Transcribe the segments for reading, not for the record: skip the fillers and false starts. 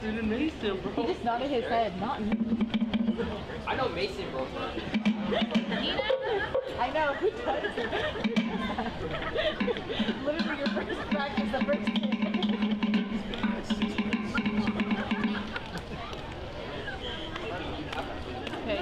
didn't Mason, bro. He just nodded his head, not me. I know Mason broke her. I know, who does it? Literally your first practice, the first day. Okay.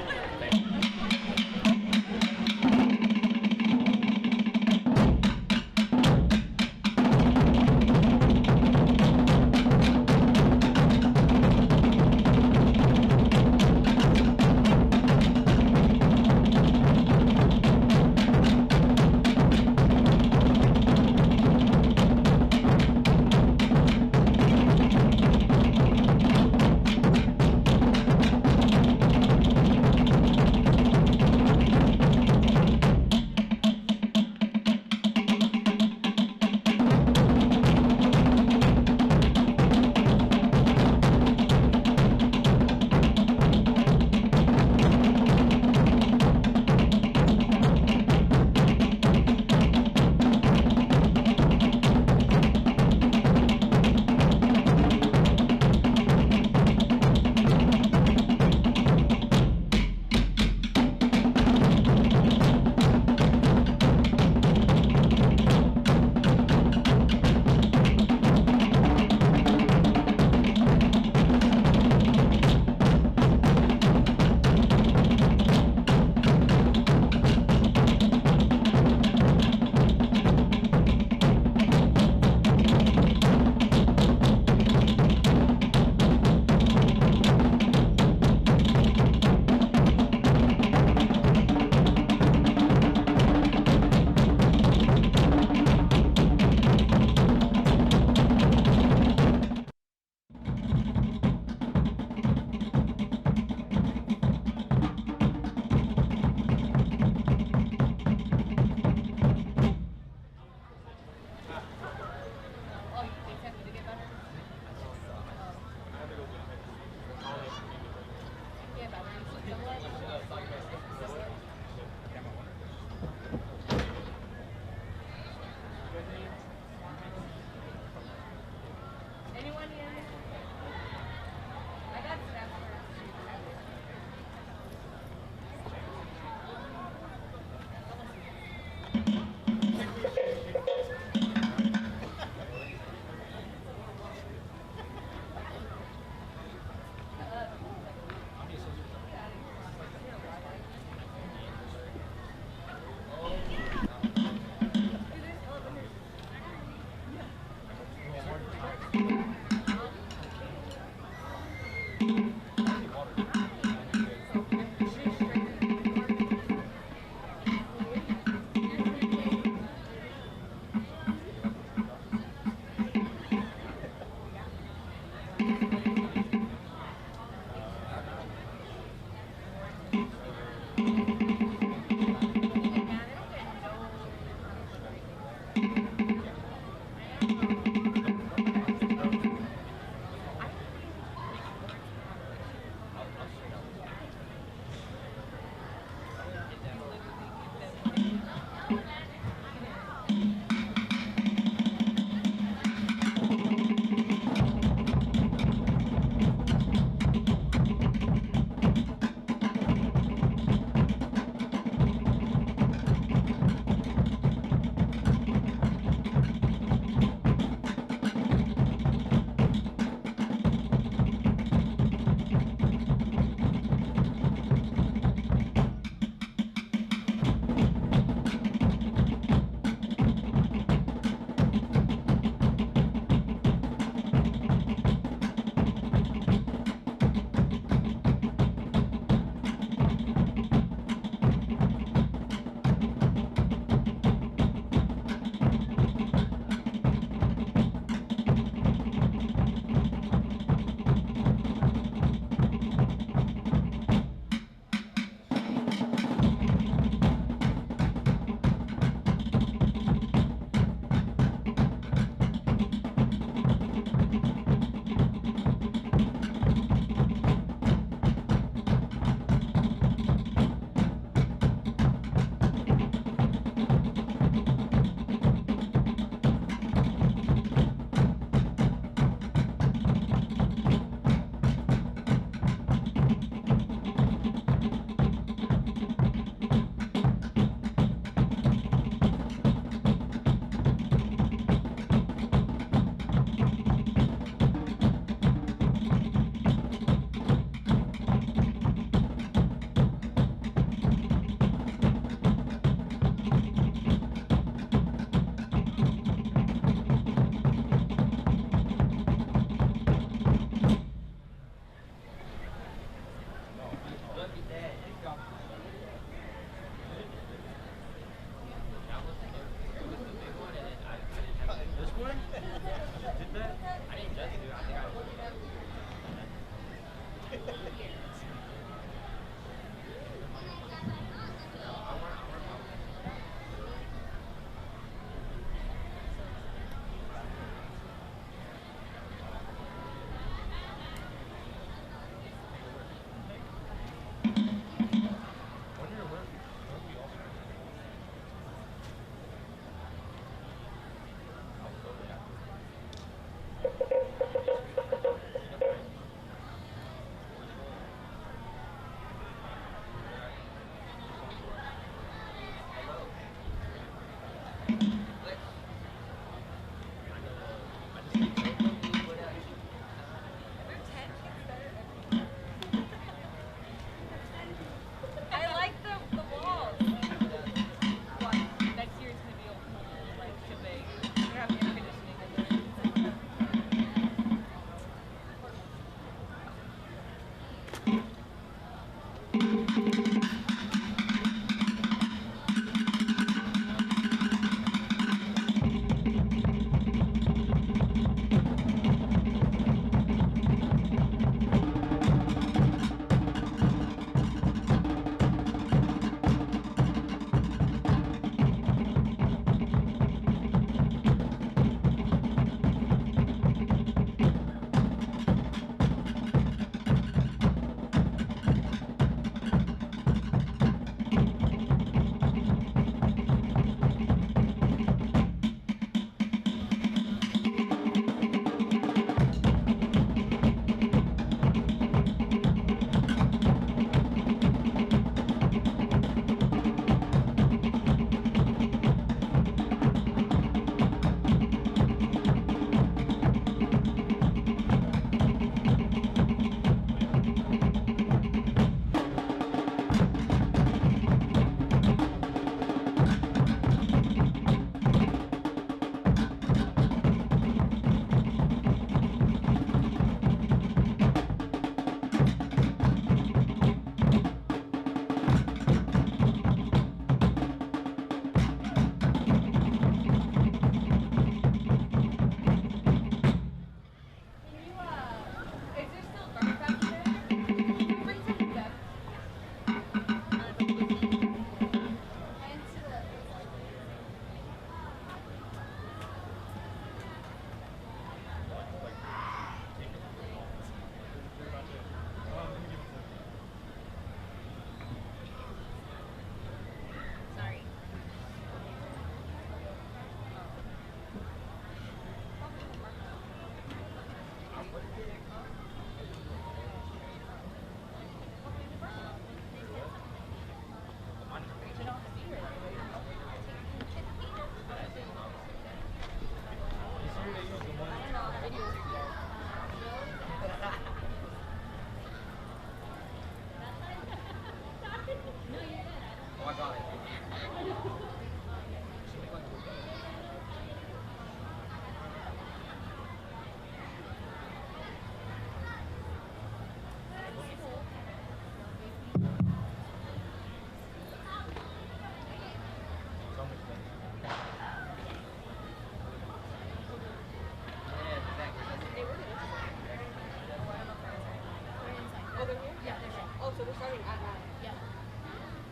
Oh, they're here? Yeah, they're here. Oh, so we're starting at 9. Yeah.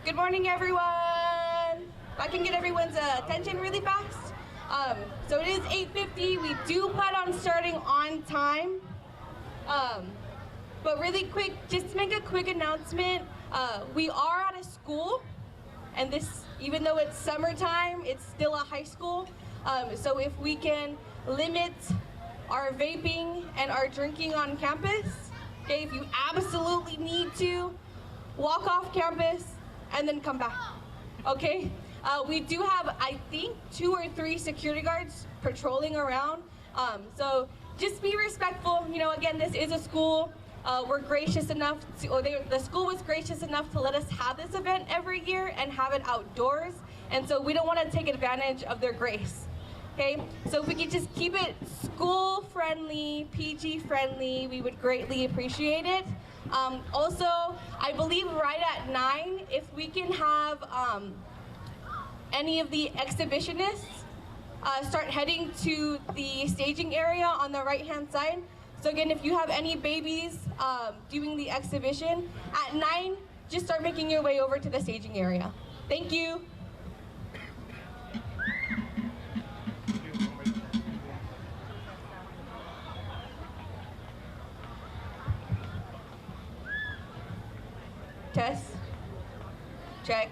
Good morning, everyone. If I can get everyone's attention really fast. So it is 8:50. We do plan on starting on time. But really quick, just to make a quick announcement, we are at a school, and this, even though it's summertime, it's still a high school. So if we can limit our vaping and our drinking on campus, okay, if you absolutely need to, walk off campus and then come back, okay? We do have, I think, 2 or 3 security guards patrolling around. So just be respectful. You know, again, this is a school. We're gracious enough to, the school was gracious enough to let us have this event every year and have it outdoors. And so we don't want to take advantage of their grace. Okay, so if we could just keep it school friendly, PG friendly, we would greatly appreciate it. Also, I believe right at 9, if we can have any of the exhibitionists start heading to the staging area on the right-hand side. So again, if you have any babies doing the exhibition, at 9, just start making your way over to the staging area. Thank you. Test. Check.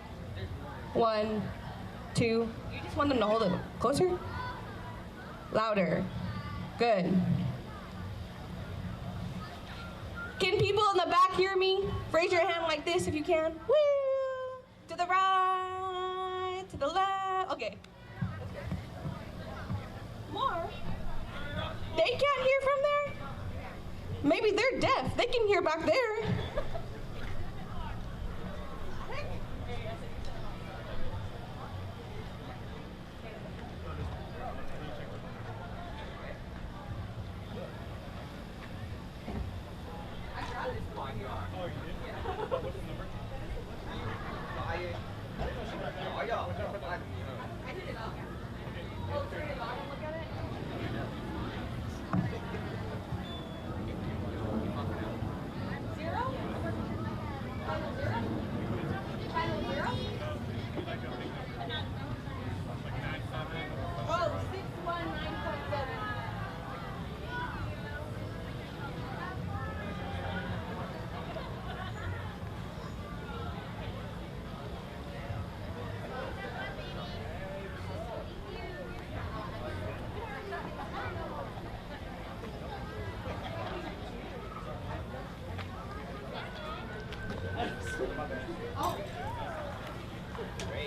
1, 2. You just want them to hold it closer? Louder. Good. Can people in the back hear me? Raise your hand like this if you can. Woo! To the right, to the left. Okay. More. They can't hear from there? Maybe they're deaf. They can hear back there.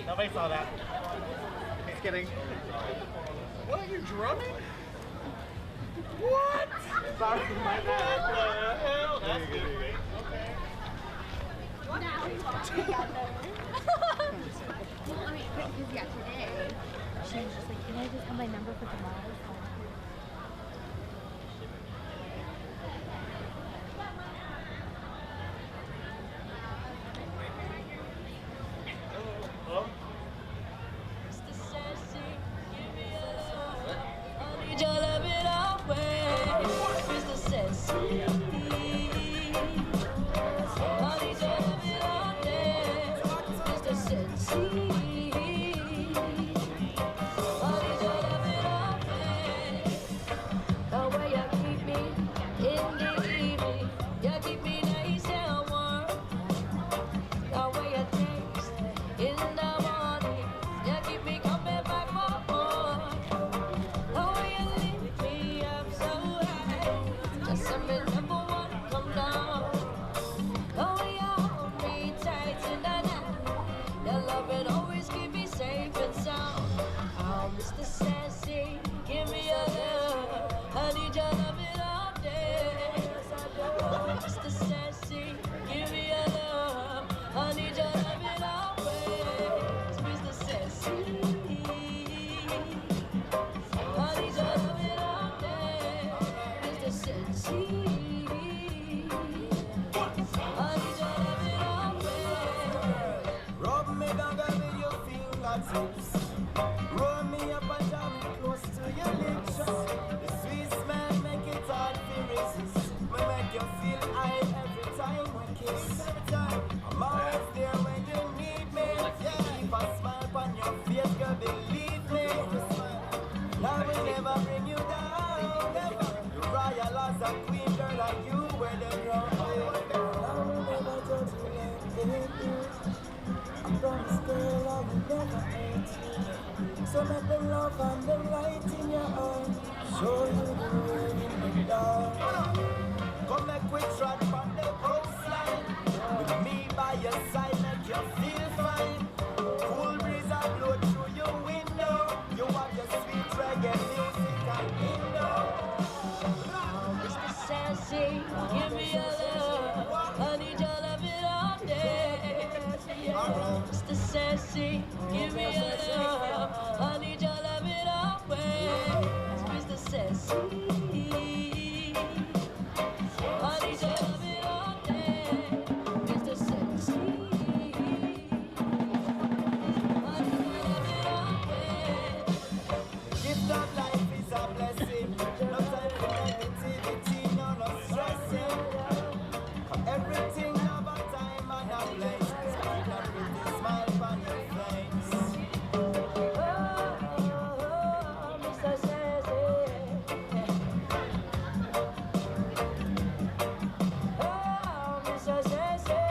Nobody saw that. Just kidding. What are you drumming? What? Sorry, my bad. That's good. Okay. Now we walk together. Well, I mean, because yeah, today she was just like, can I just have my number for tomorrow? Your love it always, Mr. Sassy. Give me your love. I need your love it all day. Mr. Sassy, give me your love. I need your love it always. Mr. Sassy. I need your love it all day. Mr. Sassy. I need your love it always. Gift of life is a blessing. No time for negativity, no stressing. Everything have a time and a place. Smile up with a smile on your face. Oh, Mr. Sassy. Oh, Mr. Sassy.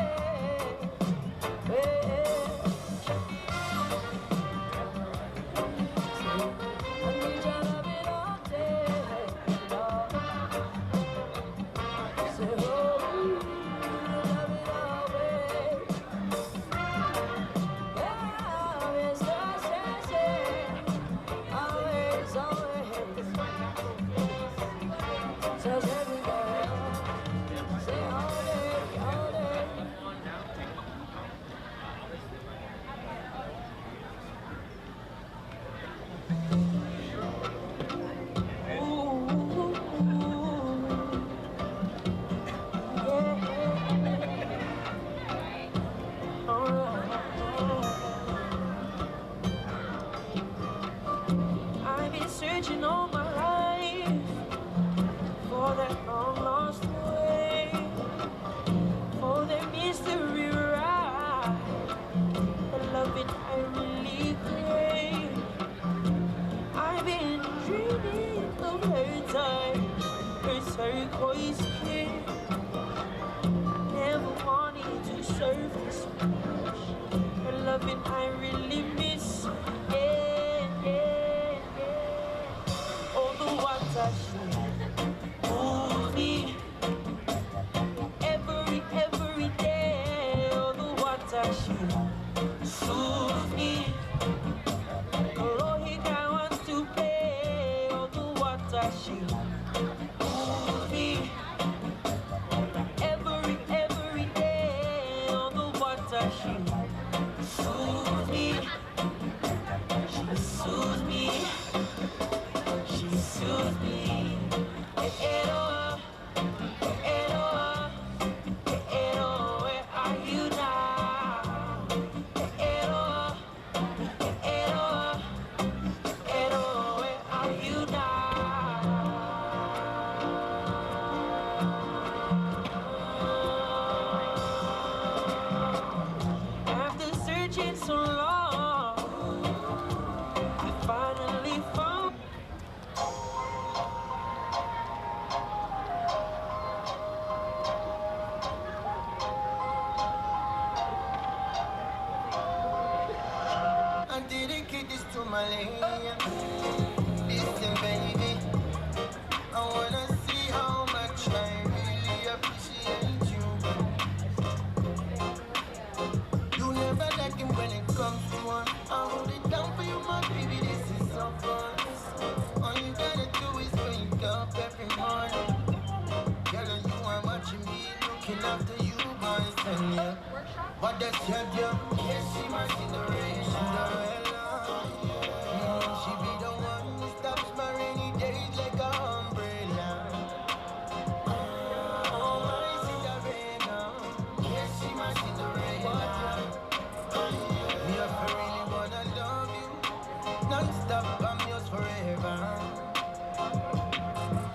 I need your love it all day. Say, oh, love it always. Yeah, Mr. Sassy. Always, always. Says everywhere. Say all day, all day. I've been searching all my life for that long lost way, for that mystery ride, the love it I really crave. I've been dreaming of her time, her turquoise skin, never wanting to surface much, her loving I really miss. Yeah, yeah, yeah. All the water she move me every day. All the water she soothe me. Lohika wants to play. All the water she move me every day. All the water she soothe me. She soothes me. She soothes me. Where are you now? Where are you now? After searching so long, I finally found. I dedicate this to my lady. Listen, baby, I wanna see how much I really appreciate you. You never like him when it comes to her. I hold it down for you, my baby. This is so fun. All you gotta do is wake up every morning. Girl, you are watching me, looking after you, boys, and yeah. What does she do? Yes, she my Cinderella. She be the one who stops my rainy days like an umbrella. Oh, my Cinderella. Yes, she my Cinderella. Me if I really wanna love you, non-stop, I'm yours forever.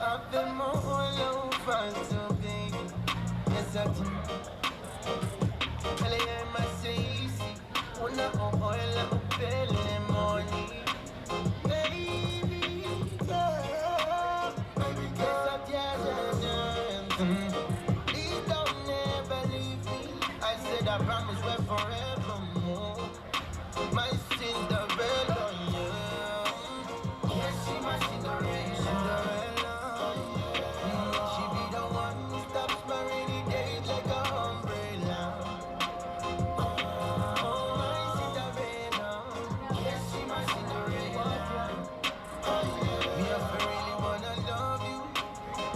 I've been more over, so baby. Yes, I do. Una oila upele money, baby girl, baby girl, please don't never leave me. I said I promise we're forevermore. My Cinderella, yeah. Yes, she my Cinderella. She be the one who stops my rainy days like an umbrella.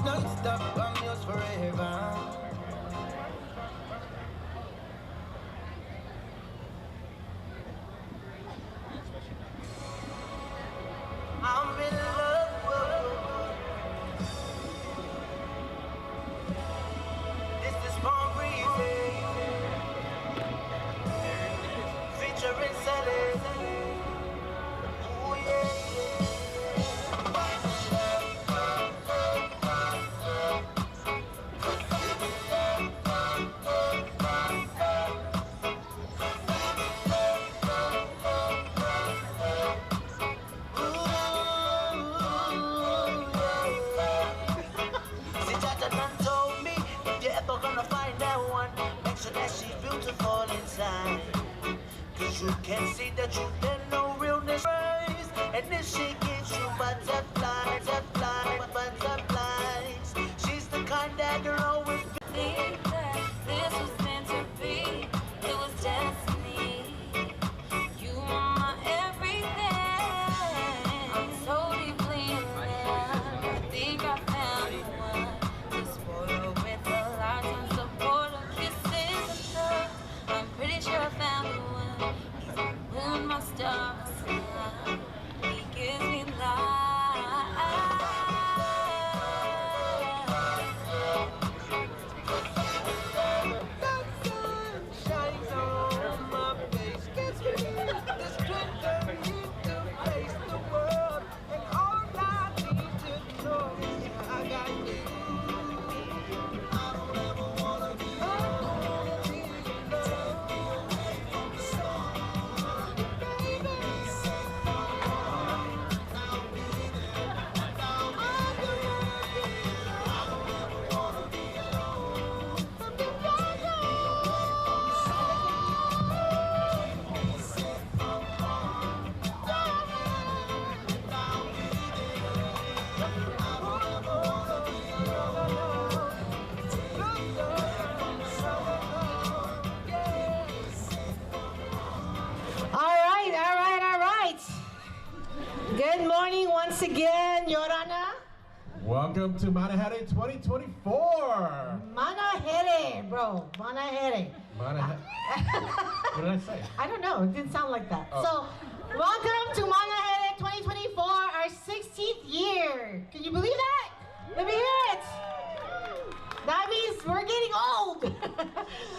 Non-stop, I'm yours forever. wanna find that one. Make sure that she's beautiful inside. Cause you can see that you let no realness rise. And if she gives you butterflies, butterflies, she's the kind that you're always Think that this was meant to be. It was destiny. You are my everything. I'm so deeply in love. I think I found the one to spoil with a lifetime support of kisses and love. I'm pretty sure I found the one. He's the moon, my stars. He gives me life. Good morning once again, Your Honor. Welcome to Manahere 2024. Manahere, bro. Manahere. What did I say? I don't know. It didn't sound like that. Oh. So, welcome to Manahere 2024, our 16th year. Can you believe that? Let me hear it. That means we're getting old.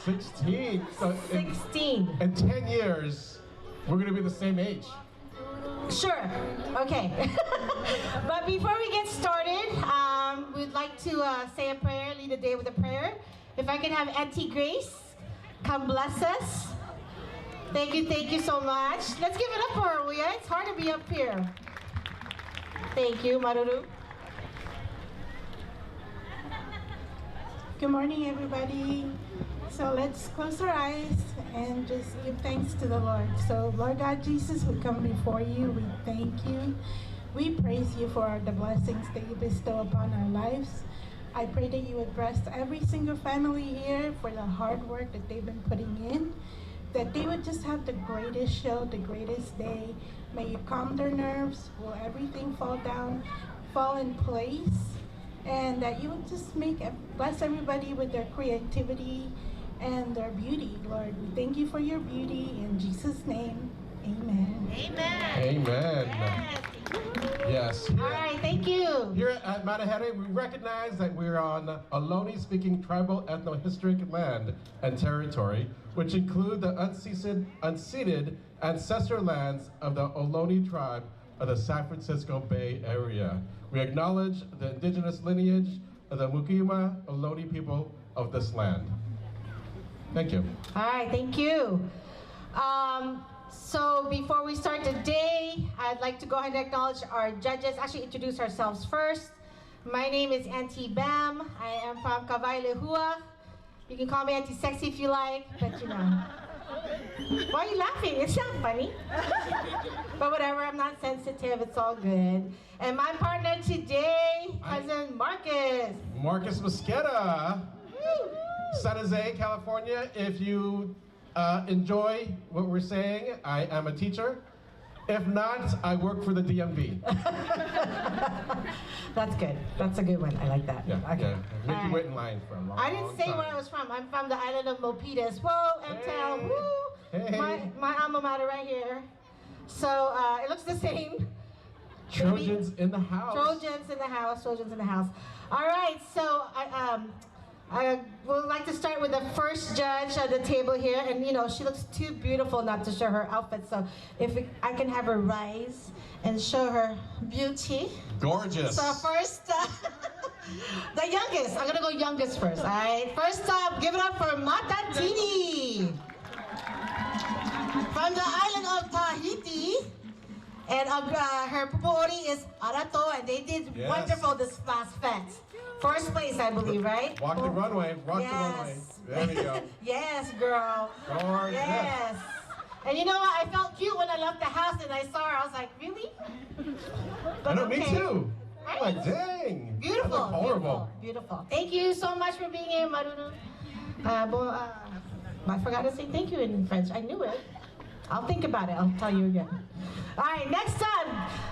16. So 16. In 10 years, we're going to be the same age. Sure. Okay. But before we get started, we'd like to say a prayer, lead the day with a prayer. If I can have Auntie Grace come bless us. Thank you so much. Let's give it up for her, will ya? It's hard to be up here. Thank you, Maruru. Good morning, everybody. So let's close our eyes and just give thanks to the Lord. So Lord God Jesus, we come before you. We thank you. We praise you for the blessings that you bestow upon our lives. I pray that you would bless every single family here for the hard work that they've been putting in, that they would just have the greatest show, the greatest day. May you calm their nerves, will everything fall in place, and that you would just bless everybody with their creativity and their beauty, Lord. We thank you for your beauty. In Jesus' name, amen. Amen. Amen. Yes. All right, thank you. Here at Manahere, we recognize that we're on Ohlone-speaking tribal ethno-historic land and territory, which include the unceded ancestral lands of the Ohlone tribe of the San Francisco Bay Area. We acknowledge the indigenous lineage of the Mukima Ohlone people of this land. Thank you. All right, thank you. So before we start the day, I'd like to go ahead and acknowledge our judges, actually introduce ourselves first. My name is Auntie Bam. I am from Kawailehua. You can call me Auntie Sexy if you like, but you know. Why are you laughing? It's not funny. But whatever, I'm not sensitive, it's all good. And my partner today, Cousin Marcus. Marcus Mosqueda, San Jose, California. If you enjoy what we're saying, I am a teacher. If not, I work for the DMV. That's good. That's a good one. I like that. Yeah, okay. yeah. Mickey wait in line for a long I didn't say time. where I was from. I'm from the island of Milpitas. Whoa, M-Town. Hey. Woo! Hey. My alma mater right here. So it looks the same. Trojans in the house. Trojans in the house. Trojans in the house. All right. So I would like to start with the first judge at the table here, and you know she looks too beautiful not to show her outfit. So if I can have her rise and show her beauty. Gorgeous. So first, the youngest. I'm gonna go youngest first. All right. First up, give it up for Matatini from the island of Tahiti, And her pupuori is Arato, and they did wonderful this last fest. First place, I believe, right? Walk the runway, walk the runway. There we go. Yes, girl. Gorgeous. Yes. And you know what? I felt cute when I left the house and I saw her. I was like, really? But I know, okay. me too. Right? I'm like, dang. Beautiful. That looked horrible. Beautiful. Thank you so much for being here, Maruru. I forgot to say thank you in French. I knew it. I'll think about it. I'll tell you again. All right, next time.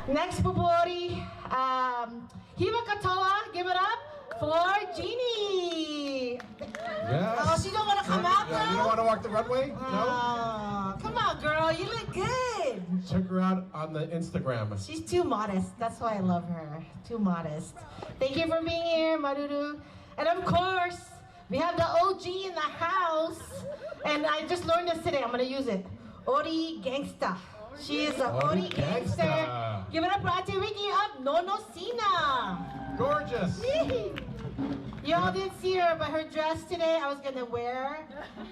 Next pupuori. Hiwa Katoa, give it up for Jeannie. Yes. Oh, she don't want to come out, though? You don't want to walk the runway? Oh, come on, girl. You look good. Check her out on the Instagram. She's too modest. That's why I love her. Too modest. Thank you for being here, Maruru. And of course, we have the OG in the house. And I just learned this today. I'm going to use it. Ori Gangsta. She is a Ori Gangster. Give it up for Ate Ricky of Nono Sina. Gorgeous. Y'all didn't see her, but her dress today I was going to wear.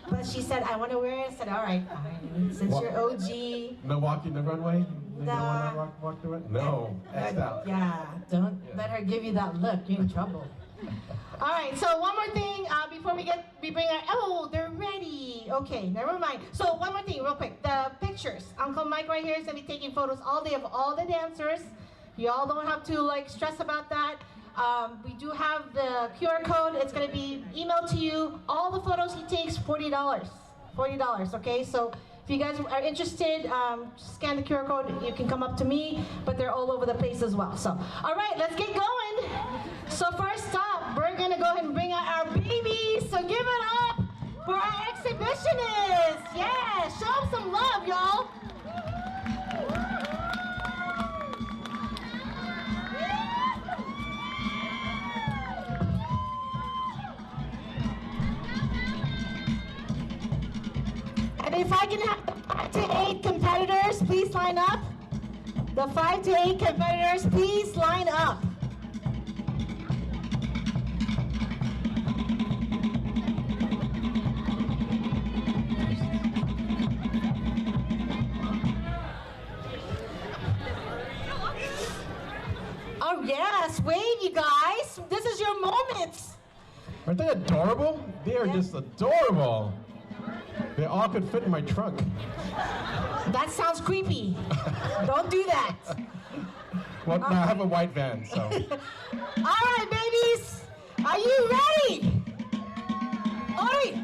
But she said, I want to wear it. I said, all right, fine. Since you're OG. No walking the runway? You don't Nah. want to walk the runway? No. X'd out. Yeah, don't let her give you that look. You're in trouble. All right, so one more thing before we bring our, oh, they're ready. Okay, never mind. So one more thing real quick, the pictures. Uncle Mike right here is gonna be taking photos all day of all the dancers. Y'all don't have to like stress about that. We do have the QR code. It's gonna be emailed to you. All the photos he takes, $40. $40, okay? So if you guys are interested, scan the QR code. You can come up to me, but they're all over the place as well. So, all right, let's get going. So first up, we're gonna go ahead and bring out our babies. So give it up for our exhibitionists. Yeah, show them some love, y'all. And if I can have the 5 to 8 competitors, please line up. The 5 to 8 competitors, please line up. Oh yes, wave you guys. This is your moment. Aren't they adorable? They are just adorable. They all could fit in my trunk. That sounds creepy. Don't do that. Well, no, I have a white van, so. All right, babies. Are you ready? Ori.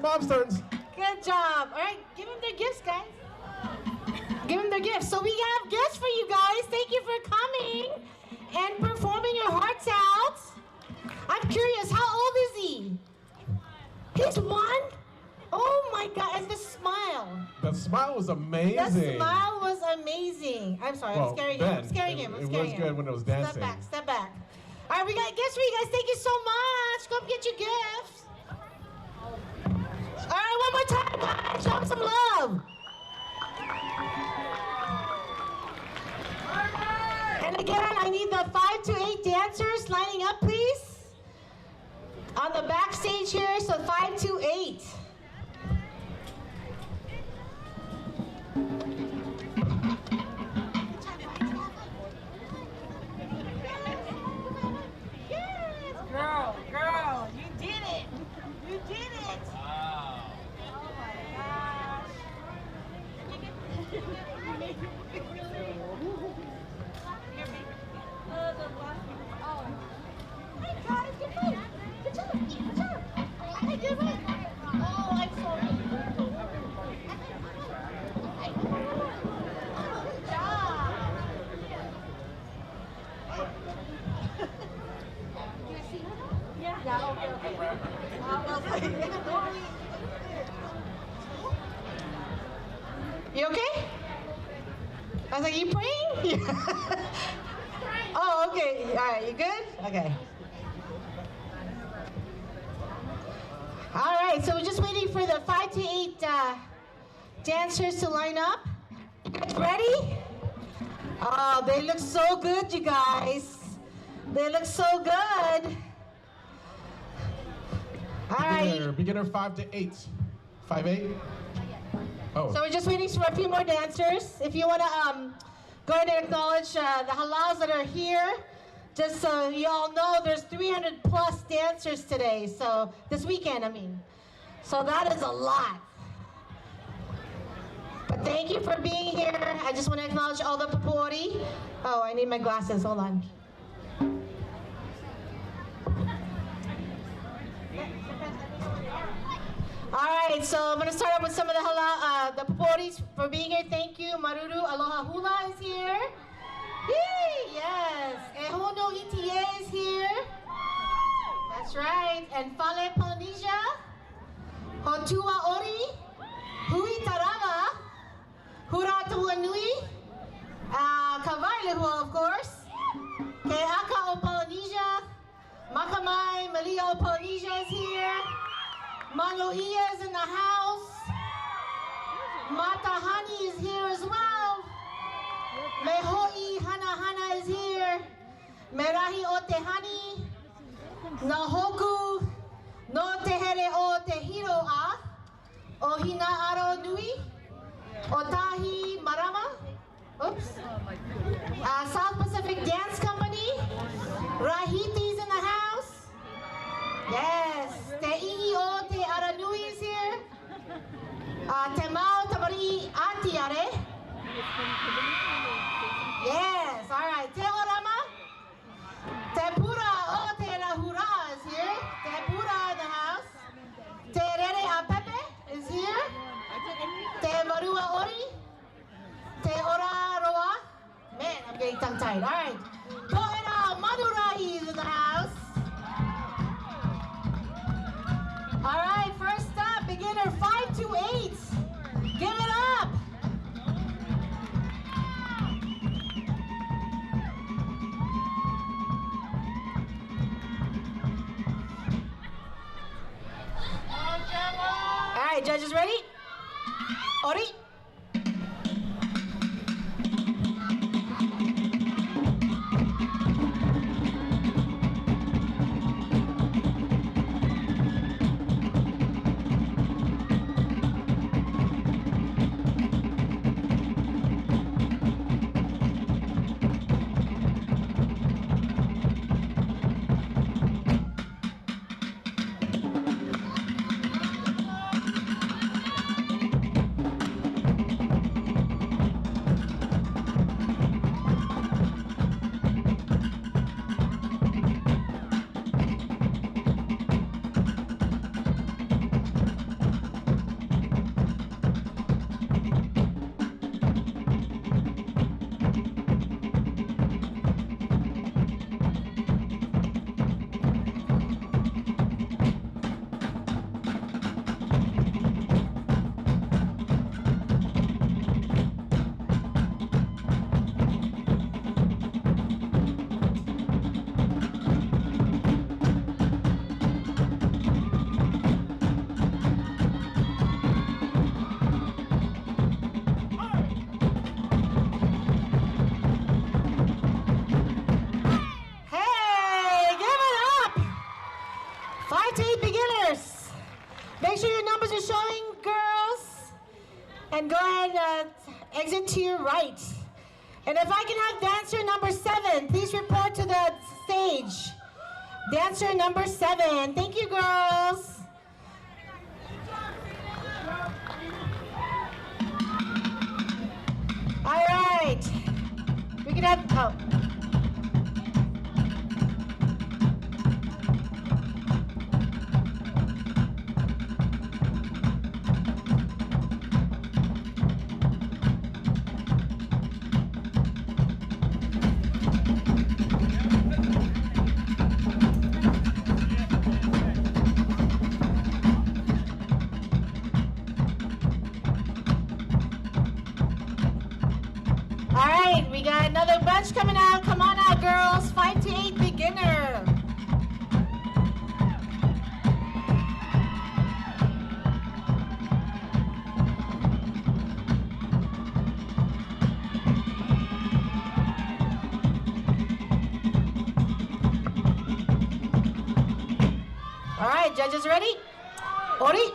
Mom's turns. Good job. All right, give them their gifts, guys. Give them their gifts. So we have gifts for you guys. Thank you for coming and performing your hearts out. I'm curious, how old is he? He's 1? Oh my God, and the smile. The smile was amazing. The smile was amazing. I'm sorry, I'm scaring him. I'm scaring him. It was good when it was dancing. Step back, step back. All right, we got gifts for you guys. Thank you so much. Come get your gifts. All right, one more time, guys. Show them some love. And again, I need the 5 to 8 dancers lining up, please. On the backstage here, so 5 to 8. Girl, you did it. You did it. Wow. Oh my gosh. Hey guys, good fight. Good job. Good job. Hey, good fight. Oh, I'm sorry. Good job. Yeah, okay. You okay? I was like, you praying? Oh, okay. All right, you good? Okay. All right, so we're just waiting for the 5 to 8 dancers to line up. Ready? Oh, they look so good, you guys. They look so good. All right. Beginner 5 to 8. 5, 8? Oh. So we're just waiting for a few more dancers. If you want to go ahead and acknowledge the halals that are here, just so you all know, there's 300 plus dancers today. So this weekend, I mean. So that is a lot. But thank you for being here. I just want to acknowledge all the papori. Oh, I need my glasses. Hold on. All right, so I'm going to start off with some of the paporis for being here. Thank you. Maruru Aloha Hula is here. Yay, yes. Ehono ETA is here. That's right. And Fale Polynesia. Hotua Ori. Hui Tarama. Hura Tuanui. Kavailehua, of course. Keaka o Polynesia. Makamai Malia o Polynesia is here. Maloia is in the house. Matahani is here as well. Mehoi Hanahana is here. Merahi o Tehani. Nahoku no Tehere o Tehiroa. Ohina Aro Nui. Otahi Marama. Oops. South Pacific Dance Company. Rahiti's in the house. Yes. Te Ihi o Te Aranui is here. Te Mao Tamari Atiare. Yes. All right. Te Orama. Te Pura o Te Rahura is here. Te Pura in the house. Te Rere Apepe is here. Te Marua Ori. Te Ora Roa. Man, I'm getting tongue-tied. All right. Toera Madurai is in the house. All right, first up, beginner 5 to 8. Give it up. All right, judges ready? Ori. exit to your right. And if I can have dancer number 7, please report to the stage. Dancer number 7. Thank you, girls. All right. We can have, oh. All right, we got another bunch coming out. Come on out, girls. 5 to 8 beginner. All right, judges ready? Ori?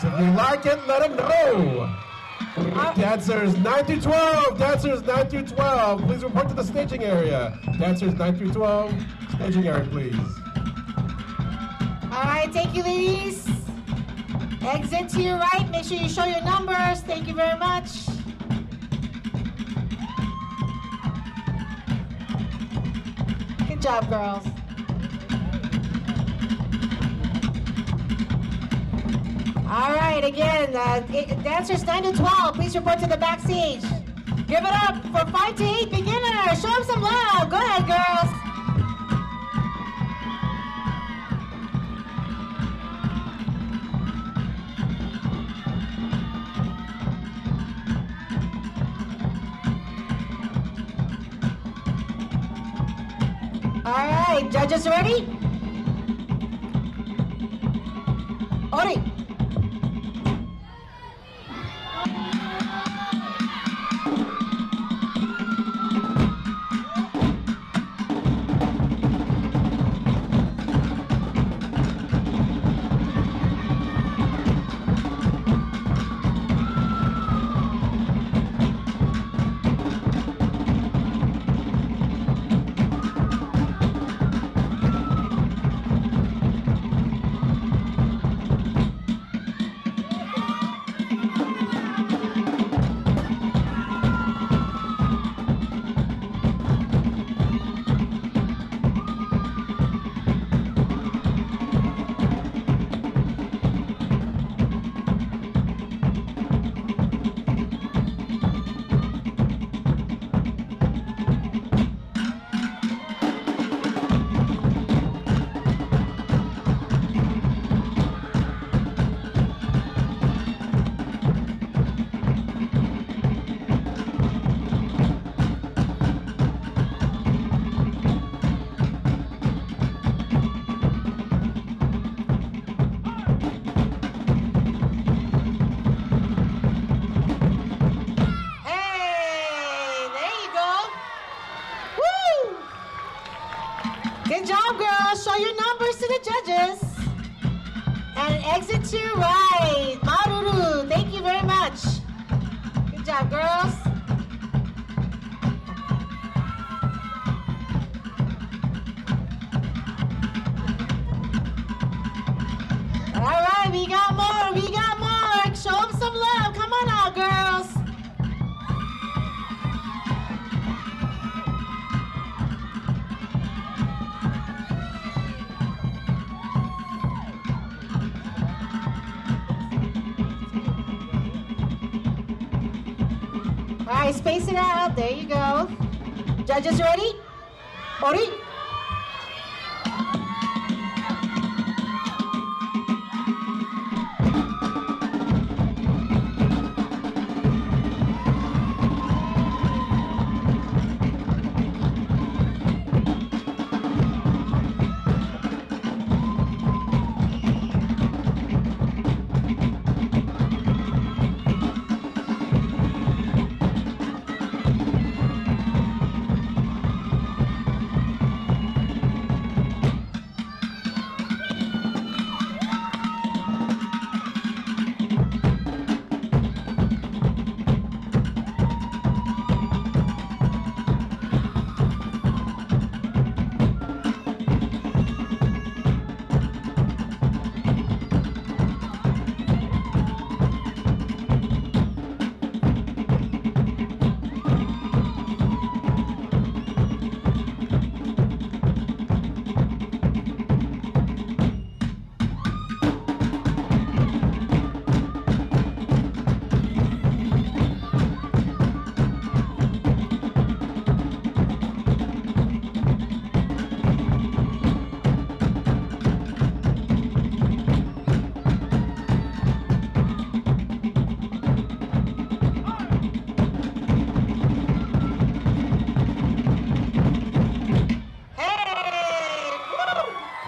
If you like it, let them know. Dancers 9 through 12. Dancers 9 through 12. Please report to the staging area. Dancers 9 through 12. Staging area, please. All right, thank you, ladies. Exit to your right. Make sure you show your numbers. Thank you very much. Good job, girls. All right, again, dancers 9 to 12, please report to the backstage. Give it up for 5 to 8 beginners. Show them some love. Go ahead, girls. All right, judges ready? Ori. Good job, girls. Show your numbers to the judges. And exit to your right. Maruru, thank you very much. Good job, girls. All right, we got more. Show them some love. Come on out, girls. All right, space it out. There you go. Judges ready? Ori?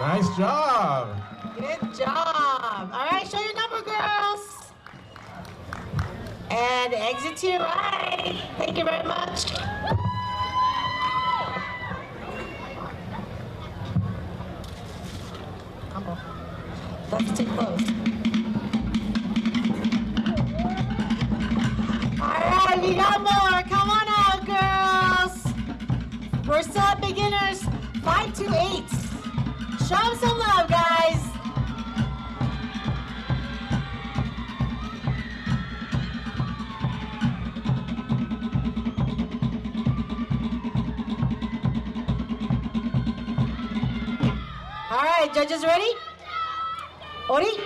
Nice job. Good job. All right, show your number, girls. And exit to your right. Thank you very much. Let's take close. All right, we got more. Come on out, girls. We're still at beginners. 5 to 8. Show them some love, guys. All right, judges ready? Ori?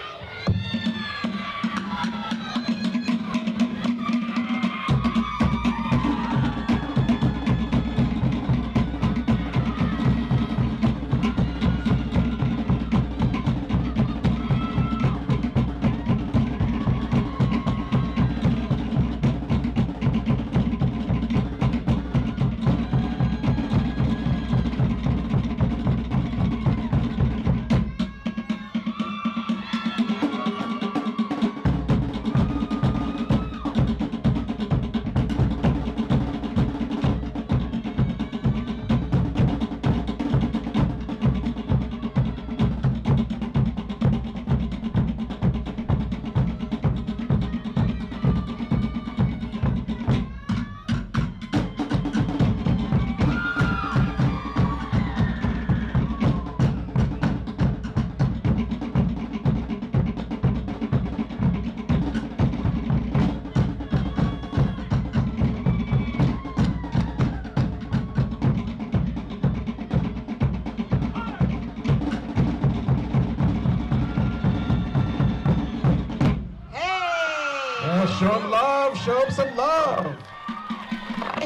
Show them love. Show them some love.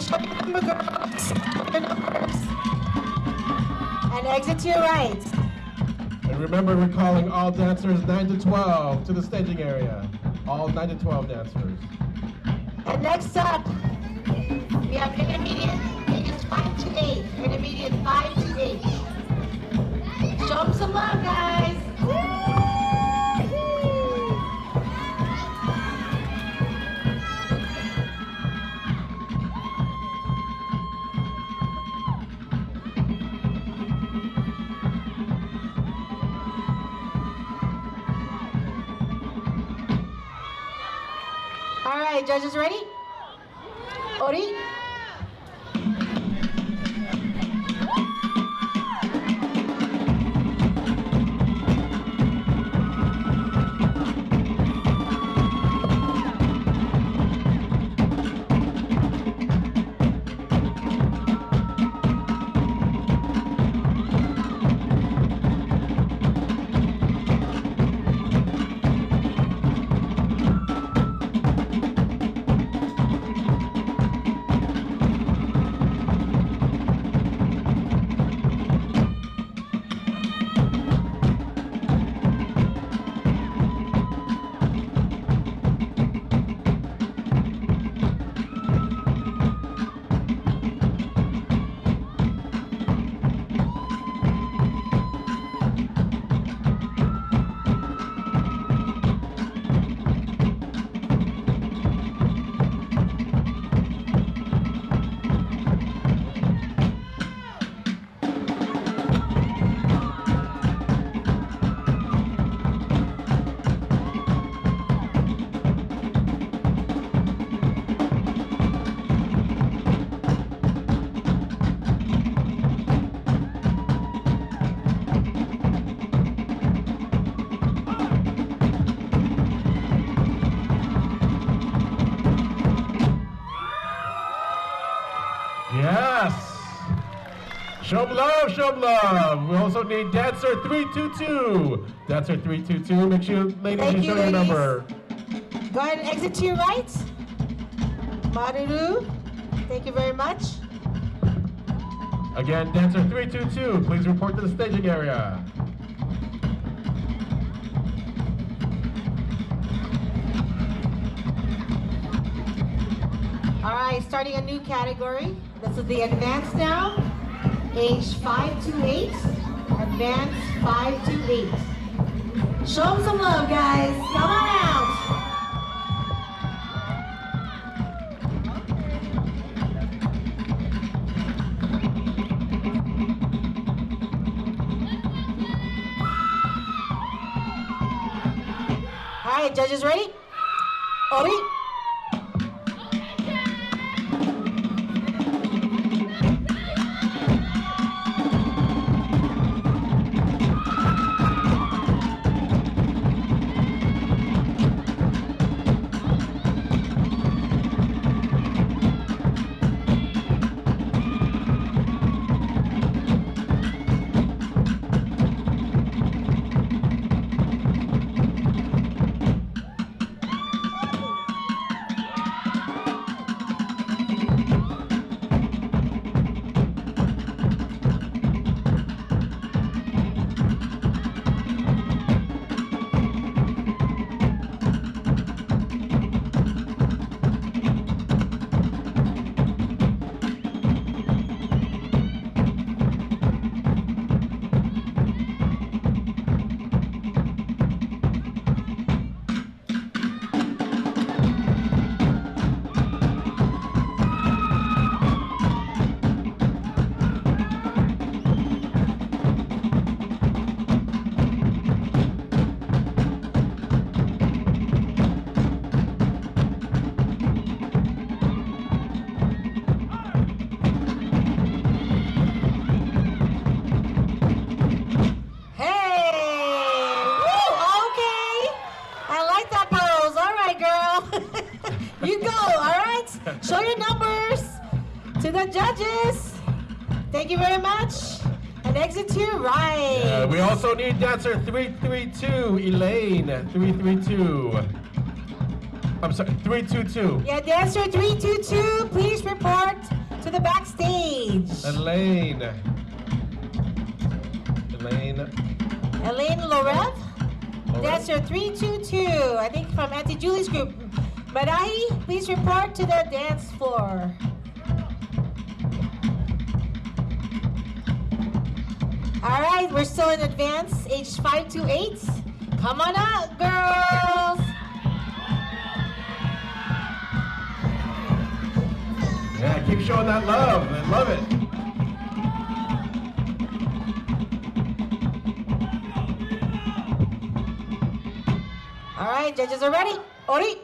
Show your number, girls. Show your numbers. And exit to your right. And remember, we're calling all dancers 9 to 12 to the staging area. All 9 to 12 dancers. And next up, we have intermediate. It's 5 to 8. Intermediate 5 to 8. Show them some love, guys. right, judges ready? Ori? Yes! Show 'em love, show 'em love. We also need Dancer 322. Dancer 322, make sure, ladies, Thank you you, show your ladies. number. Go ahead and exit to your right. Maruru, thank you very much. Again, Dancer 322, please report to the staging area. All right, starting a new category. This is the advanced now. Age 5 to 8. Advanced 5 to 8. Show them some love, guys. Come on out. All right, judges ready? Ori? Show your numbers to the judges. Thank you very much. And exit to your right. We also need dancer 332, Elaine. 332. I'm sorry, 322. Yeah, dancer 322, please report to the backstage. Elaine. Elaine Lorev. Dancer 322, I think from Auntie Julie's group. Manahere, please report to the dance floor. All right, we're still in advance, age 5 to 8. Come on out, girls. Yeah, keep showing that love. I love it. All right, judges are ready. Ori.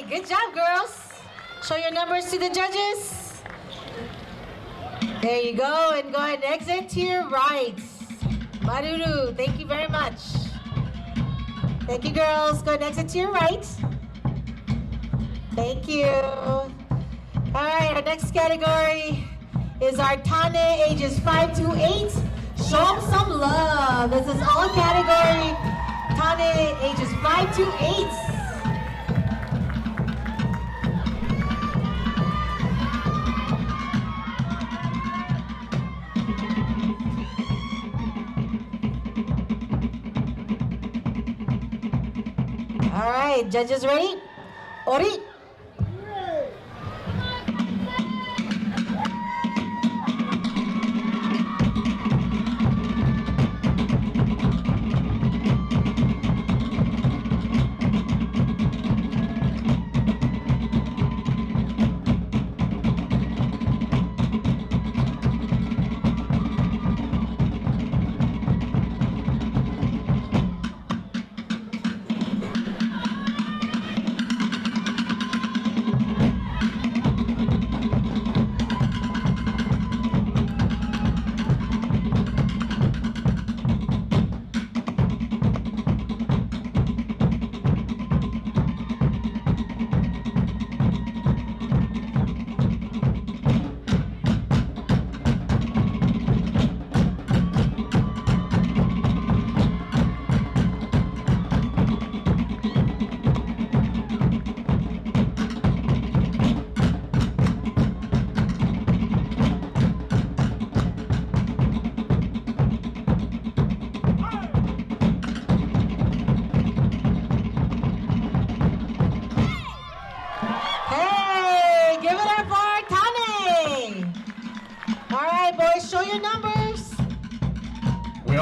good job, girls. Show your numbers to the judges. There you go, and go ahead and exit to your right. Maruru, thank you very much. Thank you, girls. Go ahead and exit to your right. Thank you. All right, our next category is our Tane, ages 5 to 8. Show them some love. This is all category. Tane, ages 5 to 8. All right, judges ready? Ori.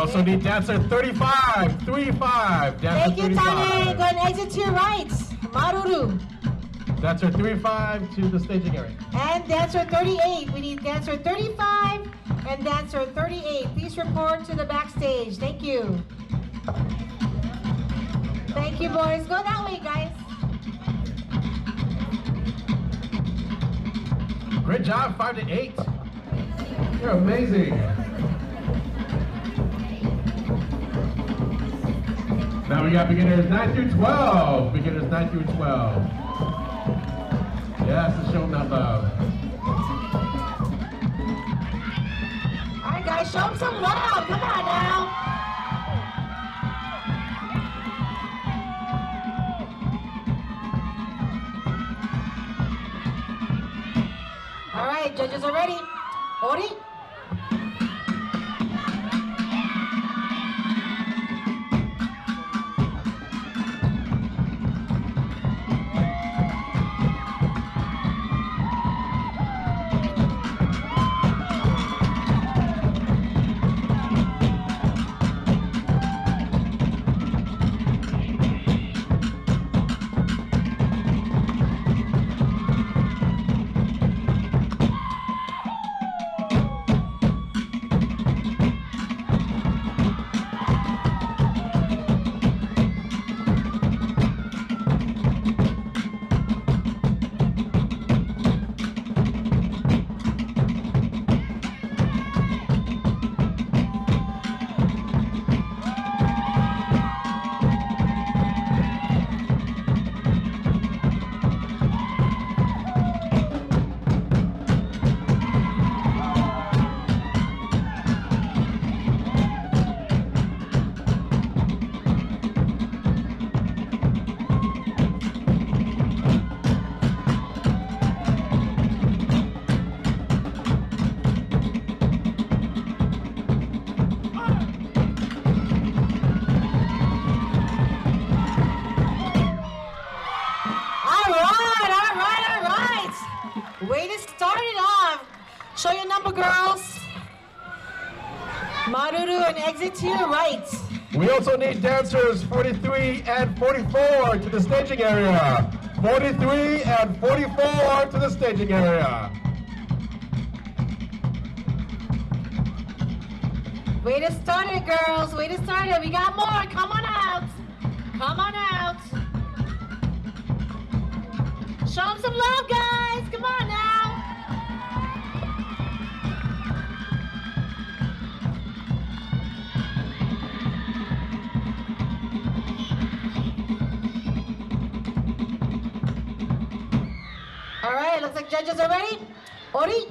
also need dancer 35, 35. Dancer Thank you, 35. Tane. Go and exit to your right. Maruru. Dancer 35 to the staging area. And dancer 38. We need dancer 35 and dancer 38. Please report to the backstage. Thank you. Thank you, boys. Go that way, guys. Great job, 5 to 8. You're amazing. Now we got beginners 9 through 12. Beginners 9 through 12. Yes, let's show them that love. All right, guys, show them some love. Come on now. All right, judges are ready. Ori. Way to start it off. Show your number, girls. Maruru and exit to your right. We also need dancers 43 and 44 to the staging area. 43 and 44 to the staging area. Way to start it, girls. Way to start it. We got more. Come on out. Come on out. Show them some love, guys. Come on now. All right, looks like judges are ready. Ori.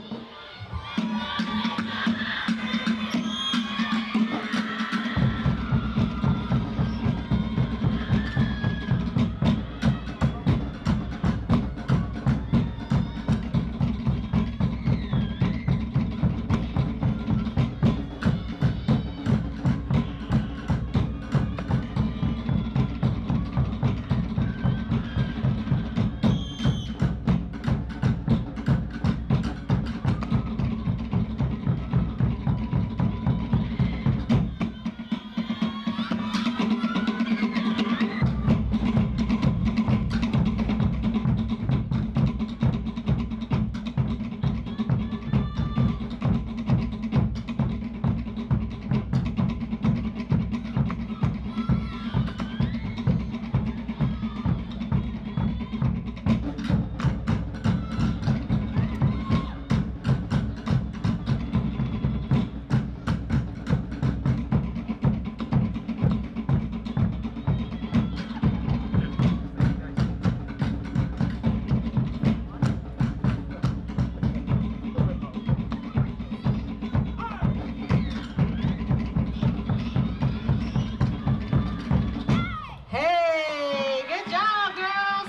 Hey, good job, girls.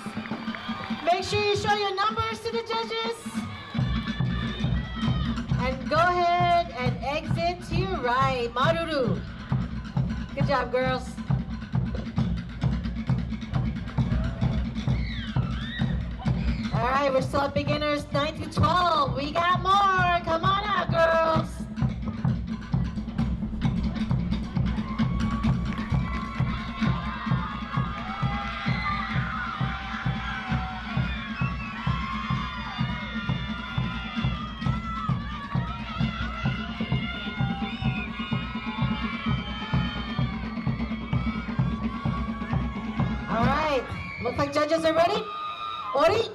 Make sure you show your numbers to the judges. And go ahead and exit to your right. Maruru. Good job, girls. All right, we're still at beginners 9 to 12. We got more. Come on out, girls. All right, looks like judges are ready. Ori.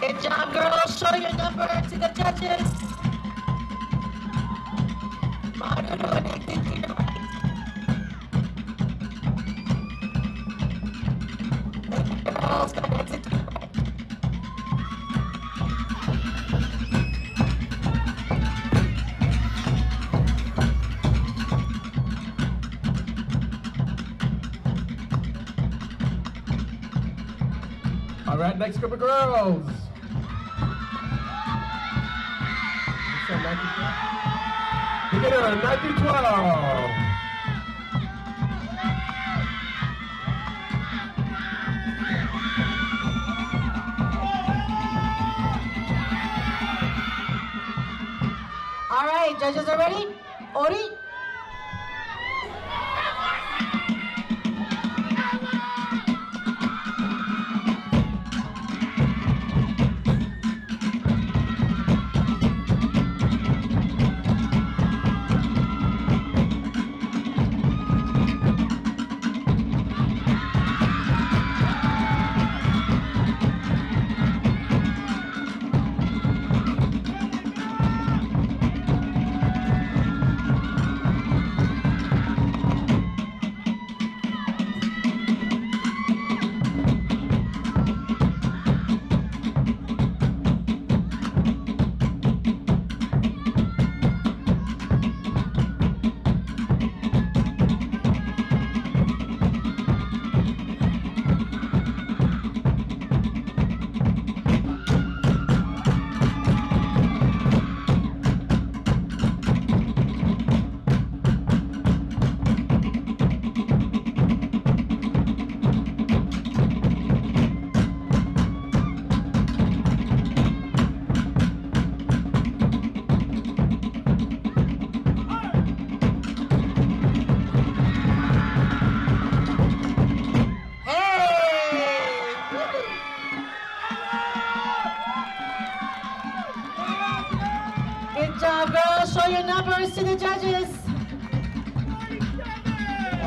Good job, girls. Show your number to the judges. Maruru and exit to your right. Thank you, girls. Go and exit to your right. All right, next group of girls. Beginner 9 through 12. All right, judges are ready? Ori?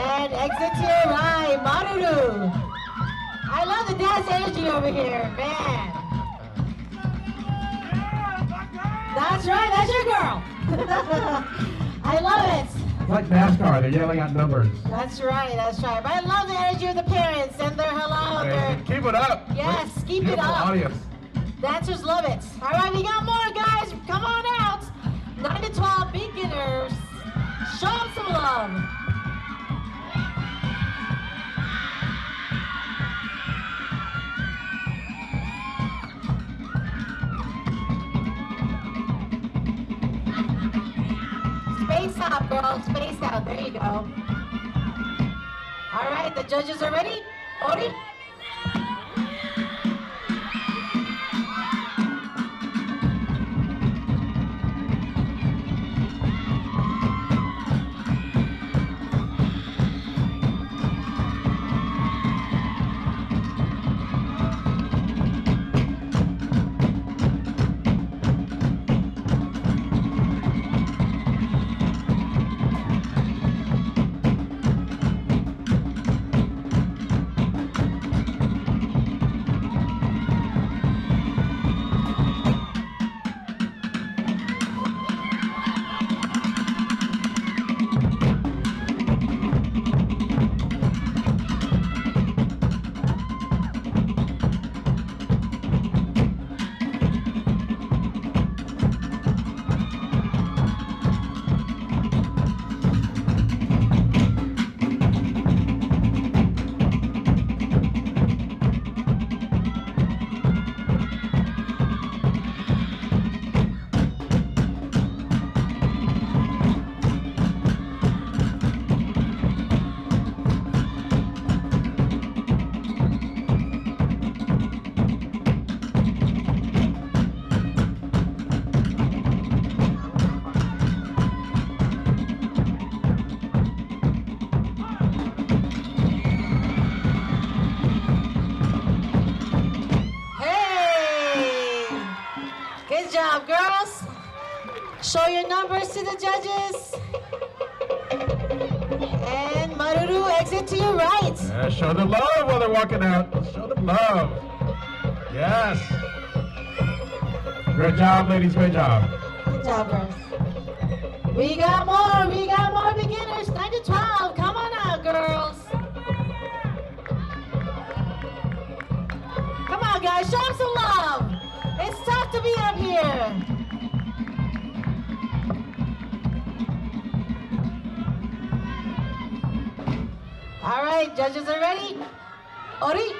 And exit to your right, Maruru. I love the dance energy over here, man. That's right, that's your girl. I love it. It's like NASCAR, they're yelling out numbers. That's right, that's right. But I love the energy of the parents and their hello. Keep it up. Yes, keep it Beautiful up. audience. Dancers love it. All right, we got more, guys. Come on out. 9 to 12 beginners. Show them some love. Space out, girl. Space out. There you go. All right, the judges are ready. Ori? Good job, girls. Show your numbers to the judges. And Maruru, exit to your right. Yeah, show them love while they're walking out. Show them love. Yes. Great job, ladies. Great job. Good job, girls. We got more beginners. 9 to 12. Come on out, girls. Come on, guys. Show them some love. It's tough to be up here. All right, judges are ready. Ori.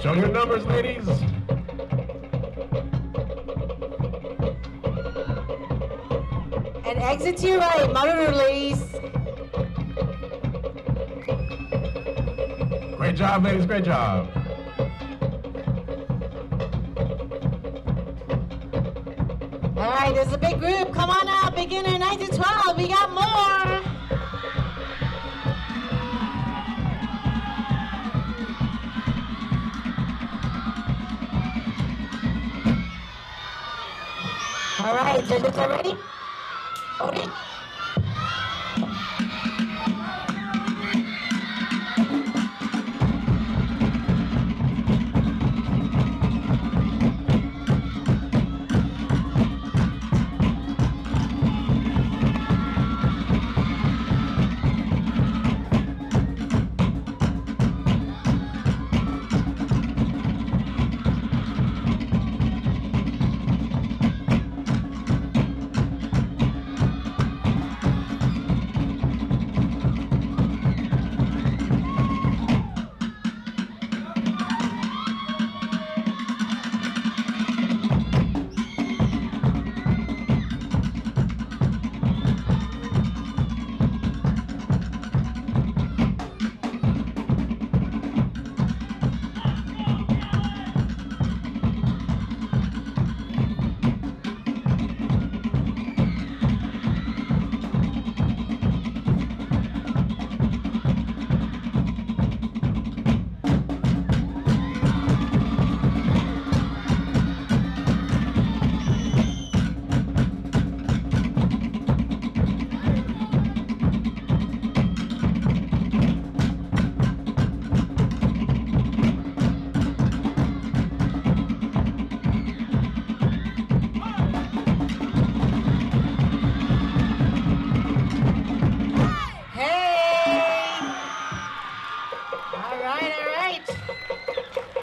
Show your numbers, ladies. And exit to your right, Maruru, ladies. Great job, ladies, great job. All right, there's a big group. Come on out, beginner 9 to 12. We got more. All right, judges are ready? Ori.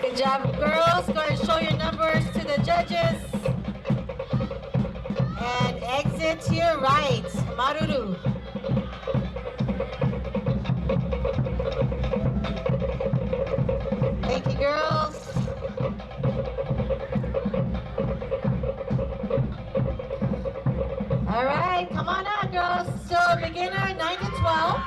Good job, girls. Go ahead and show your numbers to the judges. And exit to your right. Maruru. Thank you, girls. All right, come on out, girls. So beginner, 9 to 12.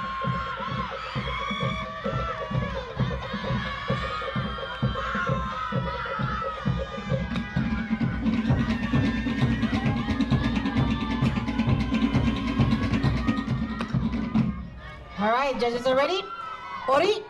All right, judges are ready? Ori?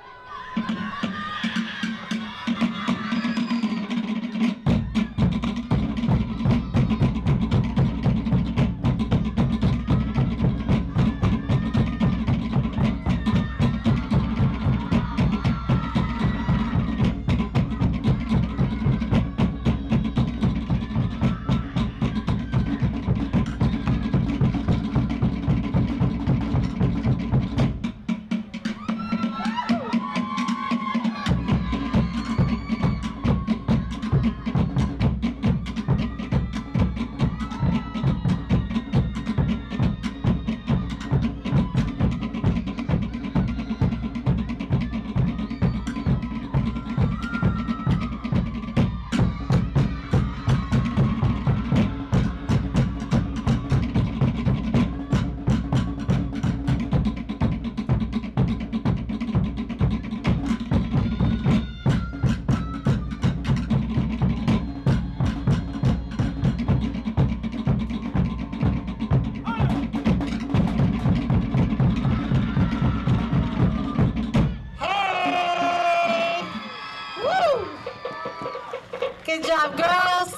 Good job, girls.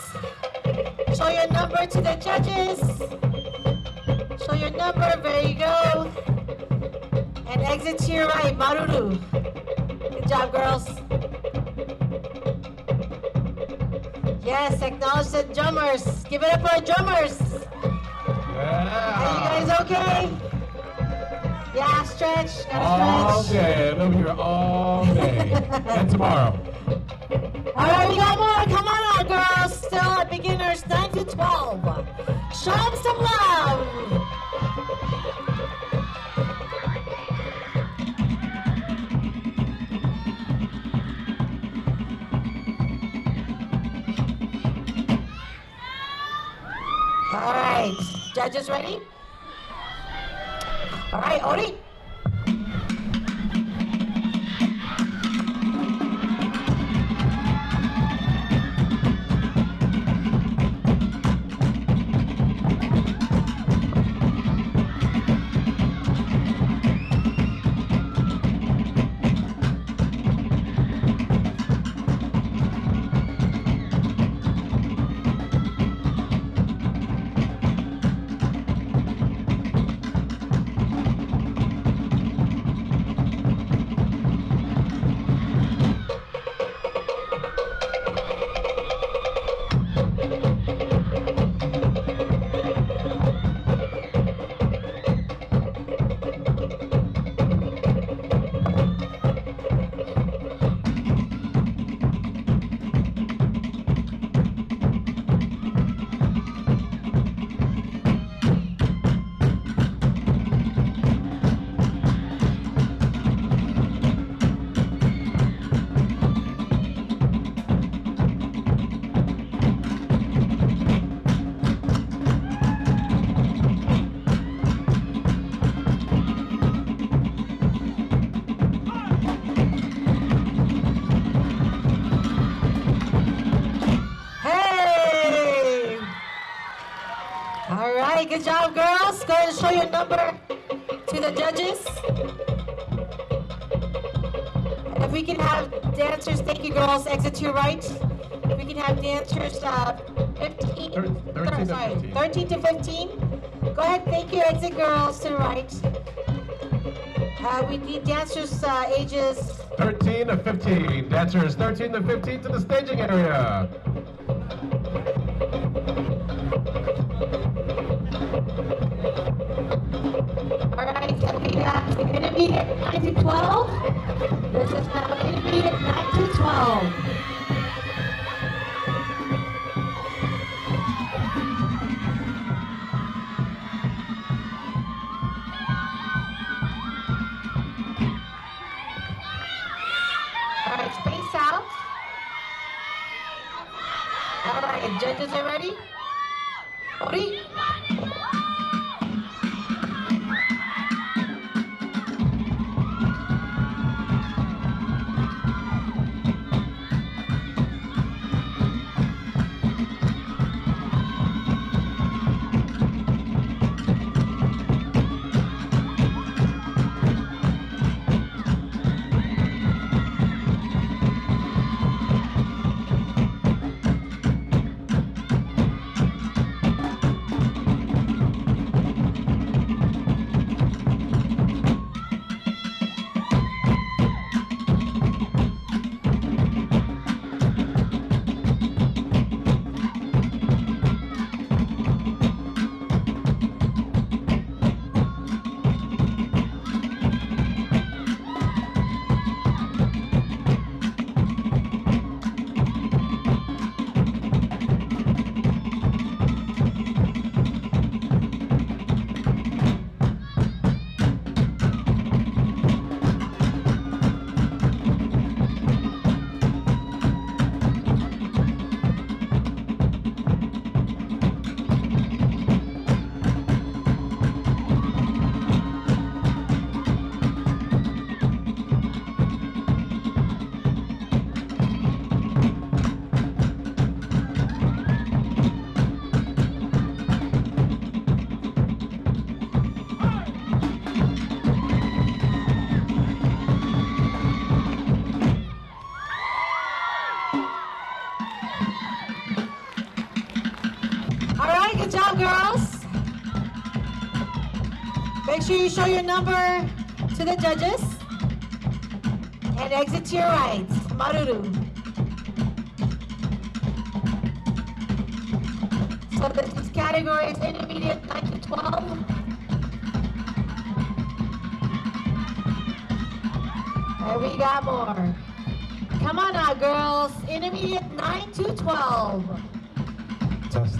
Show your number to the judges. Show your number, there you go. And exit to your right, Maruru. Good job, girls. Yes, acknowledge the drummers. Give it up for our drummers. Yeah. Are you guys okay? Yeah, stretch, gotta All stretch. day. We'll be here all day. And tomorrow. All right, we got more. Come on out, girls. Still at beginners, 9 to 12. Show them some love. All right, judges ready? All right, Ori. good job, girls. Go ahead and show your number to the judges. And if we can have dancers, thank you, girls, exit to your right. If we can have dancers 15, 13 to 15. Go ahead, thank you, exit girls to the right. We need dancers ages 13 to 15. Dancers 13 to 15 to the staging area. All right, so we got intermediate 9 to 12. This is now intermediate 9 to 12. All right, space out. All right, judges are ready? Ori? Good job, girls. Make sure you show your number to the judges and exit to your right. Maruru. So this category is intermediate 9 to 12. And we got more. Come on now, girls. Intermediate 9 to 12. Test.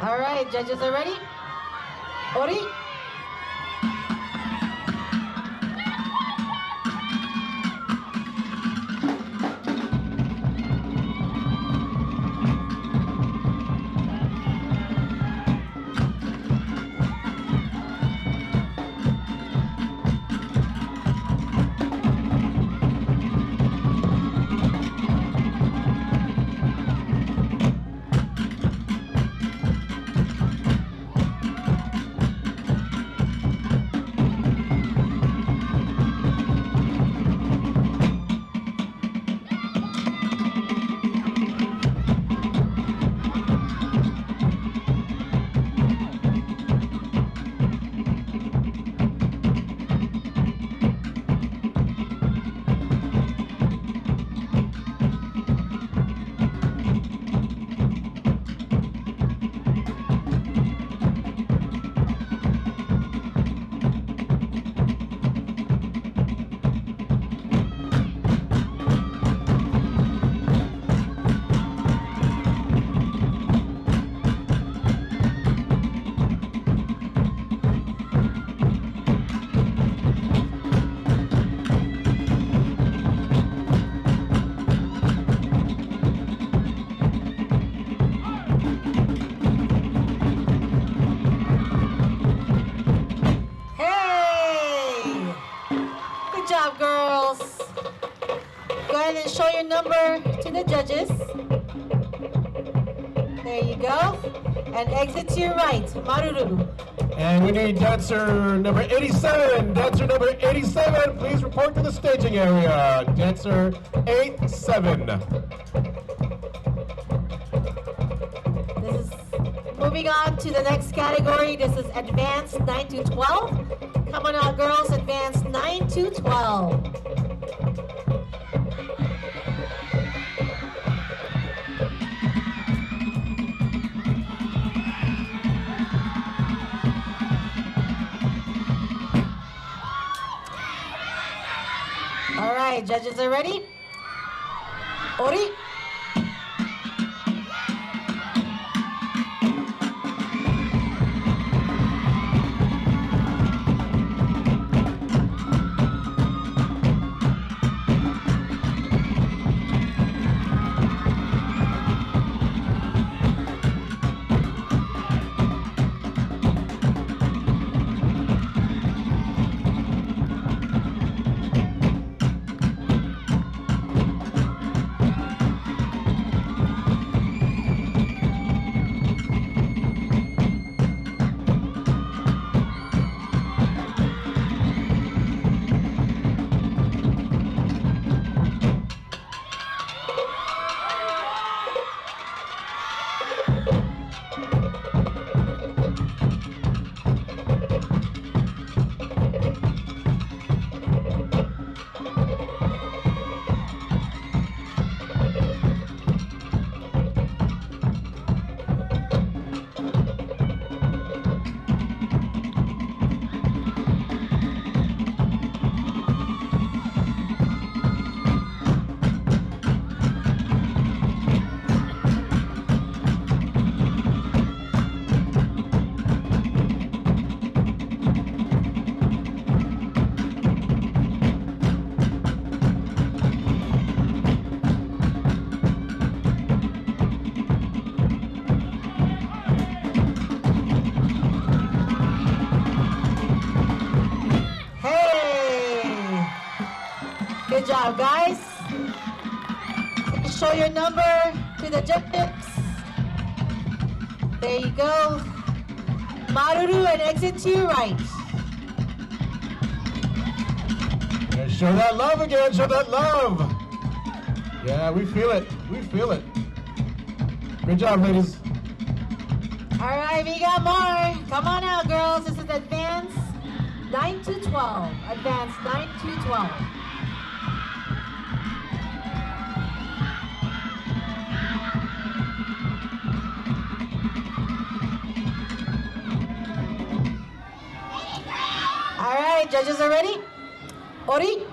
All right, judges are ready? Ori? job, girls. Go ahead and show your number to the judges. There you go. And exit to your right. Maruru. And we need dancer number 87. Dancer number 87, please report to the staging area. Dancer 87. This is moving on to the next category. This is advanced 9 to 12. Come on out, girls. Advanced 9 to 12. All right, judges are ready? Ori? Good job, guys. Show your number to the judges. There you go. Maruru and exit to your right. Yeah, show that love again, show that love. Yeah, we feel it, we feel it. Good job, ladies. All right, we got more. Come on out, girls. This is advanced 9 to 12. Advanced 9 to 12. All right, judges are ready? Ori?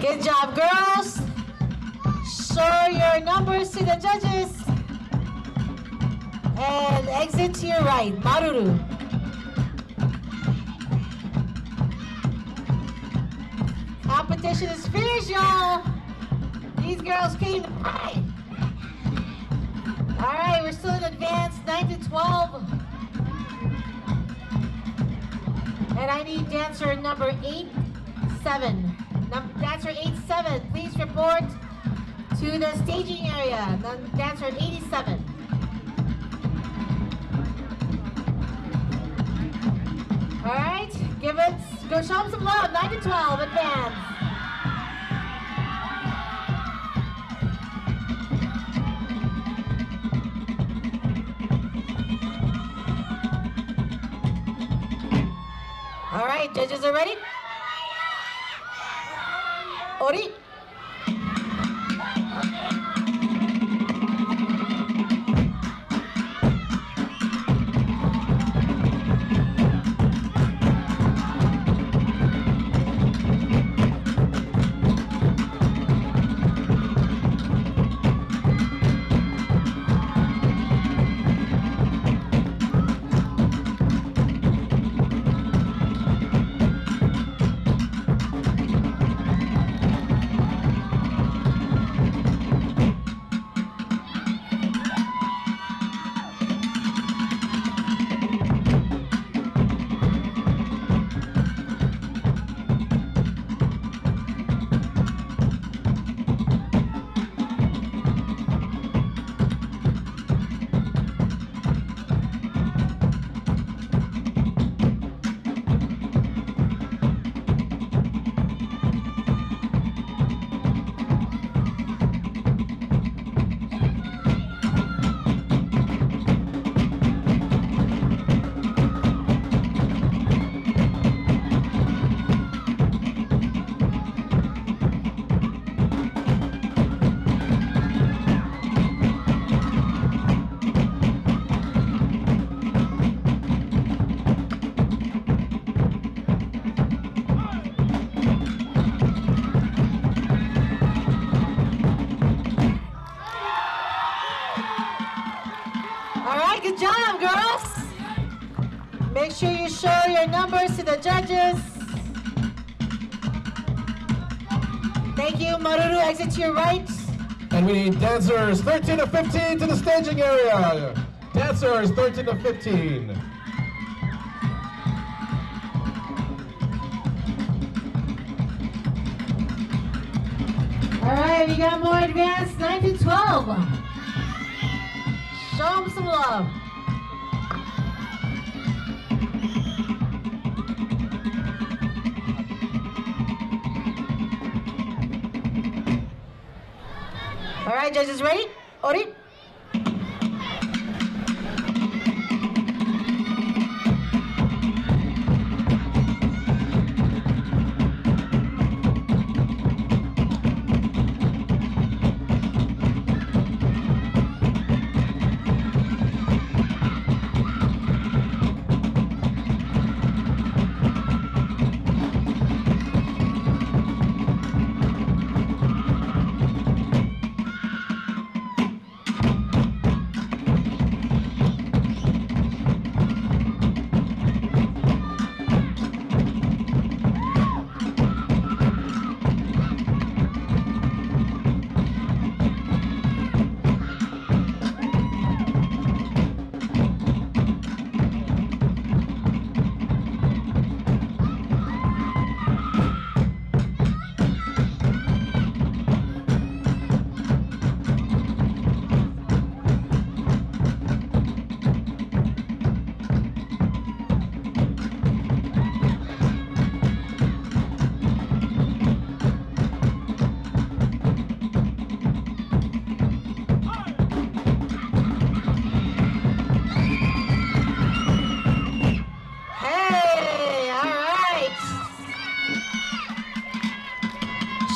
Good job, girls. Show your numbers to the judges. And exit to your right, Maruru. Competition is fierce, y'all. These girls came to play. All right, we're still in advanced 9 to 12. And I need dancer number 87. Dancer 87, please report to the staging area. Dancer 87. All right, go show them some love. 9 to 12, advance. All right, judges are ready? Ori. Good job, girls. Make sure you show your numbers to the judges. Thank you. Maruru, exit to your right. And we need dancers 13 to 15 to the staging area. Dancers 13 to 15. All right, we got more advanced, 9 to 12. Show them some love. All right, judges ready? Ori?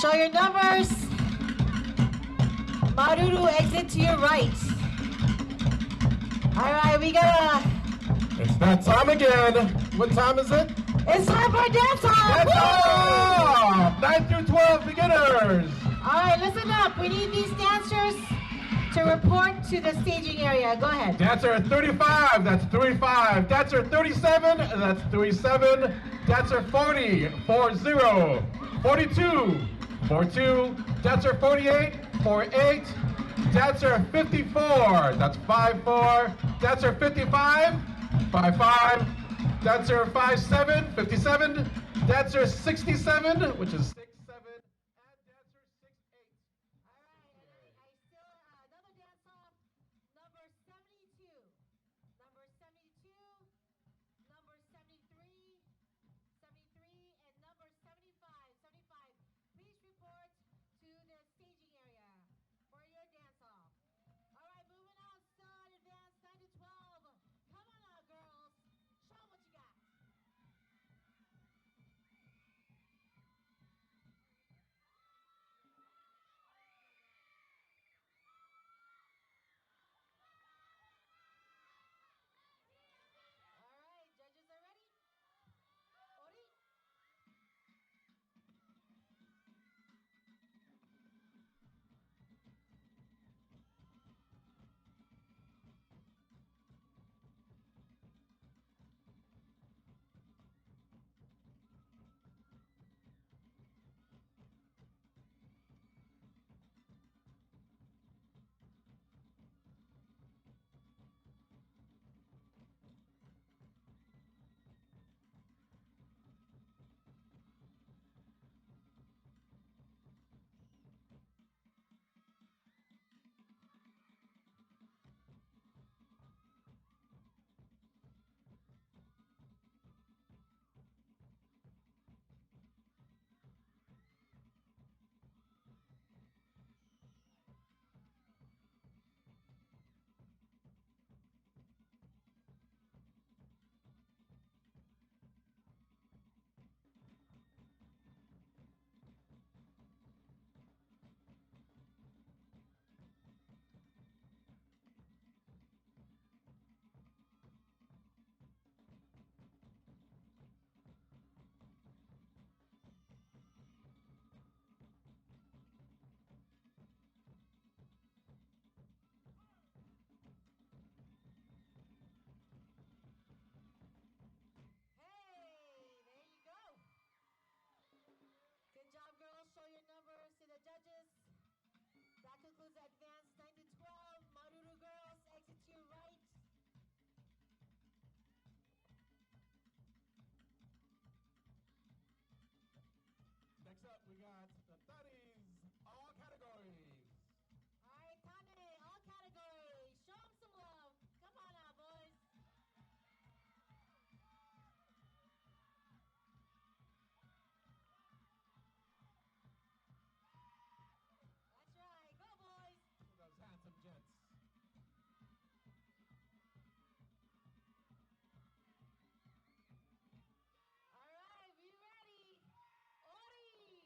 Show your numbers. Maruru, exit to your right. All right, we got It's that time again. What time is it? It's time for dance off. Dance off! 9 through 12 beginners. All right, listen up. We need these dancers to report to the staging area. Go ahead. Dancer 35, that's 35. Dancer 37, that's 37. Dancer 40, 40. 42, 42. Dancer 48, 48. Dancer 54, that's 54. Dancer 55, 55. Dancer 57, 57. Dancer 67, which is 67. And dancer 68. All right, and I still, another dance-off, number 72. Number 72, number 73, 73, and number 75. 75. Please report to the staging area for your dance-off. All right, moving on, still on advance, 9 to 12. Come on now, girls. Show 'em what you got. All right, judges are ready? Ori? Hey, there you go. Good job, girls. Show your numbers to the judges. That concludes advance 9 to 12. Maruru girls, exit to your right. Next up, we got the Thotties, all categories. All right, Tane, all categories. Show them some love. Come on now, boys. That's right. Go, boys. Look at those handsome gents. All right, we ready. Ori.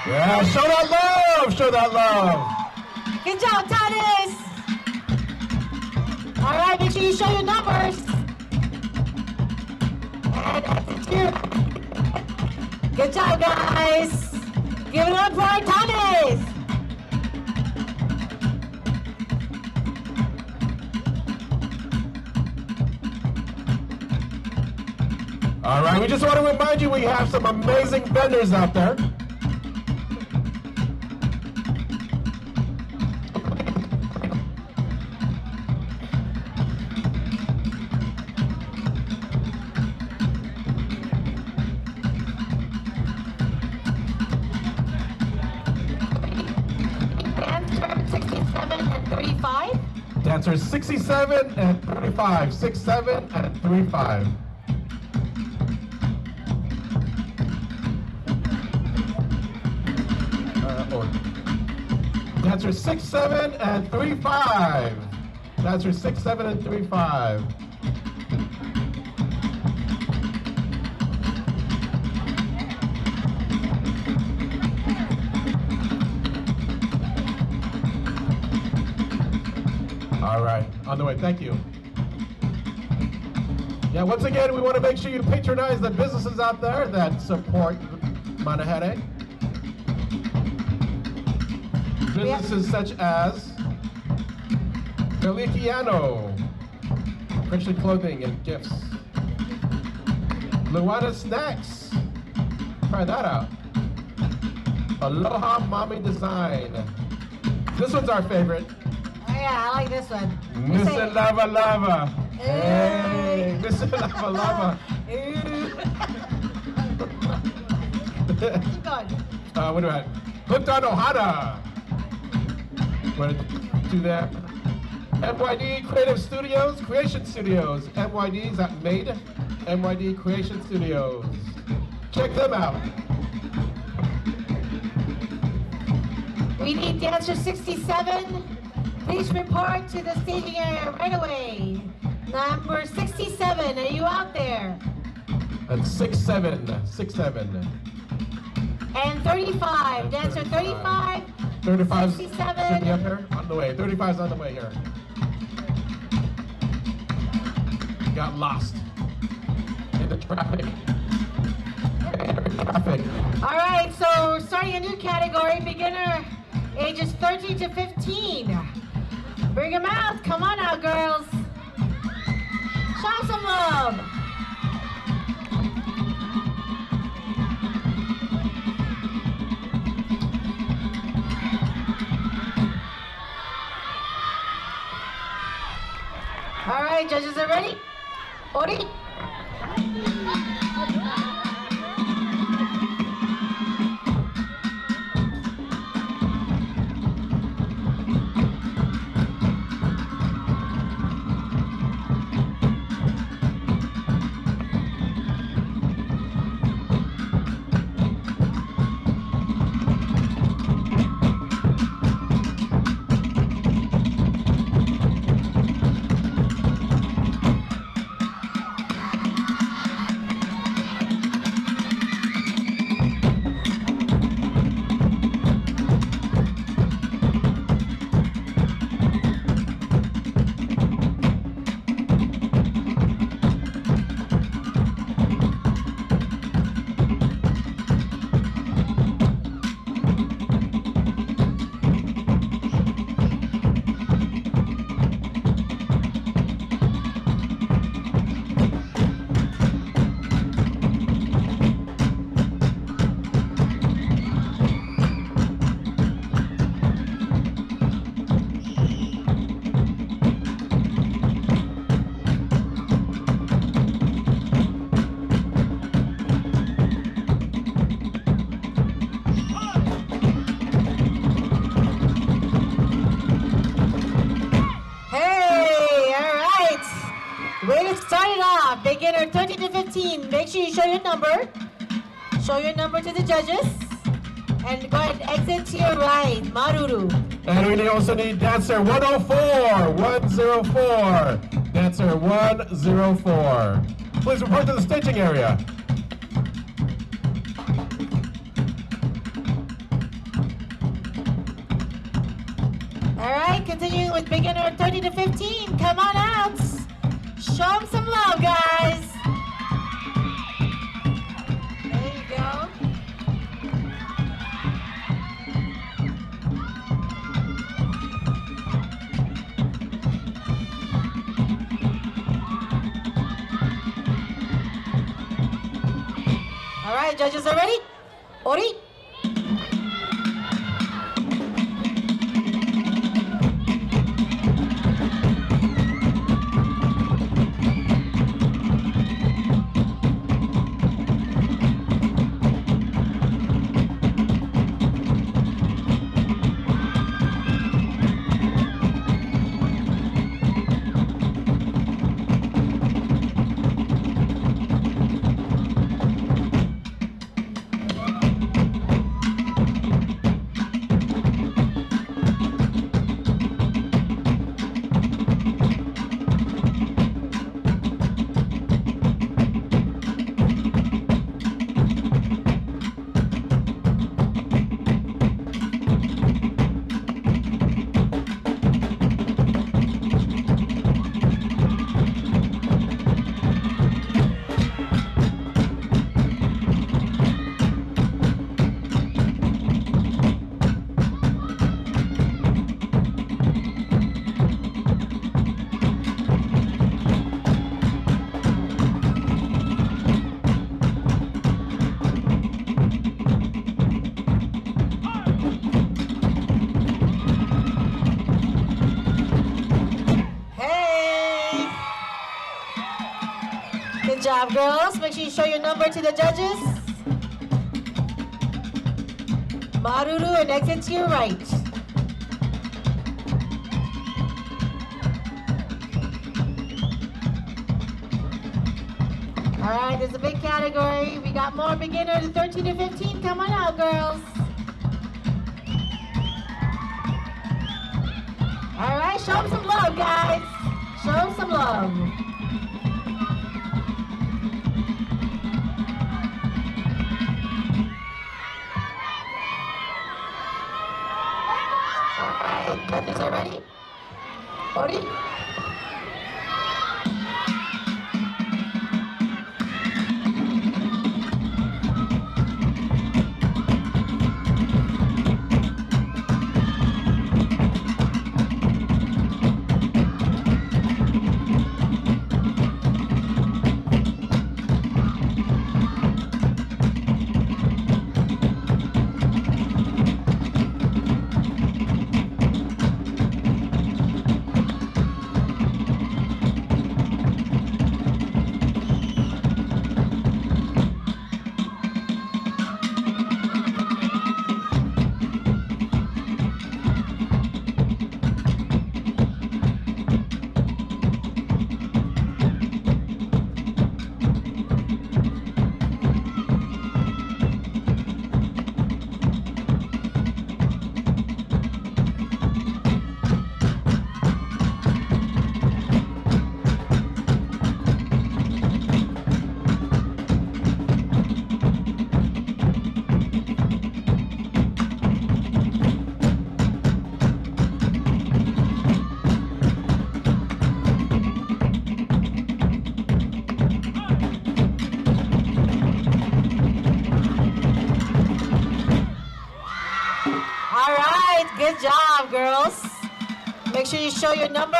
Yeah, show that love, show that love. Good job, Tanis. All right, make sure you show your numbers. And exit here. Good job, guys. Give it up for our Tanis. All right, we just want to remind you we have some amazing vendors out there. Dancers 67 and 35. 67 and 35. Dancers 67 and 35. Dancers 67 and 35. All right, on the way, thank you. Yeah, once again, we want to make sure you patronize the businesses out there that support Manahere. Businesses such as Galikiano, Christian clothing and gifts. Luana Snacks, try that out. Aloha Mommy Design. This one's our favorite. Oh yeah, I like this one. Mr. Lava Lava. Hey, Mr. Lava Lava. Keep going. What do I have? Hooked on Ohana. Want to do that? MYD Creative Studios, Creation Studios. MYD's that made MYD Creation Studios. Check them out. We need dancer 67. Please report to the staging area right away. Number 67, are you out there? And 67, 67. And 35, dancer 35. 35 67. should be up here. On the way. 35's on the way here. Got lost in the traffic. All right, so we're starting a new category, beginner ages 13 to 15. Bring them out. Come on out, girls. Show some love. All right, judges are ready? Ori? Beginner 13 to 15. Make sure you show your number. Show your number to the judges. And go ahead and exit to your right. Maruru. And we also need dancer 104. 104. Dancer 104. Please report to the staging area. All right, continuing with beginner 30 to 15. Come on out. Show them some love, guys. There you go. All right, judges are ready? Ori? job, girls. Make sure you show your number to the judges. Maruru and exit to your right. All right, there's a big category. We got more beginners, 13 to 15. Come on out, girls. All right, show them some love, guys. Show them some love. All right, judges are ready? Ori? Good job, girls. Make sure you show your number.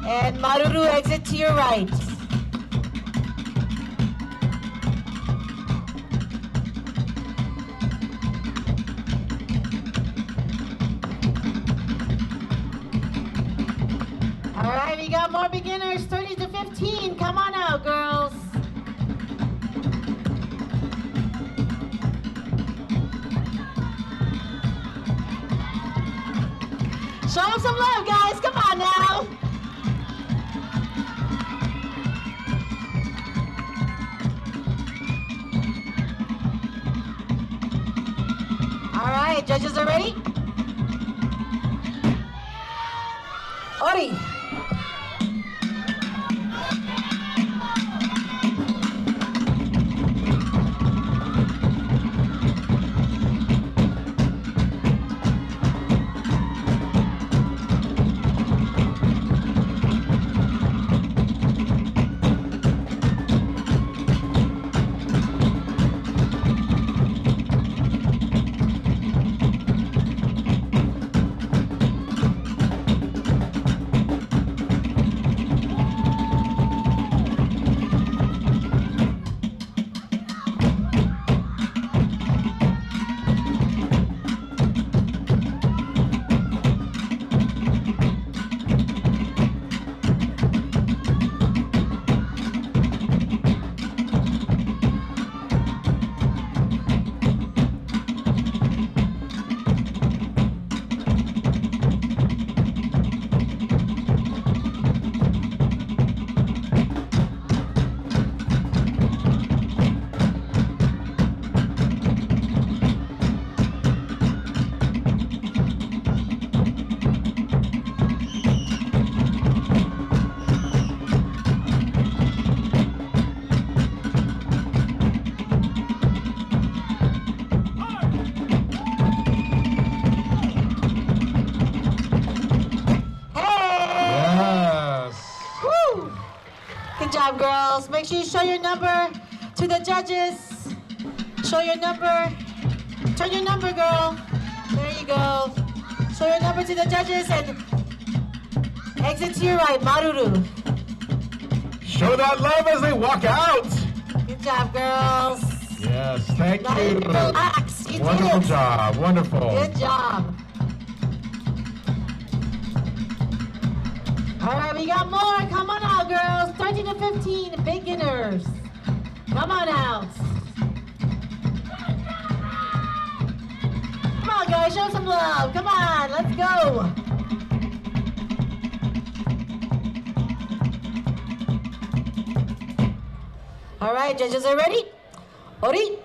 And Maruru, exit to your right. All right, we got more beginners, 30 to 15. Come on out, girls. Show them some love, guys. Come on now. All right, judges are ready? Ori. Girls, make sure you show your number to the judges. Show your number. Turn your number, girl. There you go. Show your number to the judges and exit to your right, Maruru. Show that love as they walk out. Good job, girls. Yes, thank you. Relax. You Wonderful did it. job. Wonderful. Good job. All right, we got more. Come on out, girls. 13 to 15, beginners. Come on out. Come on, guys, show some love. Come on, let's go. All right, judges are ready? Ori.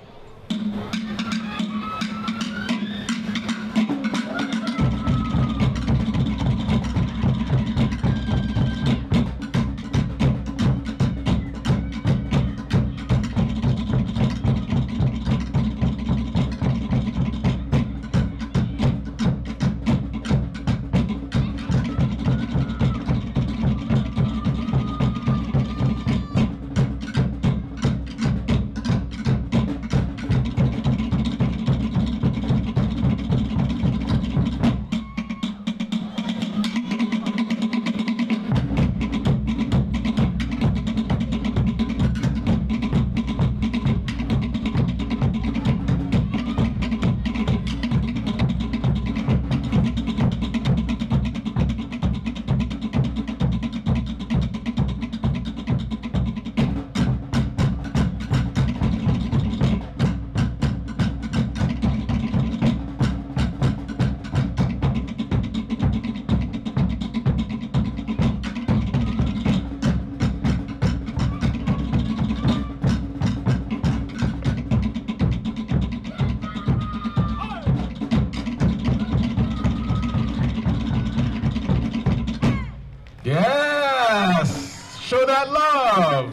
Yes! Show that love!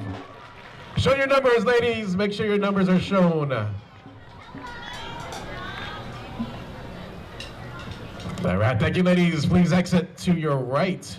Show your numbers, ladies. Make sure your numbers are shown. All right, thank you, ladies. Please exit to your right.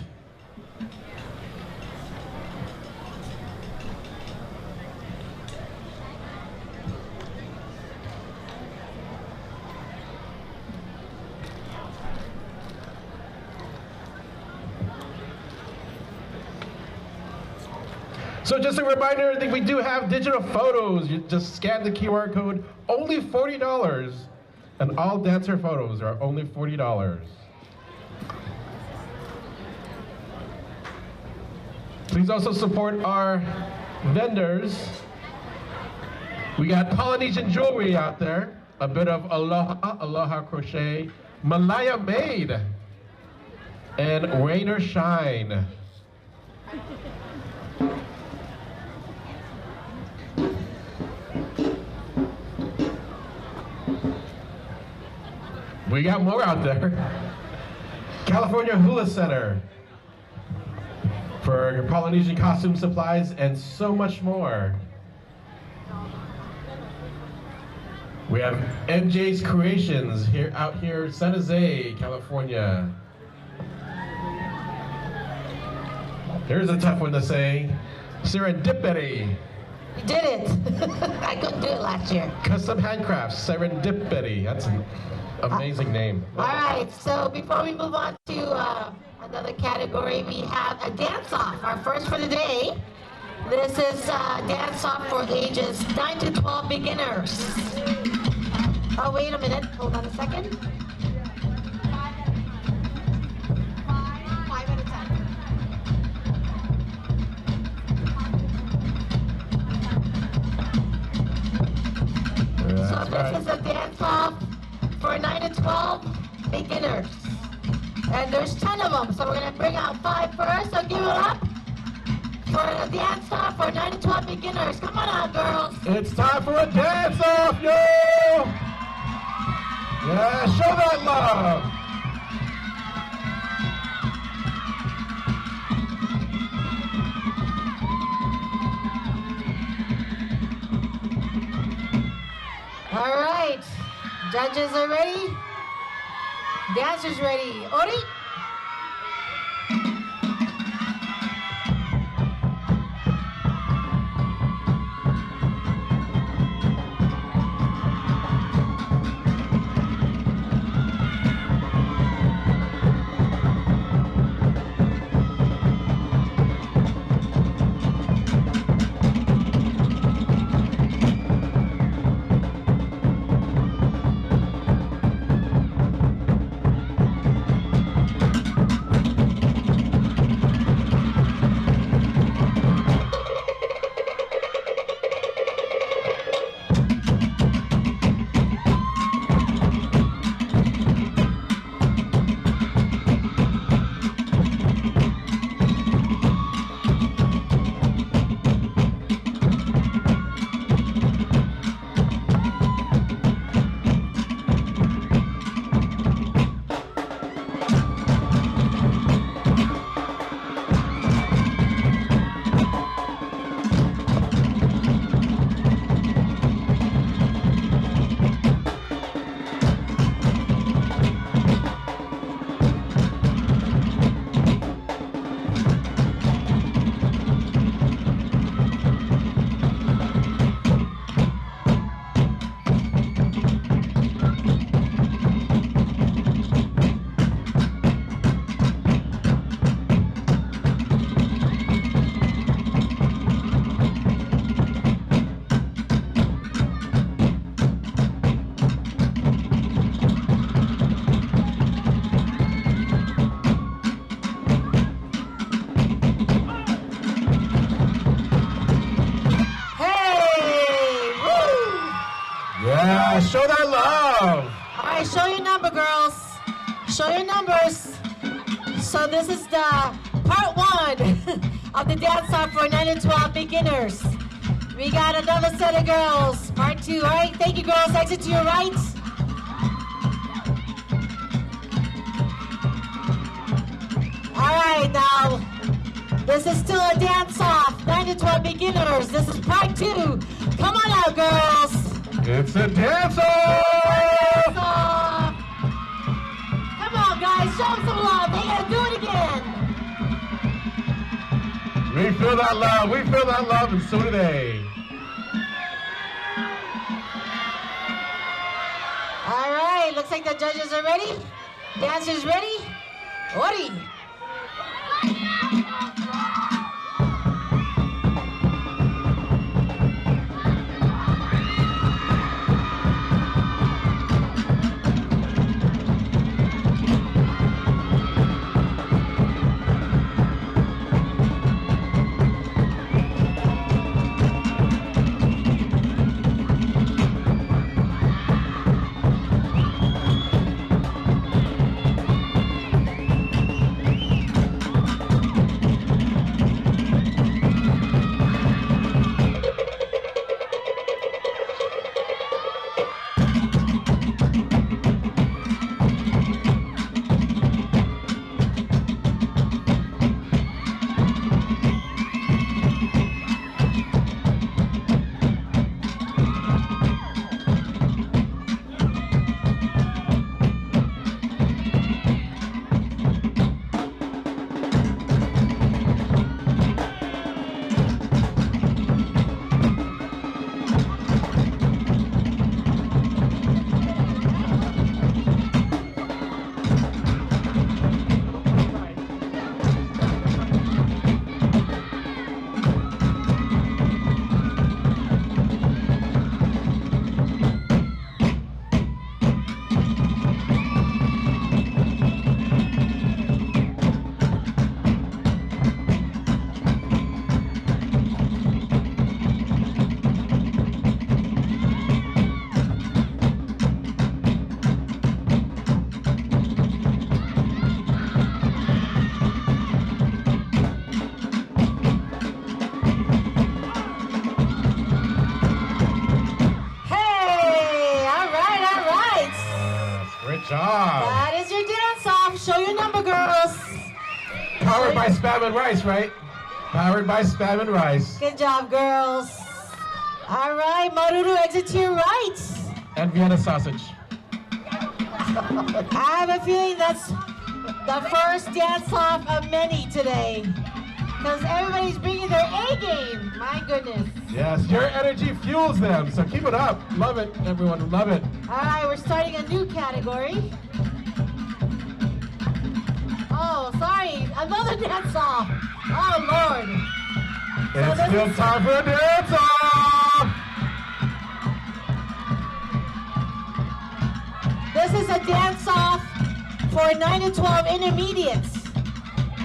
So just a reminder that we do have digital photos. You just scan the QR code, only $40. And all dancer photos are only $40. Please also support our vendors. We got Polynesian jewelry out there. A bit of Aloha Crochet, Malaya Made, and Rain or Shine. We got more out there. California Hula Center for your Polynesian costume supplies and so much more. We have MJ's Creations out here, San Jose, California. Here's a tough one to say. Serendipity. You did it. I couldn't do it last year. Custom Handcrafts, Serendipity. That's an amazing name. All right, so before we move on to another category, we have a dance-off, our first for the day. This is a dance-off for ages 9 to 12 beginners. Oh, wait a minute, hold on a second. 5 at a time. So this is a dance-off for 9 to 12 beginners. And there's 10 of them, so we're going to bring out 5 first, so give it up for a dance-off for 9 to 12 beginners. Come on out, girls. It's time for a dance-off, yo! Yeah, show that love! All right, judges are ready. Dancers ready. Ori? show that love. All right, show your number, girls. Show your numbers. So this is the part 1 of the dance-off for 9 to 12 beginners. We got another set of girls, part 2. All right, thank you, girls. Exit to your right. All right, now, this is still a dance-off, 9 to 12 beginners. This is part 2. Come on out, girls. It's a dance-off. Dance-off. Come on, guys, show them some love. They gotta do it again. We feel that love. We feel that love, and so do they. All right, looks like the judges are ready. Dancers ready? Ori. That is your dance-off. Show your number, girls. Powered by Spam and Rice, right? Powered by Spam and Rice. Good job, girls. All right, Maruru, exit to your right. And Vienna sausage. I have a feeling that's the first dance-off of many today. Because everybody's bringing their A game. My goodness. Yes, your energy fuels them, so keep it up. Love it, everyone, love it. All right, we're starting a new category. Oh, sorry, another dance-off. Oh, Lord. It's still time for a dance-off. This is a dance-off for 9 to 12 intermediates.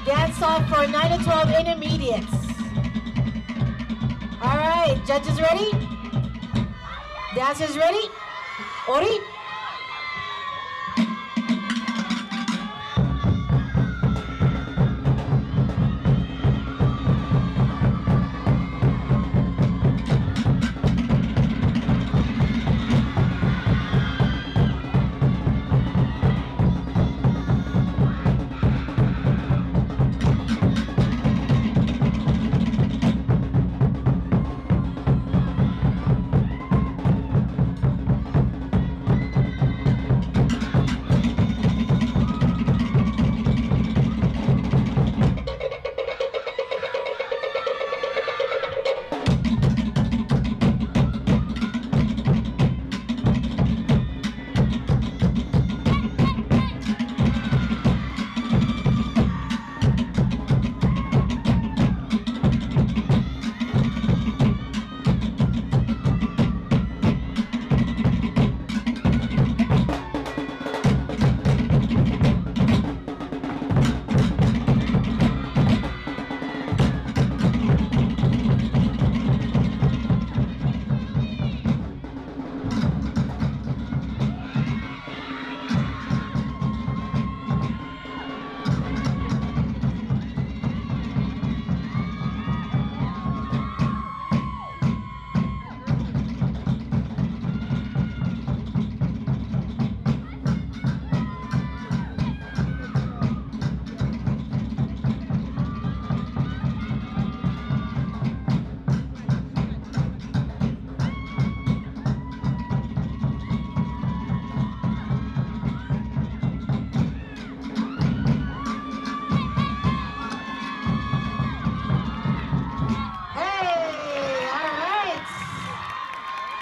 Dance-off for 9 to 12 intermediates. All right, judges ready? Dancers ready? Ori?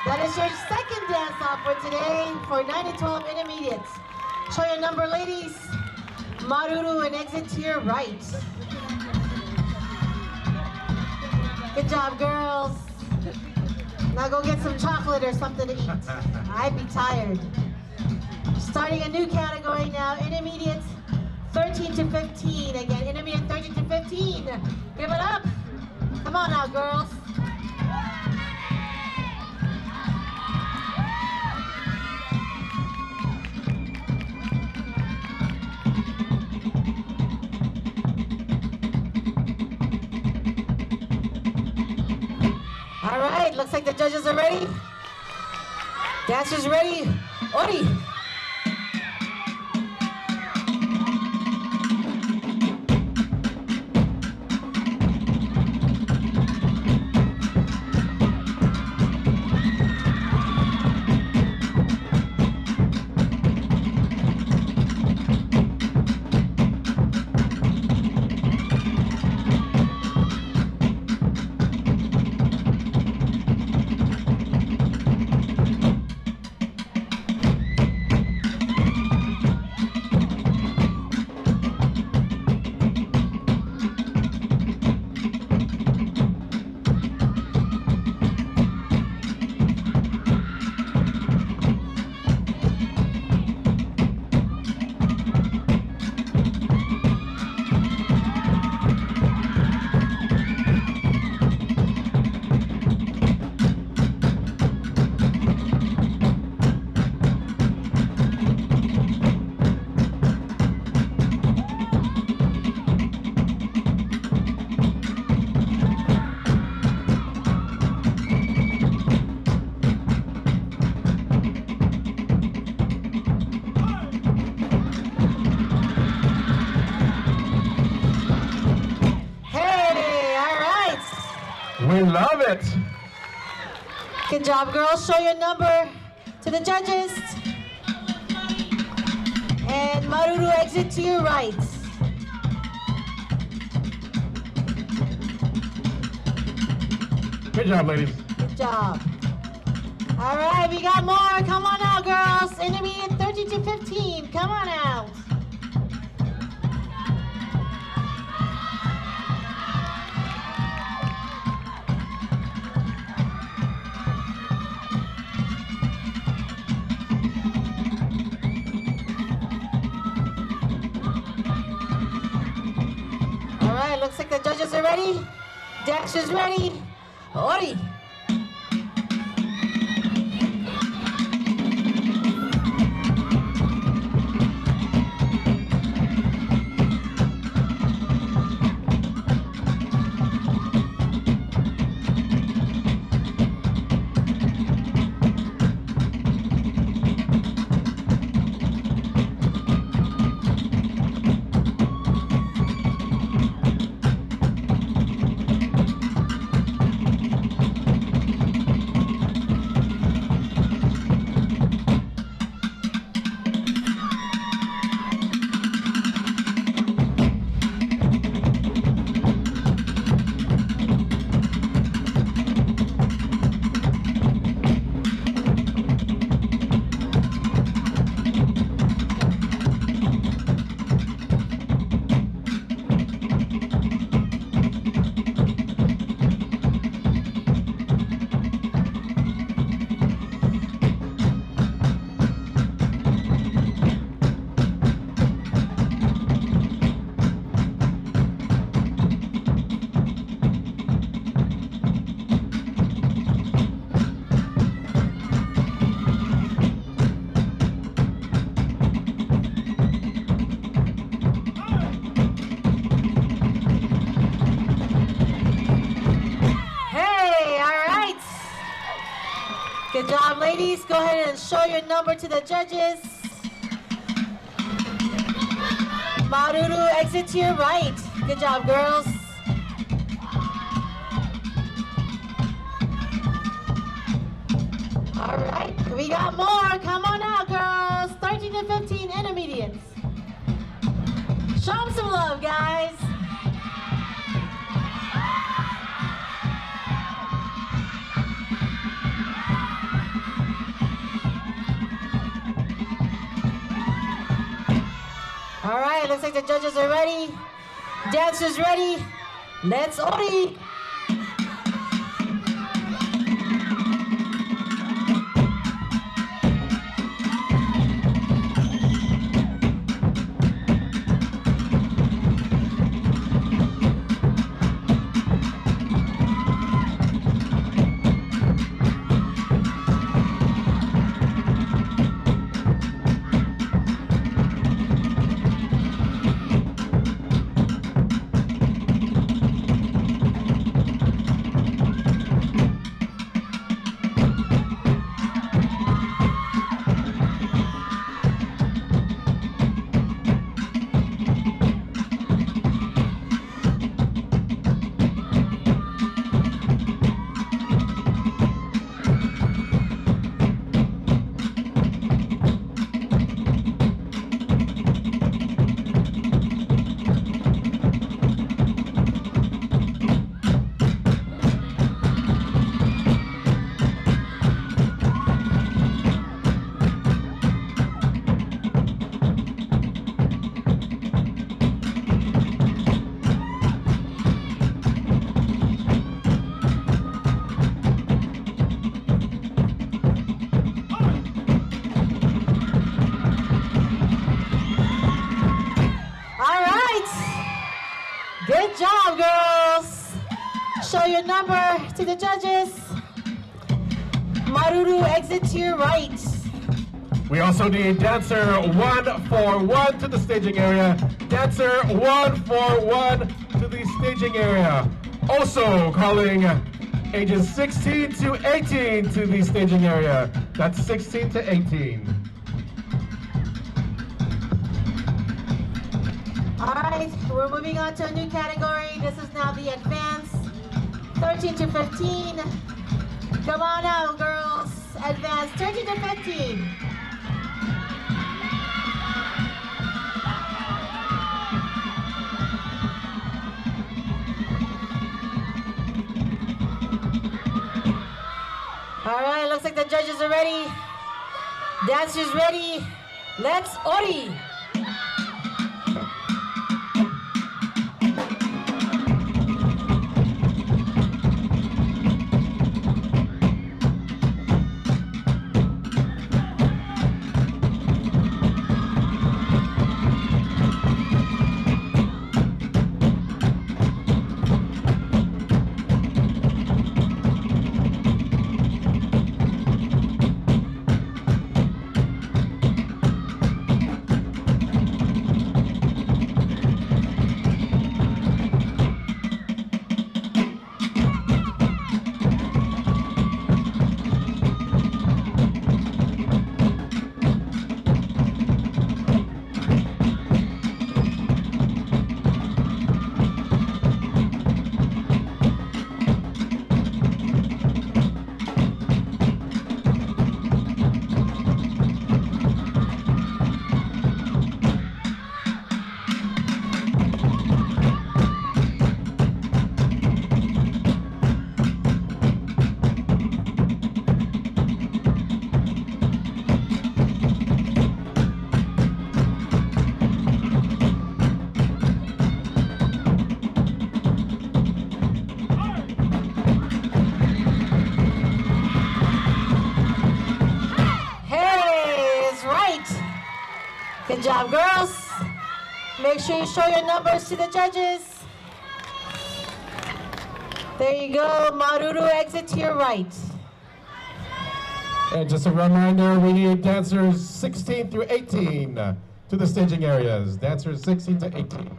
That is your second dance off for today for 9 to 12 intermediates. Show your number, ladies. Maruru and exit to your right. Good job, girls. Now go get some chocolate or something to eat. I'd be tired. Starting a new category now, intermediates 13 to 15. Again, intermediate 13 to 15. Give it up. Come on now, girls. All right, looks like the judges are ready. Dancers ready. Ori. We love it. Good job, girls. Show your number to the judges. And Maruru, exit to your right. Good job, ladies. Good job. All right, we got more. Come on out, girls. Intermediate 13 to 15. Come on out. All right, looks like the judges are ready. Dancers ready. Ori. Good job, ladies. Go ahead and show your number to the judges. Maruru, exit to your right. Good job, girls. All right, we got more. Come on out, girls. 13 to 15 intermediates. Show them some love, guys. All right, looks like the judges are ready. Dancers ready. Let's ori. Good job, girls. Show your number to the judges. Maruru, exit to your right. We also need dancer 141 to the staging area. Dancer 141 to the staging area. Also calling ages 16 to 18 to the staging area. That's 16 to 18. All right, we're moving on to a new category. This is now the advanced 13 to 15. Come on out, girls. Advanced 13 to 15. All right, looks like the judges are ready. Dancers ready. Let's ori. Good job, girls. Make sure you show your numbers to the judges. There you go. Maruru, exit to your right. And just a reminder, we need dancers 16 through 18 to the staging areas. Dancers 16 to 18.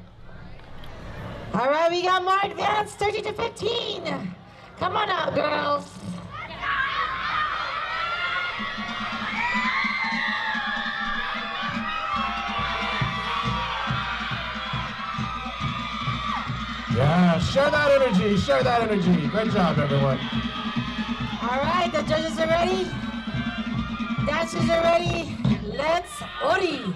All right, we got more advanced, 13 to 15. Come on out, girls. Yeah, share that energy, share that energy. Great job, everyone. All right, the judges are ready. Dancers are ready. Let's ori.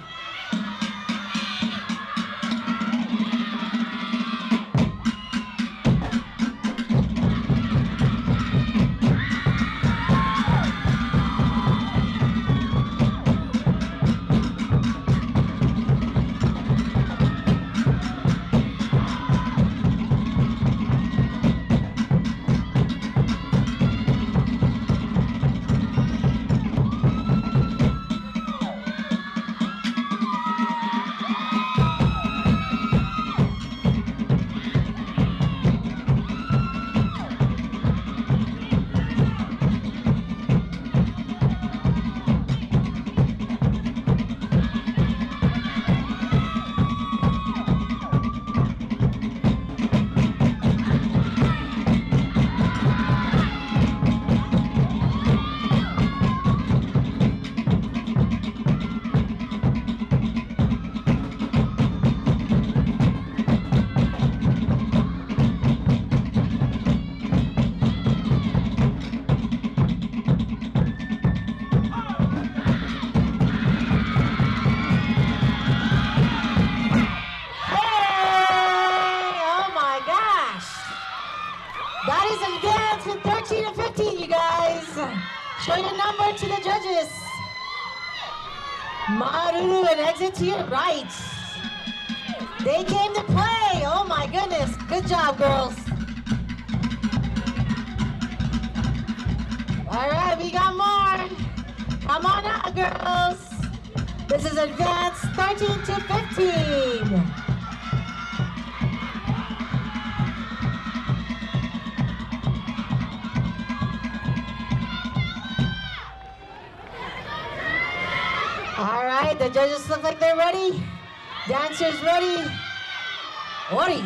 Show your number to the judges. Maruru and exit to your right. They came to play. Oh my goodness. Good job, girls. All right, we got more. Come on out, girls. This is advanced 13 to 15. All right, the judges look like they're ready. Dancers ready. Ori.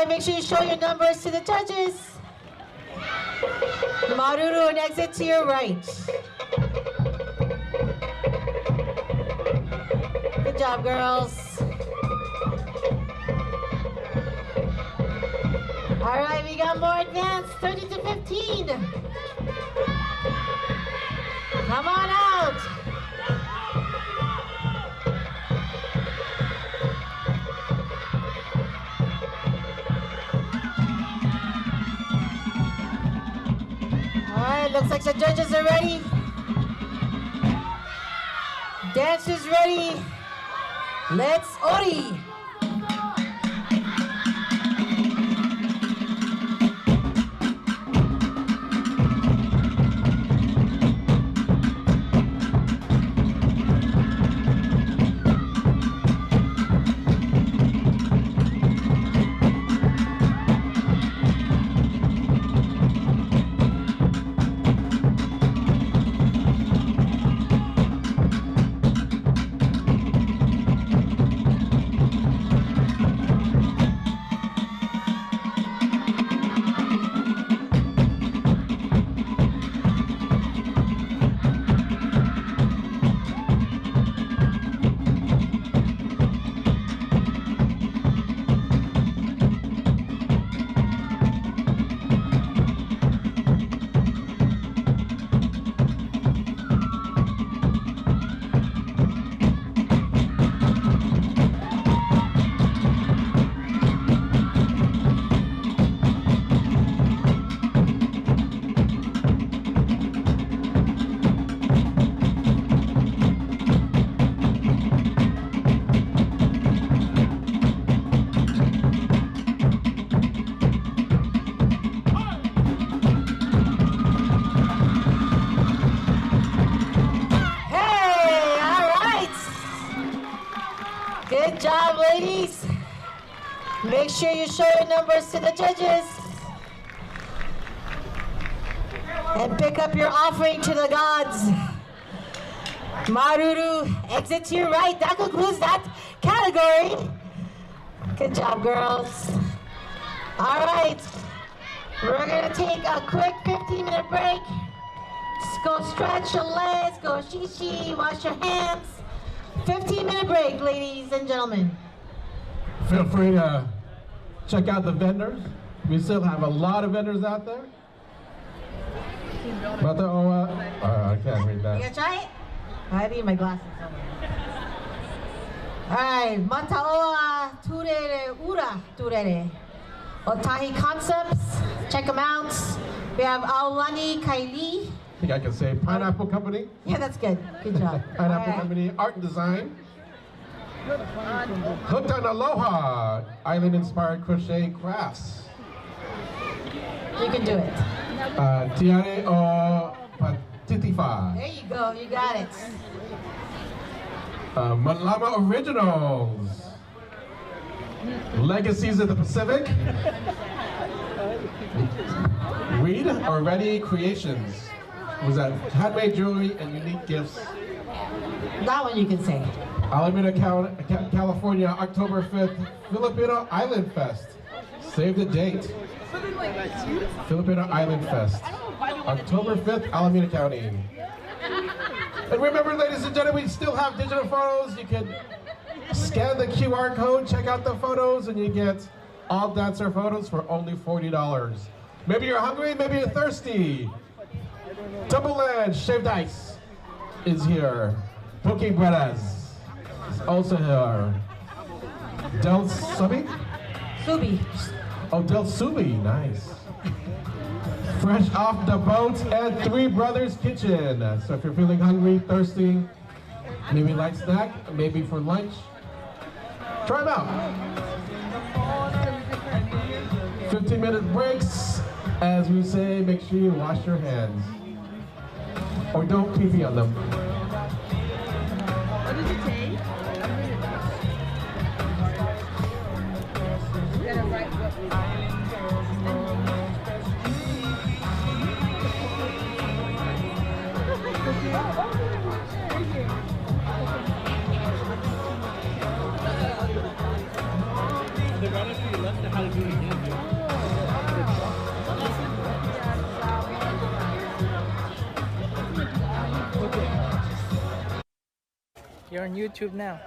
Make sure you show your numbers to the judges. Maruru and exit to your right. Good job, girls. All right, we got more advanced, 30 to 15. Come on out. Looks like the judges are ready. Dancers ready. Let's Ori. Good job, ladies. Make sure you show your numbers to the judges. And pick up your offering to the gods. Maruru, exit to your right. That concludes that category. Good job, girls. All right. We're going to take a quick 15-minute break. Just go stretch your legs, go shishi, wash your hands. 15-minute break, ladies and gentlemen. Feel free to check out the vendors. We still have a lot of vendors out there. Mata Oa, I can't read You that. gonna try it? I need my glasses. Alright, Mataoa Turere Ura Turere. Otahi Concepts, check them out. We have Aulani Kaili. I think I can say Pineapple Company. Yeah, that's good. Good job. Pineapple Alright. Company, Art and Design. Hooked on Aloha, Island-inspired crochet crafts. You can do it. Tiare o Patitifa. There you go, you got it. Malama Originals. Legacies of the Pacific. Read Already Creations. Was that handmade jewelry and unique gifts? That one you can say. Alameda, California, October 5th, Filipino Island Fest. Save the date. Filipino Island Fest. October 5th, Alameda County. And remember, ladies and gentlemen, we still have digital photos. You can scan the QR code, check out the photos, and you get all dancer photos for only $40. Maybe you're hungry, maybe you're thirsty. Double Land Shaved Ice is here. Poke Breadas is also here. Del Subi? Subi. Oh, Del Subi, nice. Fresh off the boat at Three Brothers Kitchen. So if you're feeling hungry, thirsty, maybe light snack, maybe for lunch, try them out. 15-minute breaks. As we say, make sure you wash your hands. Or don't pee-pee on them. What does it take? You gotta write what we You're on YouTube now.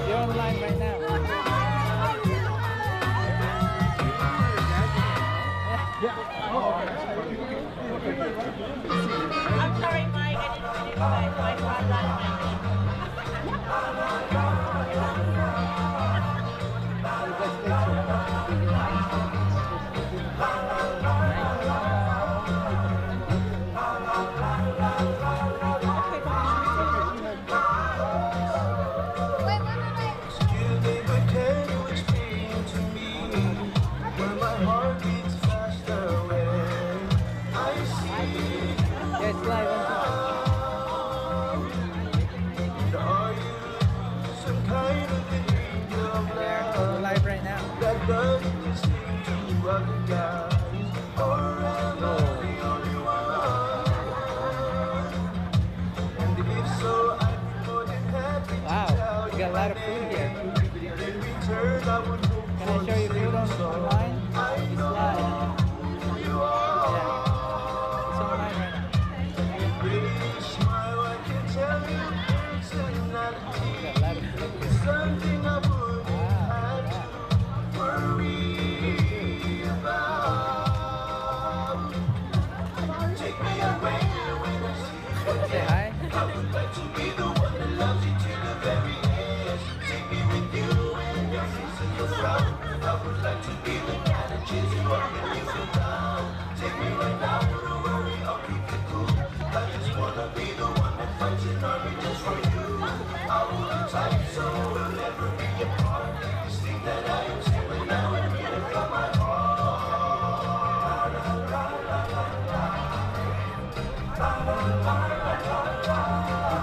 You're online right now. does it just seem to other guys? Or am I the only one? And if so, I'd be more than happy to tell you. Got a lot of food here. In return, I would hope Can for I show you the food same song. online? I know who you are. It's online right now. Pretty smile, I can tell you personality. Got a lot of food here. Something I wouldn't have to worry about. Take me away when I see you. Say hi. I would like to be the one that loves you to the very end. Take me with you when your face is around. I would like to be the guy that cheers you up when you feel down. Take me right now, don't worry, I'll keep it cool. I just wanna be the one that fights an army just for you. I'll hold you tight so we'll never be apart. This thing that I am saying now and mean it from my heart.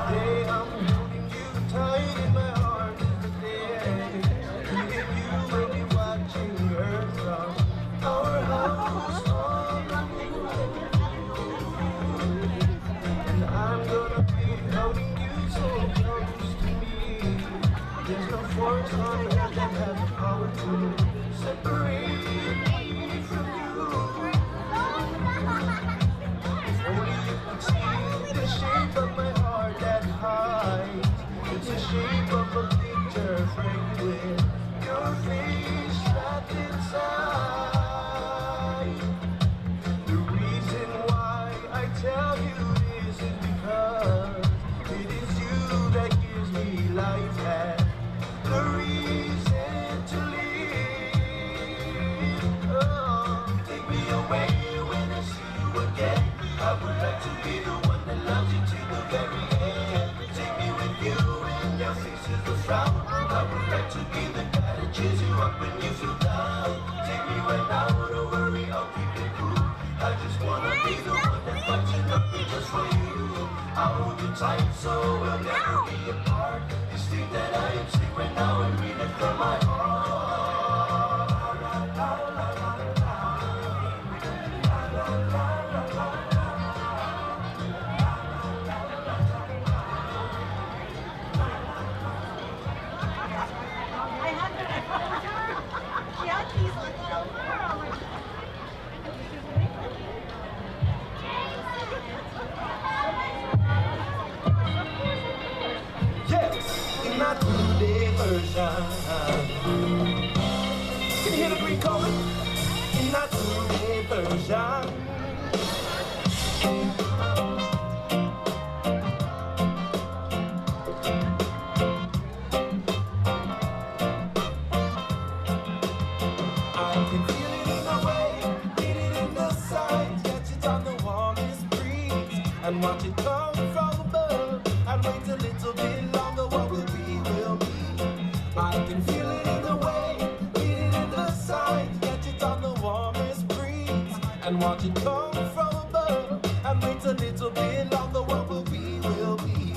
Today I'm holding you tight in my arms today. Look at you when you're watching her from our house on the hill. And I'm gonna be holding you so close to me. There's no force on earth that has the power to separate me from you. Only you can see the shape of my heart that hides. It's the shape of a picture framed with your face trapped inside. The reason why I tell you this is because it is you that gives me life and the reason to live. Oh, take me away when I see you again. I would like to be the one that loves you to the very end. Take me with you when your face is a frown. I would like to be the guy that cheers you up when you feel down. Take me right now, don't worry, I'll keep it cool. I just wanna be the one that fights it up just for you. I'll hold you tight so we'll never be apart. This thing that I am saying right now and mean it from my heart. Yes, in my two-day version. Can you hear the green calling? In my two-day version. I can feel it in the way, read it in the signs, catch it on the warmest breeze, and watch it come from above, and wait a little bit longer, what will be, will be. I can feel it in the way, read it in the signs, catch it on the warmest breeze, and watch it come from above, and wait a little bit longer, what will be, will be.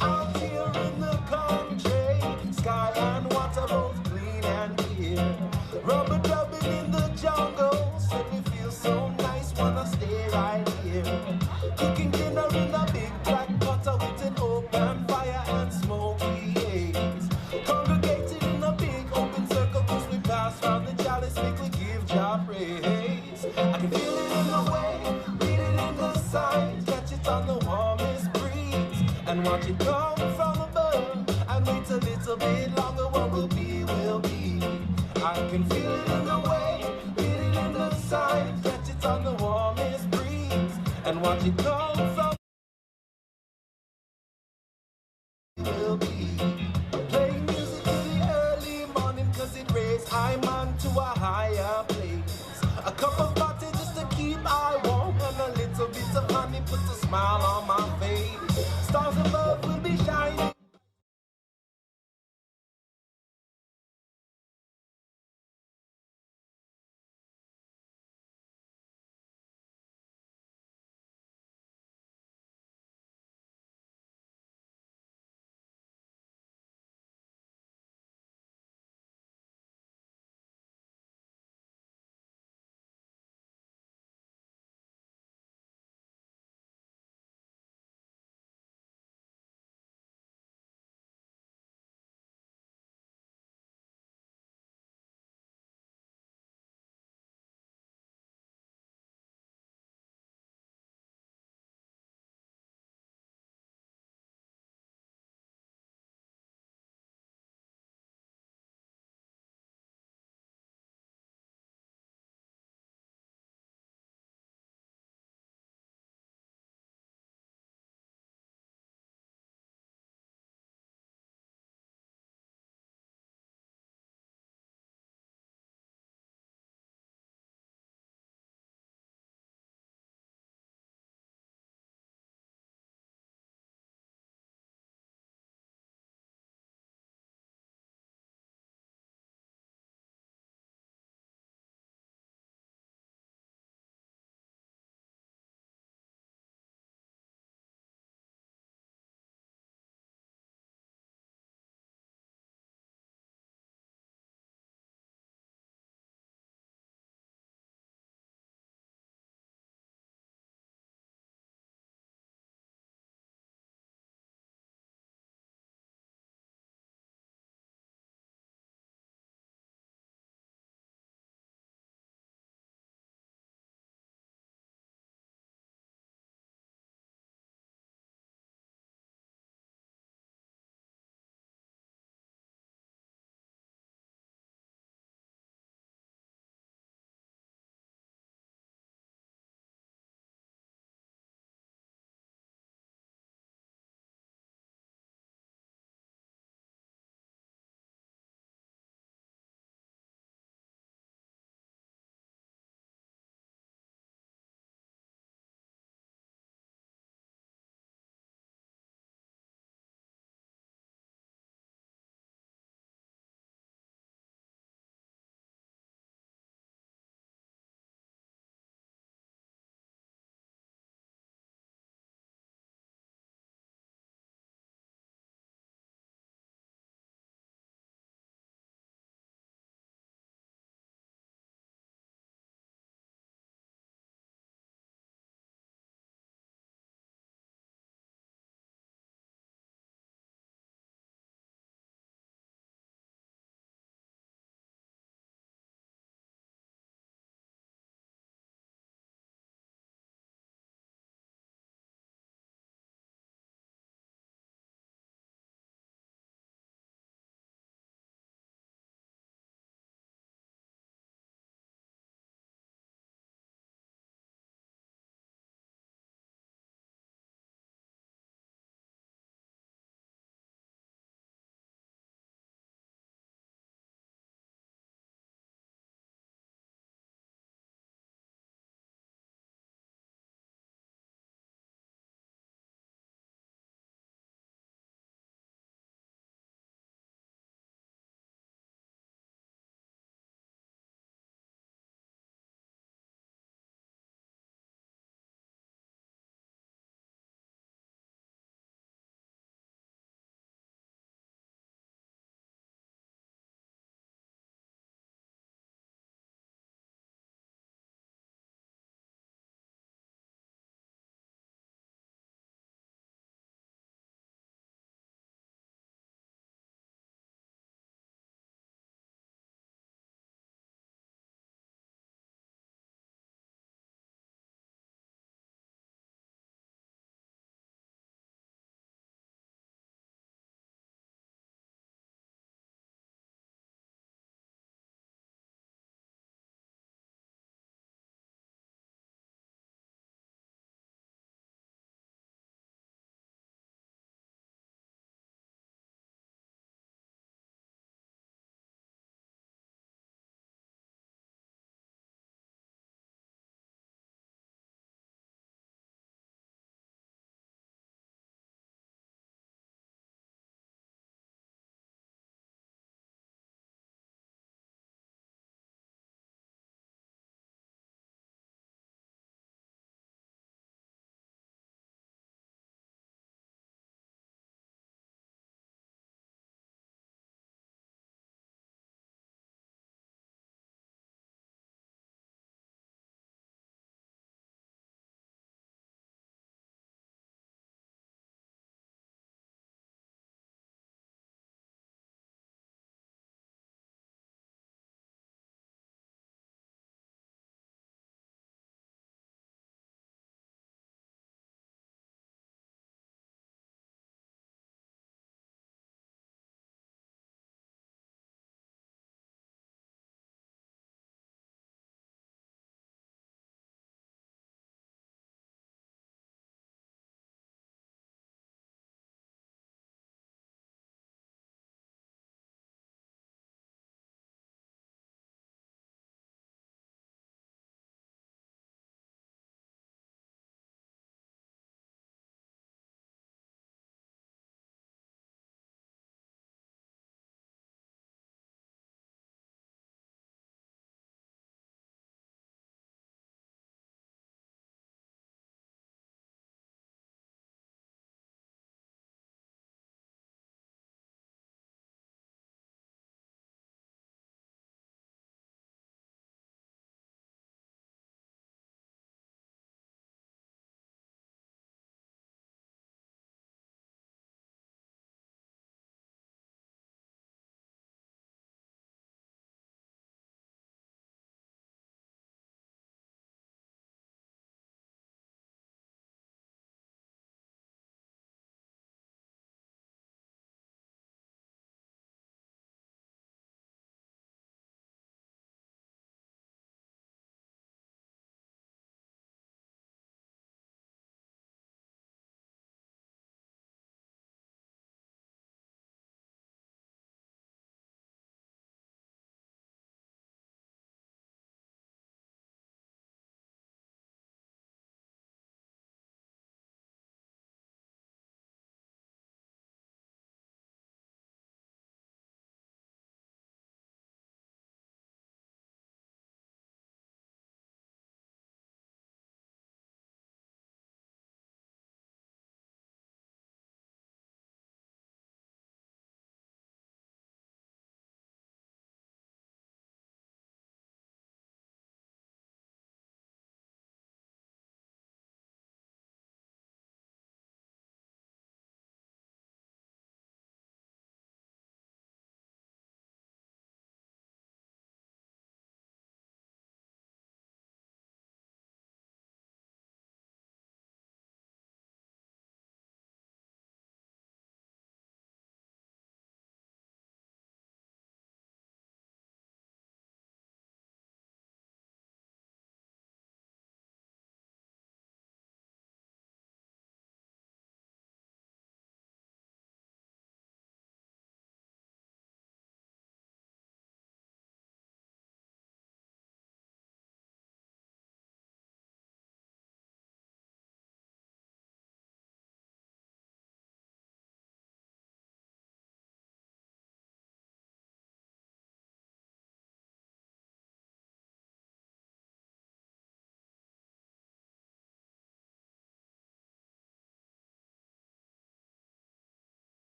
Out here in the country, sky and water both clean and clear. Rubber dubbing in the jungle, said we feel so nice, wanna stay right here. Cooking dinner in a big black butter with an open fire and smoky haze. Congregated in a big open circle, cause we pass round the chalice, make we give Jah praise. I can feel it in the way, read it in the signs, catch it on the warmest breeze, and watch it come from above, and wait a little bit longer, what will be, will be. I can feel it in the way, read it in the signs, catch it on the warmest breeze, and watch it come from will be. Playing music in the early morning cause it raised I man to a higher place. A cup of coffee just to keep I warm, and a little bit of honey puts a smile on my face. Stars above will be shining.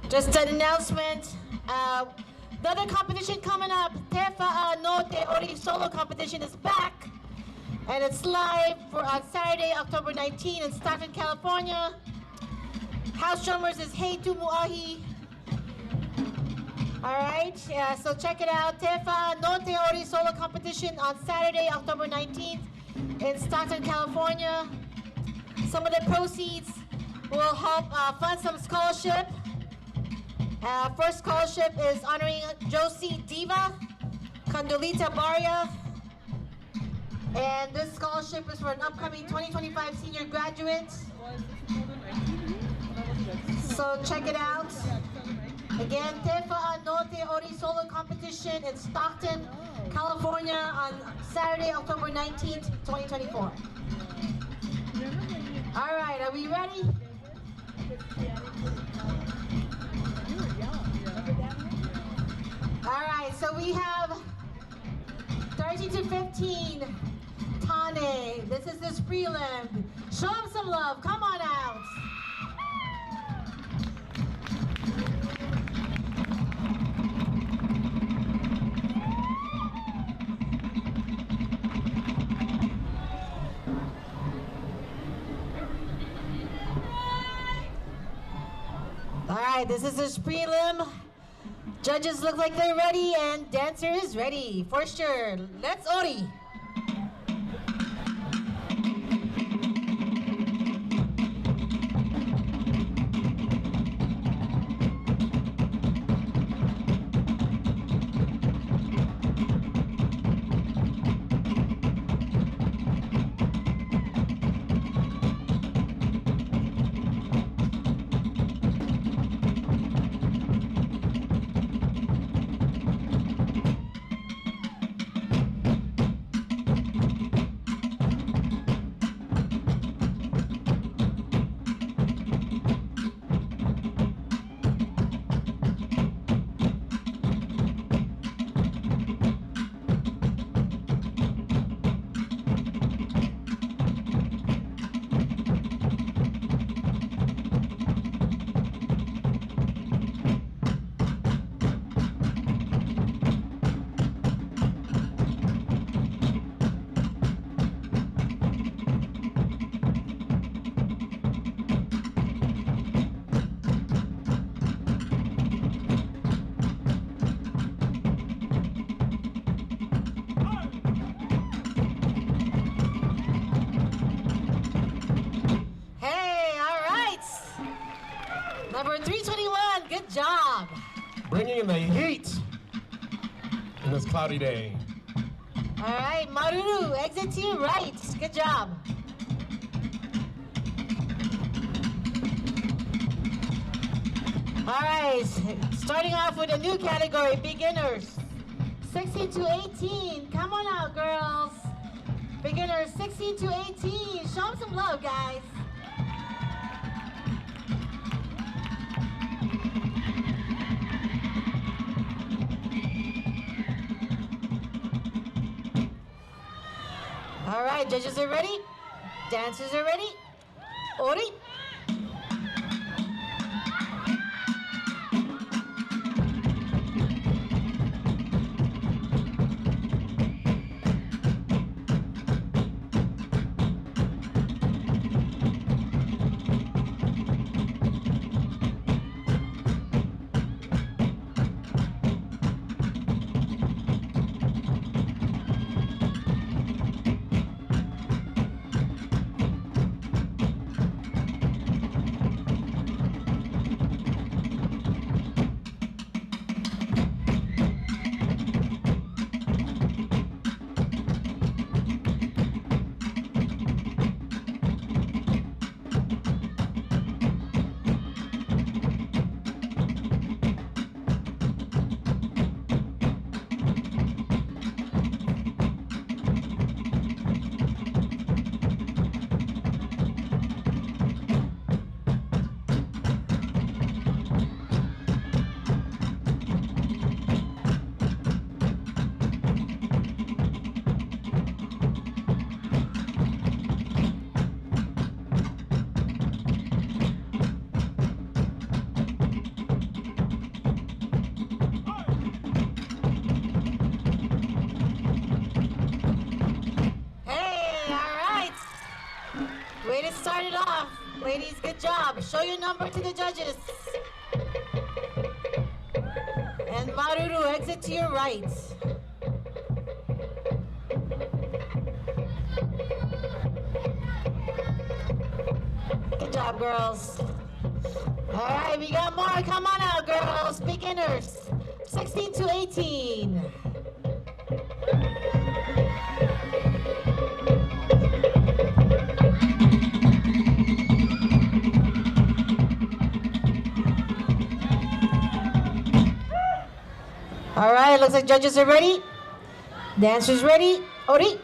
Just an announcement. Another competition coming up. Tefa'a no Te Ori solo competition is back. And it's live on Saturday, October 19 in Stockton, California. House drummers is Hey Tu Muahi. All right, so check it out. Tefa'a no Te Ori solo competition on Saturday, October 19th in Stockton, California. Some of the proceeds will help fund some scholarship. First scholarship is honoring Josie Diva, Condolita Baria. And this scholarship is for an upcoming 2025 senior graduate. So check it out. Again, Tefa'a no Te Ori solo competition in Stockton, California on Saturday, October 19th, 2024. All right, are we ready? All right, so we have 30 to 15, Tane. This is this prelim. Show them some love, come on out. All right, this is this prelim. Judges look like they're ready and dancer is ready. For sure, let's Ori. Number 321, good job. Bringing in the heat in this cloudy day. All right, Maruru, exit to your right. Good job. All right, starting off with a new category, beginners. 16 to 18, come on out, girls. Beginners, 16 to 18, show them some love, guys. All right, judges are ready. Dancers are ready. Ori. ladies. Good job. Show your number to the judges. And Maruru, exit to your right. Good job, girls. All right, we got more. Come on out, girls. Beginners. 16 to 18. All right, looks like judges are ready. Dancers ready. Ori.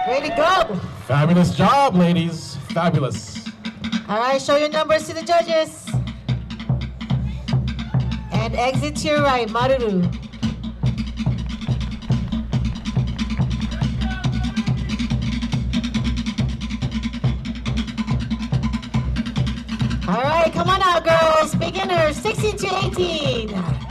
Way to go. Fabulous job, ladies. Fabulous. All right, show your numbers to the judges. And exit to your right, Maruru. All right, come on out, girls. Beginners, 16 to 18.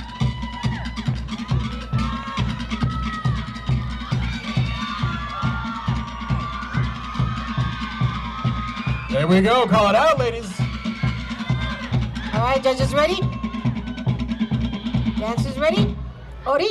There we go. Call it out, ladies. All right, judges ready? Dancers ready? Ori?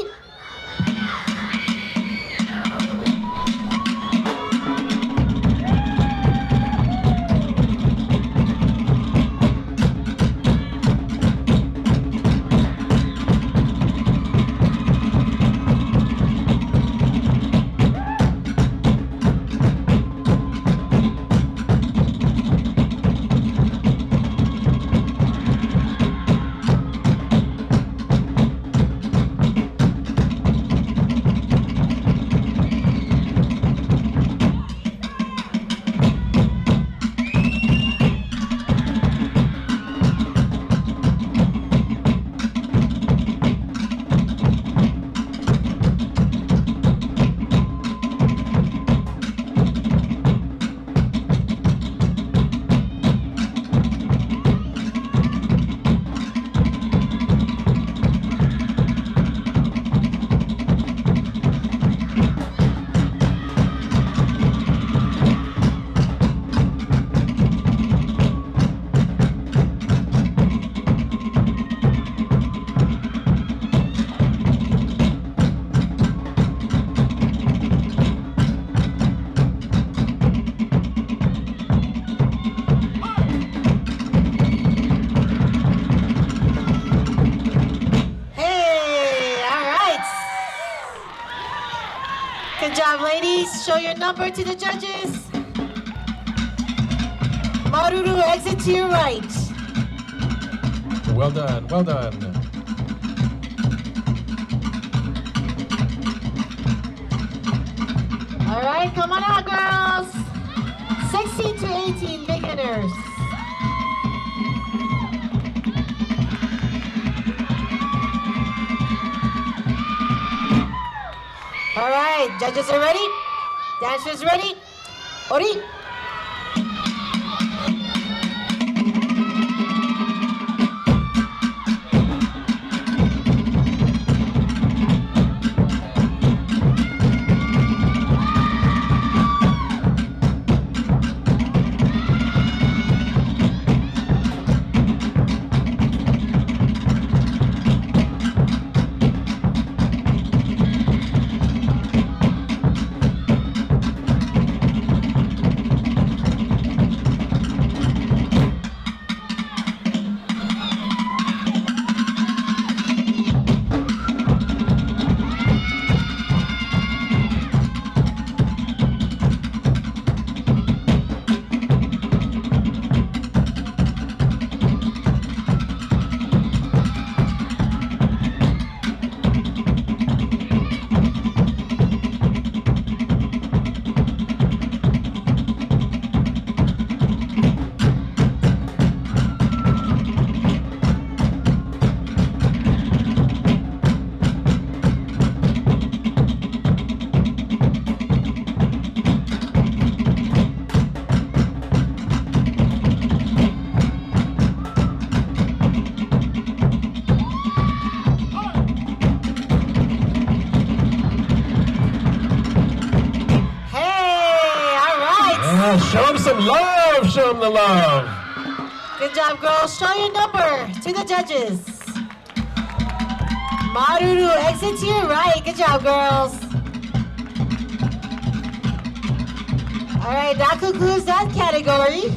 Good job, ladies. Show your number to the judges. Maruru, exit to your right. Well done, well done. All right, come on out, girls. 16 to 18 beginners. All right, judges are ready? Dancers ready? Ori? some love. Show them the love. Good job, girls. Show your number to the judges. Maruru, exit to your right. Good job, girls. All right, that concludes that category.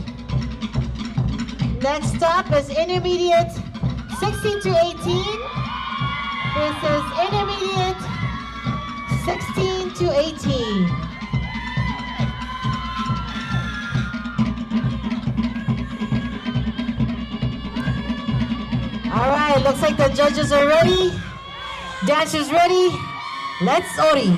Next up is intermediate 16 to 18. This is intermediate 16 to 18. All right, looks like the judges are ready. Dancers ready. Let's ori.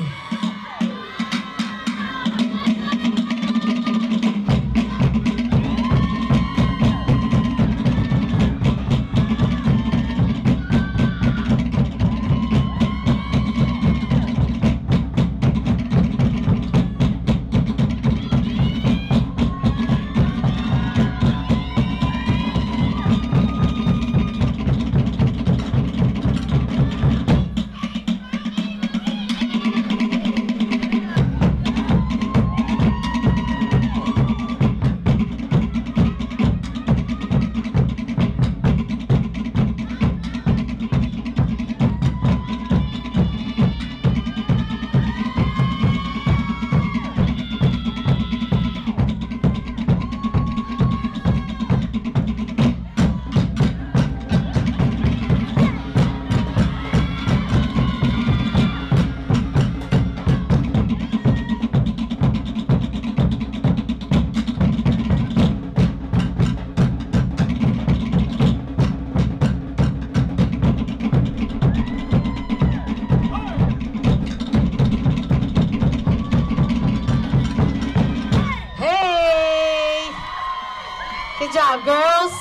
Good job, girls.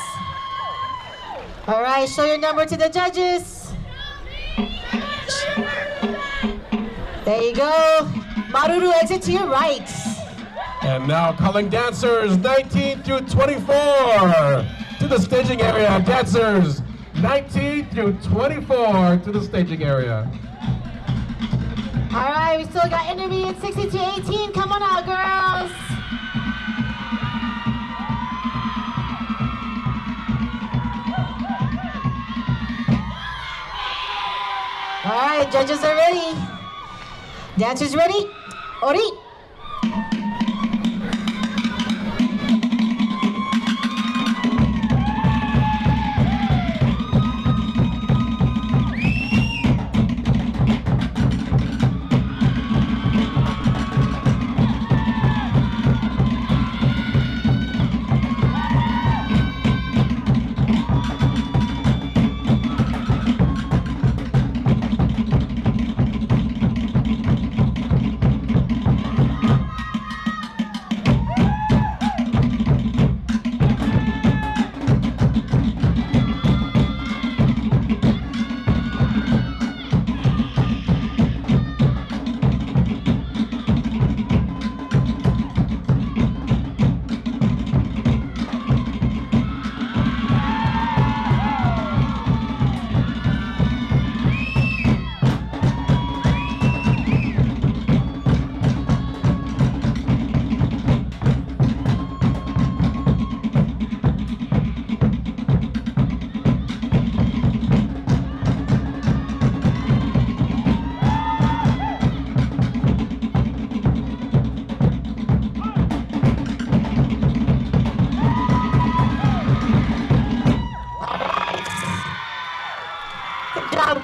All right, show your number to the judges. There you go. Maruru, exit to your right. And now calling dancers 19 through 24 to the staging area. Dancers 19 through 24 to the staging area. All right, we still got intermediate 16 to 18. Come on out, girls. All right, judges are ready. Dancers ready? Ori.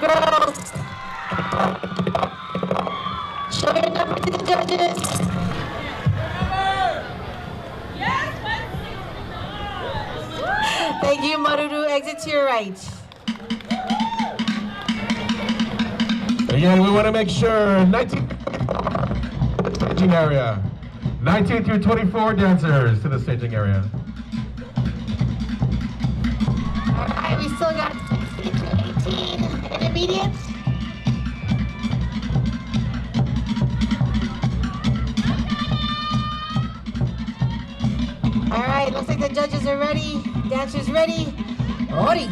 Girls. Show your number to the judges. Thank you, Maruru. Exit to your right. Again, we want to make sure 19 staging area. 19 through 24 dancers to the staging area. All right, we still got 16 to 18 intermediates. All right, looks like the judges are ready. Dancers ready. Ori.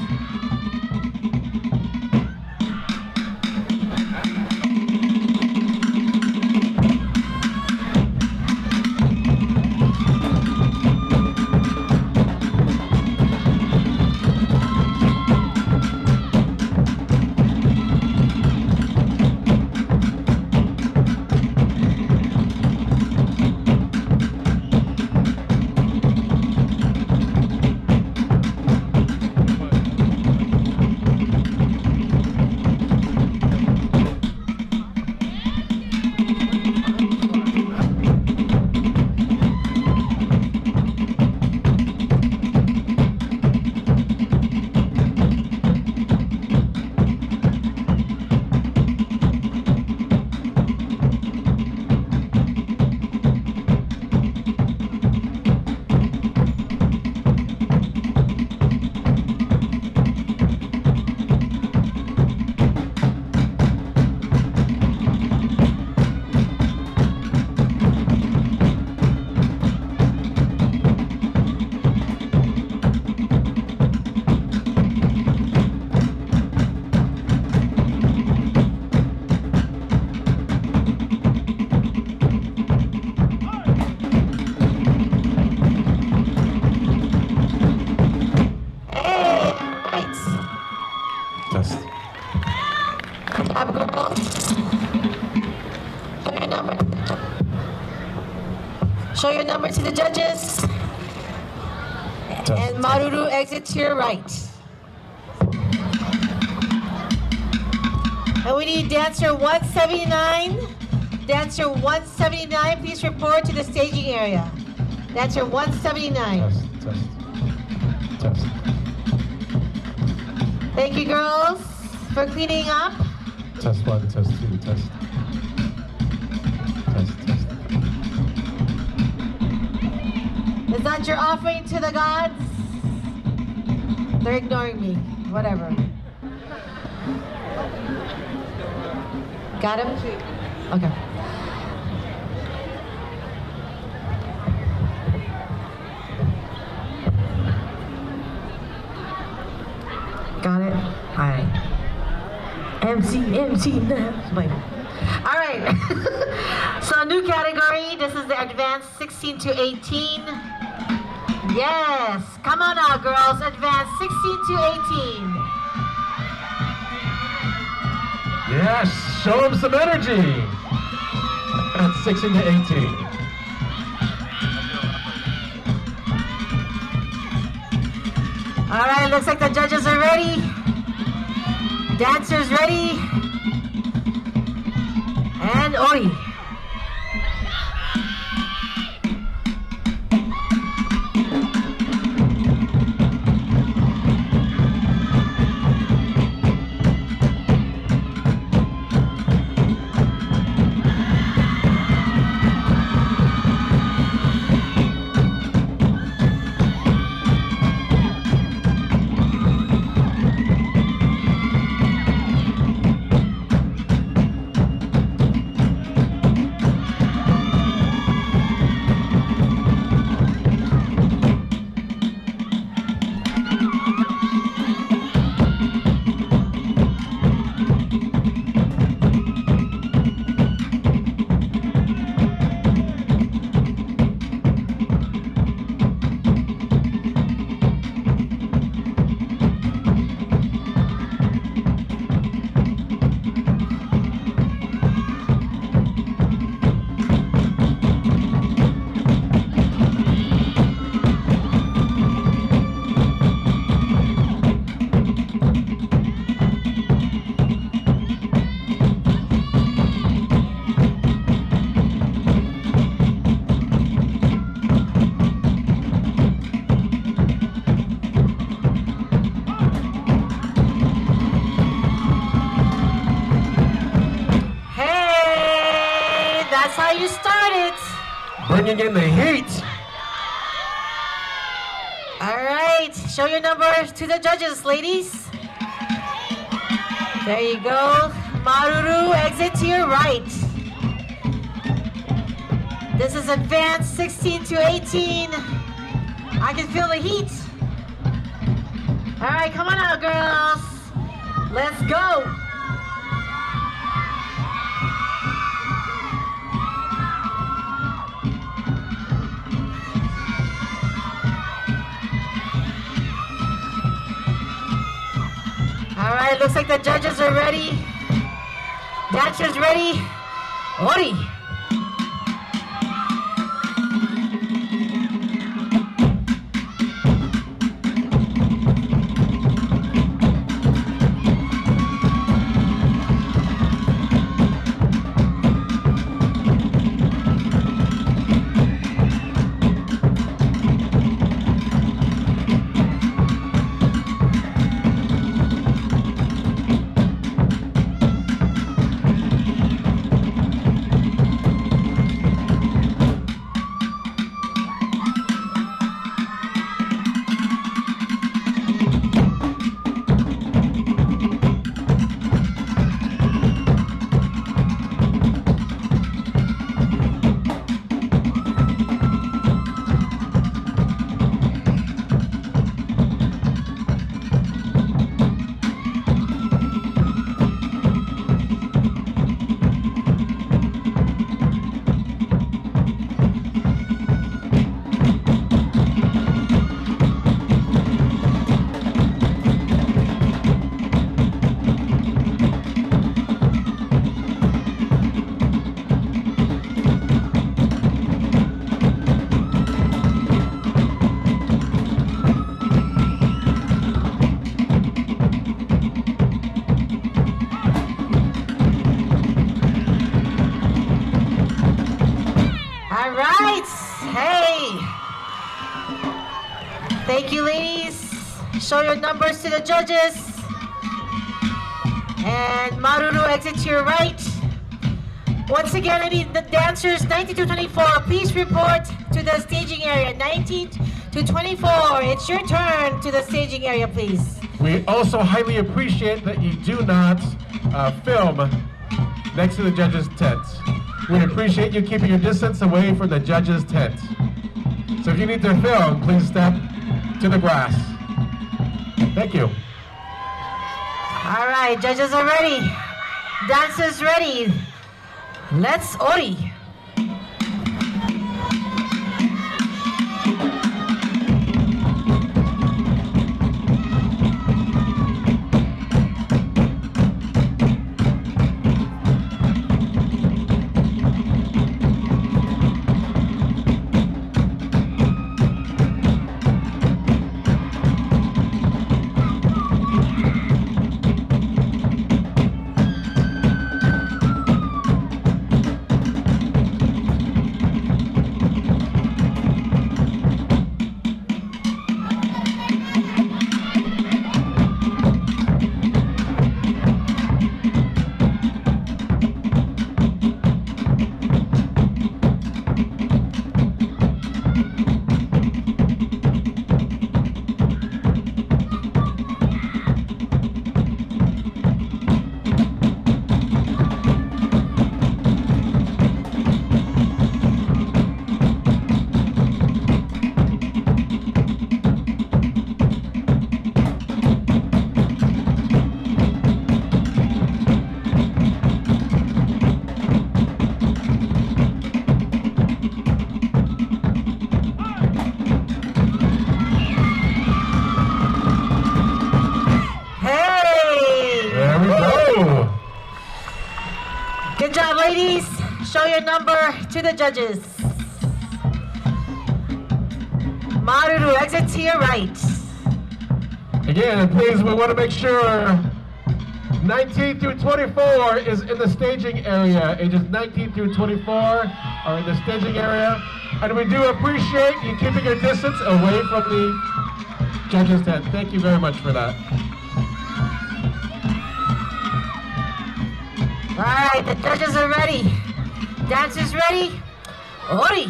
number to the judges. And Maruru, exit to your right. And we need dancer 179. Dancer 179, please report to the staging area. Dancer 179. Test. Thank you, girls, for cleaning up. Test 1, test 2, test. Is that your offering to the gods? They're ignoring me. Whatever. Got him? Okay. Got it? All right. MC, now. Wait. All right. So new category. This is the advanced 16 to 18. Yes. Come on now, girls. Advanced 16 to 18. Yes, show them some energy. That's 16 to 18. All right, looks like the judges are ready. Dancers ready. And Ori. That's how you start it. Bringing in the heat. All right, show your numbers to the judges, ladies. There you go. Maruru, exit to your right. This is advanced 16 to 18. I can feel the heat. All right, come on out, girls. Let's go. All right, looks like the judges are ready. Dancers ready. Ori. Thank you, ladies. Show your numbers to the judges. And Maruru, exit to your right. Once again, I need the dancers 19 to 24. Please report to the staging area. 19 to 24. It's your turn to the staging area, please. We also highly appreciate that you do not film next to the judges' tent. We appreciate you keeping your distance away from the judges' tent. So if you need to film, please step to the grass. Thank you. All right, judges are ready. Dancers ready. Let's ori. Good job, ladies. Show your number to the judges. Maruru, exit to your right. Again, please, we want to make sure 19 through 24 is in the staging area. Ages 19 through 24 are in the staging area. And we do appreciate you keeping your distance away from the judges' tent. Thank you very much for that. All right, the judges are ready. Dancers ready? Ori.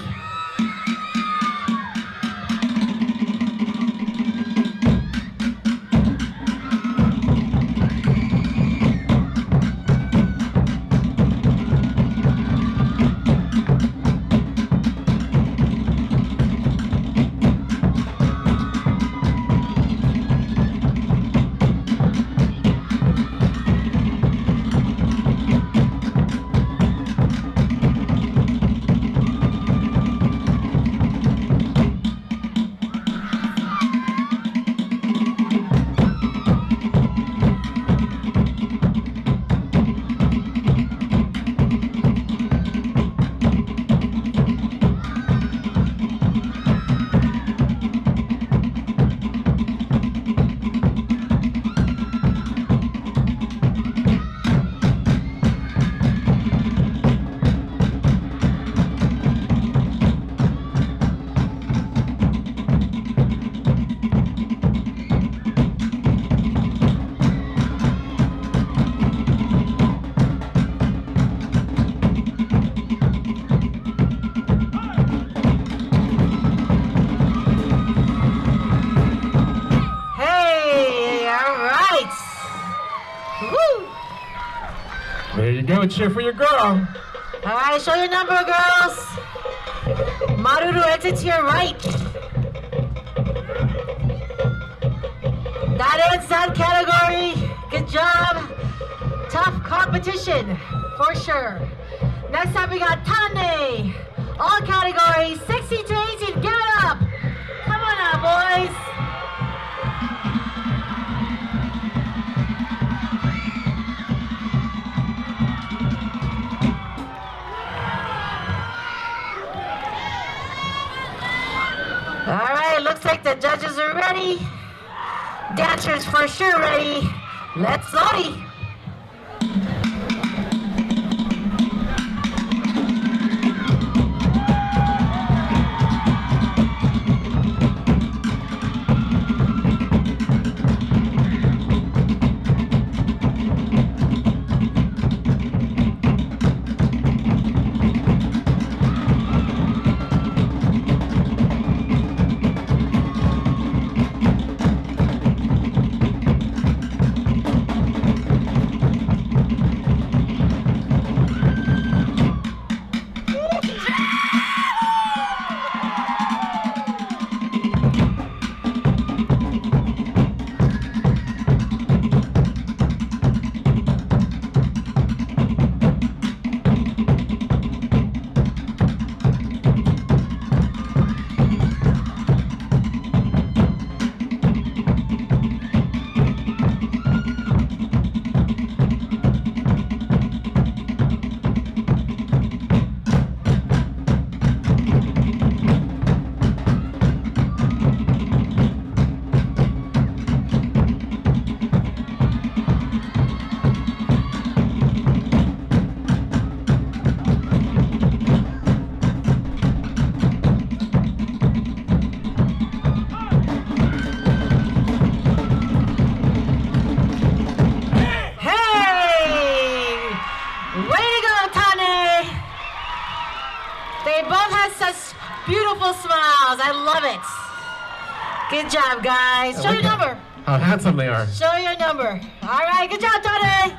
There you go, cheer for your girl. All right, show your number, girls. Maruru, exit to your right. That ends that category. Good job. Tough competition, for sure. Next up, we got Tane. All categories, 16 to 18, give it up. Come on now, boys. All right, looks like the judges are ready. Dancers for sure ready. Let's go. applause. I love it. Good job, guys. Show your number. How handsome they are. Show your number. All right, good job, Tony.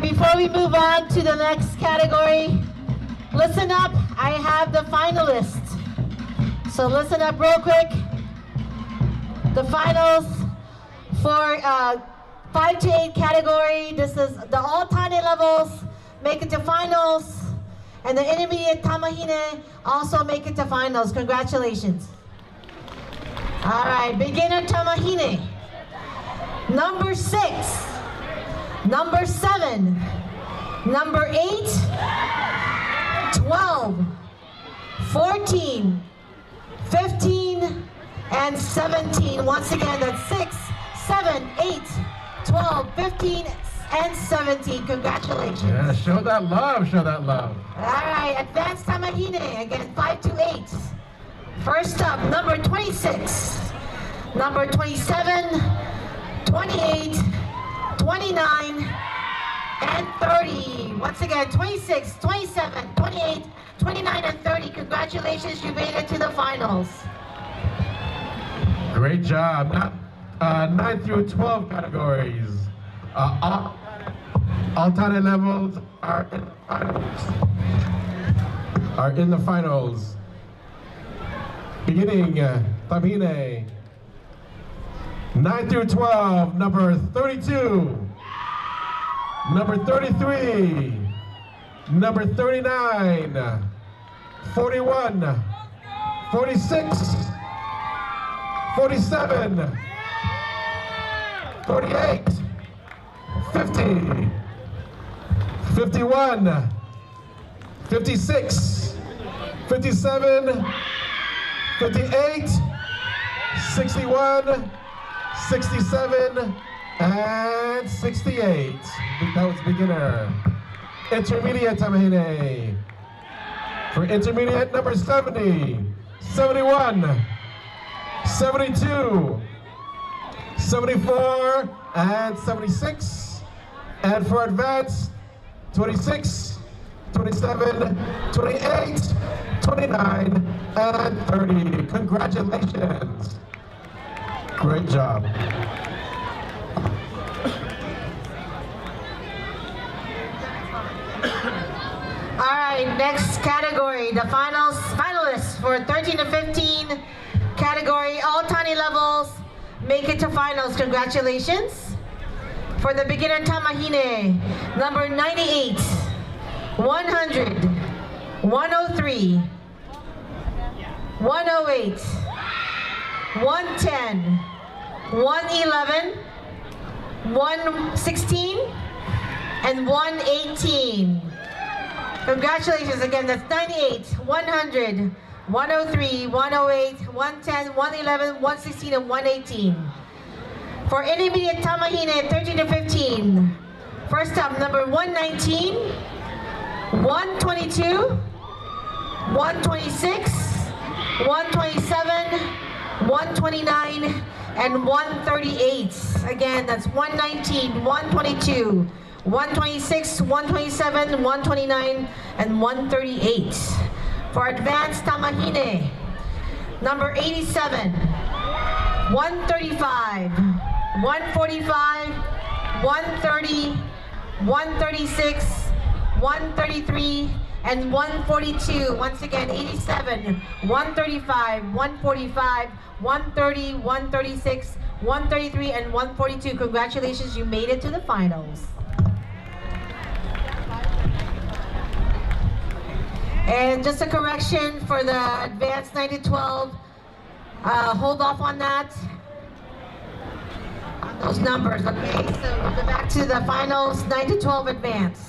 Before we move on to the next category, listen up, I have the finalists. So listen up real quick. The finals for 5 to 8 category, this is the all tiny levels make it to finals, and the intermediate tamahine also make it to finals. Congratulations. All right, beginner tamahine. Number 6. Number 7, number 8, 12, 14, 15, and 17. Once again, that's 6, 7, 8, 12, 15, and 17. Congratulations. Yeah, show that love, show that love. All right, advanced tamahine, again, 5 to 8. First up, number 26, number 27, 28, 29, and 30. Once again, 26, 27, 28, 29, and 30. Congratulations, you made it to the finals. Great job. 9 through 12 categories. All tiny levels are in the finals. Beginning, tamahine. 9 through 12, number 32, number 33, number 39, 41, 46, 47, 48, 50, 51, 56, 57, 58, 61, 67, and 68. That was beginner. Intermediate tamahine. For intermediate, number 70, 71, 72, 74, and 76. And for advanced, 26, 27, 28, 29, and 30. Congratulations. Great job. All right, next category, the finalists for 13 to 15 category, all tiny levels, make it to finals. Congratulations. For the beginner tamahine, number 98, 100, 103, 108, 110, 111, 116, and 118. Congratulations again, that's 98, 100, 103, 108, 110, 111, 116, and 118. For intermediate tamahine, 13 to 15. First up, number 119, 122, 126, 127, 129, and 138. Again, that's 119, 122, 126, 127, 129, and 138. For advanced tamahine, number 87, 135, 145, 130, 136, 133, and 142. Once again, 87, 135, 145, 130, 136, 133, and 142. Congratulations, you made it to the finals. And just a correction for the advanced 9 to 12, hold off on that. Those numbers, okay? So we'll go back to the finals, 9 to 12 advanced.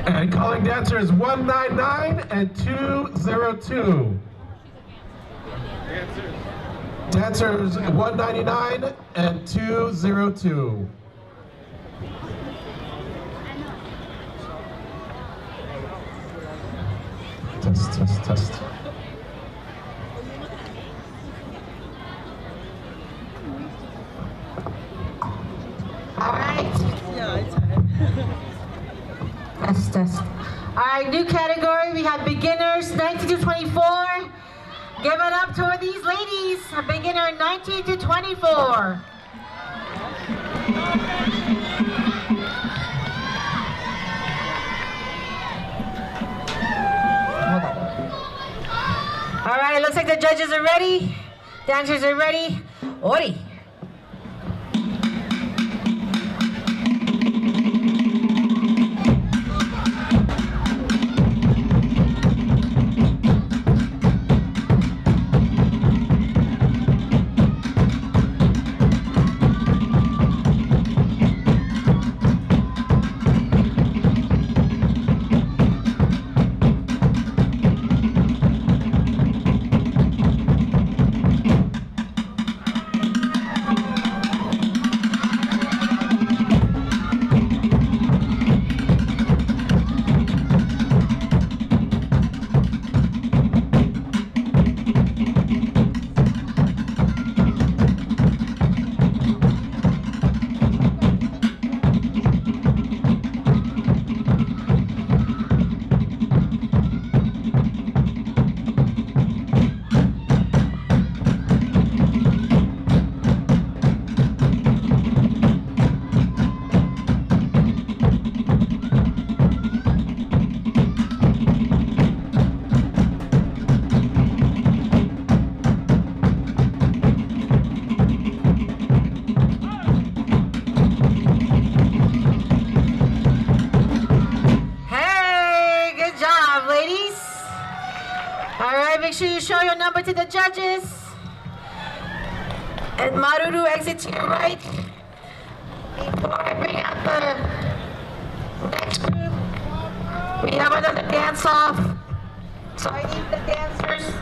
And calling dancers 199 and 202. Dancers 199 and 202. Test, test, test. All right. Test, test. All right, new category. We have beginners 19 to 24. Give it up to these ladies. A beginner 19 to 24. All right, looks like the judges are ready. Dancers are ready. Ori. Make sure you show your number to the judges. And Maruru, exit to your right. Before I bring out the next group, we have another dance-off. So I need the dancers.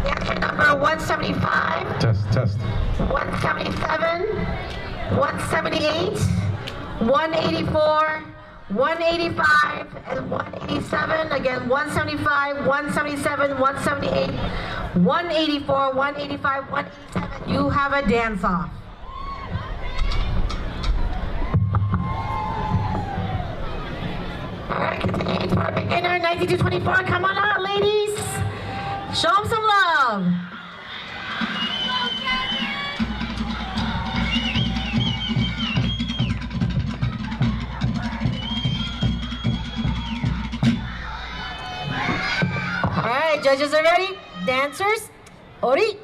Dancer number 175. Test, test. 177. 178. 184. 185 and 187, again 175, 177, 178, 184, 185, 187. You have a dance-off. All right, continuing for our beginner, 19 to 24. Come on out, ladies. Show them some love. All right, judges are ready. Dancers, Ori.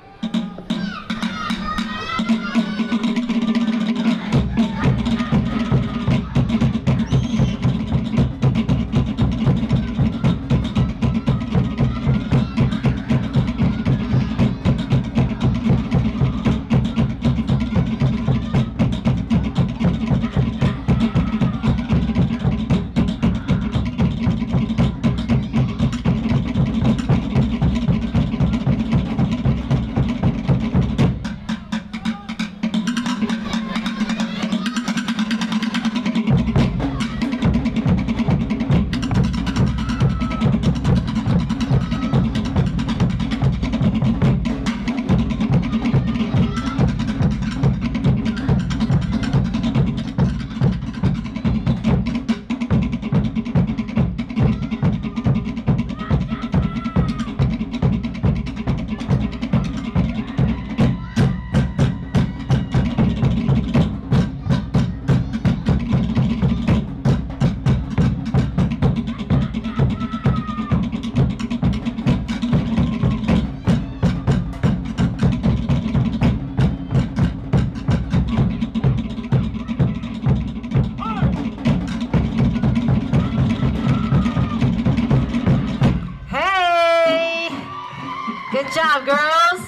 Good job, girls.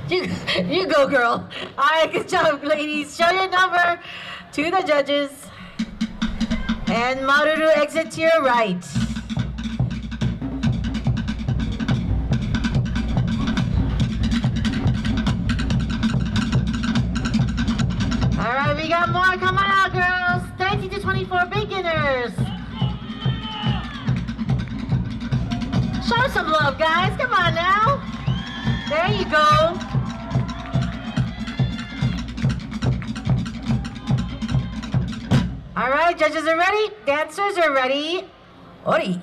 You go, girl. All right, good job, ladies. Show your number to the judges. And Maruru, exit to your right. All right, we got more. Come on out, girls. 19 to 24 beginners. Show some love, guys. Come on now. There you go. All right, judges are ready. Dancers are ready. Ori.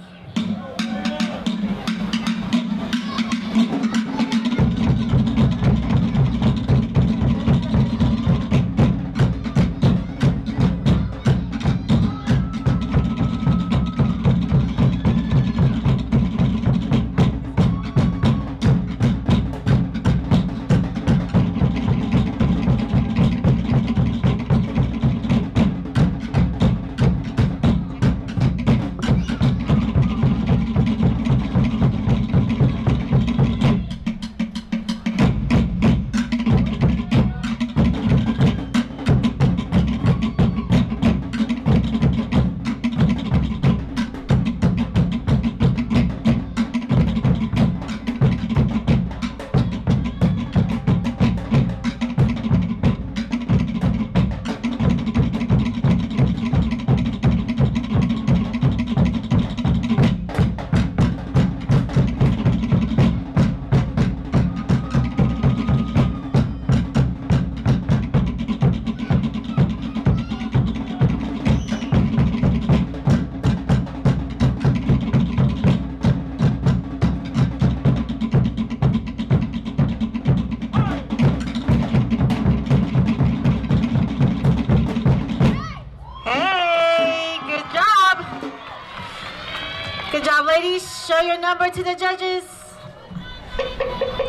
Good job, ladies. Show your number to the judges.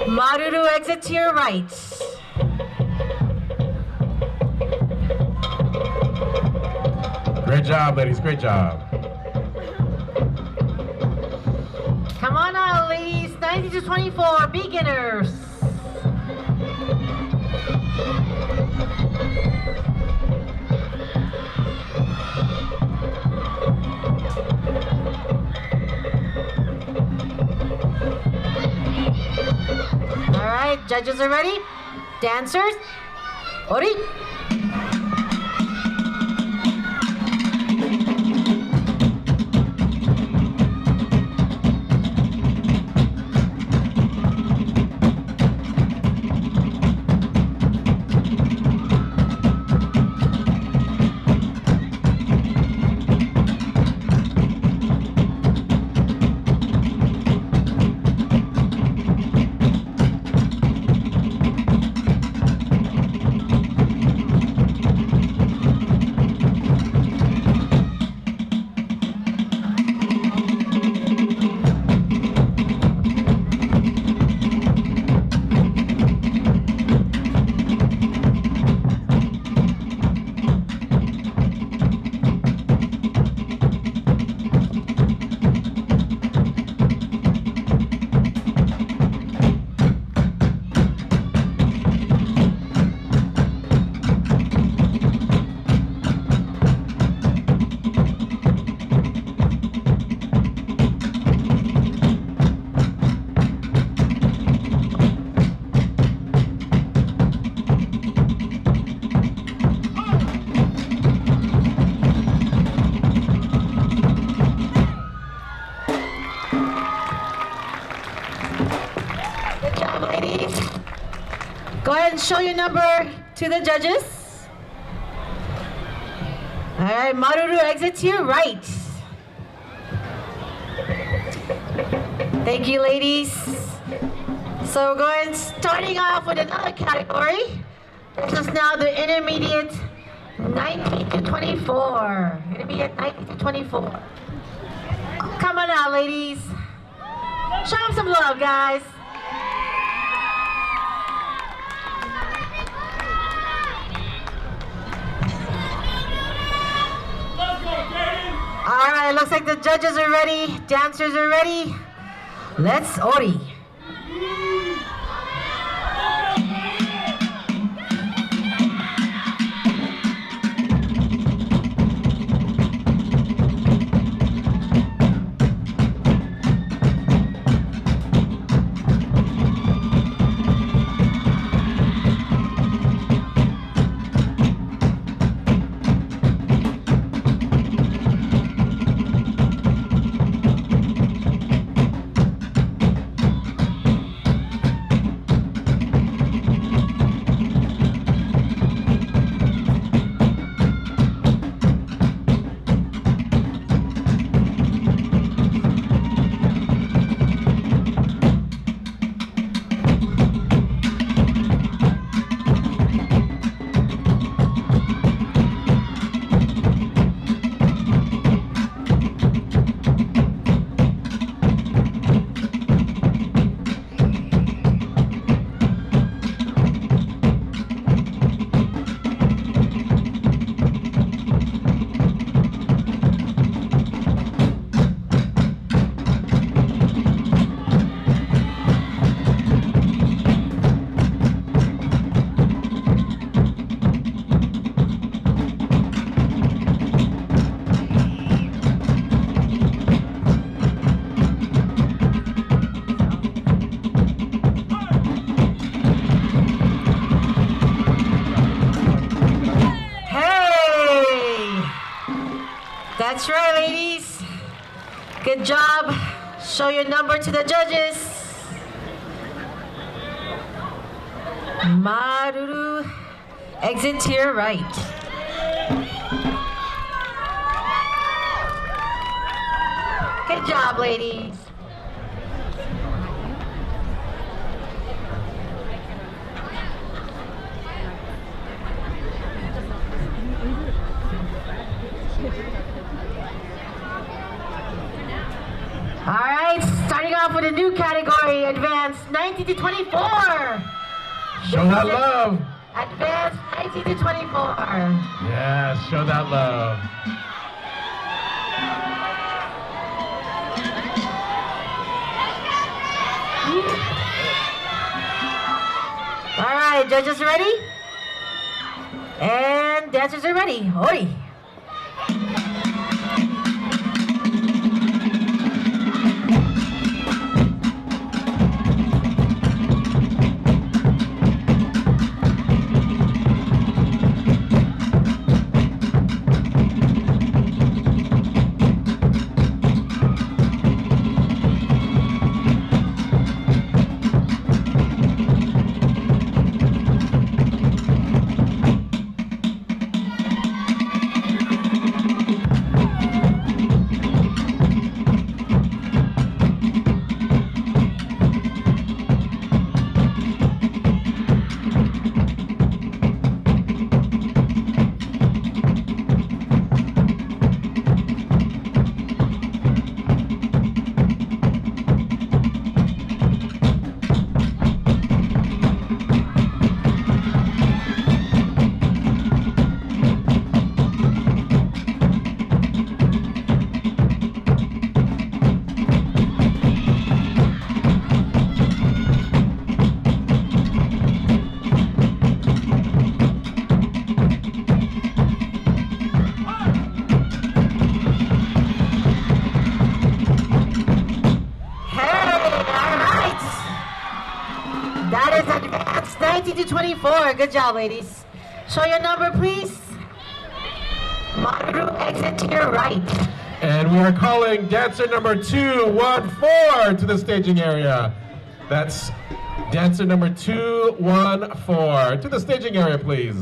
Maruru, exit to your right. Great job, ladies. Great job. Come on out, ladies. 90 to 24, beginners. All right, judges are ready. Dancers, Ori. Go ahead and show your number to the judges. All right, Maruru, exit to your right. Thank you, ladies. So we're going, starting off with another category. This is now the intermediate 19 to 24. Intermediate 19 to 24. Come on out, ladies. Show them some love, guys. All right, looks like the judges are ready, dancers are ready. Let's Ori. That's right, ladies. Good job. Show your number to the judges. Maruru, exit to your right. Good job, ladies. All right, starting off with a new category, advanced 19 to 24. Show that love. Advanced 19 to 24. Yes, show that love. All right, judges ready? And dancers are ready. Oi. That is advanced 19 to 24. Good job, ladies. Show your number, please. Manahere, exit to your right. And we are calling dancer number 214 to the staging area. That's dancer number 214 to the staging area, please.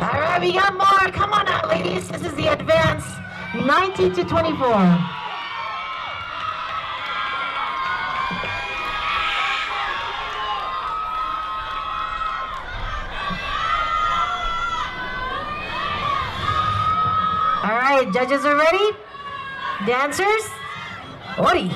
All right, we got more. Come on out, ladies. This is the advanced 19 to 24. All right, judges are ready? Dancers? Ori.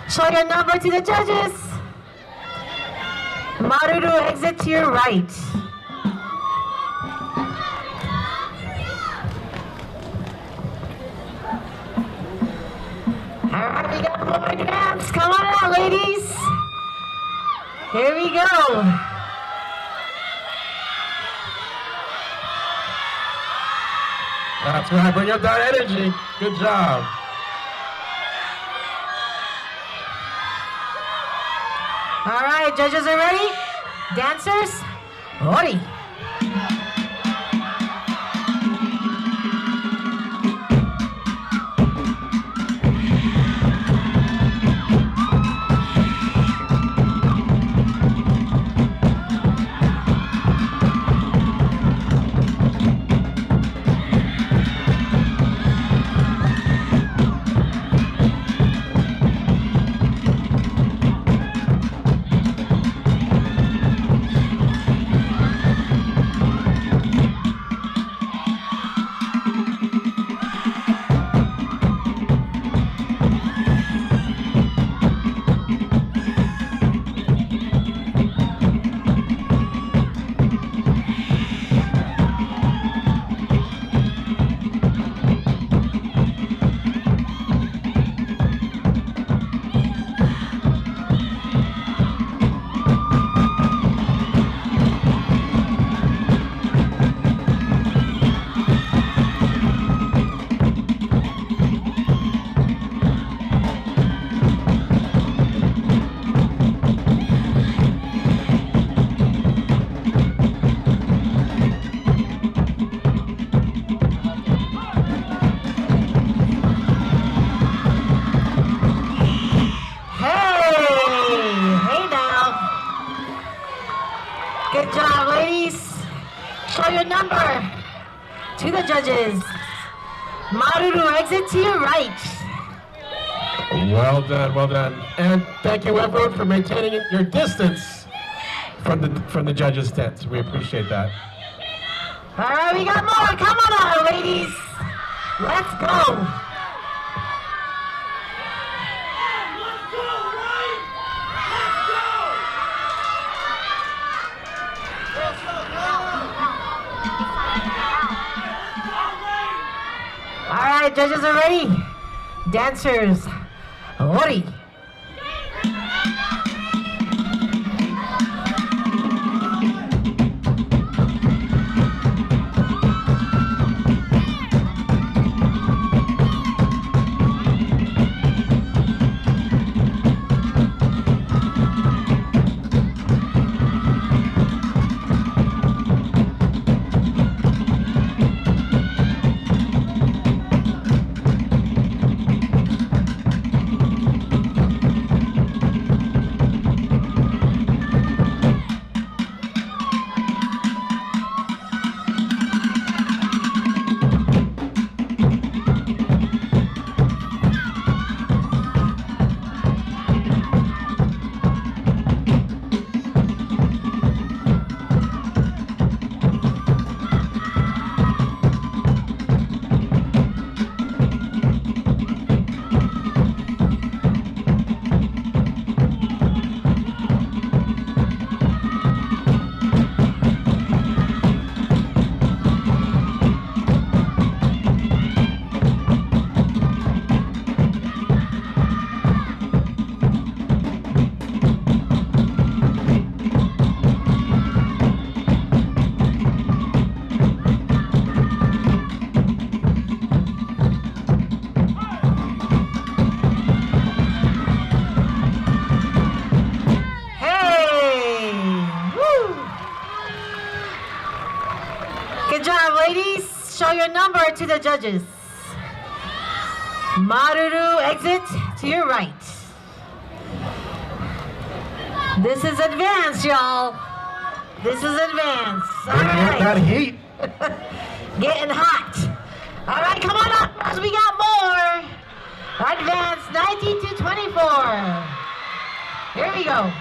Show your number to the judges. Manahere, exit to your right. All right, we got more advance. Come on out, ladies. Here we go. That's right, bring up that energy. Good job. All right, judges are ready? Dancers, ori. Good job, ladies. Show your number to the judges. Maruru, exit to your right. Well done, well done. And thank you everyone for maintaining your distance from the judges' tent. We appreciate that. All right, we got more. Come on out, ladies. Let's go. All right, judges are ready. Dancers, ori. Good job, ladies. Show your number to the judges. Maruru, exit to your right. This is advanced, y'all. This is advanced. All right. That heat. Getting hot. All right, come on up, because we got more. Advanced 19 to 24. Here we go.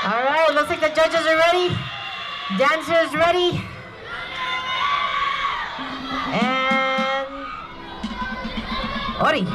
All right, looks like the judges are ready. Dancers ready. And ori.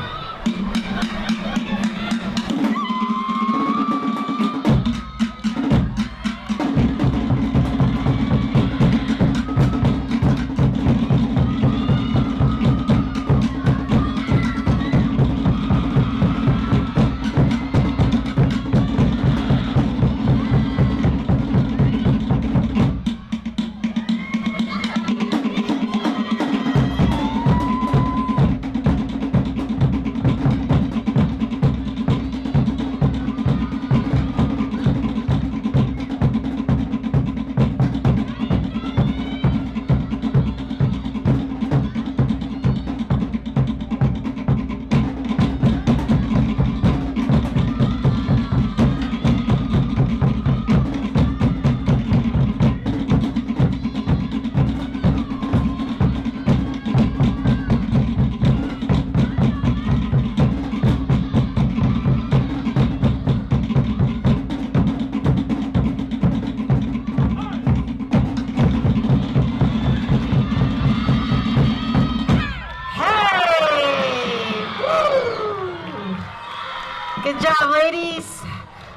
job, ladies.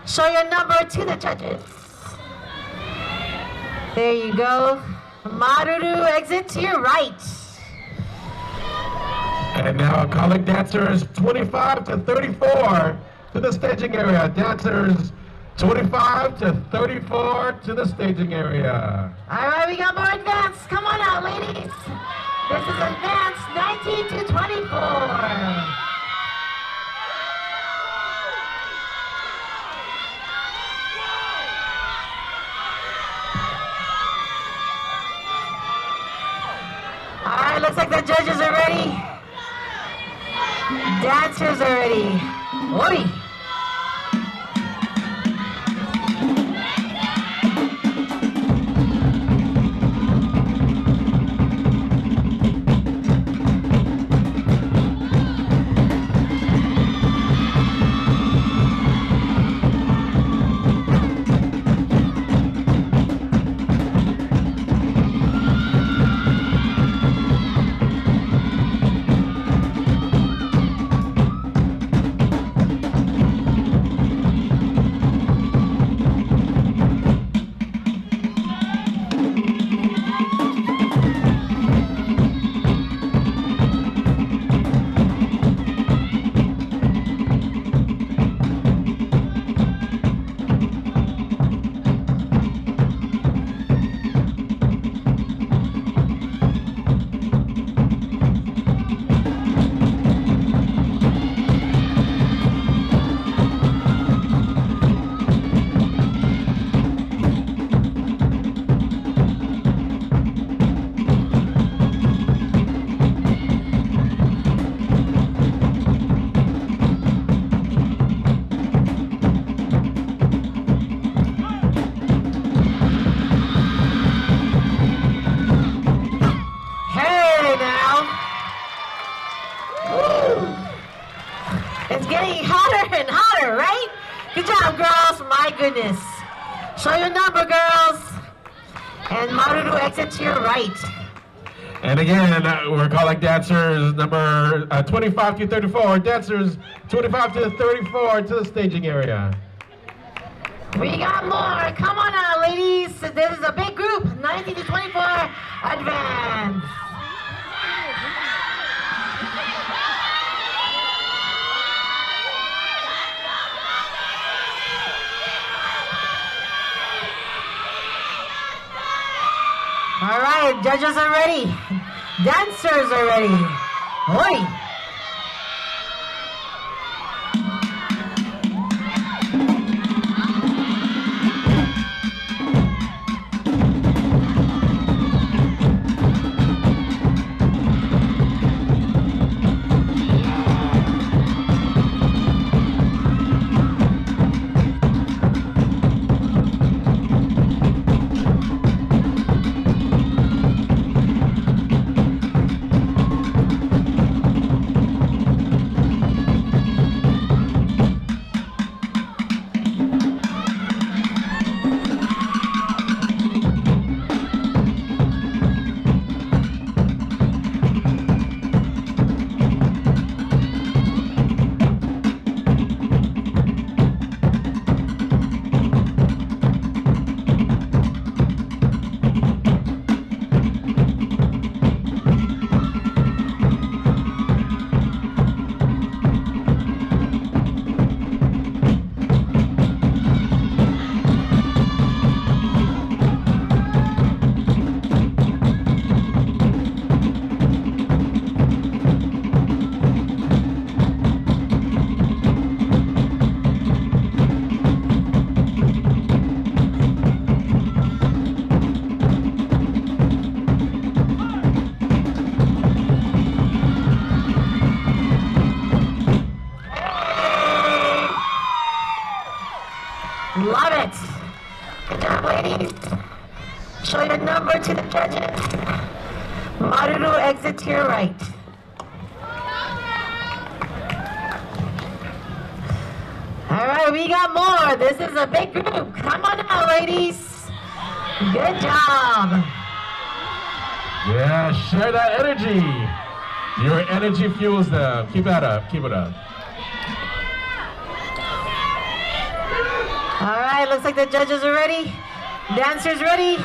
Show your number to the judges. There you go. Maruru, exit to your right. And now calling dancers 25 to 34 to the staging area. Dancers 25 to 34 to the staging area. All right, we got more advanced. Come on out, ladies. This is advanced 19 to 24. All right, looks like the judges are ready. Dancers are ready. Oi! Goodness. Show your number, girls. And Maruru, exit to your right. And again, we're calling dancers number 25 to 34. Dancers 25 to 34 to the staging area. We got more. Come on out, ladies. This is a big group. 19 to 24. Advance. All right, judges are ready. Dancers are ready. Oi! Love it. Good job, ladies. Show your number to the judges. Maruru, exit to your right. All right, we got more. This is a big group. Come on out, ladies. Good job. Yeah, share that energy. Your energy fuels them. Keep that up. Keep it up. All right, looks like the judges are ready. Dancers ready.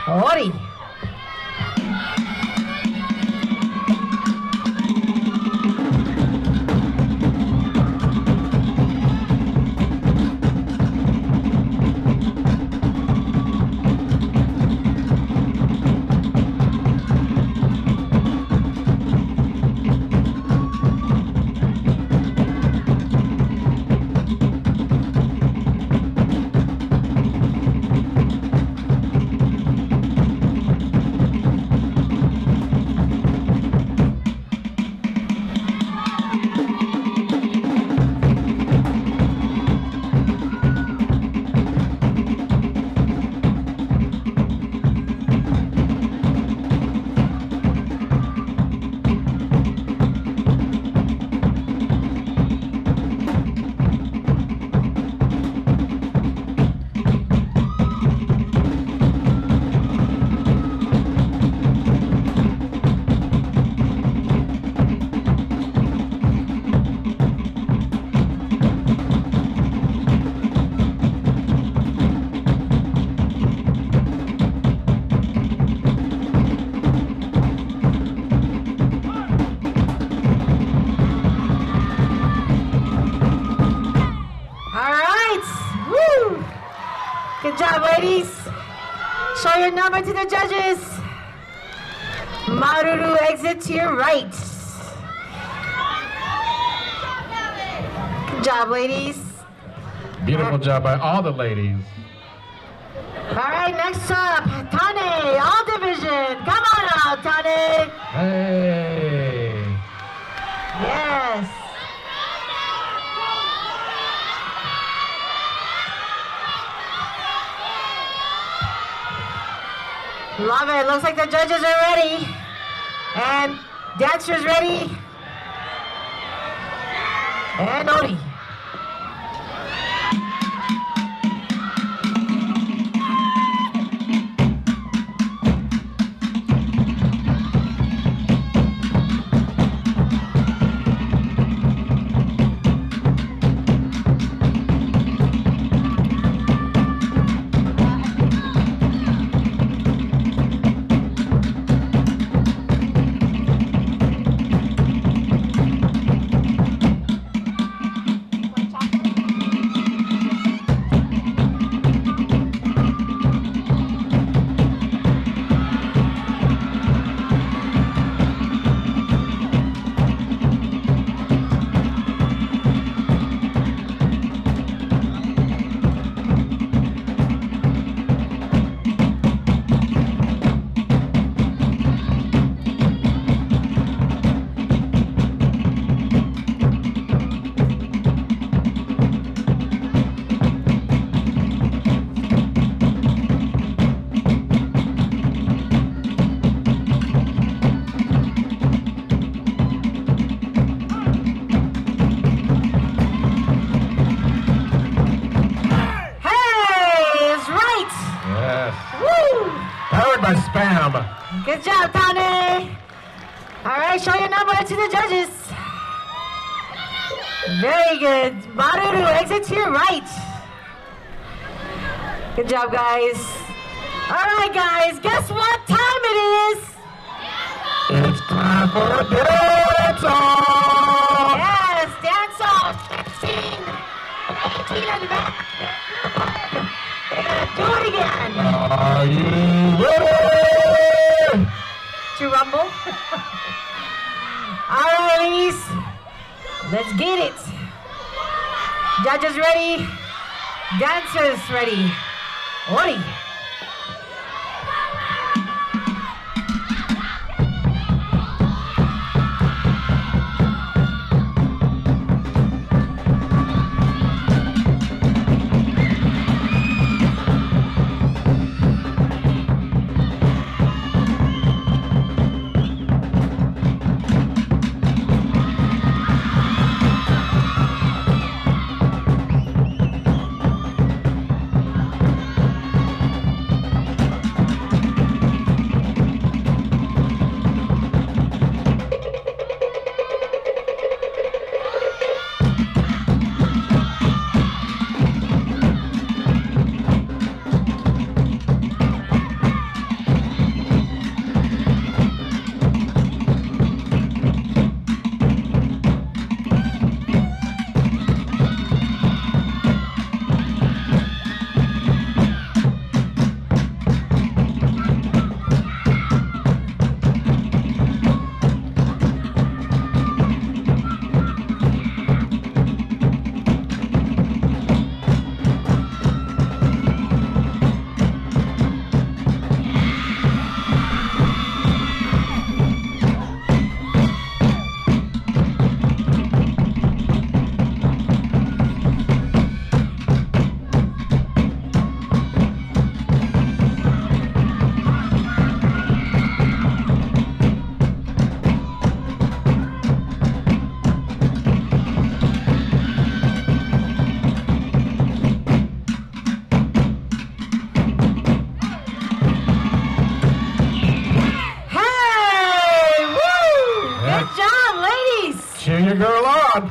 Ori. Good job, ladies. Show your number to the judges. Maruru, exit to your right. Good job, ladies. Beautiful job by all the ladies. All right, next up, Tane, all division. Come on out, Tane. Hey. Yes. Love it. Looks like the judges are ready. And dancers ready. And Ori. Powered by Spam. Good job, Tane. All right, show your number to the judges. Very good. Maruru, exit to your right. Good job, guys. All right, guys, guess what time it is? It's time for a dance off. Yes, dance off. 16, 18 and back. Do it again. Are you ready? To rumble. All right, ladies. Let's get it. Judges ready. Dancers ready. Ori. good.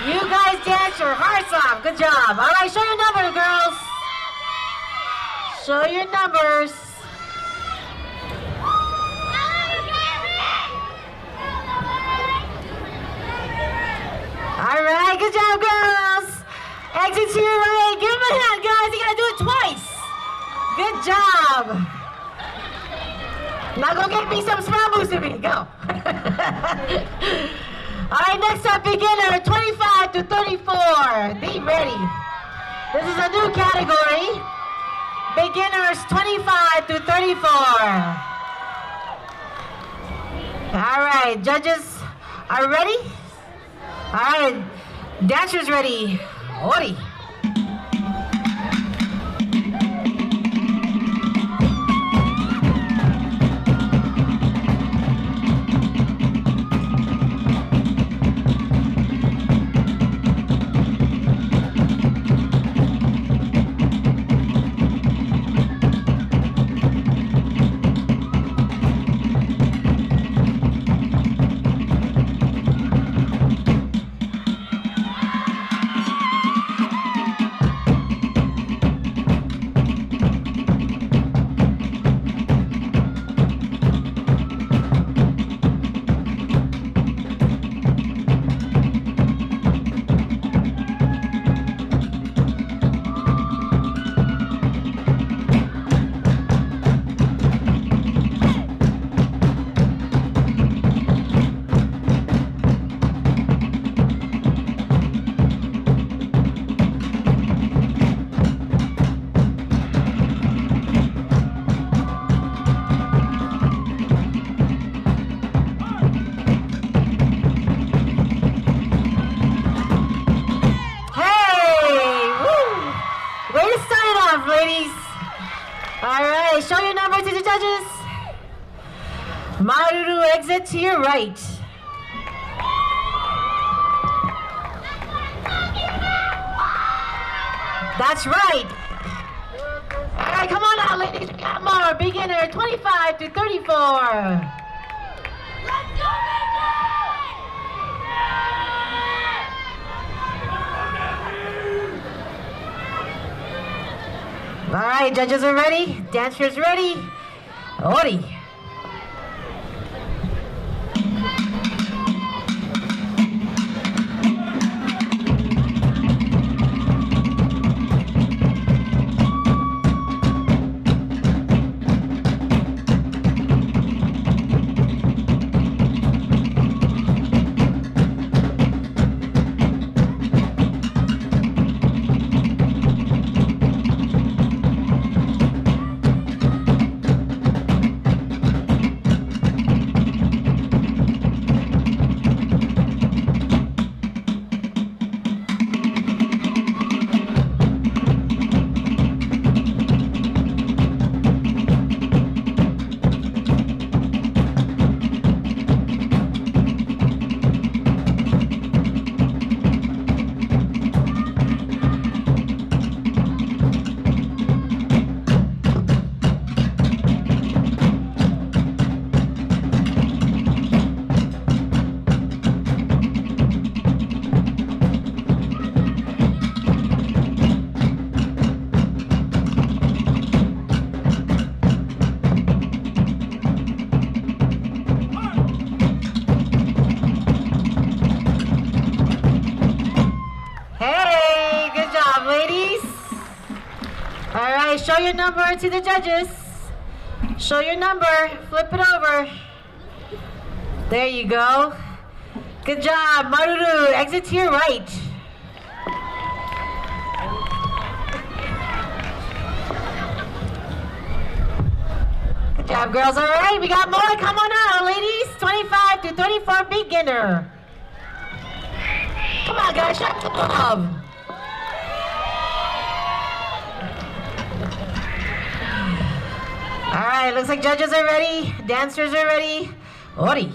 You guys danced your hearts off. Good job. All right, show your numbers, girls. Show your numbers. All right, good job, girls. Exit to your right. Give him a hand, guys. You gotta do it twice. Good job. Now go get me some small moves to me. Go. All right, next up, beginner, 25 to 34. Be ready. This is a new category. Beginners, 25 to 34. All right, judges are ready? All right, dancers ready. Ori. Show your number to the judges. Maruru, exit to your right. That's right. All right, come on now, ladies. We got more. Beginner, 25 to 34. All right, judges are ready. Dancers ready. Ori. Show your number to the judges. Show your number. Flip it over. There you go. Good job. Maruru, exit to your right. Good job, girls. All right, we got more. Come on out, ladies. 25 to 34 beginner. Come on, guys. Shut up. All right, looks like judges are ready, dancers are ready. Ori.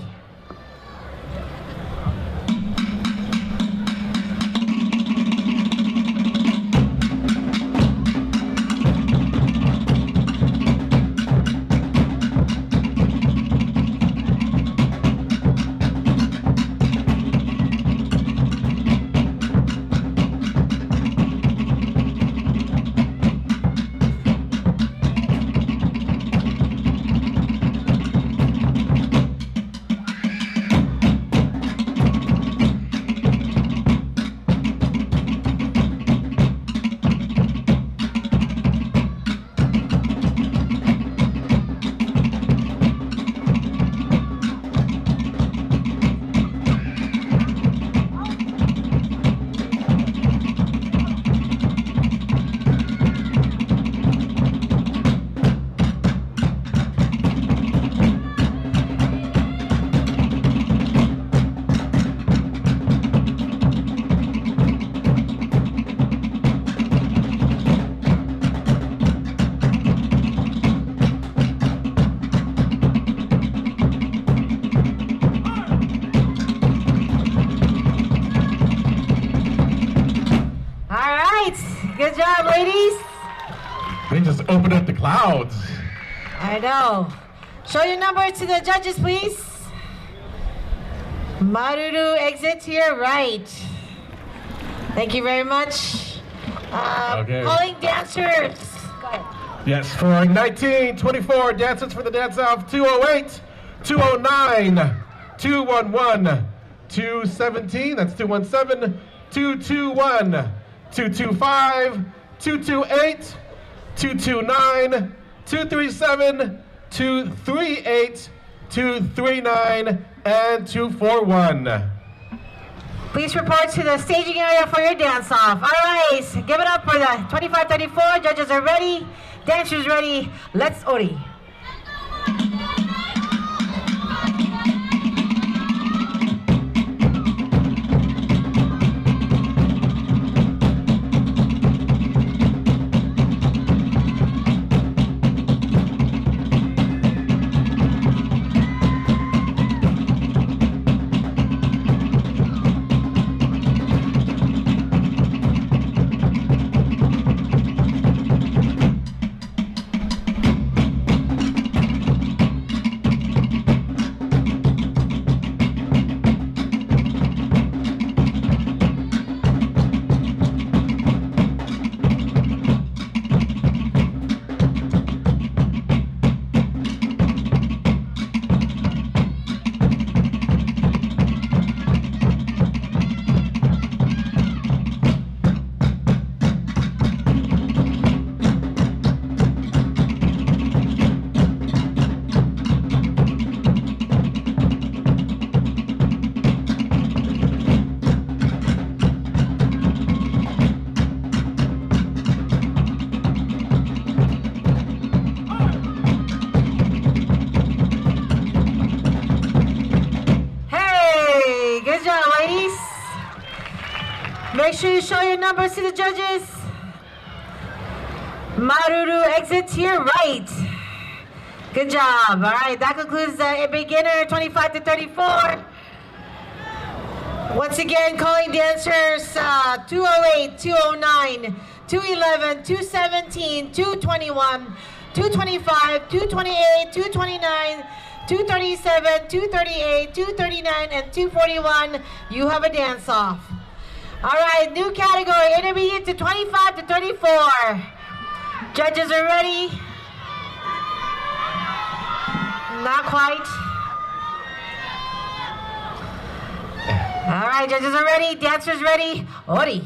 ladies. They just opened up the clouds. I know. Show your number to the judges, please. Maruru, exit to your right. Thank you very much. Okay. Calling dancers. Go ahead. Yes, for 1924 dancers for the dance-off, 208, 209, 211, 217, that's 217, 221, 225, 228, 229, 237, 238, 239, and 241. Please report to the staging area for your dance-off. All right, give it up for the 2534. Judges are ready. Dancers ready. Let's ori. Make sure you show your numbers to the judges. Maruru, exit to your right. Good job. All right, that concludes the beginner 25 to 34. Once again, calling dancers 208, 209, 211, 217, 221, 225, 228, 229, 237, 238, 239, and 241. You have a dance-off. All right, new category, intermediate to 25 to 34. Judges are ready. Not quite. All right, judges are ready, dancers ready. Ori.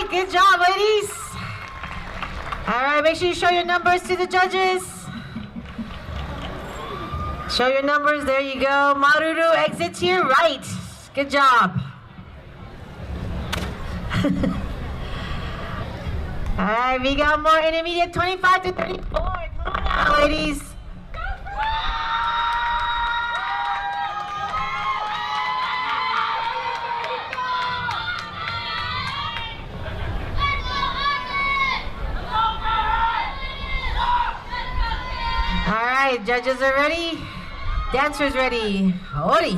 Good job, ladies. All right, make sure you show your numbers to the judges. Show your numbers, there you go. Maruru, exit to your right. Good job. All right, we got more intermediate 25 to 34. Come on now, ladies. judges are ready. Dancers ready. Ori.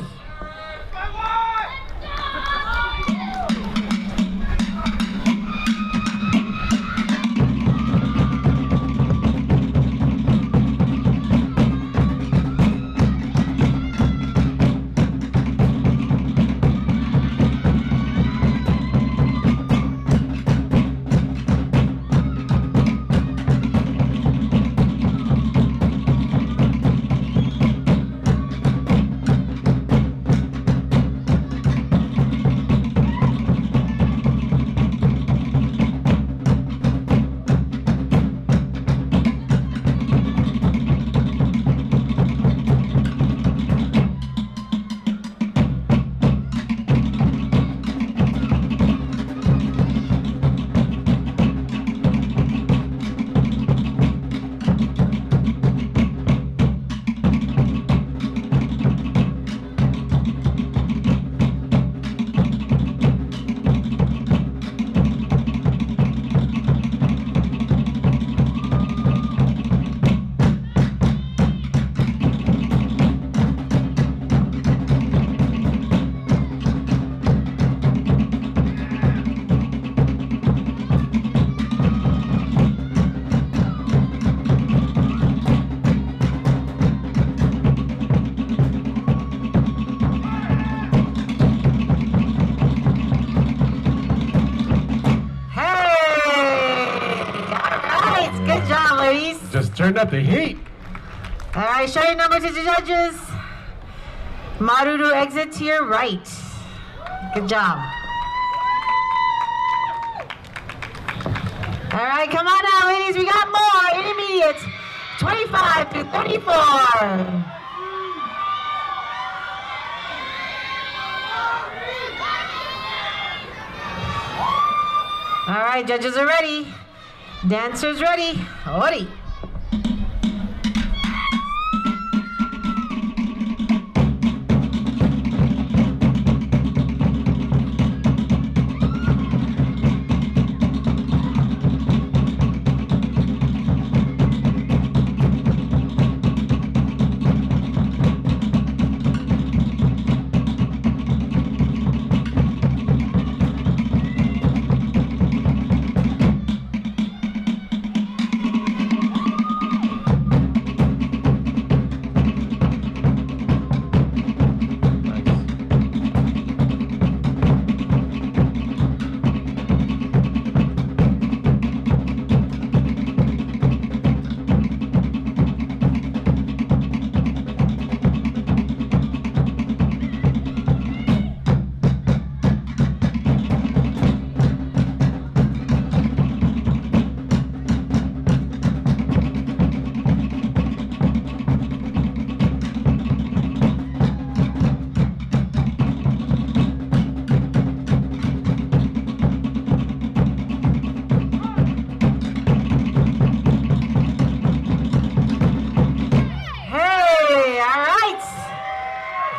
Just turned up the heat. All right, show your number to the judges. Maruru, exit to your right. Good job. All right, come on now, ladies. We got more. Intermediates, 25 to 34. All right, judges are ready. Dancers ready. Ori.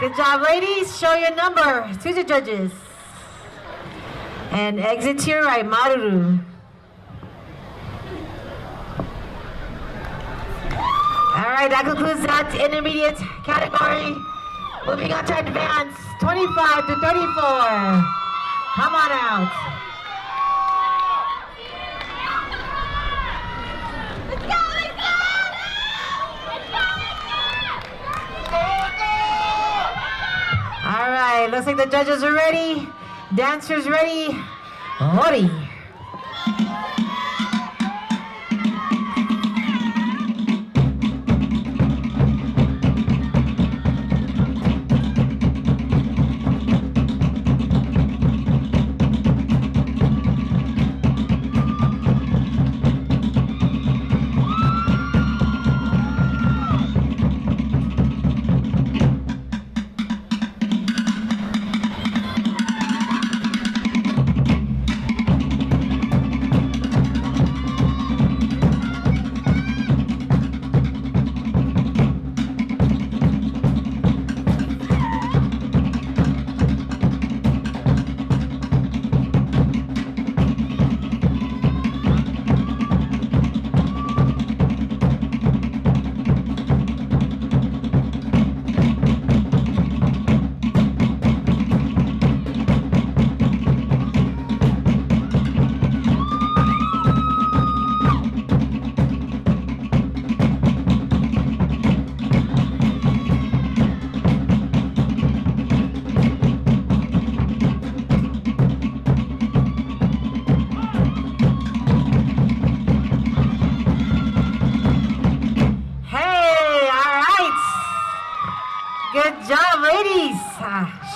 Good job, ladies. Show your number to the judges. And exit to your right, Maruru. All right, that concludes that intermediate category. Moving on to advanced, 25 to 34. Come on out. All right, looks like the judges are ready. Dancers ready. Ori.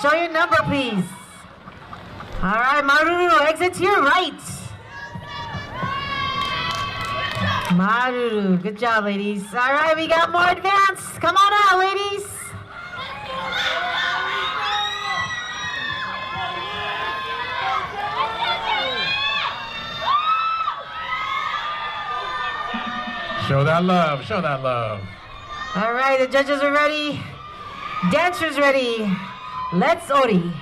show your number, please. All right, Maruru, exit to your right. Maruru, good job, ladies. All right, we got more advanced. Come on out, ladies. Show that love, show that love. All right, the judges are ready. Dancers ready. Let's Ori.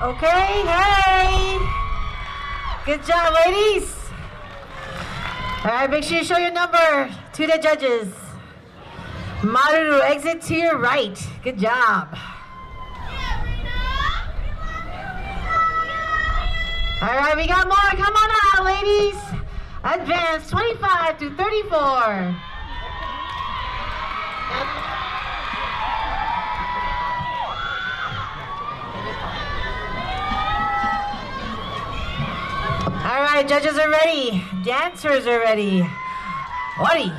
Okay, hey! Good job, ladies. All right, make sure you show your number to the judges. Maruru, exit to your right. Good job. All right, we got more. Come on out, ladies. Advance 25 to 34. All right, judges are ready. Dancers are ready. Ori.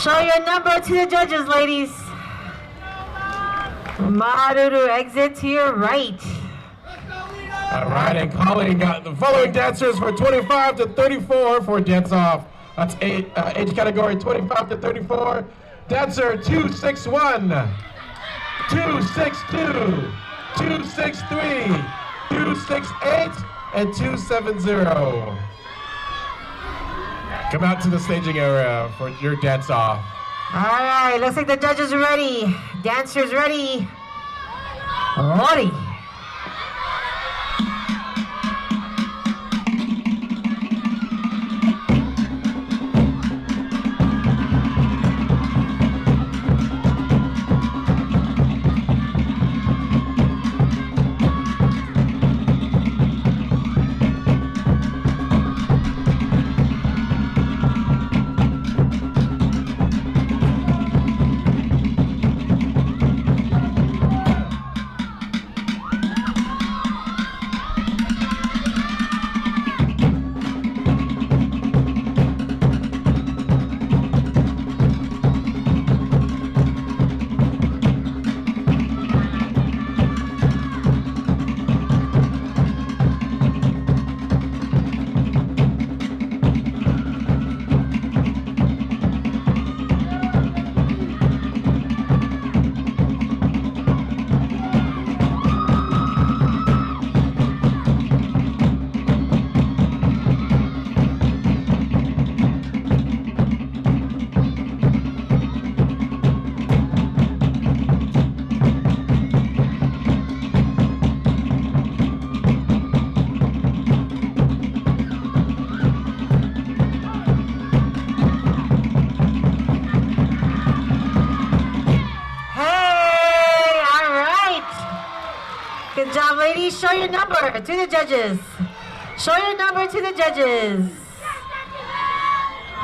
Show your number to the judges, ladies. Maruru, exit to your right. All right, and calling the following dancers for 25 to 34 for dance off. That's age category 25 to 34. Dancer 261, 262, 263, 268, and 270. Come out to the staging area for your dance off. All right, looks like the judges are ready. Dancers ready. Ori. ladies. Show your number to the judges. Show your number to the judges.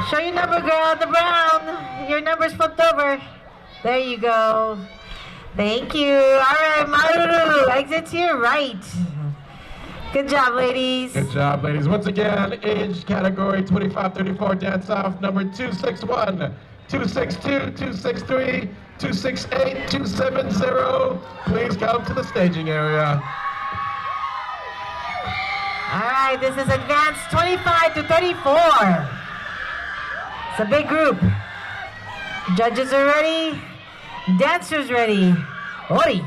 Show your number, girl. The brown. Your number's flipped over. There you go. Thank you. All right, Maruru, exit to your right. Good job, ladies. Good job, ladies. Once again, age category 25-34, dance off number 261, 262, 263, 268, 270. Please come to the staging area. All right, this is advanced 25-34. It's a big group. Judges are ready. Dancers ready. Ori.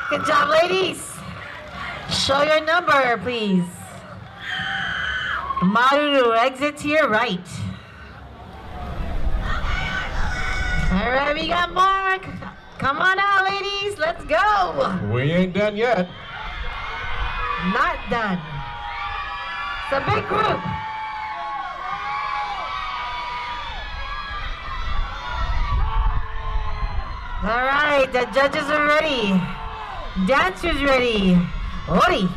Good job, ladies. Show your number, please. Maruru, exit to your right. All right, we got more. Come on out, ladies. Let's go. We ain't done yet. Not done. It's a big group. All right, the judges are ready. Dancers ready. Ori.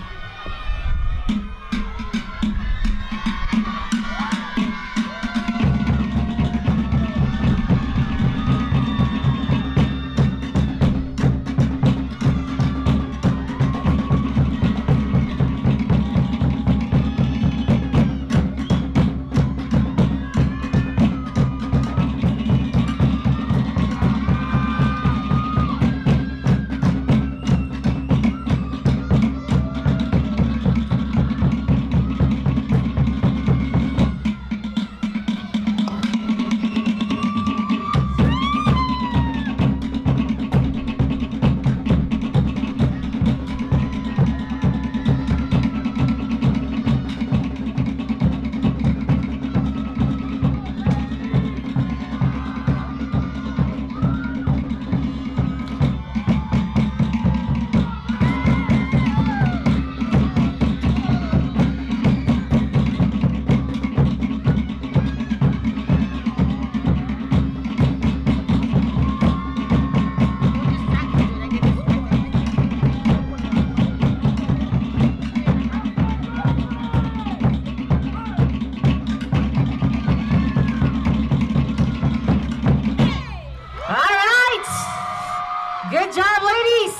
Good job, ladies.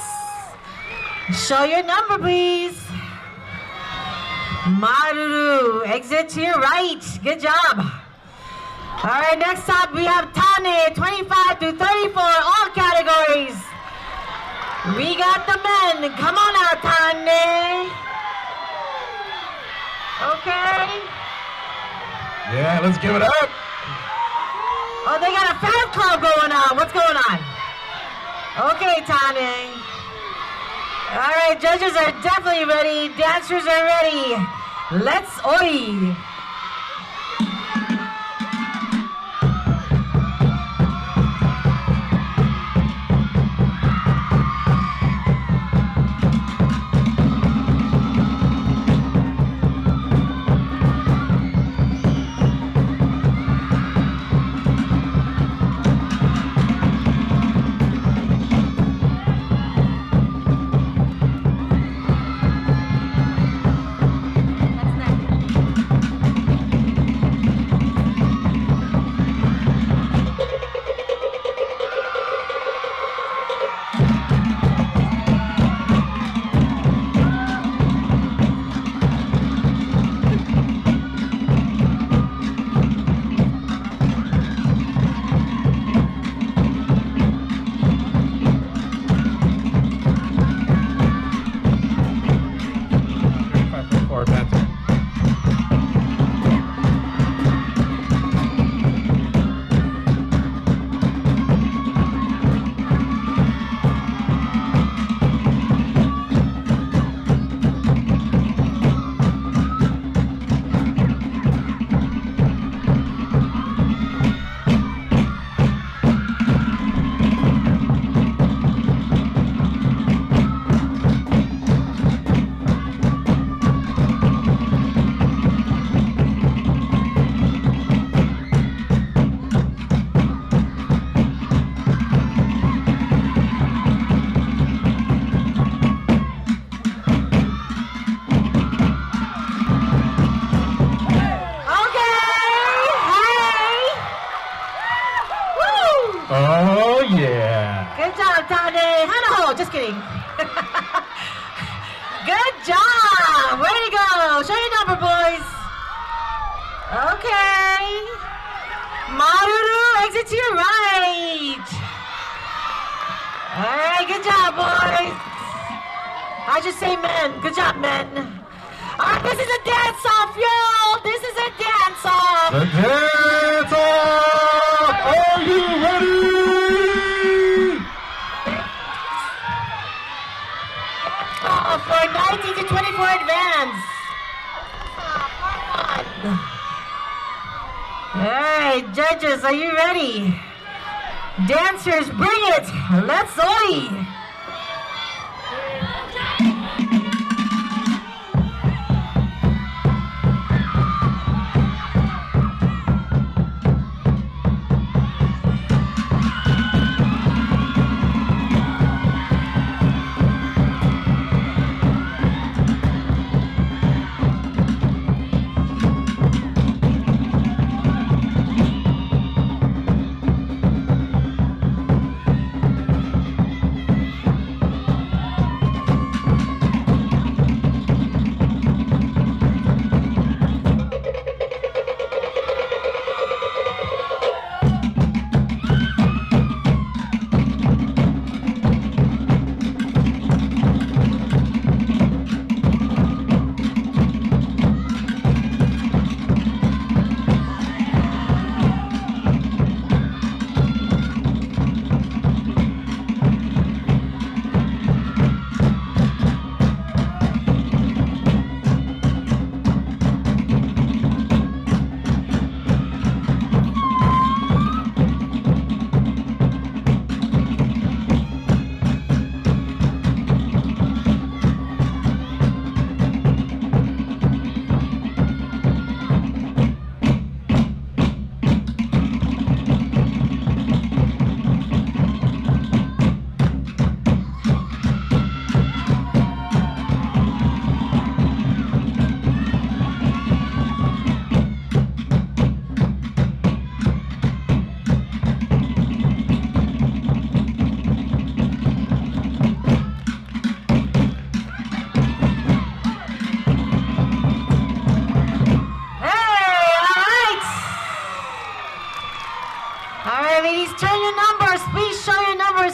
Show your number, please. Maruru, exit to your right. Good job. All right, next up we have Tane, 25 to 34, all categories. We got the men. Come on out, Tane. Okay. Yeah, let's give it up. Oh, they got a fan club going on. What's going on? Okay, Tane. All right, judges are definitely ready. Dancers are ready. Let's oi. Oh, yeah. Good job, Tane. Hanaho. Just kidding. Good job. Way to go. Show your number, boys. Okay. Maruru, exit to your right. All right, good job, boys. I just say men. Good job, men. All right, this is a dance-off, y'all. This is a dance-off. The dance-off. Are you ready? For 19 to 24 advance. All right, judges, are you ready? Dancers, bring it. Let's oi.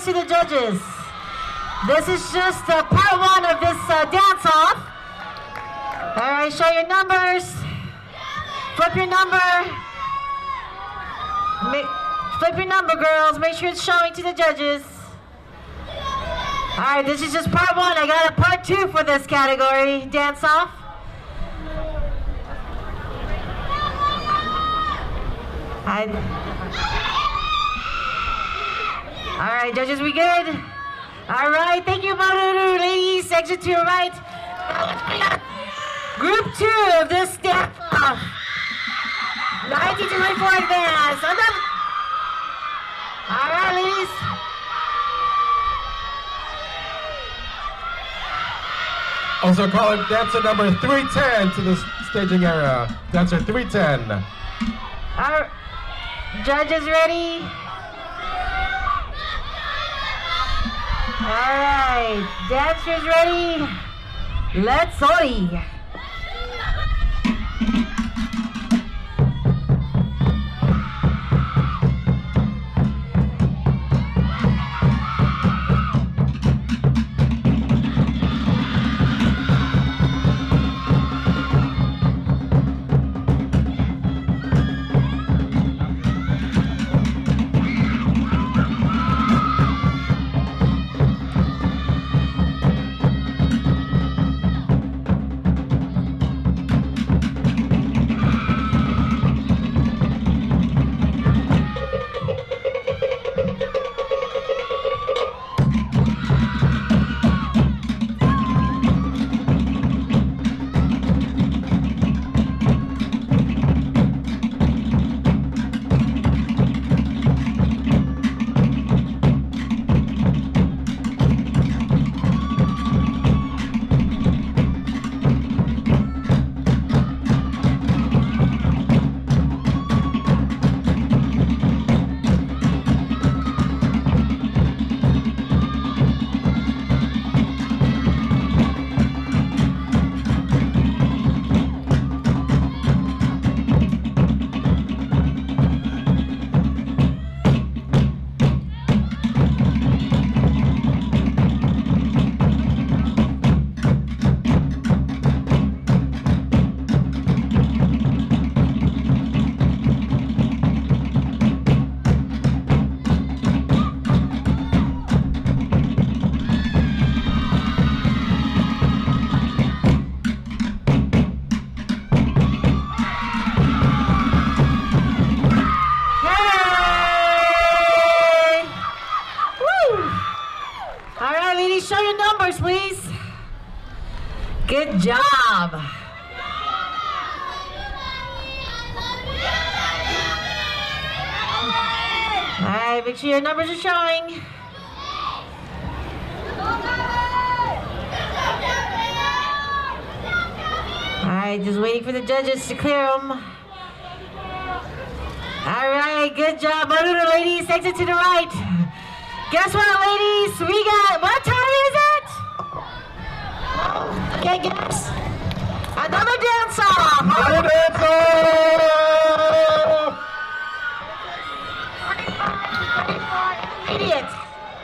To the judges. This is just part one of this dance-off. All right, show your numbers. Flip your number. Flip your number, girls. Make sure it's showing to the judges. All right, this is just part one. I got a part two for this category, dance-off. All right, judges, we good? All right, thank you, Maruru. Ladies, exit to your right. Group two of this dance-off. 19 to 24 advance. All right, ladies. Also calling dancer number 310 to the staging area. Dancer 310. All right, judges ready? All right, dancers ready? Let's oi. please. Good job. All right, make sure your numbers are showing. All right, just waiting for the judges to clear them. All right, good job. Manahere ladies, exit to the right. Guess what, ladies? We got, what time is it? Okay, guess. Another dance off. Another dance off.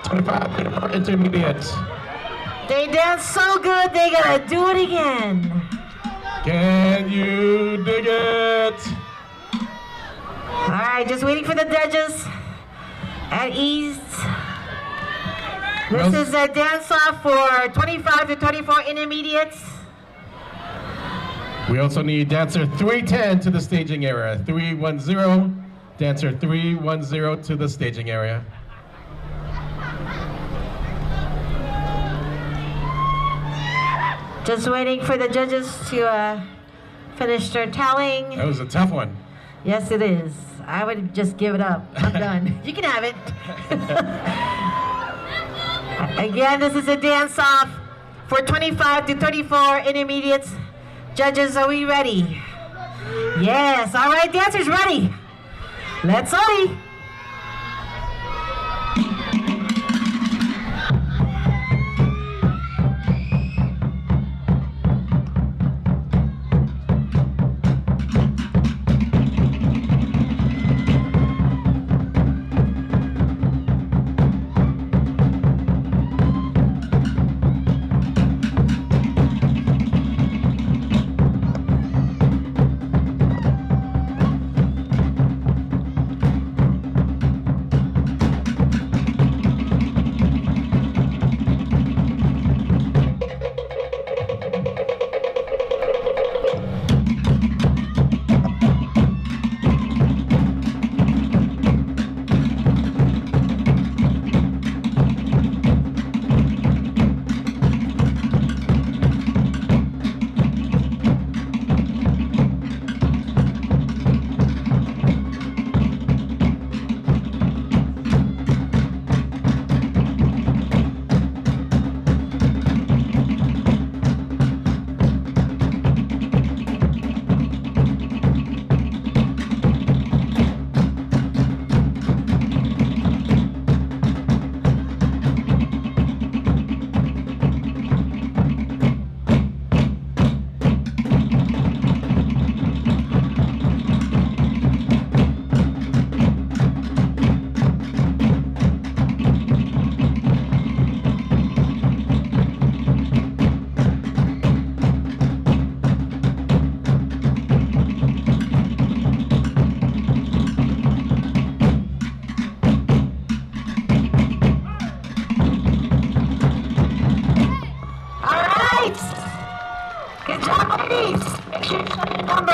25 intermediate. They dance so good, they gotta do it again. Can you dig it? All right, just waiting for the judges at ease. This is a dance off for 25 to 24 intermediates. We also need dancer 310 to the staging area. 310, dancer 310 to the staging area. Just waiting for the judges to finish their tallying. That was a tough one. Yes, it is. I would just give it up. I'm done. You can have it. Again, this is a dance-off for 25 to 34 intermediates. Judges, are we ready? Yes. All right, dancers, ready. Let's go.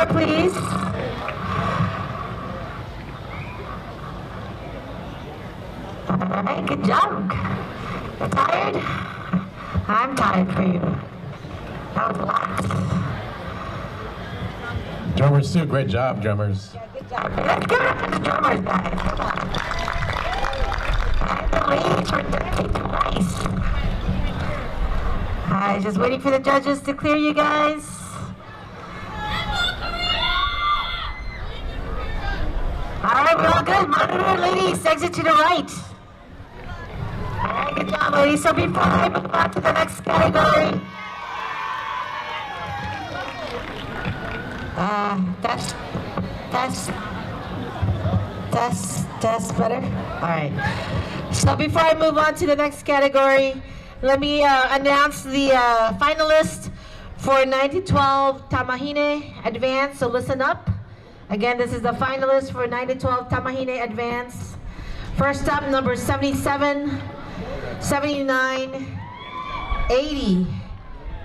Please. All right, good job. You tired? I'm tired for you. That was a lot. Drummers too, great job, drummers. Yeah, good job. Let's give it up to the drummers, guys. Come on. And the ladies were dancing twice. All right, just waiting for the judges to clear you guys. All right, we're all good. Manahere ladies, exit to the right. All right, good job, ladies. So before I move on to the next category, that's better. All right. So before I move on to the next category, let me announce the finalists for 9 to 12 Tamahine Advance. So listen up. Again, this is the finalists for 9 to 12 Tamahine Advance. First up, number 77, 79, 80,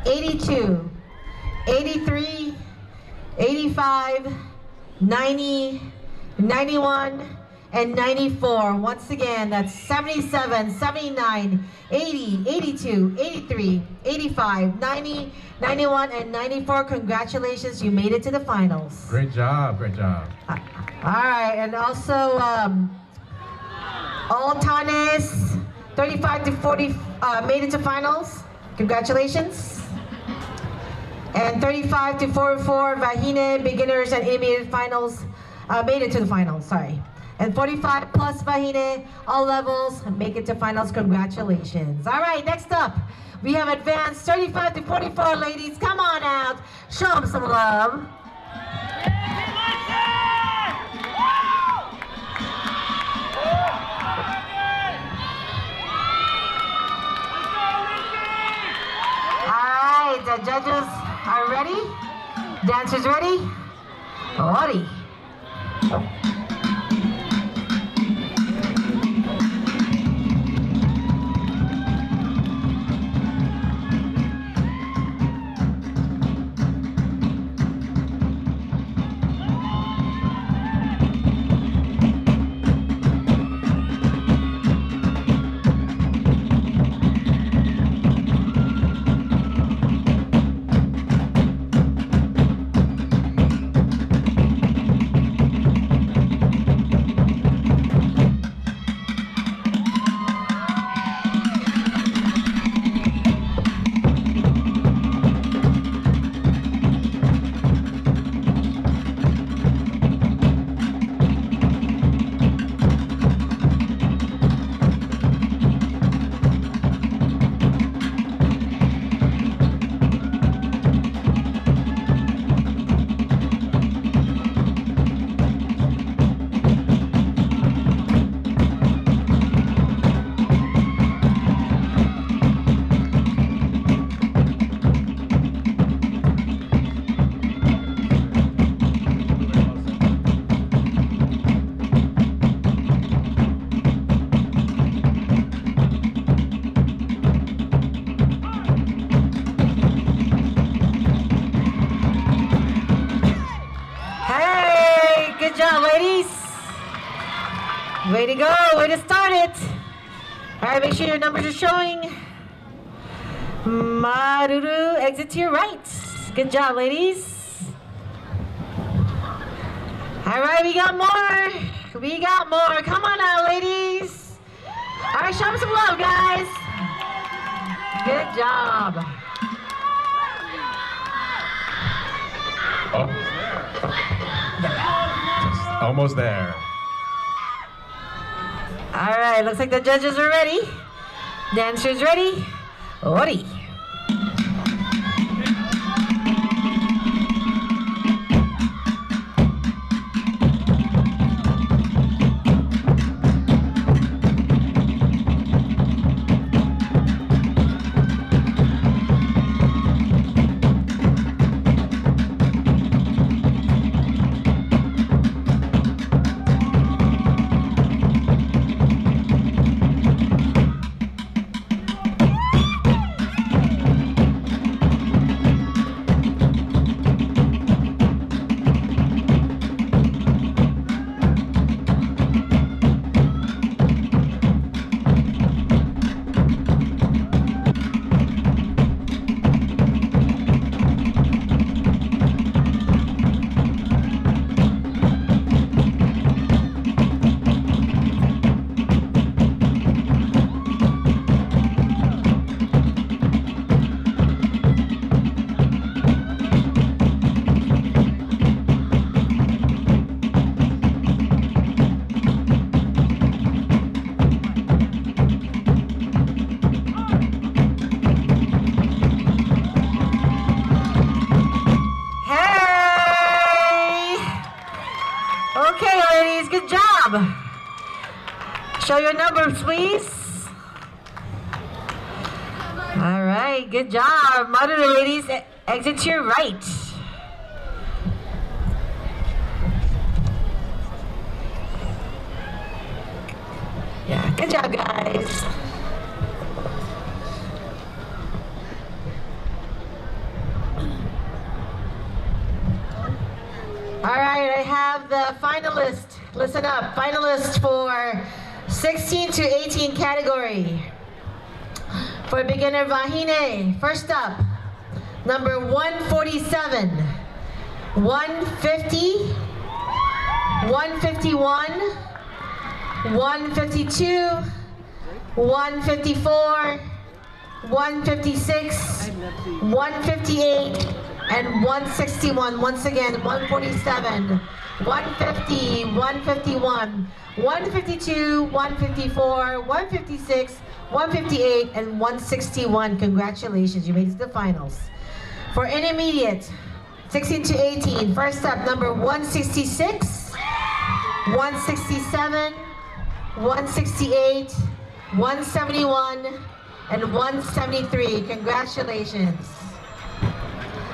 82, 83, 85, 90, 91, and 94. Once again, that's 77, 79, 80, 82, 83, 85, 90, 91, and 94. Congratulations, you made it to the finals. Great job, great job. All right, and also Altanes, 35 to 40, made it to finals. Congratulations. And 35 to 44, Vahine, beginners and intermediate finals, made it to the finals, sorry. And 45 plus Vahine, all levels, make it to finals. Congratulations. All right, next up, we have advanced 35 to 44 ladies. Come on out, show them some love. All right, the judges are ready. Dancers ready? Ori. Way to go, way to start it. All right, make sure your numbers are showing. Maruru, exit to your right. Good job, ladies. All right, we got more. We got more. Come on out, ladies. All right, show them some love, guys. Good job. Oh. Almost there. All right, looks like the judges are ready. Dancers ready? Ori. Okay, ladies, good job. Show your numbers, please. All right, good job. Monitor, ladies, exit to your right. Yeah, good job, guys. All right, I have the finalist listen up. Finalists for 16 to 18 category. For beginner Vahine, first up, number 147, 150, 151, 152, 154, 156, 158, and 161. Once again, 147, 150, 151, 152, 154, 156, 158, and 161. Congratulations, you made it to the finals. For intermediate, 16 to 18, first up, number 166, 167, 168, 171, and 173. Congratulations.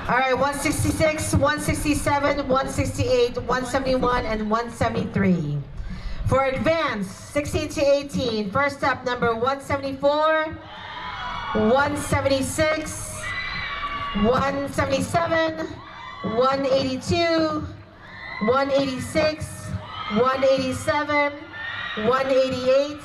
All right, 166, 167, 168, 171, and 173. For advanced, 16 to 18, first up, number 174, 176, 177, 182, 186, 187, 188,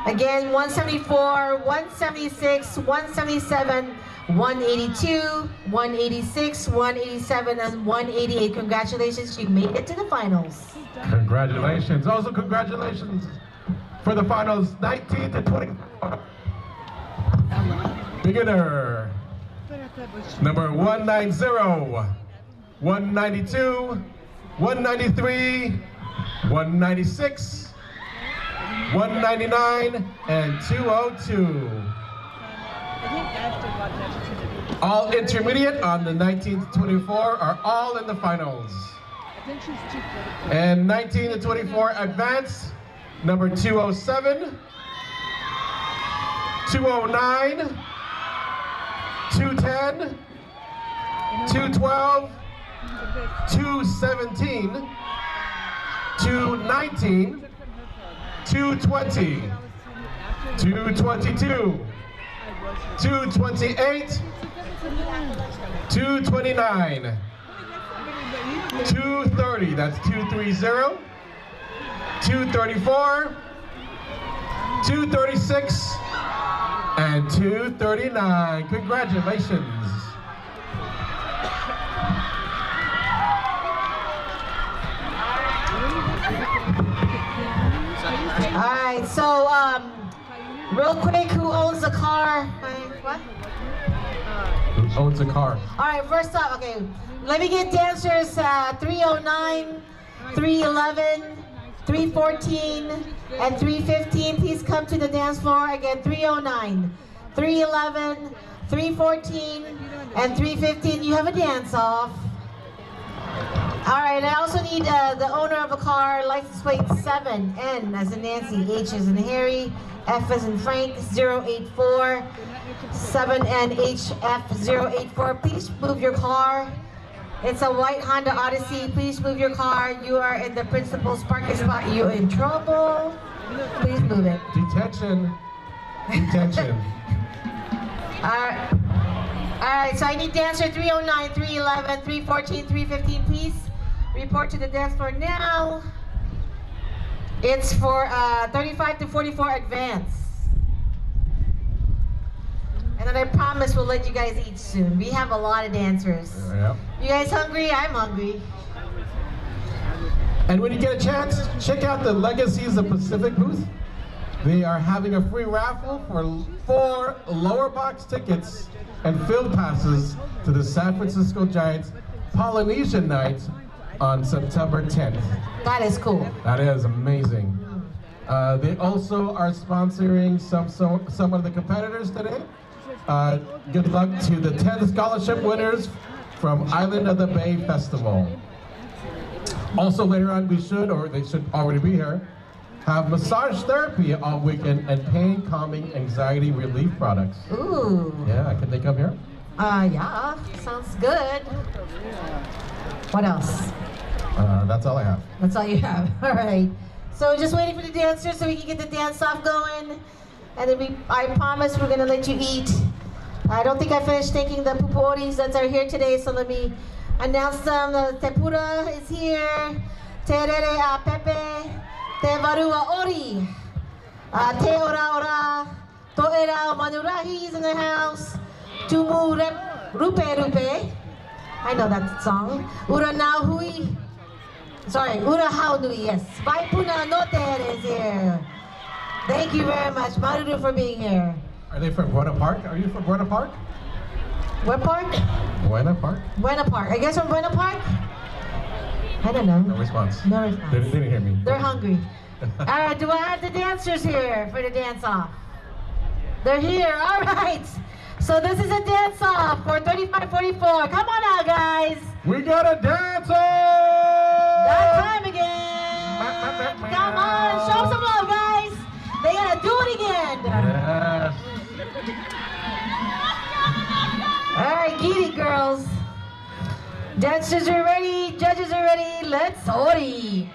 again 174, 176, 177, 182, 186, 187, and 188. Congratulations, you made it to the finals. Congratulations. Also congratulations for the finals 19 to 24. Beginner, number 190, 192, 193, 196, 199, and 202. All intermediate on the 19 to 24 are all in the finals. And 19 to 24 advanced, number 207, 209, 210, 212, 217, 219, 220, 222, 228, 229, 230, that's 230, 234, 236, and 239. Congratulations. All right, so real quick, who owns a car? What? Who owns a car? All right, first up, okay, let me get dancers 309, 311, 314, and 315. Please come to the dance floor. Again, 309, 311, 314, and 315. You have a dance-off. All right, I also need the owner of a car, license plate 7N as in Nancy, H as in Harry, F as in Frank, 084, 7NHF 084. Please move your car. It's a white Honda Odyssey. Please move your car. You are in the principal's parking spot. You're in trouble. Please move it. Detention. Detention. All right, so I need dancer 309, 311, 314, 315. Please report to the dance floor now. It's for 35 to 44 advance. And then I promise we'll let you guys eat soon. We have a lot of dancers. Yep. You guys hungry? I'm hungry. And when you get a chance, check out the Legacies of Pacific booth. They are having a free raffle for 4 lower box tickets and field passes to the San Francisco Giants Polynesian Night on September 10th. That is cool. That is amazing. They also are sponsoring some of the competitors today. Good luck to the 10 scholarship winners from Island of the Bay Festival. Also later on we should, or they should already be here, have massage therapy all weekend and pain calming anxiety relief products. Ooh. Yeah, can they come here? Yeah, sounds good. What else? That's all I have. That's all you have. All right. So just waiting for the dancers so we can get the dance off going. And then I promise we're gonna let you eat. I don't think I finished thanking the pupuoris that are here today, so let me announce them. The tempura is here. Te rere a Pepe, te varua ori. Te ora ora, to era o manurahi's in the house. Tumu rupe rupe. I know that song. Ura nau hui. Sorry, ura hau nui, yes. Vaipuna note is here. Thank you very much, Maruru, for being here. Are they from Buena Park? Are you from Buena Park? What park? Buena Park? Buena Park. I guess from Buena Park? I don't know. No response. No response. They didn't hear me. They're hungry. All right, do I have the dancers here for the dance-off? They're here, all right. So this is a dance-off for 3544. Come on out, guys. We got a dancer! That time again. Come on, show some love, guys. They gotta do it again. Yes. All right, get it, girls. Dancers are ready, judges are ready. Let's ori.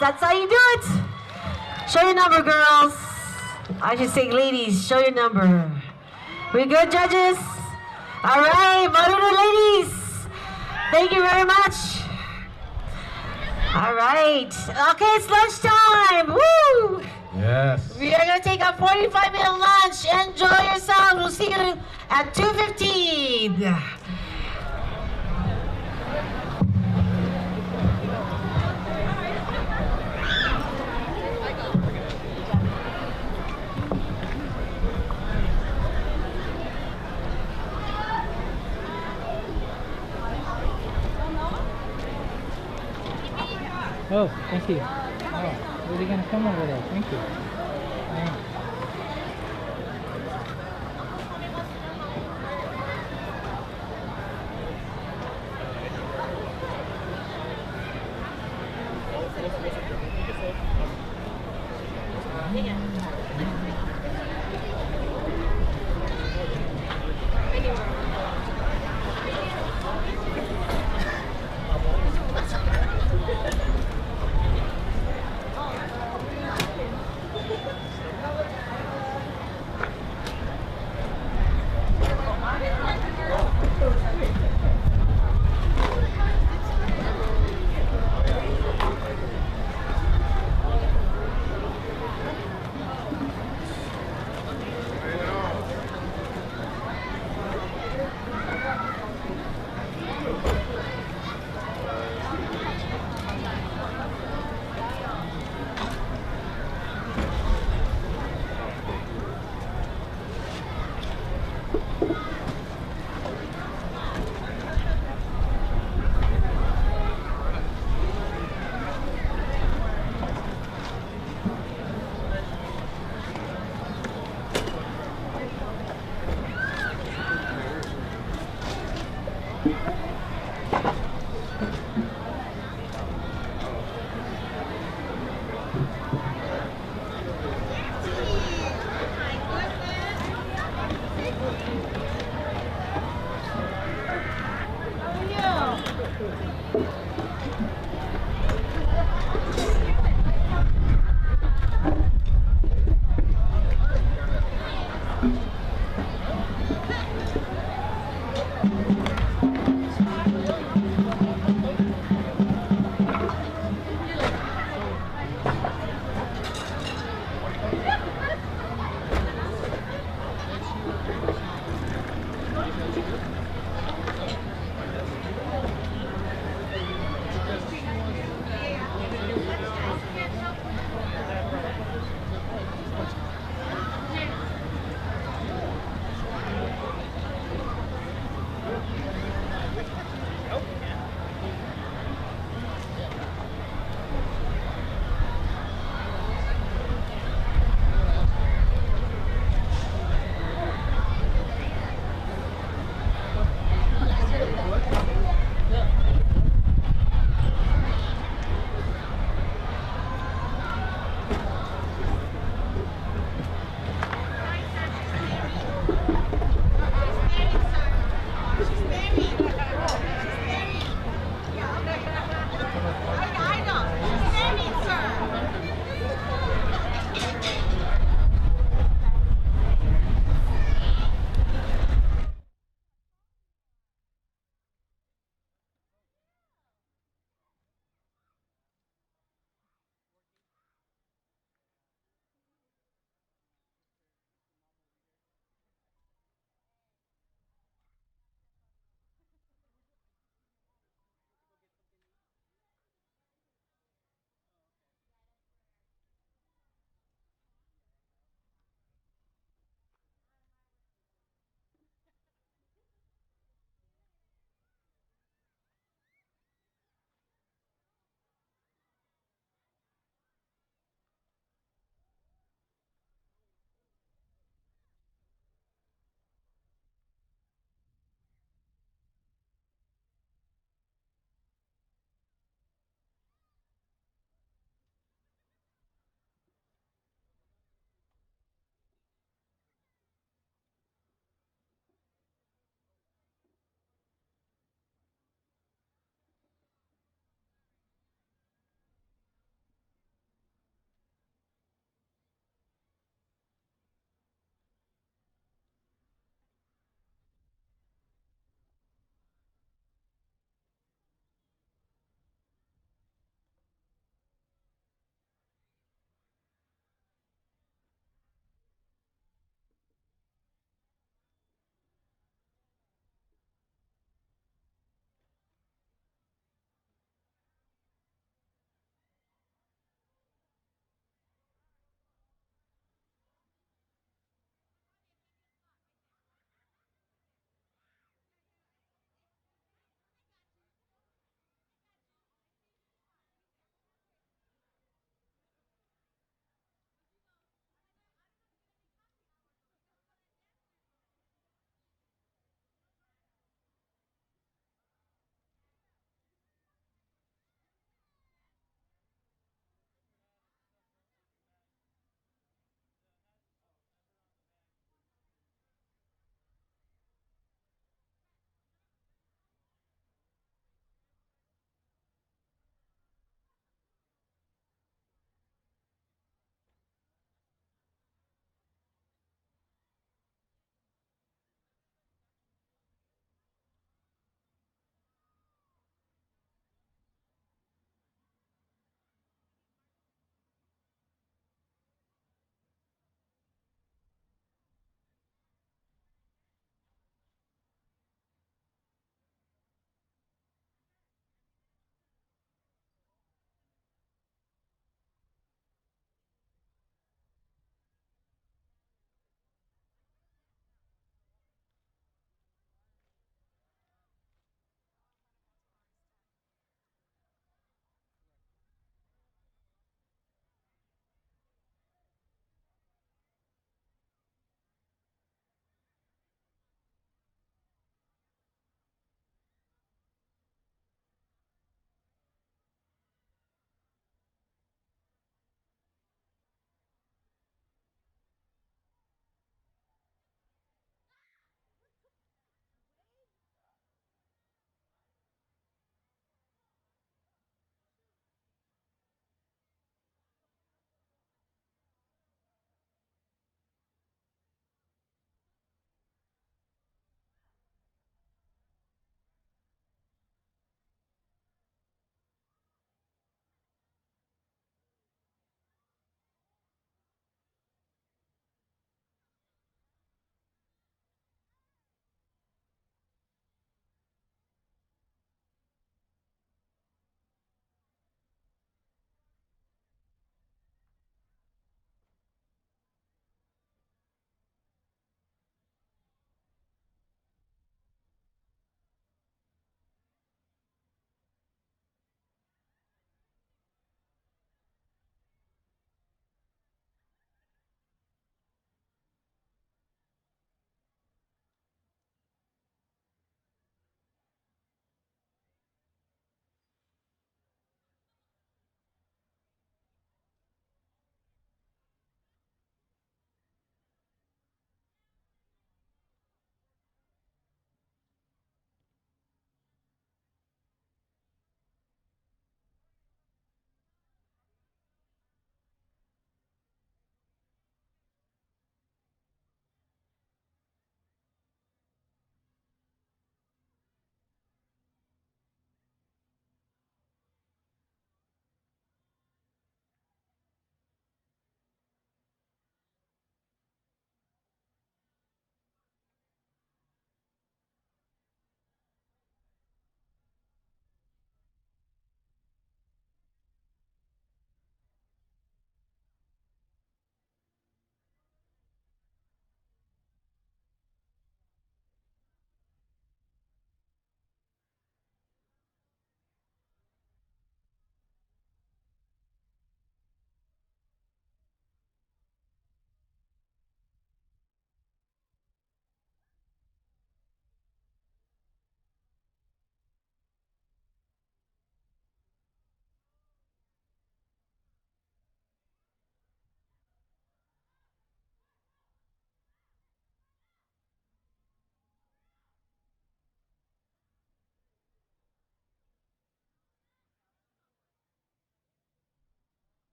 That's how you do it. Show your number, girls. I should say ladies, show your number. We good, judges? All right, Maruru ladies. Thank you very much. All right. Okay, it's lunchtime. Woo! Yes. We are going to take a 45-minute lunch. Enjoy yourselves. We'll see you at 2:15. Oh, thank you. Oh, really gonna come over there? Thank you. Yeah.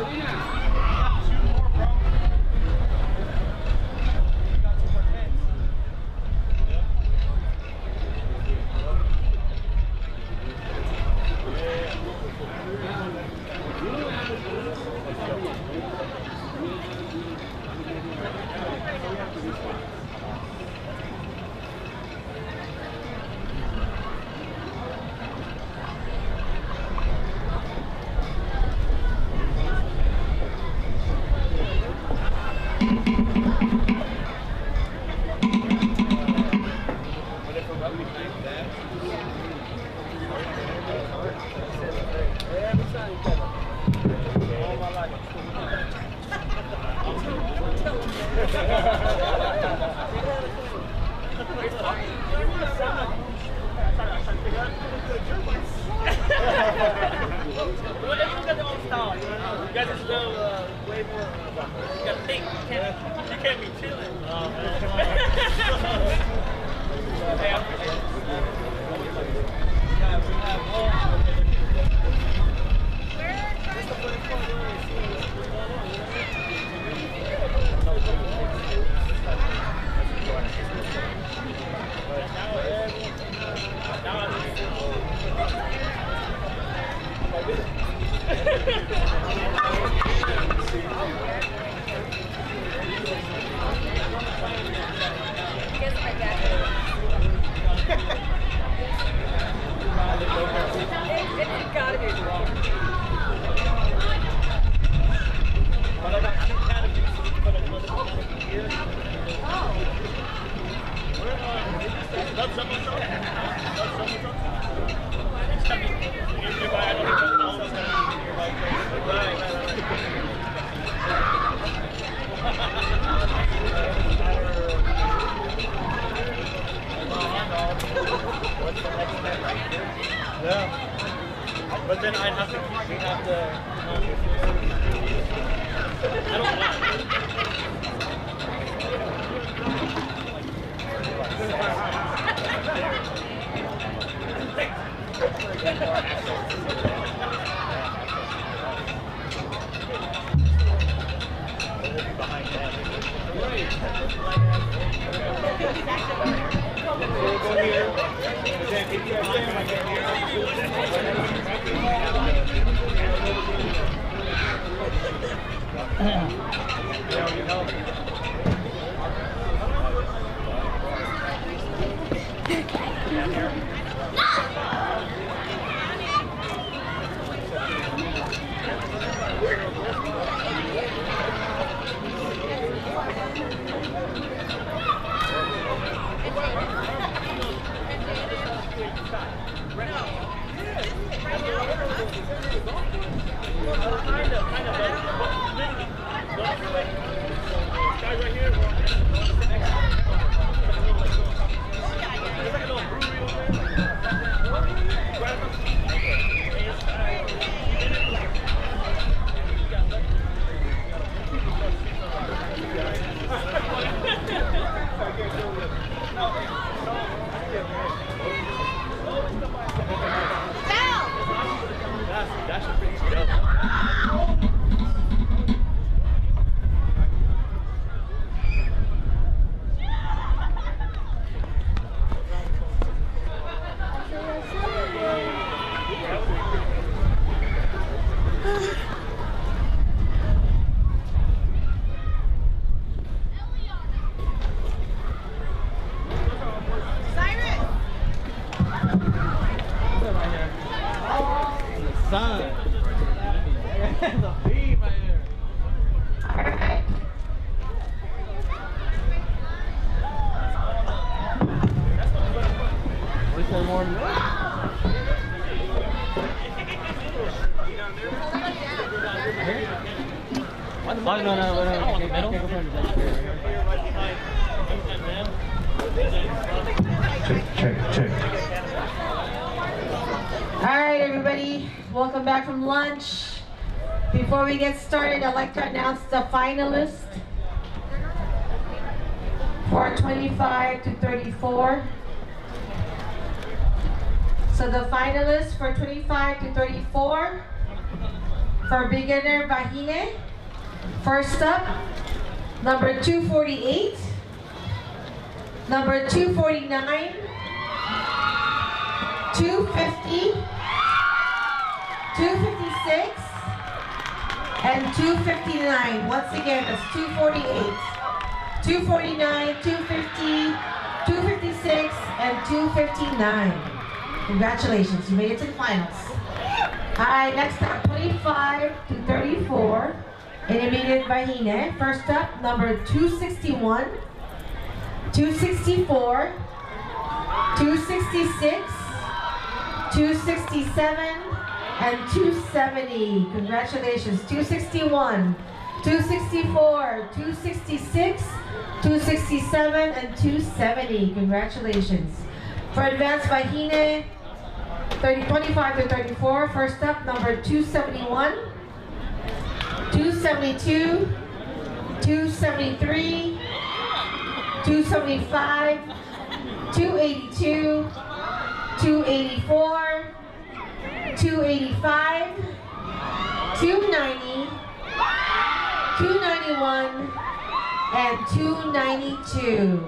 Yeah. But then I'd have to, I don't Welcome back from lunch. Before we get started, I'd like to announce the finalists for 25 to 34. So the finalists for 25 to 34 for beginner Vahine. First up, number 248, number 249, 250, 256, and 259. Once again, that's 248, 249, 250, 256, and 259. Congratulations, you made it to the finals. All right, next up, 25 to 34, intermediate Vahine. First up, number 261, 264, 266, 267, and 270. Congratulations, 261, 264, 266, 267, and 270. Congratulations. For advanced Vahine, 25 to 34, first up, number 271, 272, 273, 275, 282, 284, 285, 290, 291, and 292.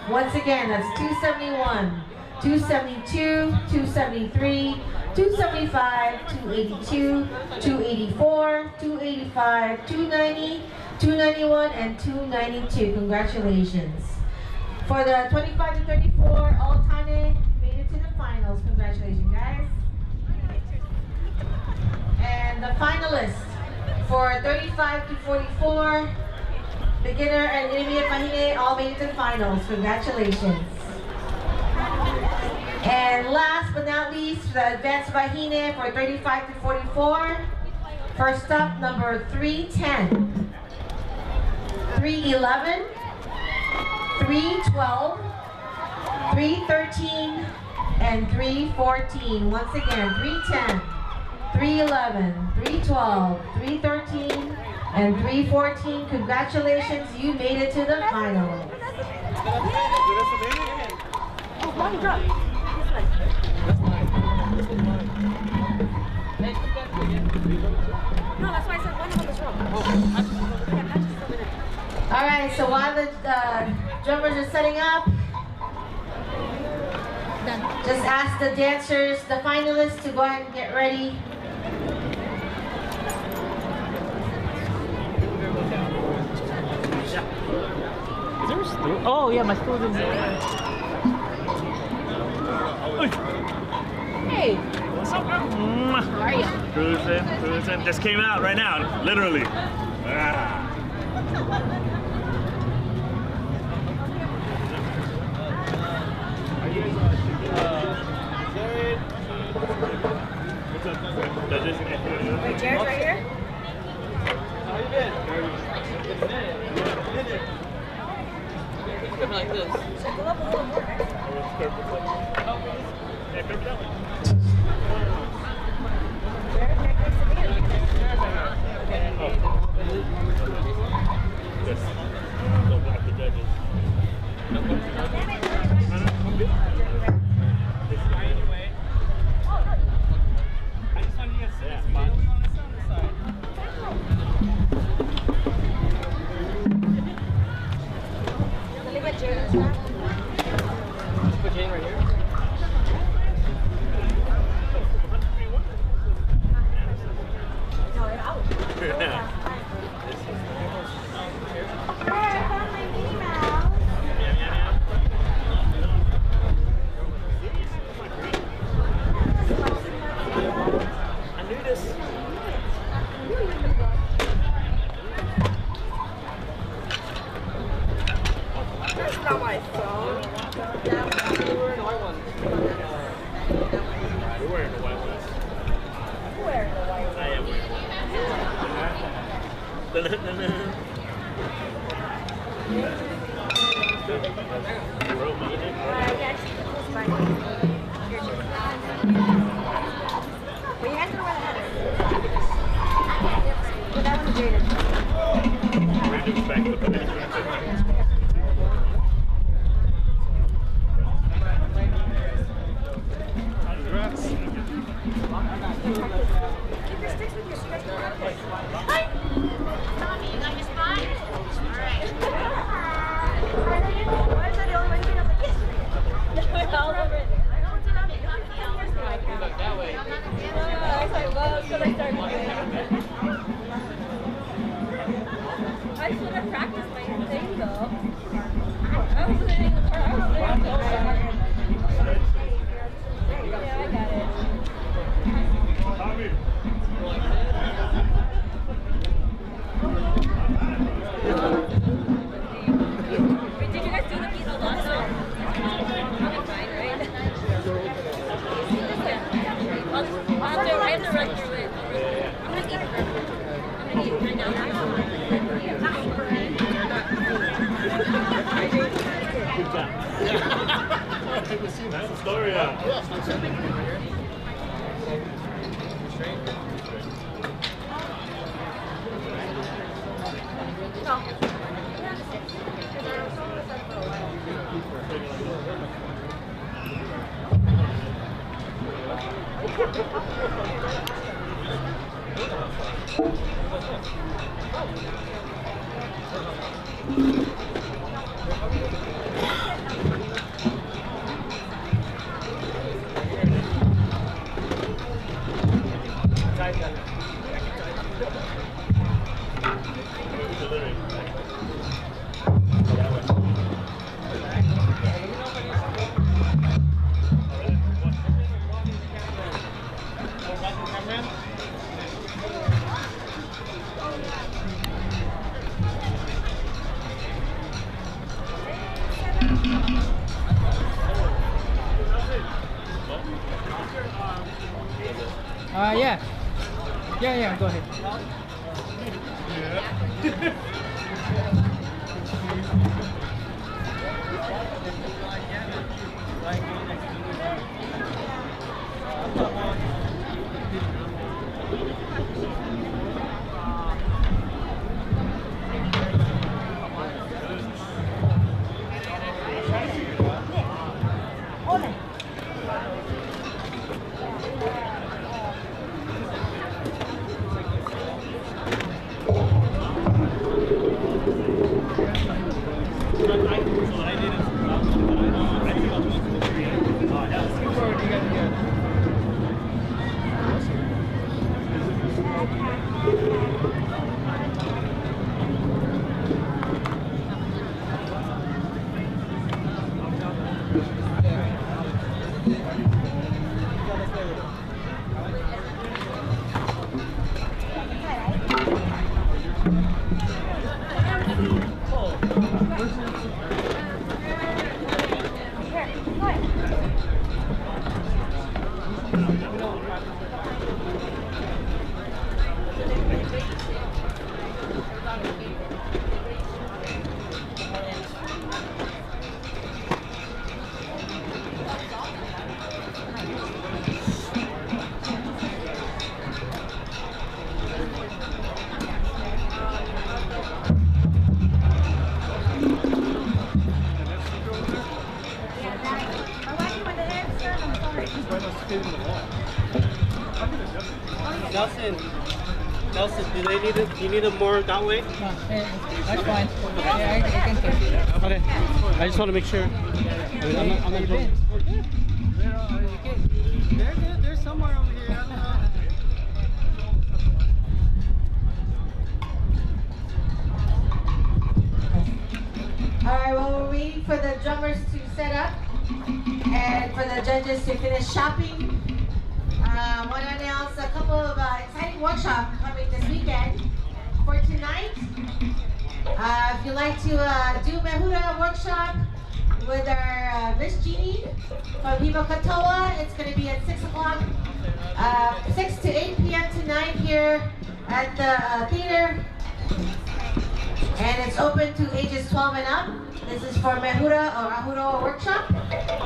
Once again, that's 271, 272, 273, 275, 282, 284, 285, 290, 291, and 292. Congratulations. For the 25 to 34, all Tane made it to the finals. Congratulations, guys. And the finalists for 35 to 44, beginner and intermediate Vahine, all made it to the finals. Congratulations. And last but not least, the advanced Vahine for 35 to 44. First up, number 310, 311, 312, 313, and 314. Once again, 310, 311, 312, 313, and 314. Congratulations, you made it to the final. No, that's why I said one of them was wrong. All right, so while the drummers are setting up, just ask the dancers, the finalists, to go ahead and get ready. Is there a stool? Oh yeah, my stool's in there. Hey, What's up, man? how are you? Cruising. Just came out right now, literally. Ah. Wait, Jared's right here? How you been? Like this. Circle up a little more. Yeah, curve it out. Jared, next to me. Yes. Go block the judges. I just wanted you guys to see what's going on this side. Leave it, Jared. Put Jane right here. No, you're out. I knew this. That's not my phone. We're wearing the white ones. We're wearing the white ones. Where? The white I am wearing one. You wrote me in it? Yeah, just close by. Here, Jared. Well, you guys know where the head is. But that one's Jared. Random fact with the Congrats. Keep your sticks with you so you guys can practice. just want to practice my thing though. I was sitting in the car. I was sitting yeah, I got it. Wait, did you guys do the beat last one? Fine, right? I have to run through it. I'm gonna eat right now. Good job. That's the story, yeah. Yeah, go ahead. Nelson, do they need it? You need it more that way? No, that's fine. Yeah, I can take it. Okay. I just want to make sure. I'm not joking. They're good. They're somewhere over here. I don't know. Alright, well, we're waiting for the drummers to set up and for the judges to finish shopping. I want to announce a couple of exciting workshops coming this weekend. For tonight, if you'd like to do Mehura workshop with our Miss Jeannie from Hiva Katoa, it's going to be at 6 o'clock, 6 to 8 p.m. tonight here at the theater. And it's open to ages 12 and up. This is for Mehura or Ahuro workshop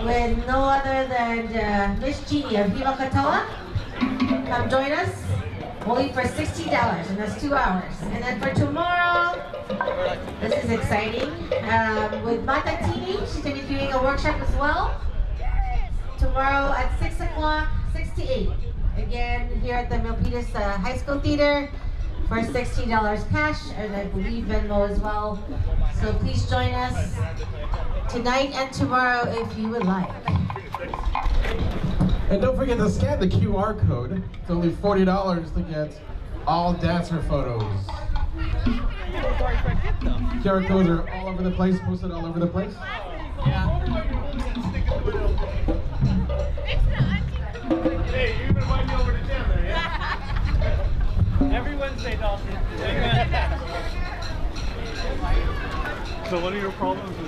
with no other than Miss Jeannie of Hiva Katoa. Come join us, only for $60, and that's 2 hours. And then for tomorrow, this is exciting, with Matatini, she's going to be doing a workshop as well. Tomorrow at 6 o'clock, 6 to 8. Again, here at the Milpitas High School Theater for $60 cash, and I believe Venmo as well. So please join us tonight and tomorrow if you would like. And don't forget to scan the QR code. It's only $40 to get all dancer photos. QR codes are all over the place, posted all over the place. Hey, you invite me over to gym there, yeah? Every Wednesday, Dawson. So one of your problems is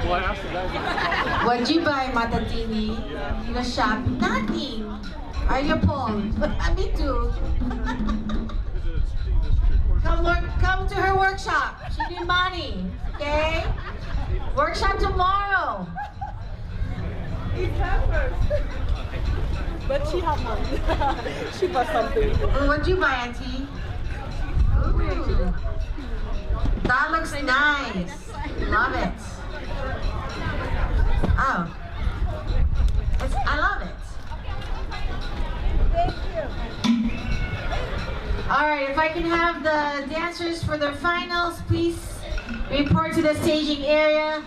well, I asked the guys. What'd you buy, Matatini? You go shopping? Nothing. Are you Paul? Me too. Come to her workshop. She need money. Okay? Workshop tomorrow. But she have money. She bought something. What'd you buy, Auntie? Ooh. That looks nice. Love it. Oh. I love it. Thank you. All right, if I can have the dancers for their finals, please report to the staging area.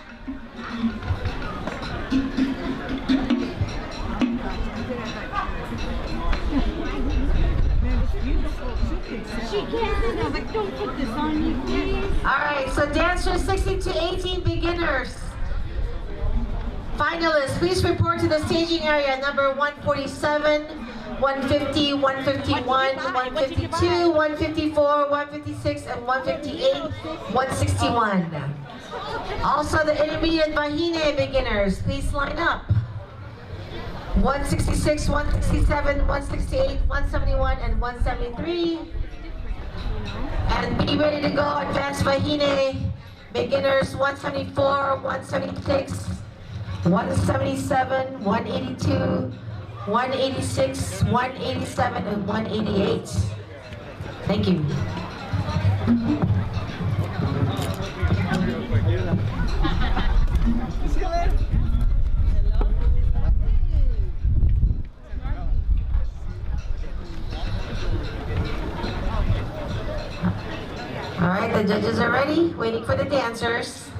She can't do that, but don't put this on me, please. All right, so dancers 16 to 18 beginners. Finalists, please report to the staging area, number 147, 150, 151, 152, 154, 156, and 158, 161. Also, the intermediate Mahine beginners, please line up. 166, 167, 168, 171, and 173. And be ready to go, advanced Mahine beginners 174, 176, 177, 182, 186, 187, and 188. Thank you. All right, the judges are ready, waiting for the dancers.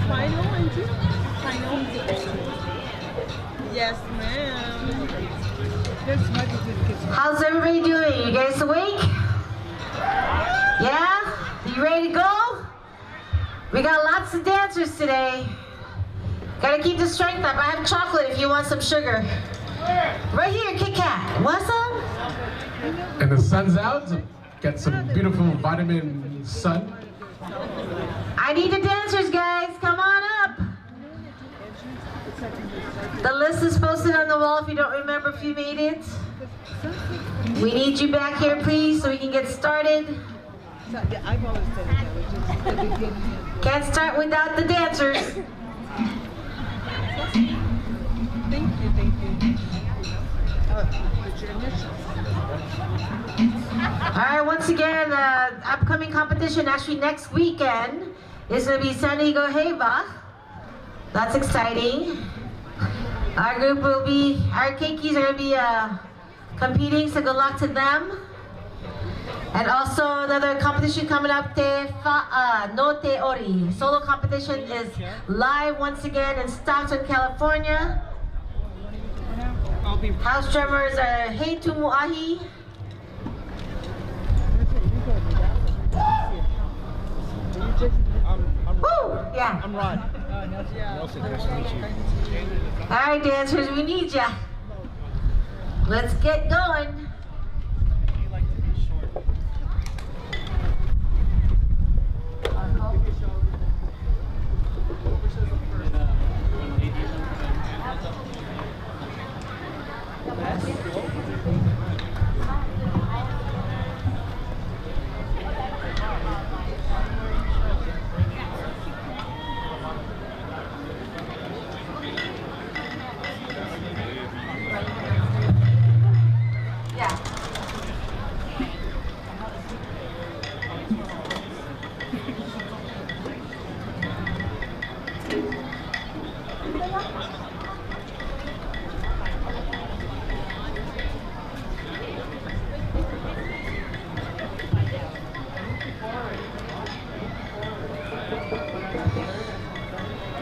Final, Auntie? Final? Yes, ma'am. How's everybody doing? You guys awake? Yeah? You ready to go? We got lots of dancers today. Gotta keep the strength up. I have chocolate if you want some sugar. Right here, Kit Kat. Want some? And the sun's out. Get some beautiful vitamin sun. I need the dancers, guys. Come on up. The list is posted on the wall if you don't remember if you made it. We need you back here, please, so we can get started. Can't start without the dancers. Thank you, thank you. What's your initials? All right, once again, upcoming competition actually next weekend is going to be San Diego Heva. That's exciting. Our group will be, our keikis are going to be competing, so good luck to them. And also another competition coming up, No Te Ori. Solo competition is live once again in Stockton, California. House drummers are Hey Tumuahi. Woo! Yeah. I'm Rod. Nelson, nice to meet you. All right, dancers, we need ya. Let's get going.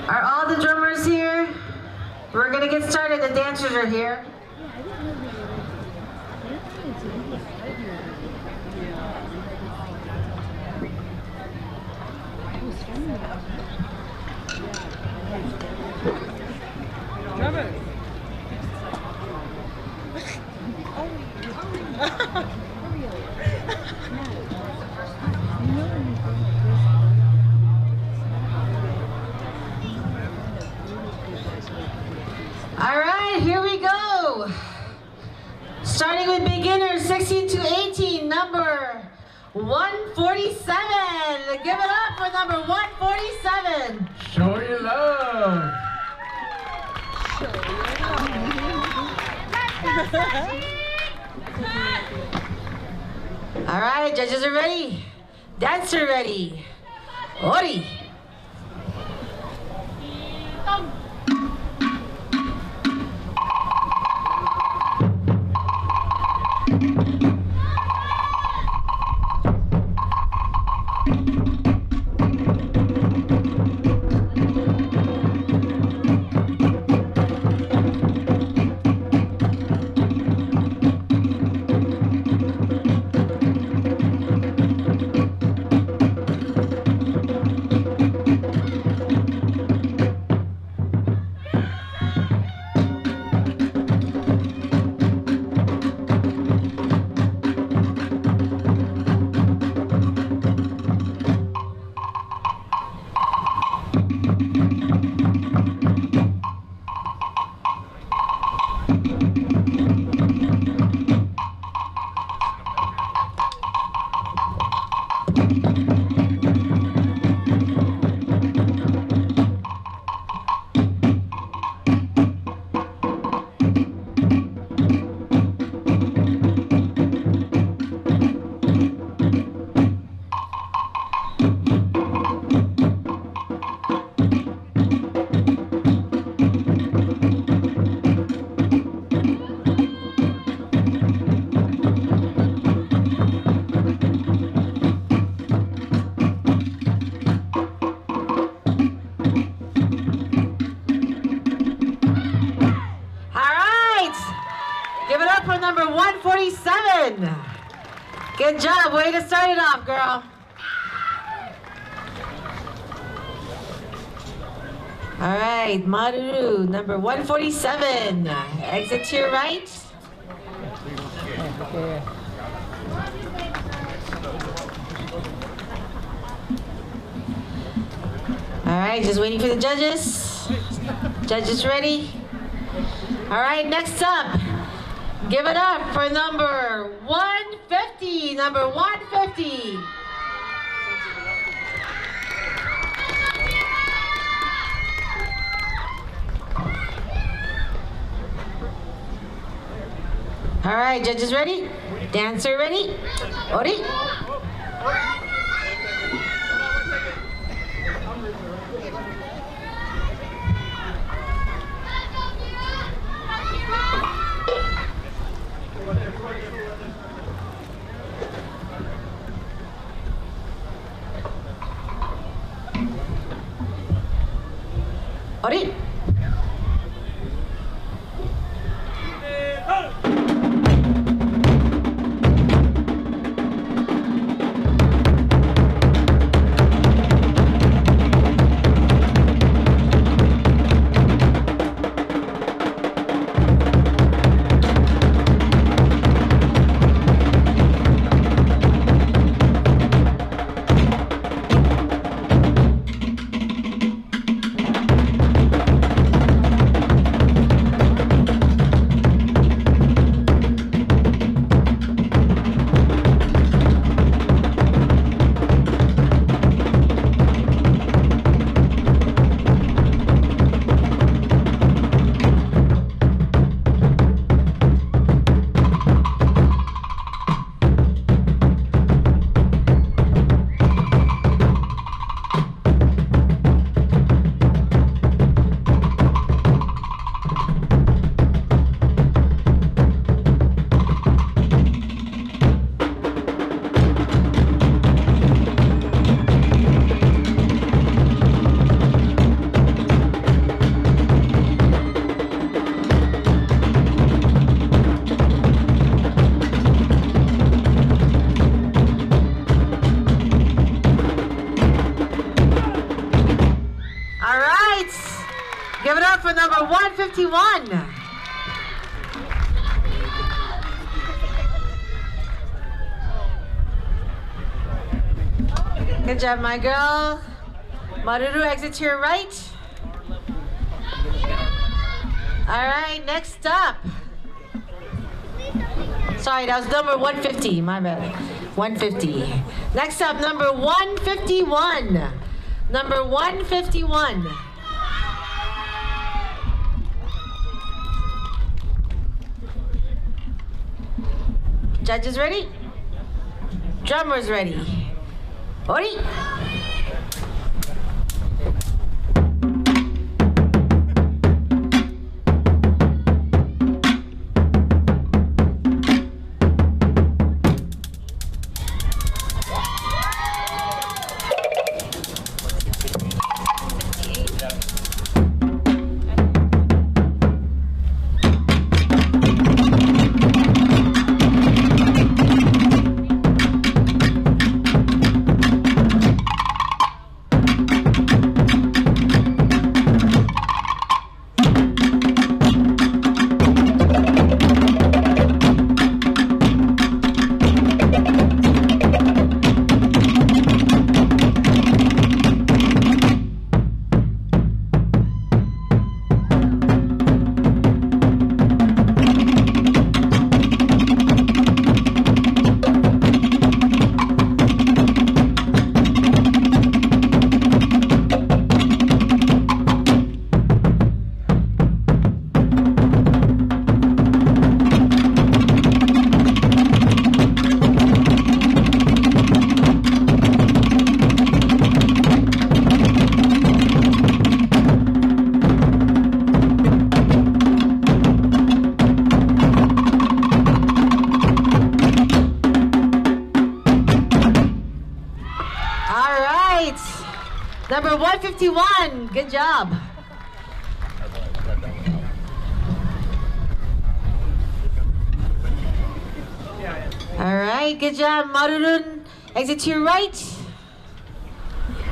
Are all the drummers here? We're gonna get started. The dancers are here. All right, here we go. Starting with beginners, 16 to 18, number 147. Give it up for number 147. Show your love. All right, judges are ready. Dancer ready. Ori. Number 147. Good job. Way to start it off, girl. All right, Manahere, number 147. Exit to your right. All right, just waiting for the judges. Judges ready? All right, next up. Give it up for number 150. Number 150. All right, judges ready? Dancer ready? Ori? Ori? Give it up for number 151. Good job, my girl. Maruru, exit to your right. All right, next up. Sorry, that was number 150, my bad. 150. Next up, number 151. Number 151. Judges ready? Drummers ready? Ori! Number 151, good job. All right, good job, Marurun. Exit to your right.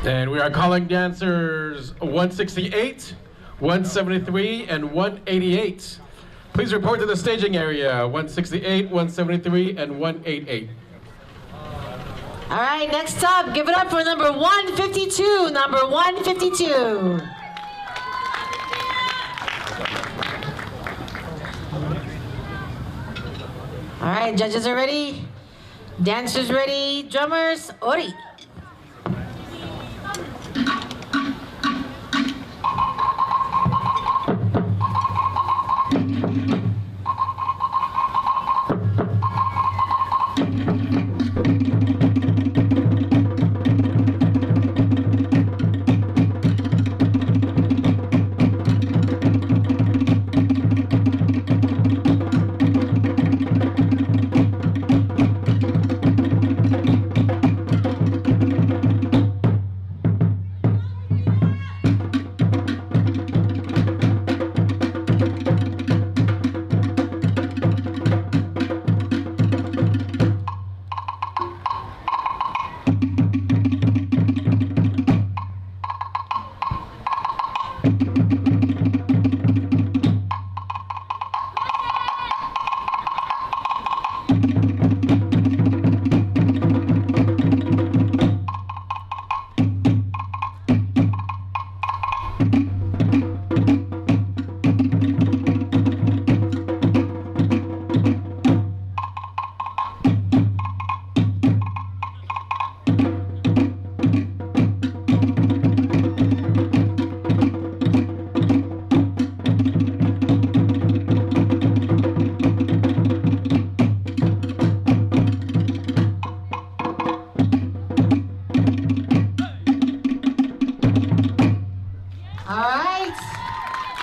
And we are calling dancers 168, 173, and 188. Please report to the staging area, 168, 173, and 188. All right, next up, give it up for number 152, number 152. All right, judges are ready, dancers ready, drummers, Ori.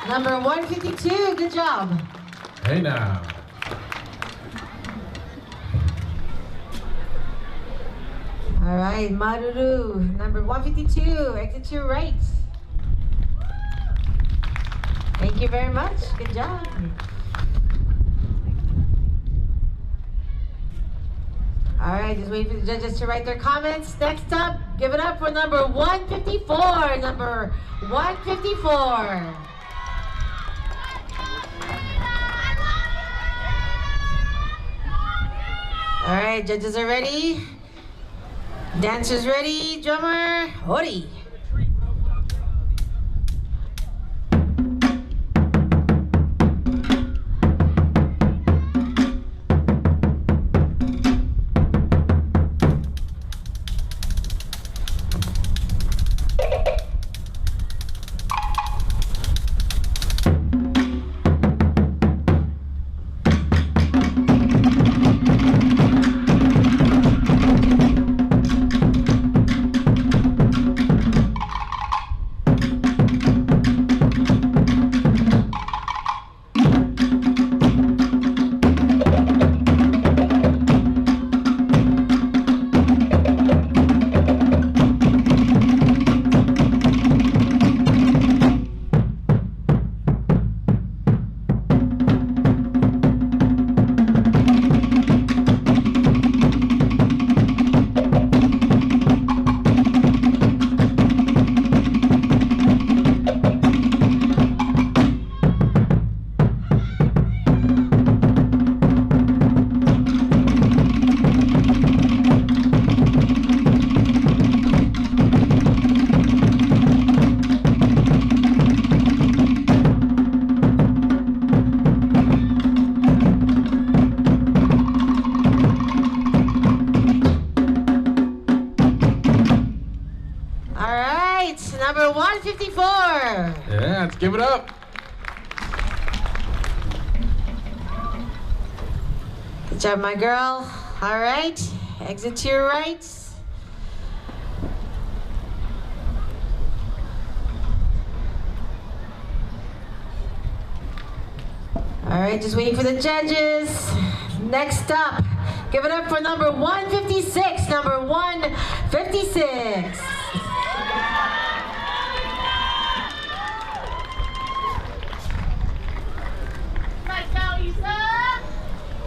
Number 152, good job. Hey now. All right, Maruru, number 152, exit to your right. Thank you very much, good job. All right, just wait for the judges to write their comments. Next up, give it up for number 154, number 154. right, judges are ready. Dancers ready. Drummer, Ori. Number 154. Yeah, let's give it up. Good job, my girl. All right, exit to your right. All right, just waiting for the judges. Next up, give it up for number 156. Number 156.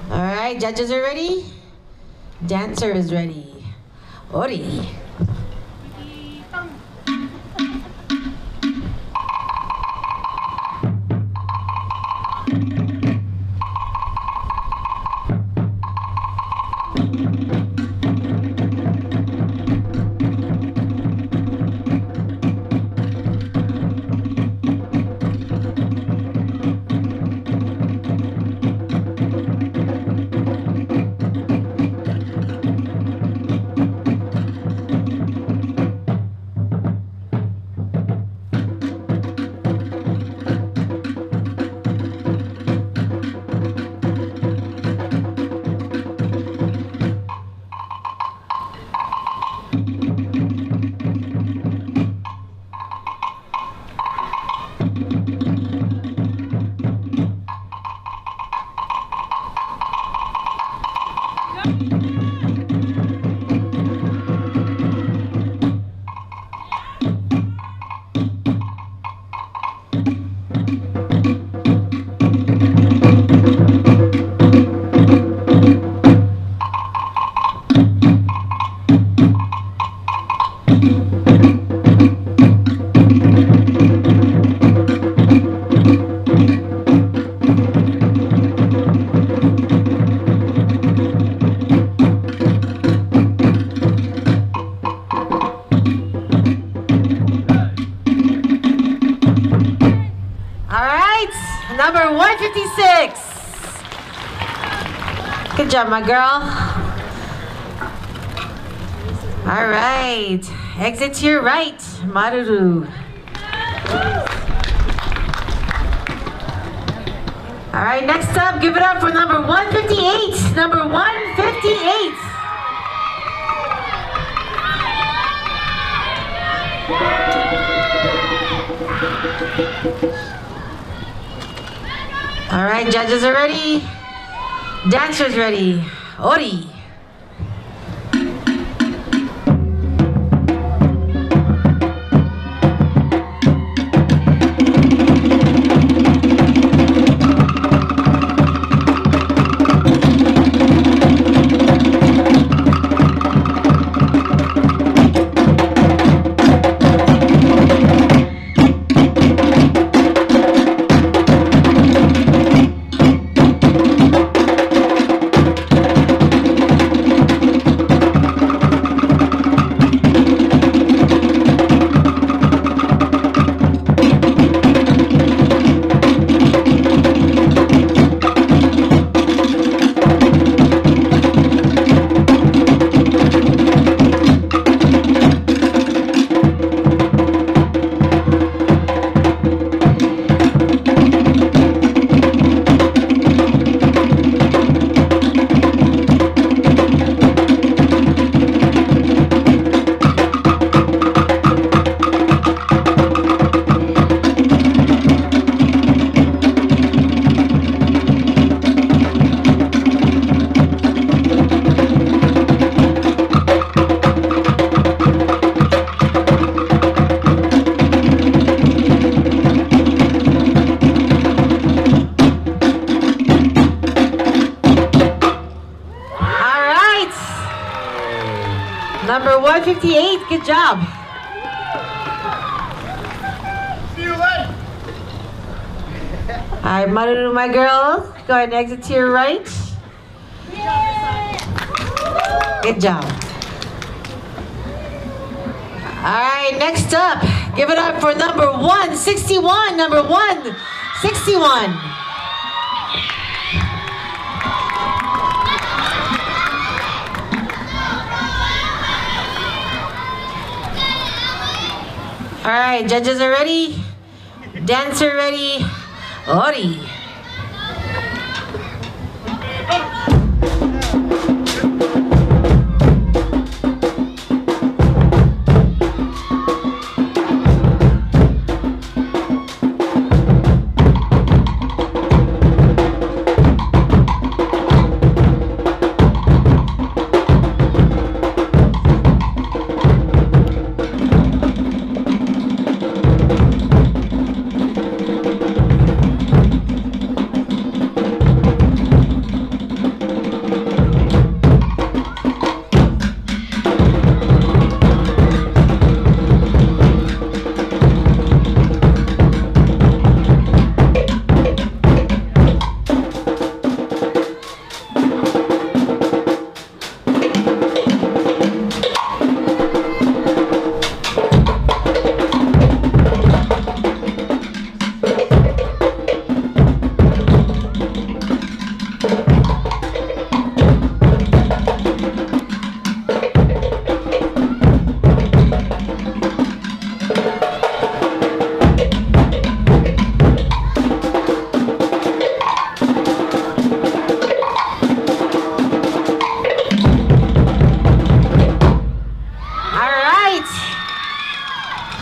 All right, judges are ready. Dancer is ready. Ori. Number 156. Good job, my girl. All right, exit to your right, Maruru. All right, next up, give it up for number 158. Number 158. All right, judges are ready. Dancers ready. Ori. 158. Good job. See you later. All right, Manahere, my girl, go ahead and exit to your right. Good job. All right, next up, give it up for number 161. Number 161. All right, judges are ready. Dancer ready. Ori.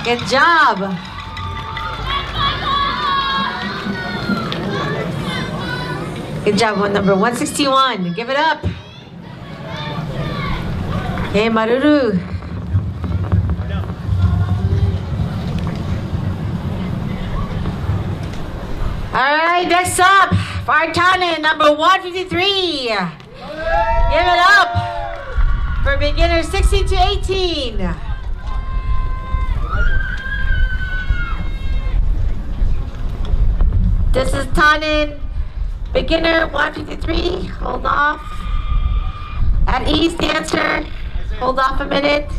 Good job. Good job on number 161. Give it up. Hey, Maruru. All right, next up, Fartanen, number 153. Give it up for beginners 16 to 18. This is Tannen, beginner 153. Hold off. At ease, dancer. Hold off a minute.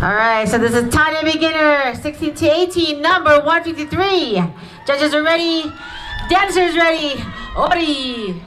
All right, so this is Tannen beginner, 16 to 18, number 153. Judges are ready, dancers ready, Ori.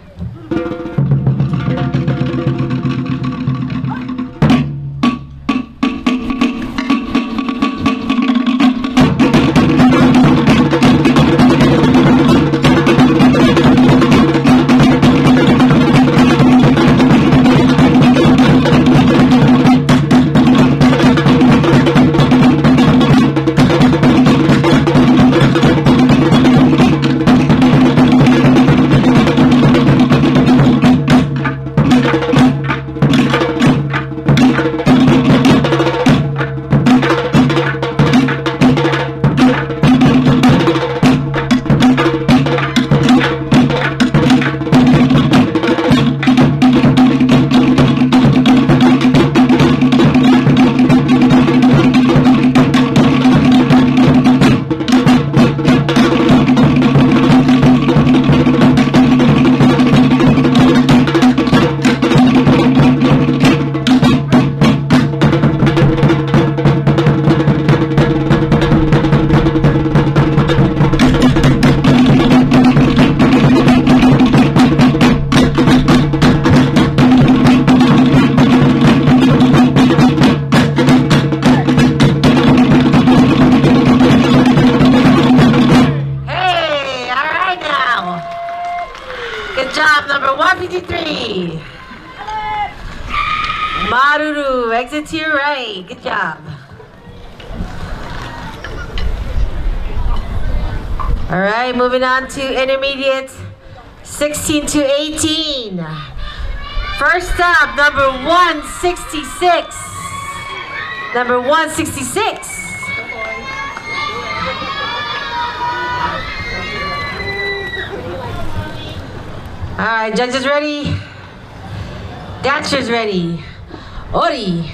Maruru, exit to your right. Good job. All right, moving on to intermediate 16 to 18. First up, number 166. Number 166. All right, judges ready? Dancers ready? Ori.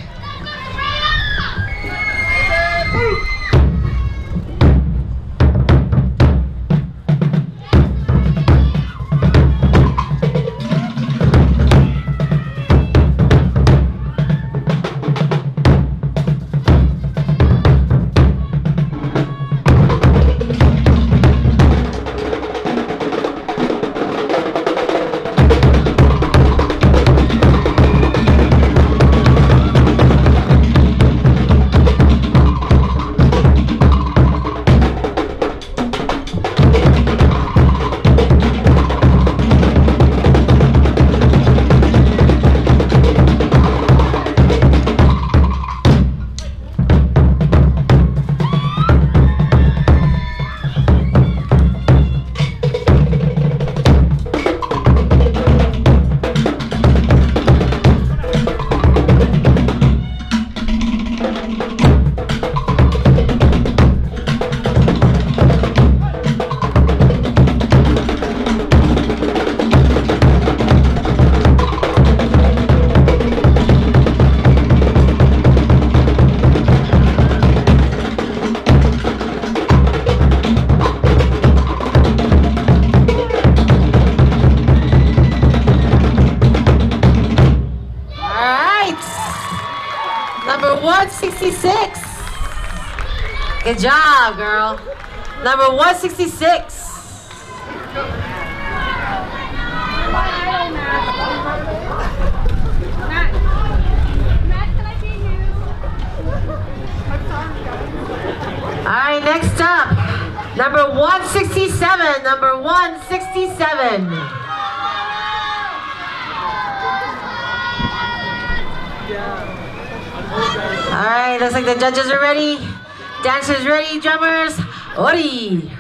Number 166. Good job, girl. Number 166. All right, next up, number 167. Number 167. All right, looks like the judges are ready. Dancers ready, drummers, Ori.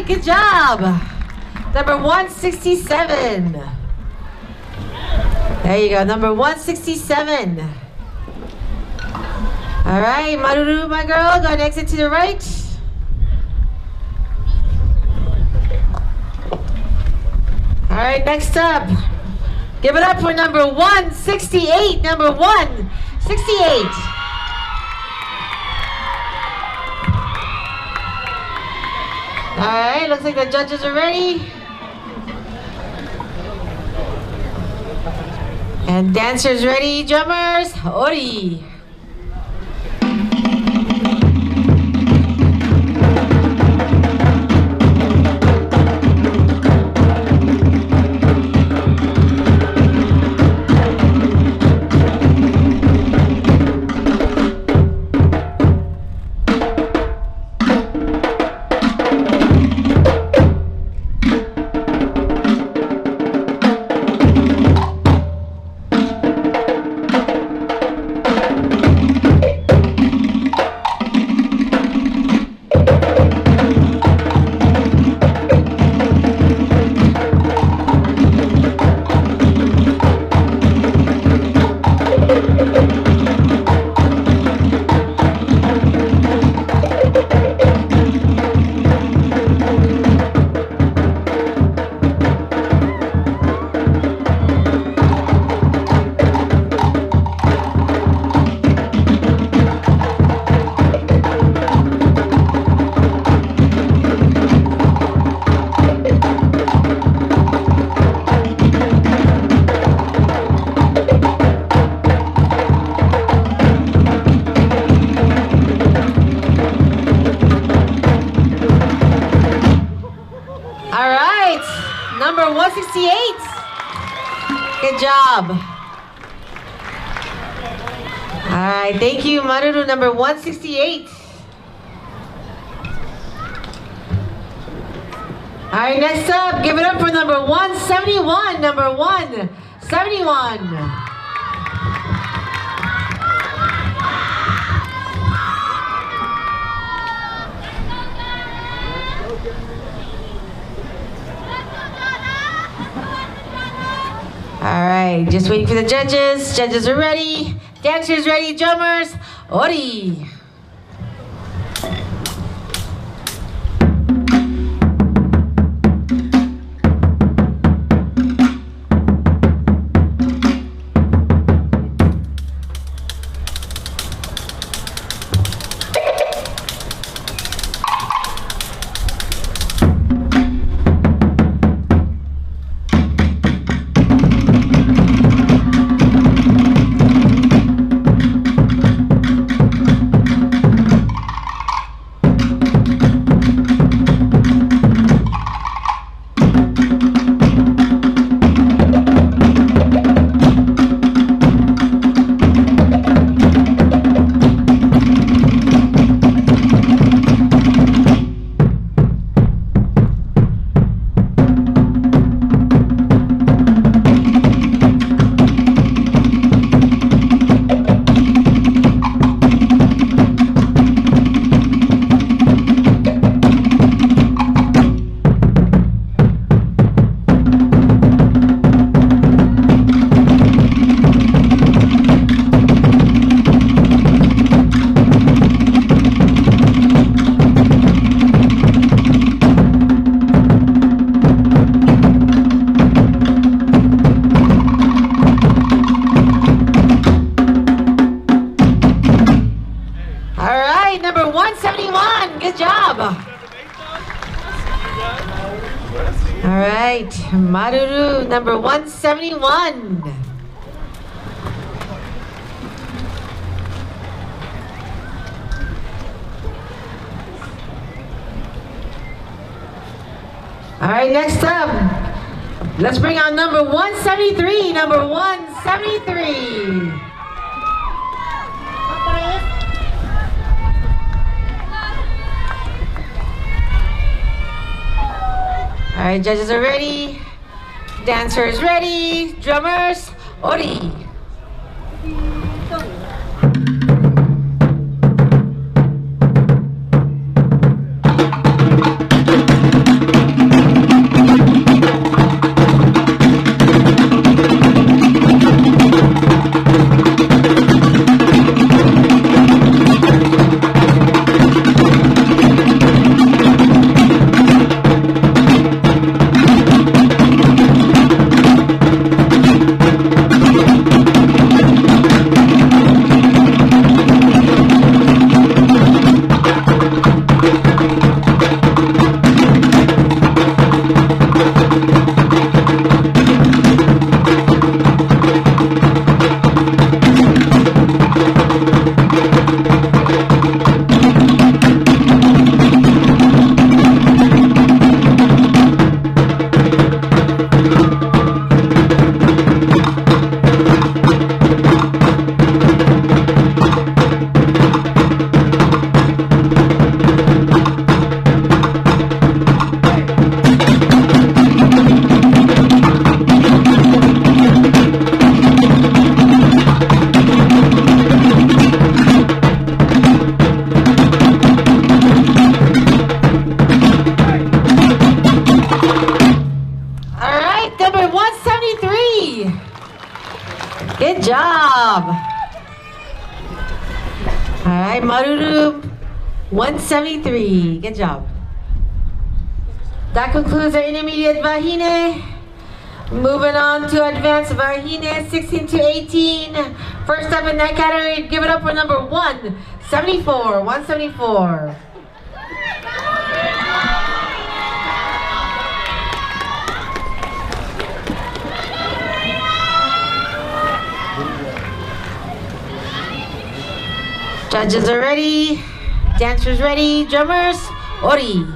Good job. Number 167. There you go, number 167. All right, Maruru, my girl, go and exit to the right. All right, next up. Give it up for number 168. Number 168. All right, looks like the judges are ready. And dancers ready, drummers, Ori. 168. Good job. All right, thank you, Maruru, number 168. All right, next up, give it up for number 171, number 171. All right, just waiting for the judges. Judges are ready. Dancers ready. Drummers, Ori. Maruru, number 171. All right, next up, let's bring on number 173, number 173. All right, judges are ready. Dancers ready. Drummers, Ori. Good job. All right, Maruru, 173. Good job. That concludes our intermediate Vahine. Moving on to advanced Vahine, 16 to 18. First up in that category, give it up for number 174. 174. Judges are ready, dancers ready, drummers, Ori.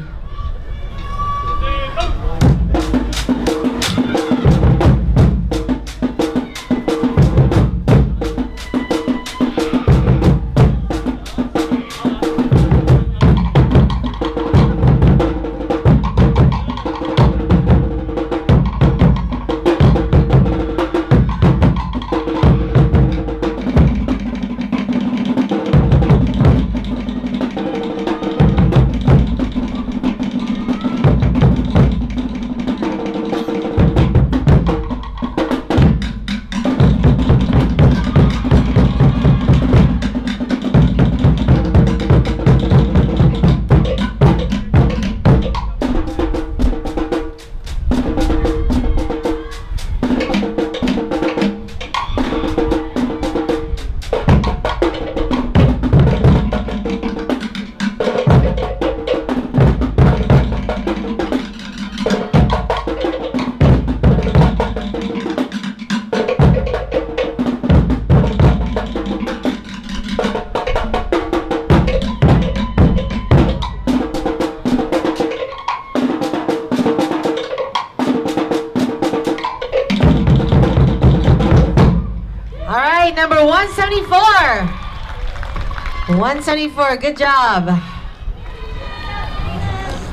174, good job.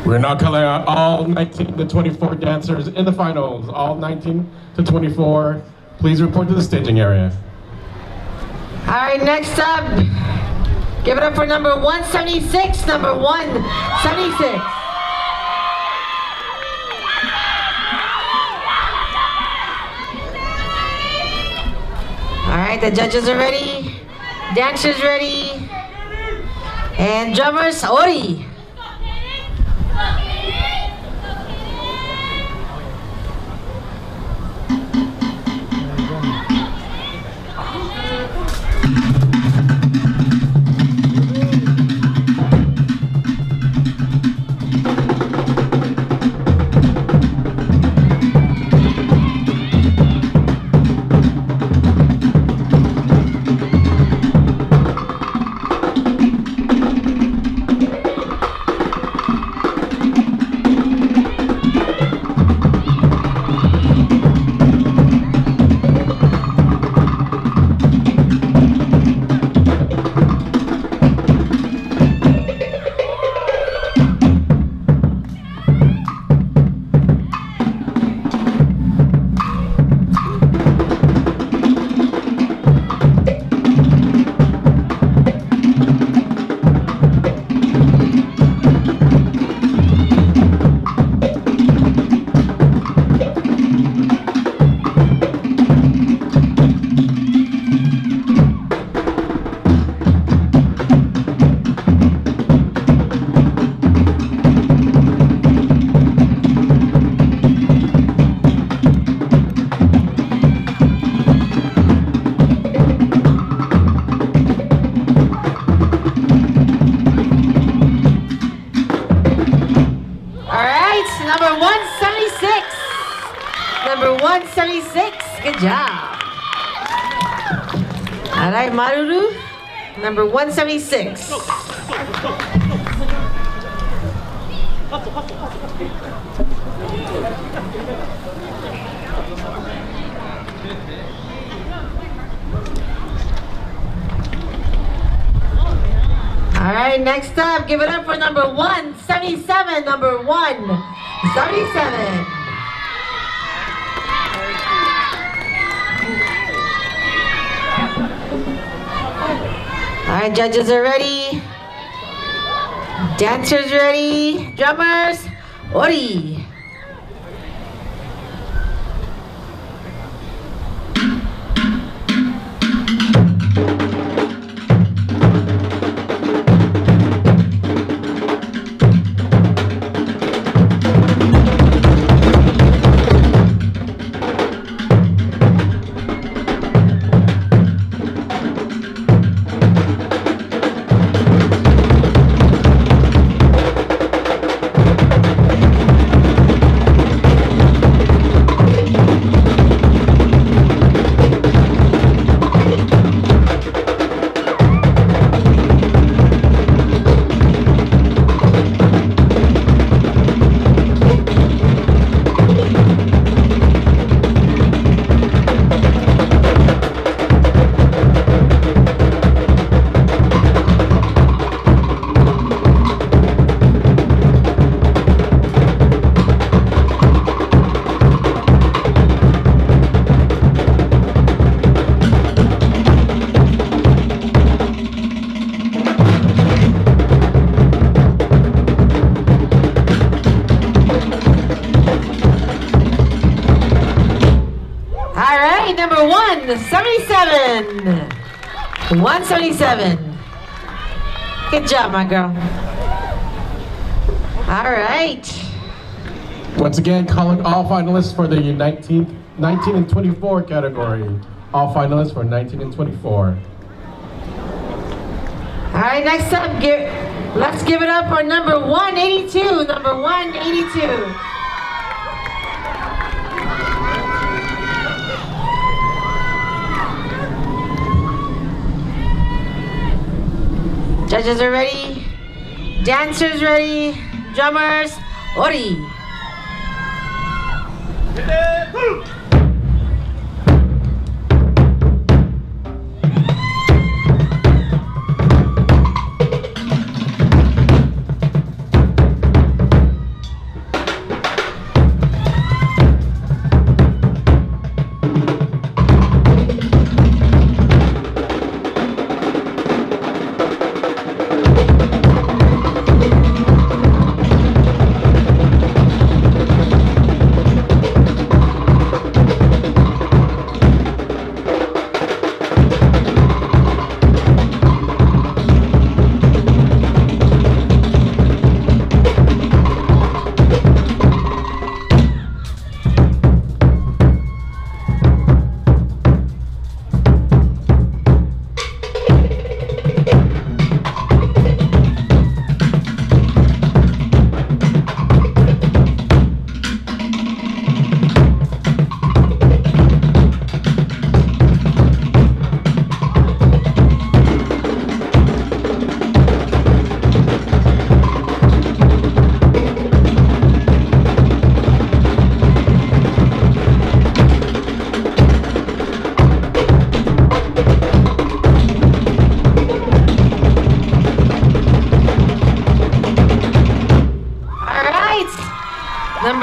We're now calling out all 19 to 24 dancers in the finals. All 19 to 24, please report to the staging area. All right, next up, give it up for number 176, number 176. All right, the judges are ready, dancers ready, and drummers, Ori. Number 176. Number 176. Good job. All right, Maruru. Number 176. All right, next up, give it up for number 177. Number 177. All right, judges are ready. Dancers ready. Drummers, Ori. Number 177. 177. Good job, my girl. All right. Once again, calling all finalists for the 19 and 24 category. All finalists for 19 and 24. All right, next up, let's give it up for number 182. Number 182. Judges are ready, dancers ready, drummers, Ori.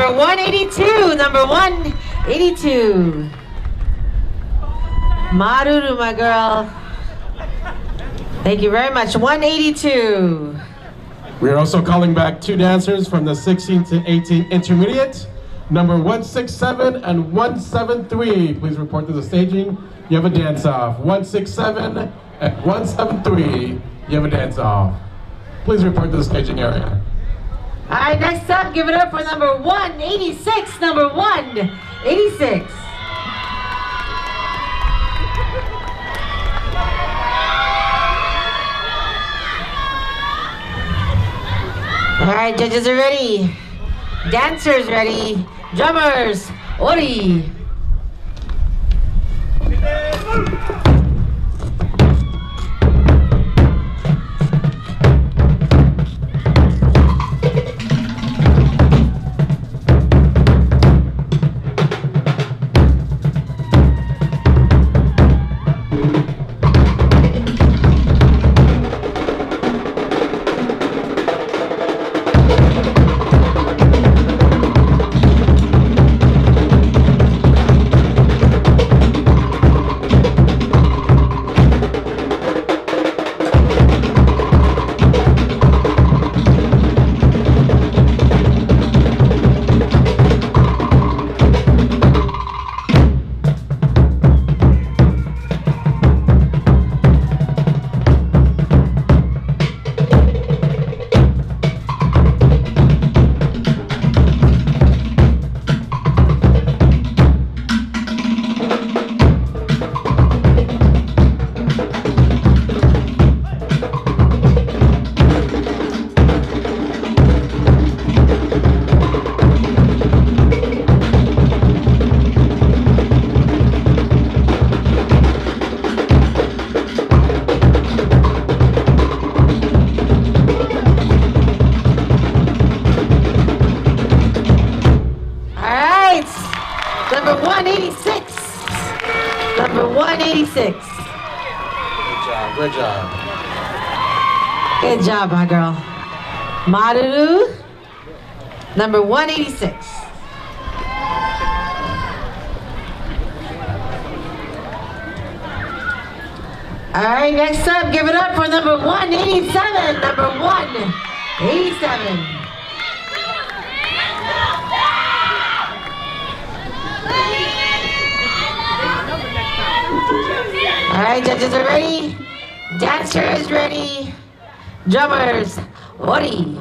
Number 182. Number 182. Maruru, my girl. Thank you very much. 182. We are also calling back 2 dancers from the 16 to 18 intermediate. Number 167 and 173. Please report to the staging. You have a dance-off. 167 and 173. You have a dance-off. Please report to the staging area. All right, next up, give it up for number 186. Number 186. All right, judges are ready. Dancers ready. Drummers, Ori. Number 186. Number 186. Good job. Good job, my girl. Maruru, number 186. All right, next up, give it up for number 187. Number 187. All right, judges are ready. Dancers ready. Drummers, Ori.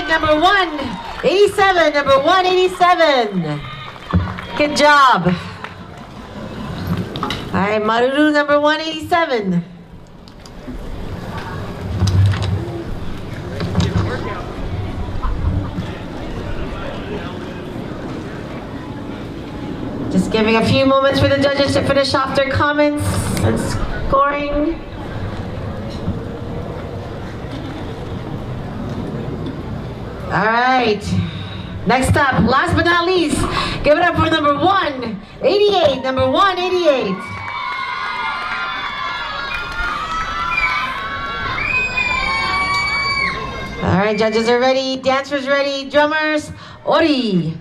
Number 187, number 187. Good job. All right, Maruru, number 187. Giving a few moments for the judges to finish off their comments and scoring. All right. Next up, last but not least, give it up for number 188. Number 188. All right, judges are ready, dancers ready, drummers, Ori.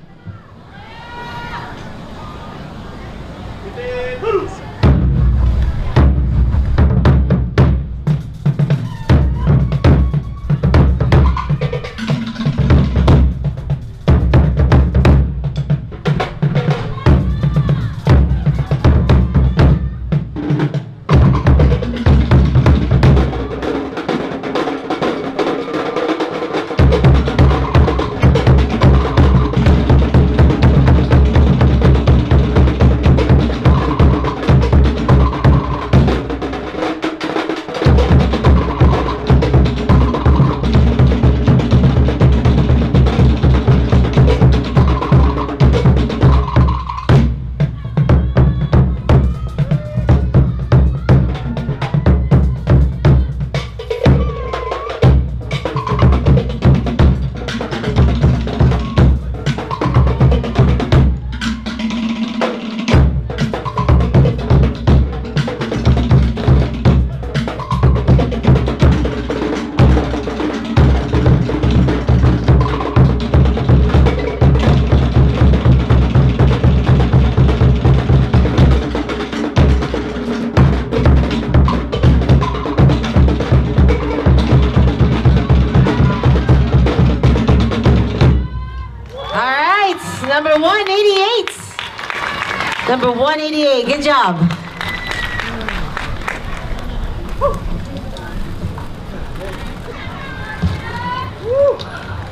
Number 188. Number 188, good job.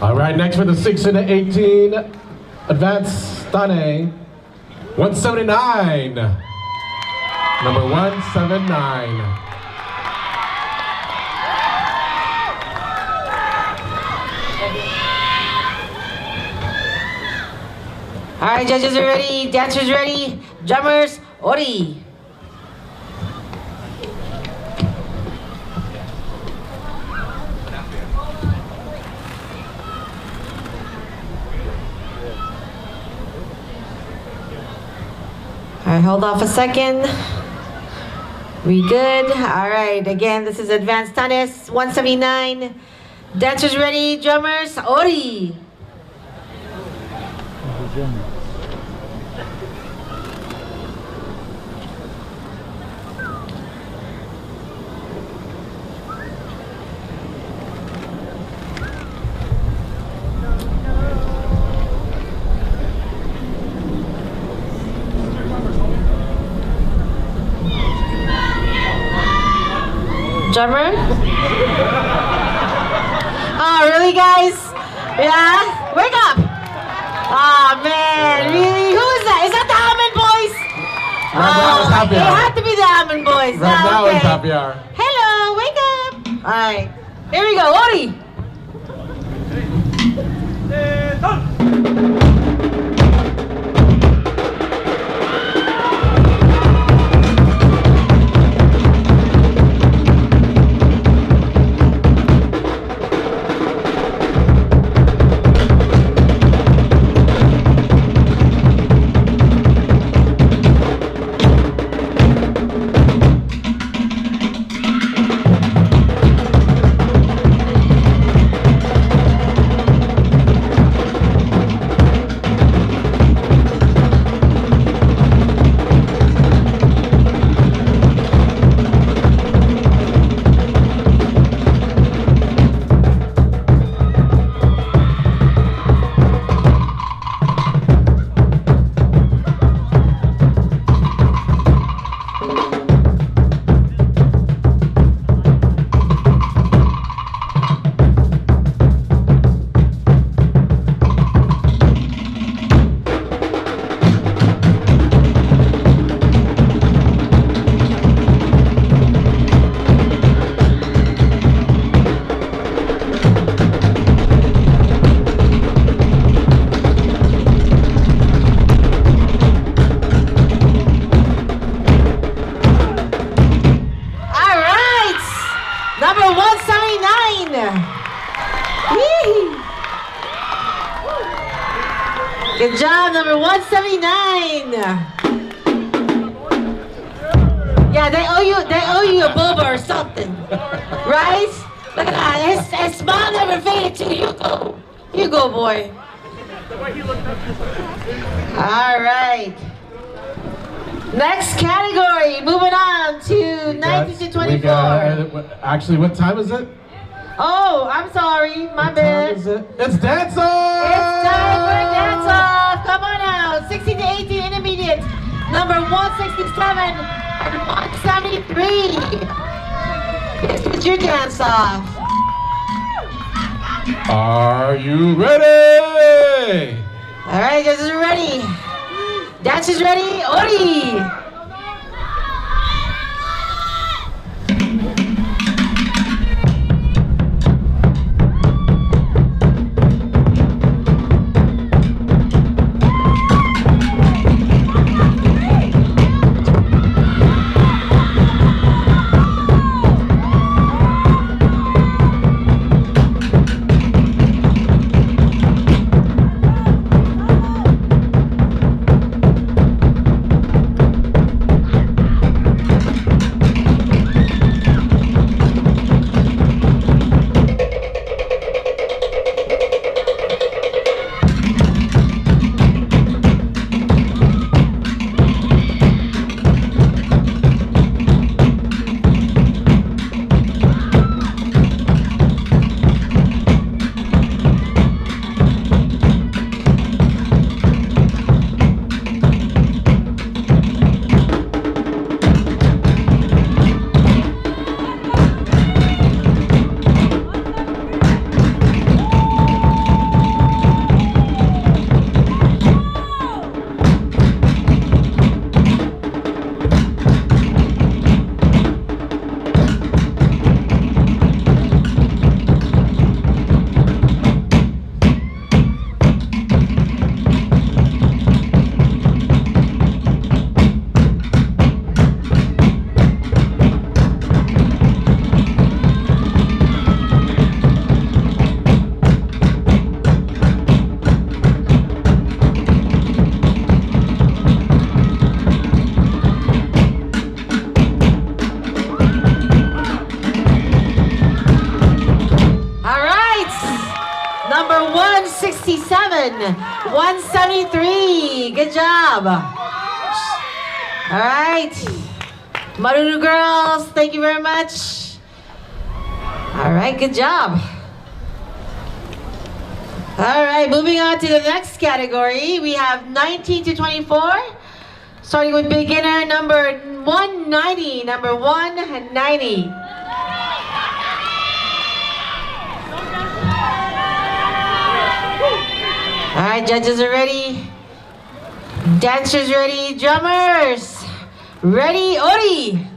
All right, next for the 6 and the 18, advanced stunning, 179. Number 179. All right, judges are ready, dancers ready, drummers, Ori. All right, hold off a second. We good? All right, again, this is advanced tennis, 179. Dancers ready, drummers, Ori. Drummer? Oh, really, guys? Yeah? Wake up! Oh, man, really? Who is that? Is that the Almond Boys? Right now it's happy It hour. had to be the Almond Boys. Right Oh, now okay. it's happy hour. Hello, wake up! All right, here we go, Ori. Good job, number 179. Yeah, they owe you a booba or something, right? Look at that, his smile never faded too. You go, boy. All right. Next category, moving on to 19 to 24. Actually, what time is it? Oh, I'm sorry, my bad. Is it? It's dance off! It's time for a dance off. Come on out. 16 to 18 intermediate, number 167 and 173. It's your dance off. Are you ready? All right, this is ready. Dance is ready. Ori. Number 167, 173. Good job. All right. Marunu girls, thank you very much. All right, good job. All right, moving on to the next category. We have 19 to 24. Starting with beginner number 190. Number 190. All right, judges are ready. Dancers ready. Drummers ready. Ori.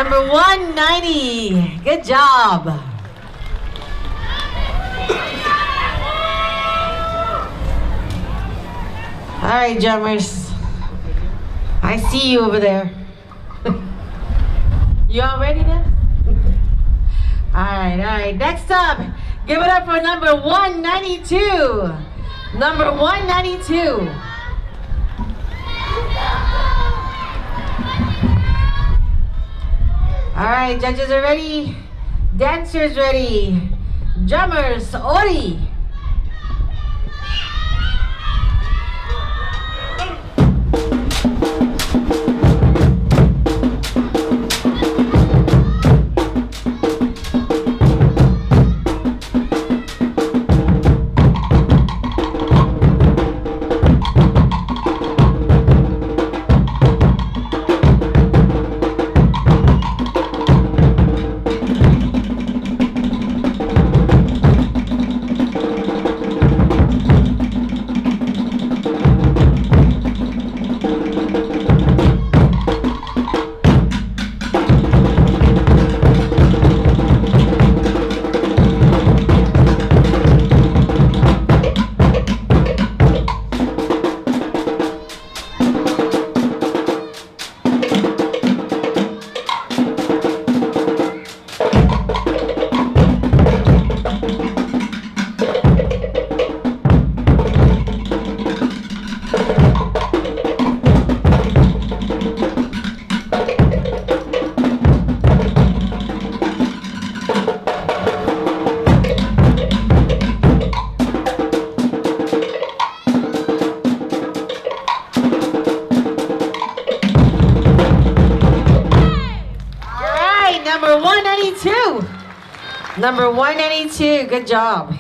Number 190. Good job. All right, drummers. I see you over there. You all ready now? All right. Next up, give it up for number 192. Number 192. All right, judges are ready. Dancers ready. Drummers, Ori. Number 192, good job.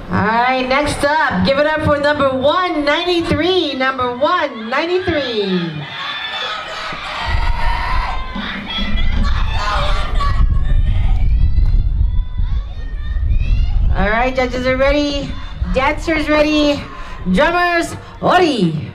All right, next up, give it up for number 193, number 193. All right, judges are ready. Dancers ready. Drummers, Ori.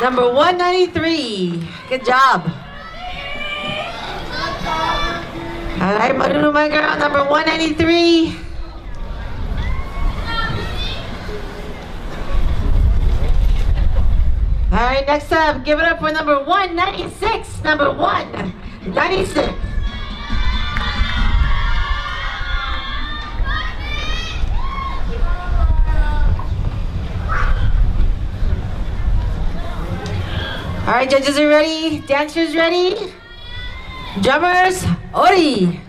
Number 193. Good job. All right, Marunu, my girl, number 193. All right, next up, give it up for number 196. Number 196. All right, judges are ready. Dancers ready. Drummers, Ori.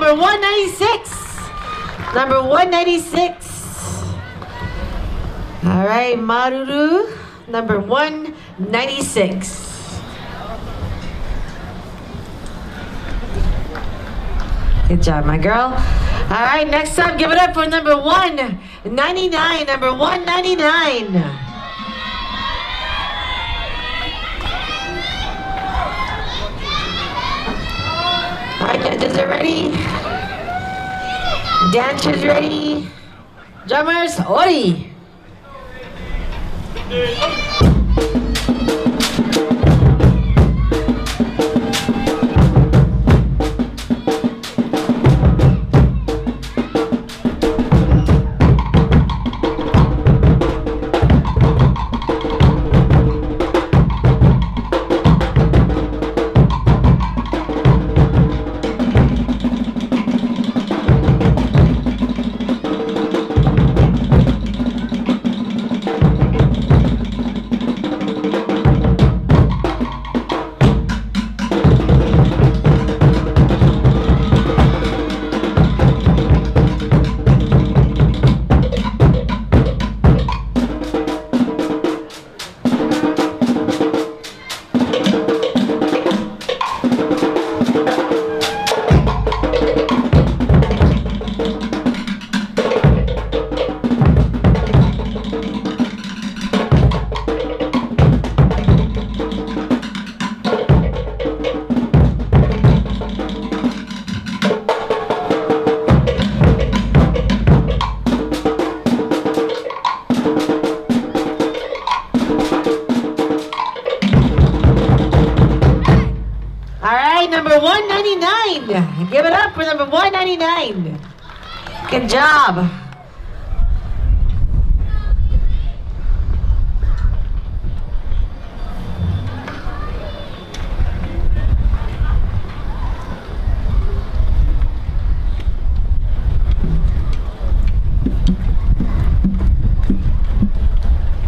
number 196. Number 196. All right, Maruru, number 196. Good job, my girl. All right, next up, give it up for number 199. Number 199. All right, judges are ready. Dancers ready. Drummers, Ori. Number 199. Give it up for number 199. Good job.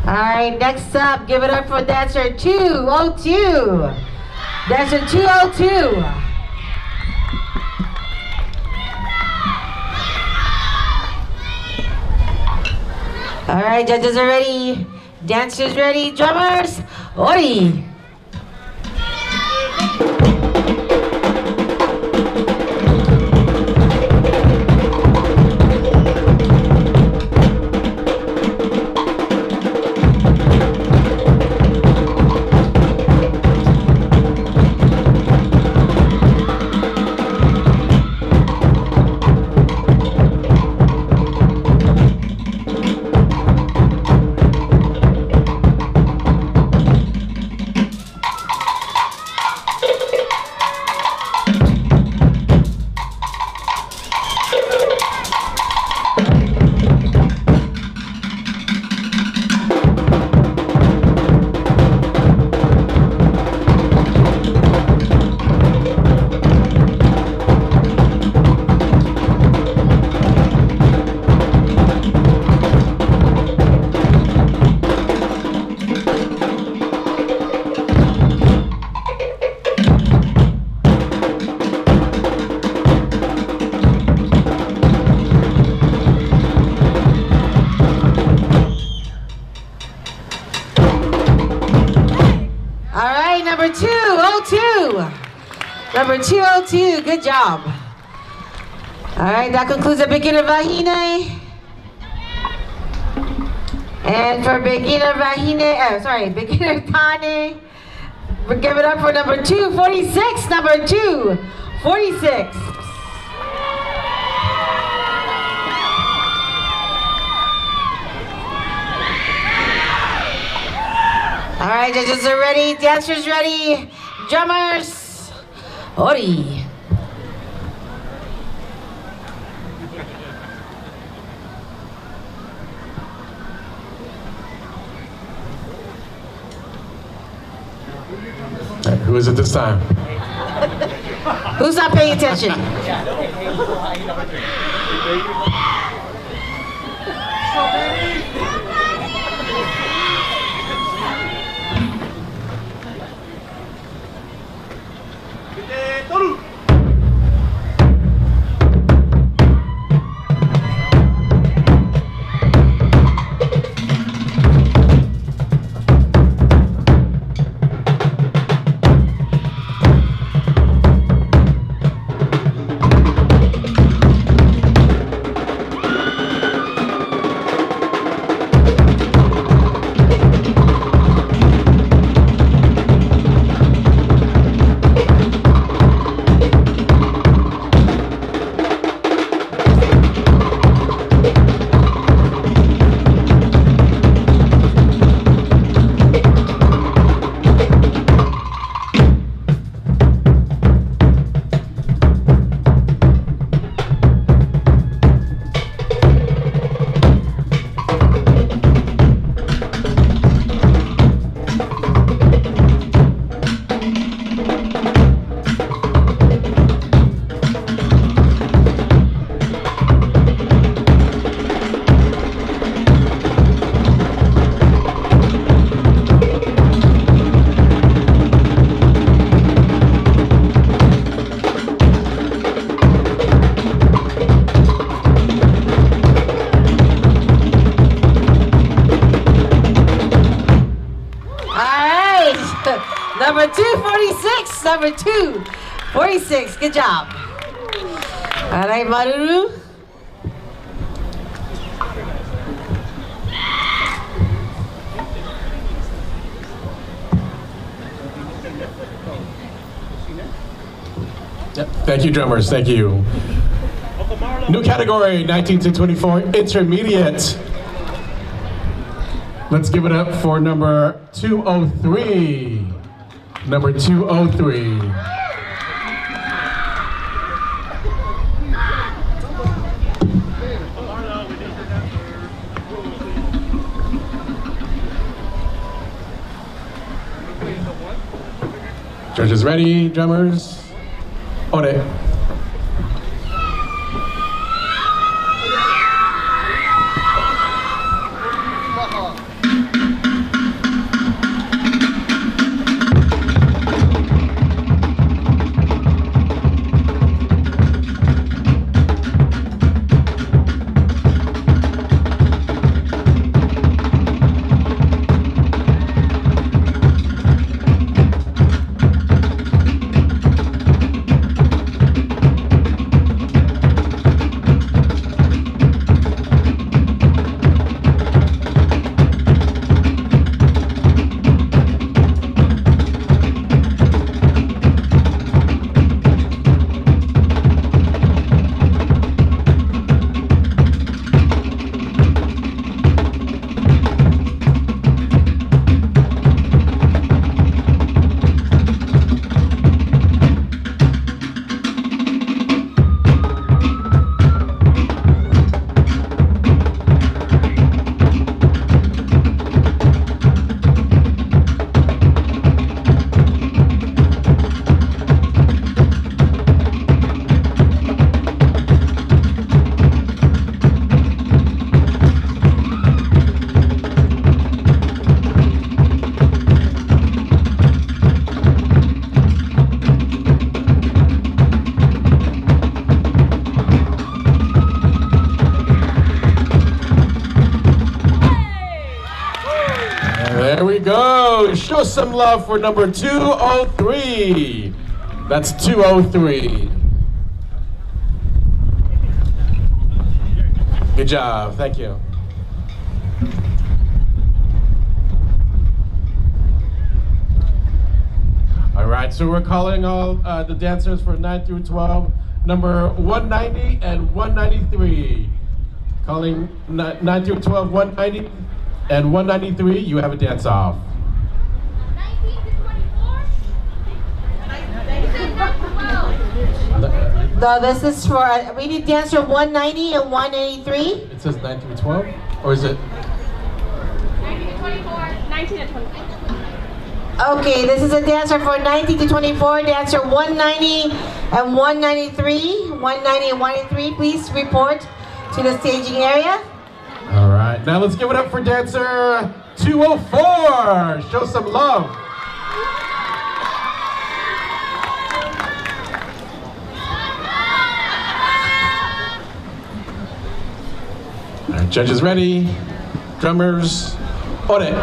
All right, next up, give it up for dancer 202. Dancer 202. All right, judges are ready. Dancers ready. Drummers, Ori. Number 202. Number 202, good job. All right, that concludes the beginner vahine. And for beginner vahine, beginner tane, we give it up for number 246. Number 246. All right, judges are ready, dancers ready, drummers, Ori. Who is it this time? Who's not paying attention? number 2, 46. Good job. All right, Maruru. Yep. Thank you, drummers. Thank you. New category, 19 to 24, intermediate. Let's give it up for number 203. Number 203. Judges ready, drummers? On it. There we go. Show some love for number 203. That's 203. Good job. Thank you. All right, so we're calling all the dancers for 9 through 12, number 190 and 193. Calling 9 through 12, 190 and 193, you have a dance off. 19 to 24? No, this is for, we need dancer 190 and 183. It says 9 through 12, or is it? 19 to 24. 19 to 24. Okay, this is a dancer for 90 to 24, dancer 190 and 193. 190 and 193, please report to the staging area. All right, now let's give it up for dancer 204. Show some love. All right, judges ready, drummers, on it.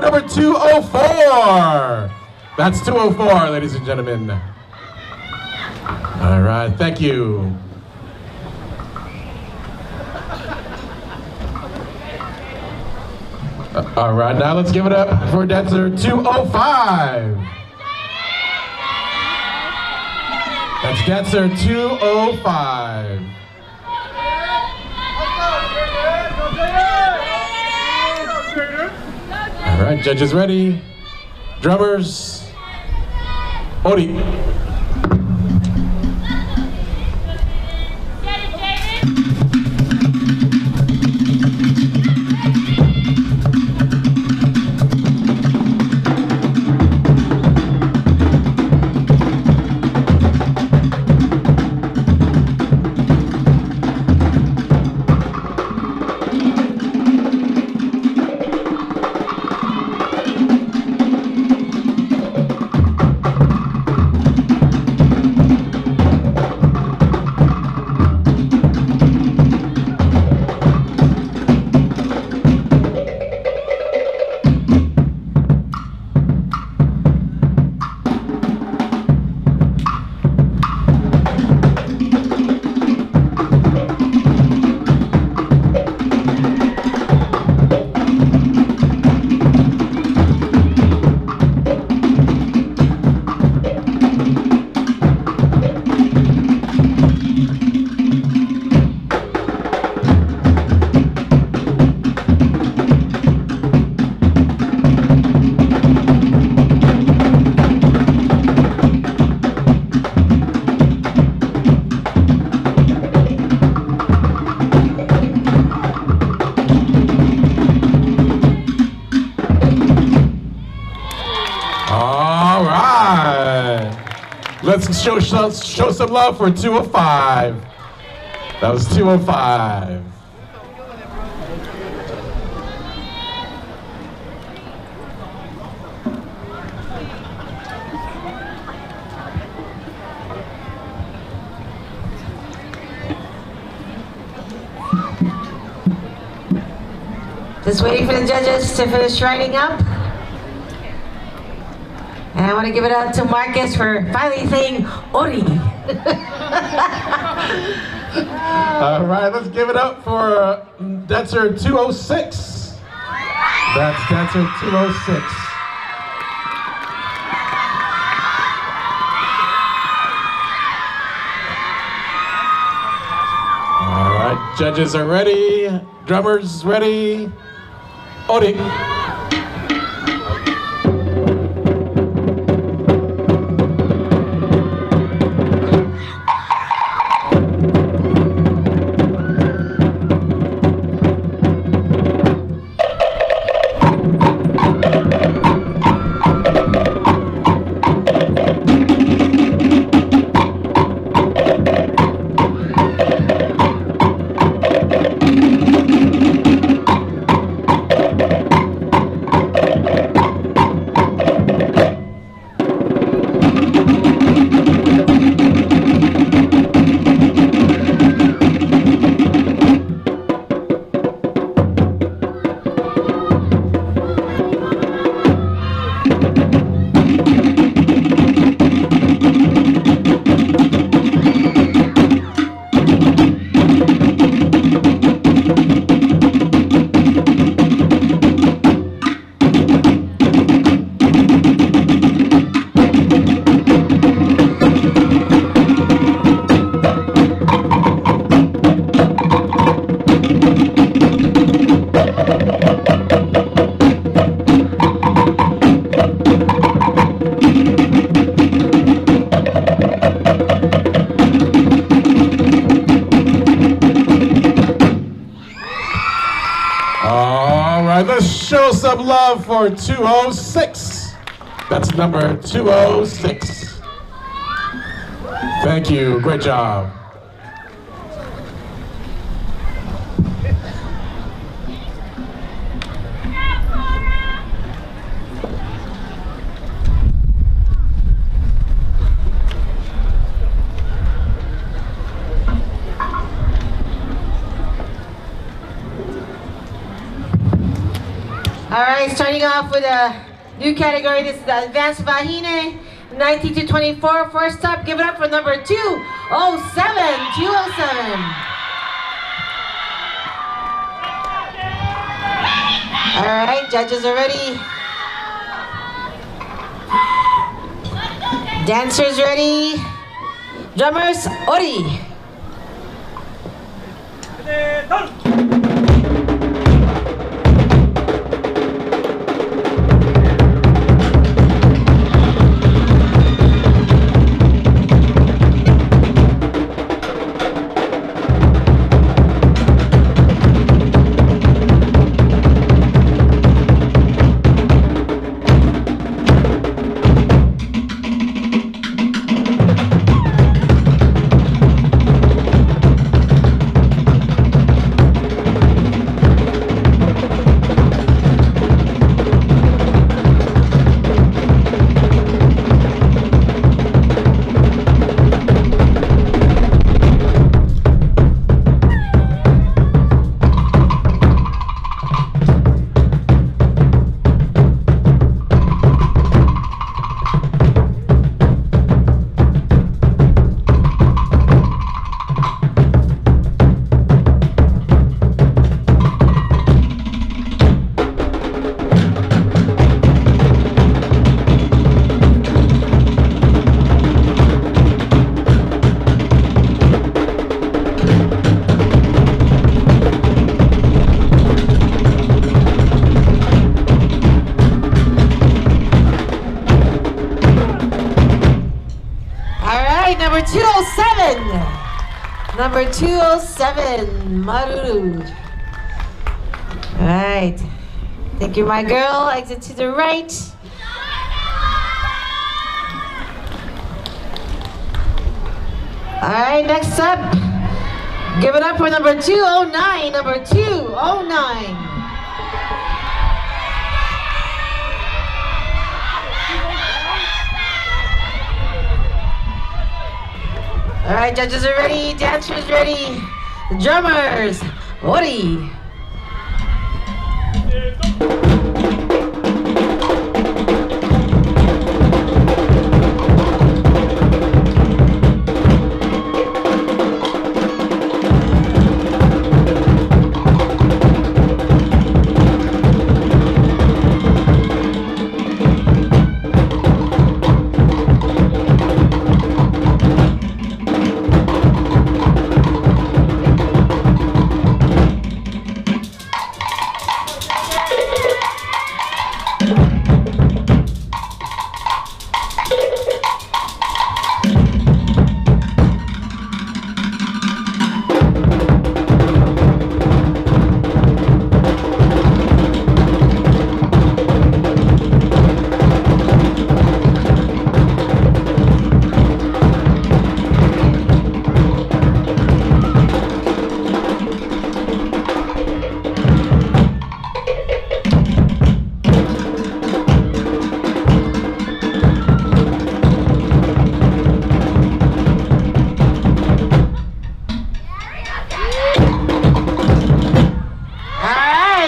number 204. That's 204, ladies and gentlemen. All right, thank you. All right, now let's give it up for dancer 205. That's dancer 205. All right, judges ready. Drummers, Ori. Let's show some love for 205. That was 205. Just waiting for the judges to finish writing up. And I want to give it up to Marcus for finally saying Ori. All right, let's give it up for dancer 206. That's dancer 206. All right, judges are ready. Drummers ready. Ori. Let's show some love for 206. That's number 206. Thank you, great job. All right, right, starting off with a new category. This is the Advanced Vahine, 19 to 24. First up, give it up for number 207. 207. All right, judges are ready. Dancers ready. Drummers, Ori. Number 207. Number 207, Maruru. All right. Thank you, my girl. Exit to the right. All right, next up. Give it up for number 209. Number 209. All right, judges are ready, dancers ready, the drummers, Ori.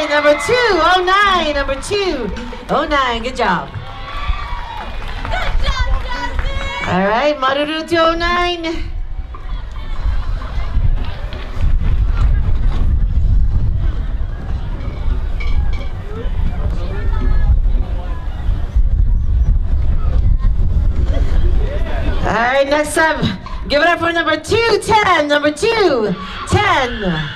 Number 209, number 209, good job. All right, Maruru 209. All right, next up, give it up for number 210, number 210.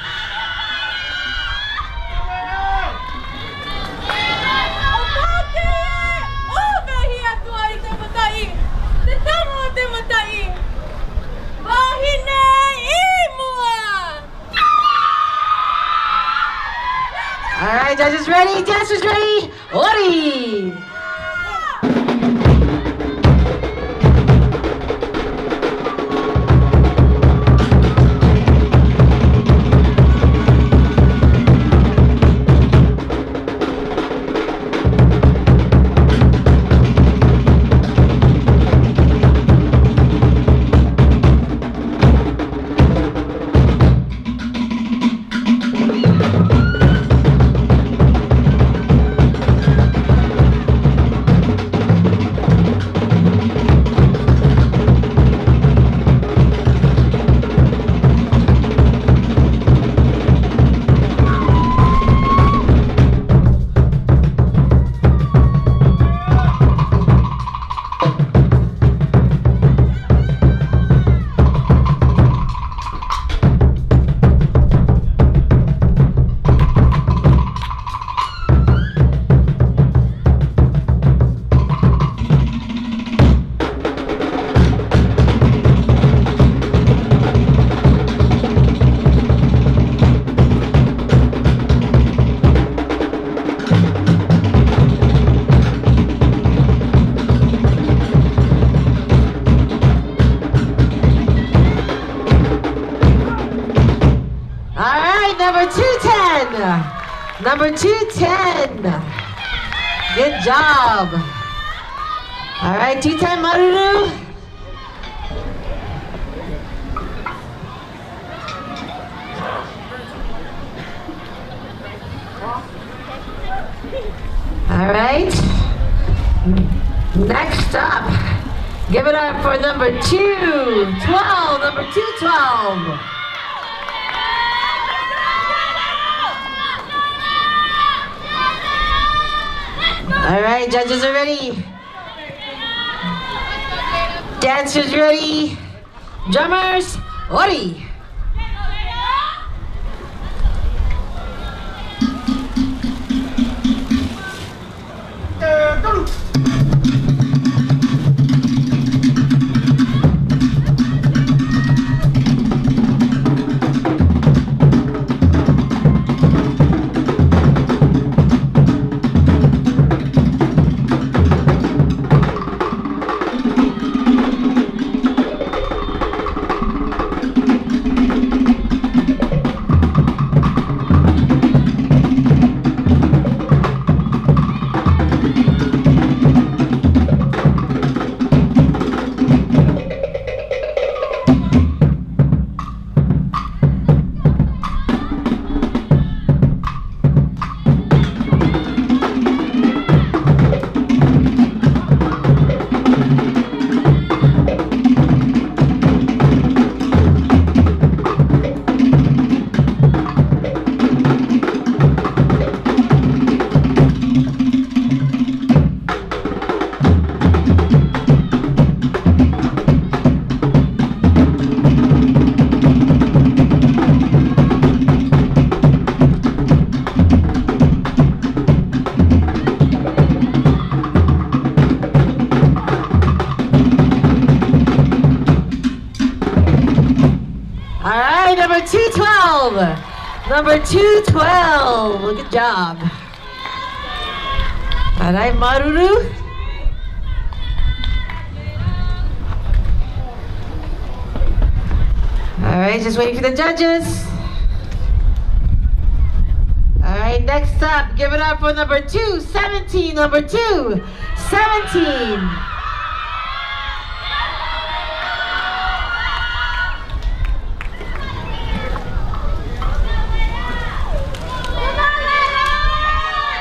All right, judges ready, dancers ready, Ori! Number 210. Good job. All right, 210 Maruru. All right. Next up, give it up for number 212. Number 212. All right, judges are ready. Dancers ready. Drummers, Ori. Number 212. Number 212. Good job. All right, Maruru. All right, just waiting for the judges. All right, next up, give it up for number 217. Number 217.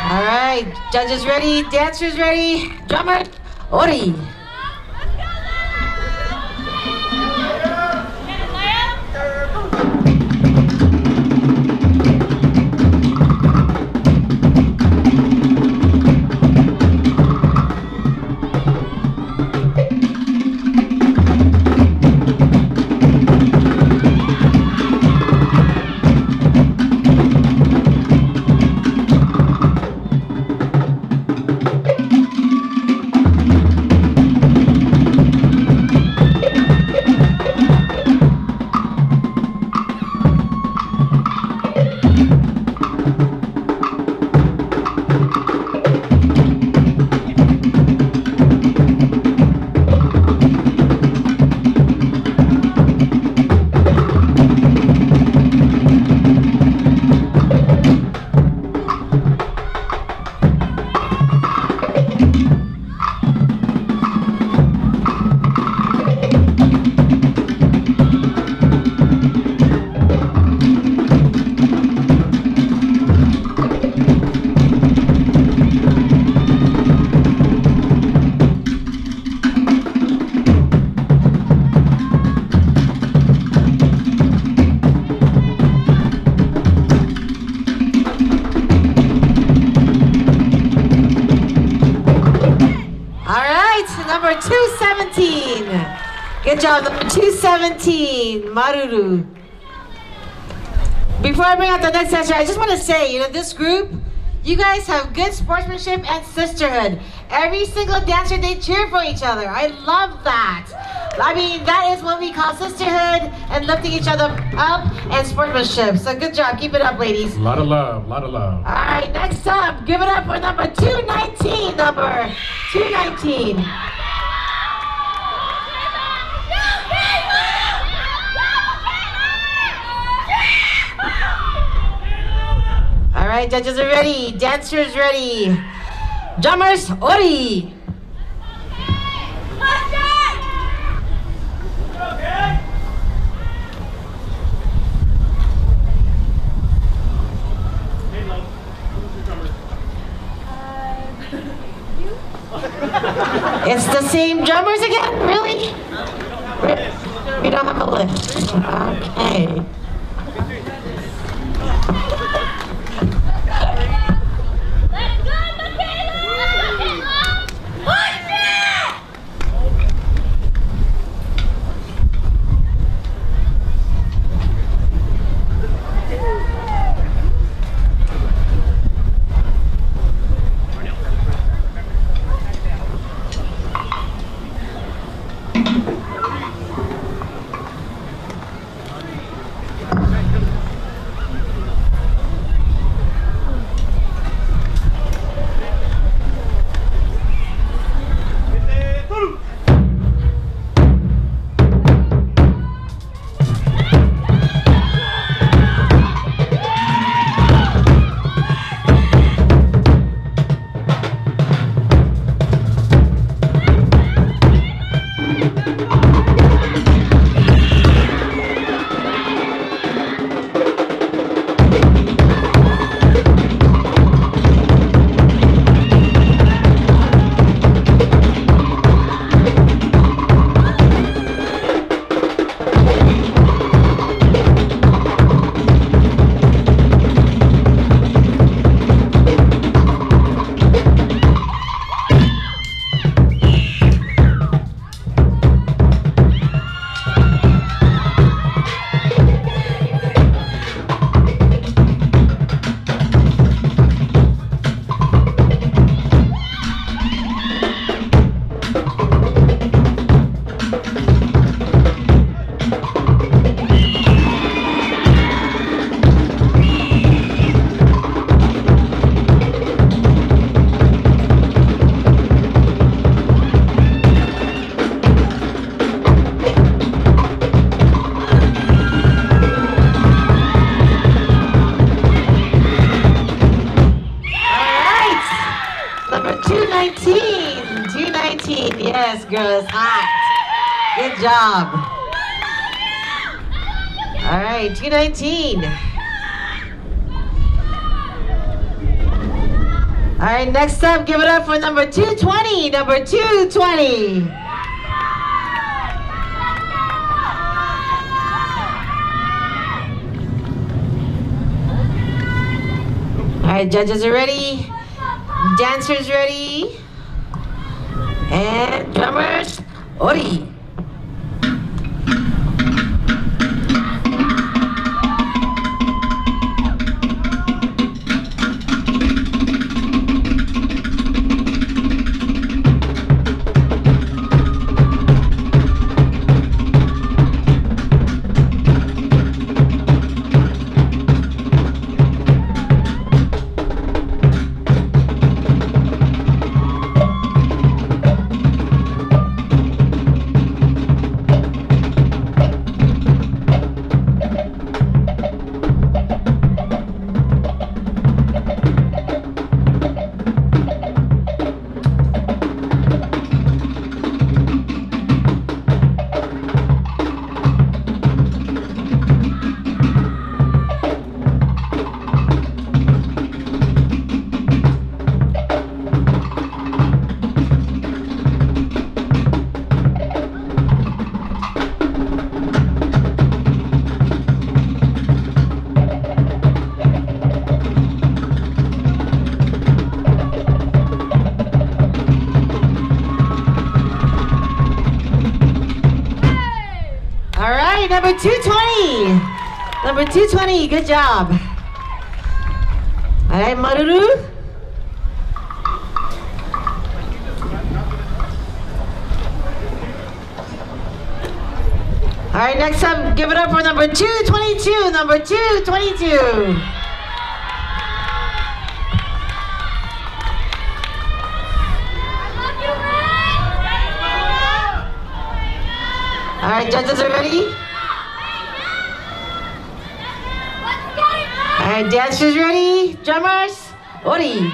All right, judges ready, dancers ready, drummer, Ori. Number 217. Good job, number 217, Maruru. Before I bring out the next dancer, I just want to say, this group, you guys have good sportsmanship and sisterhood. Every single dancer, they cheer for each other. I love that. I mean, that is what we call sisterhood and lifting each other up and sportsmanship. So good job. Keep it up, ladies. A lot of love, a lot of love. All right, next up, give it up for number 219, number 219. All right, judges are ready. Dancers ready. Drummers, Ori. It's the same drummers again? Really? We don't have a list. Okay. Yes, girl, it's hot. Good job. All right, 219. All right, next up, give it up for number 220. Number 220. All right, judges are ready. Dancers ready. And drummers, Ori. Number 220. Number 220, good job. All right, Maruru. All right, next up, give it up for number 222. Number 222. All right, judges are ready? Alright, dancers ready? Drummers? Ori.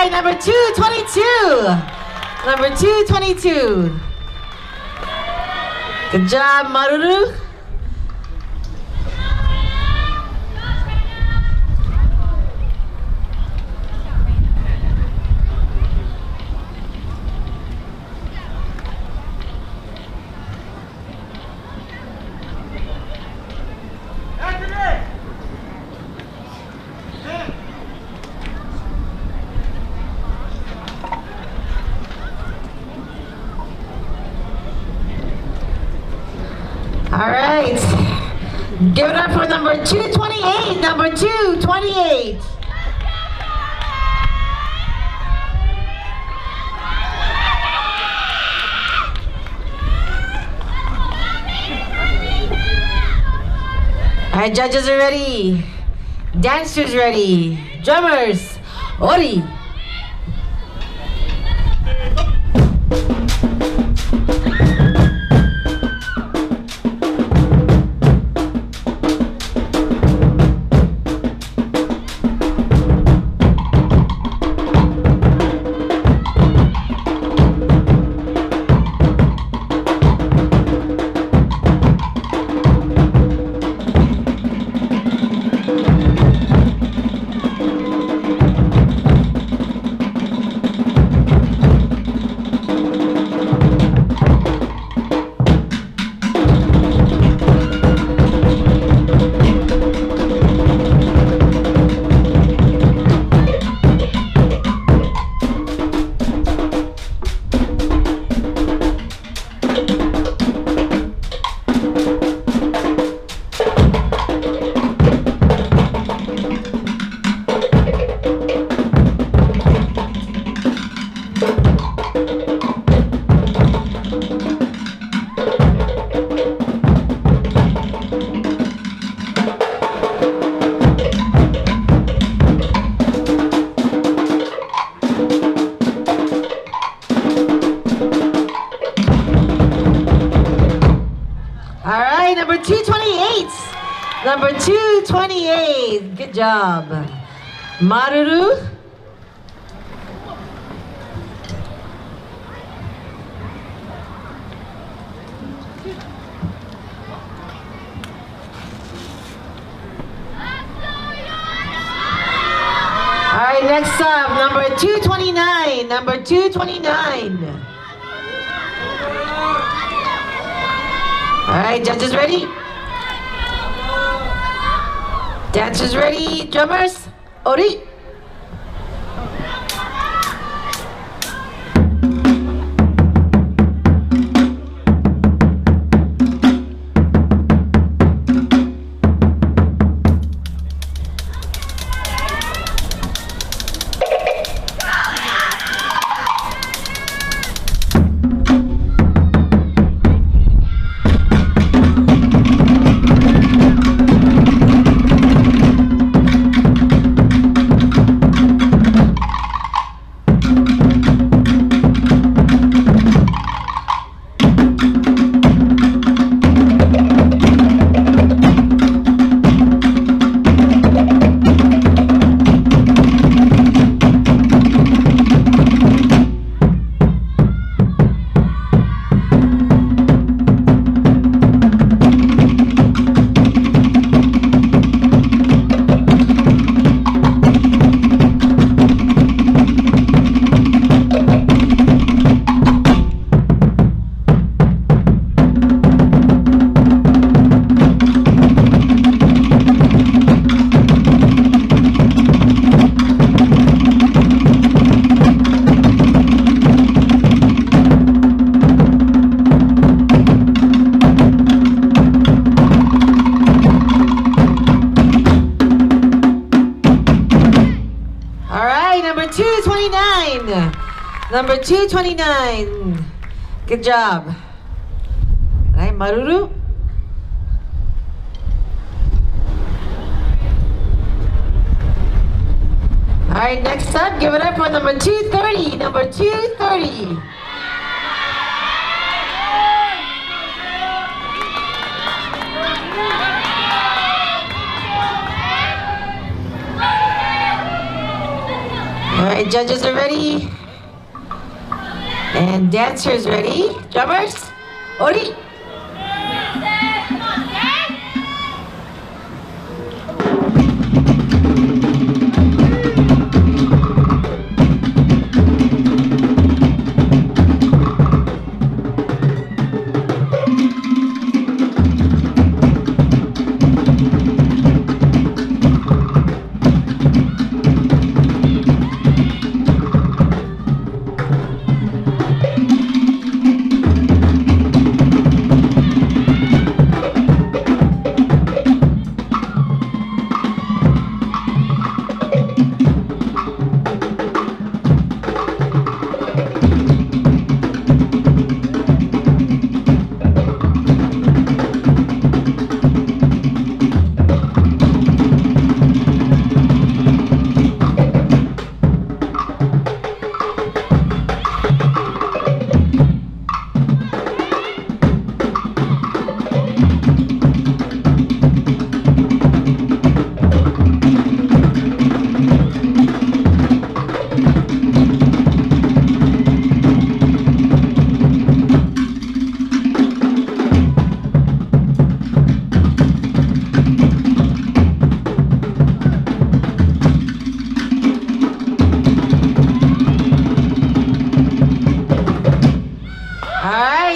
Number 222. Number 222. Good job, Maruru. All right. Give it up for number 228. Number 228. All right, judges are ready. Dancers ready. Drummers, Ori. All right, number 228. Number 228. Good job. Maruru. All right, next up, number 229. Number 229. All right, judges ready? Dancers ready? Drummers? Ori? Number 229. Good job. All right, Maruru. All right, next up, give it up for number 230. Number 230. All right, judges are ready. And dancers ready. Drummers, Ori.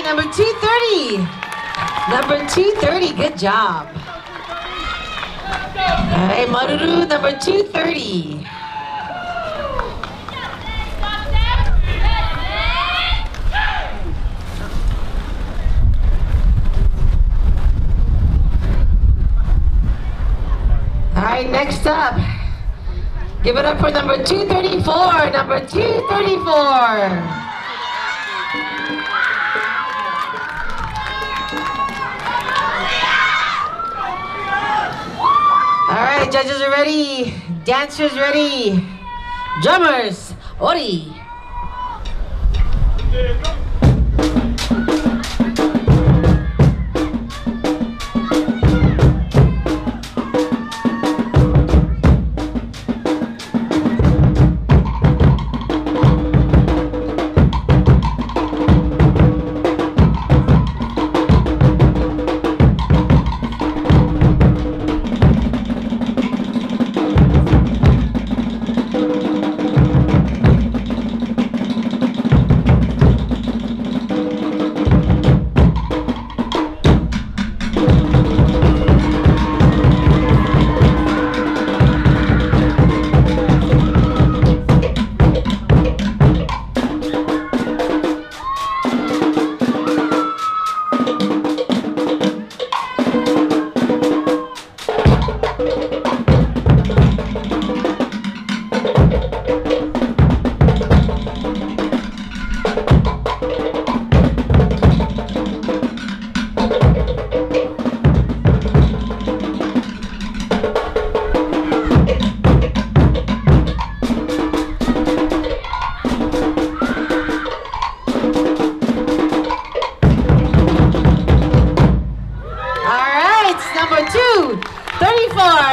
Number 230. Number 230, good job. All right, Maruru, number 230. All right, next up. Give it up for number 234. Number 234. All right, judges are ready. Dancers ready. Drummers, Ori.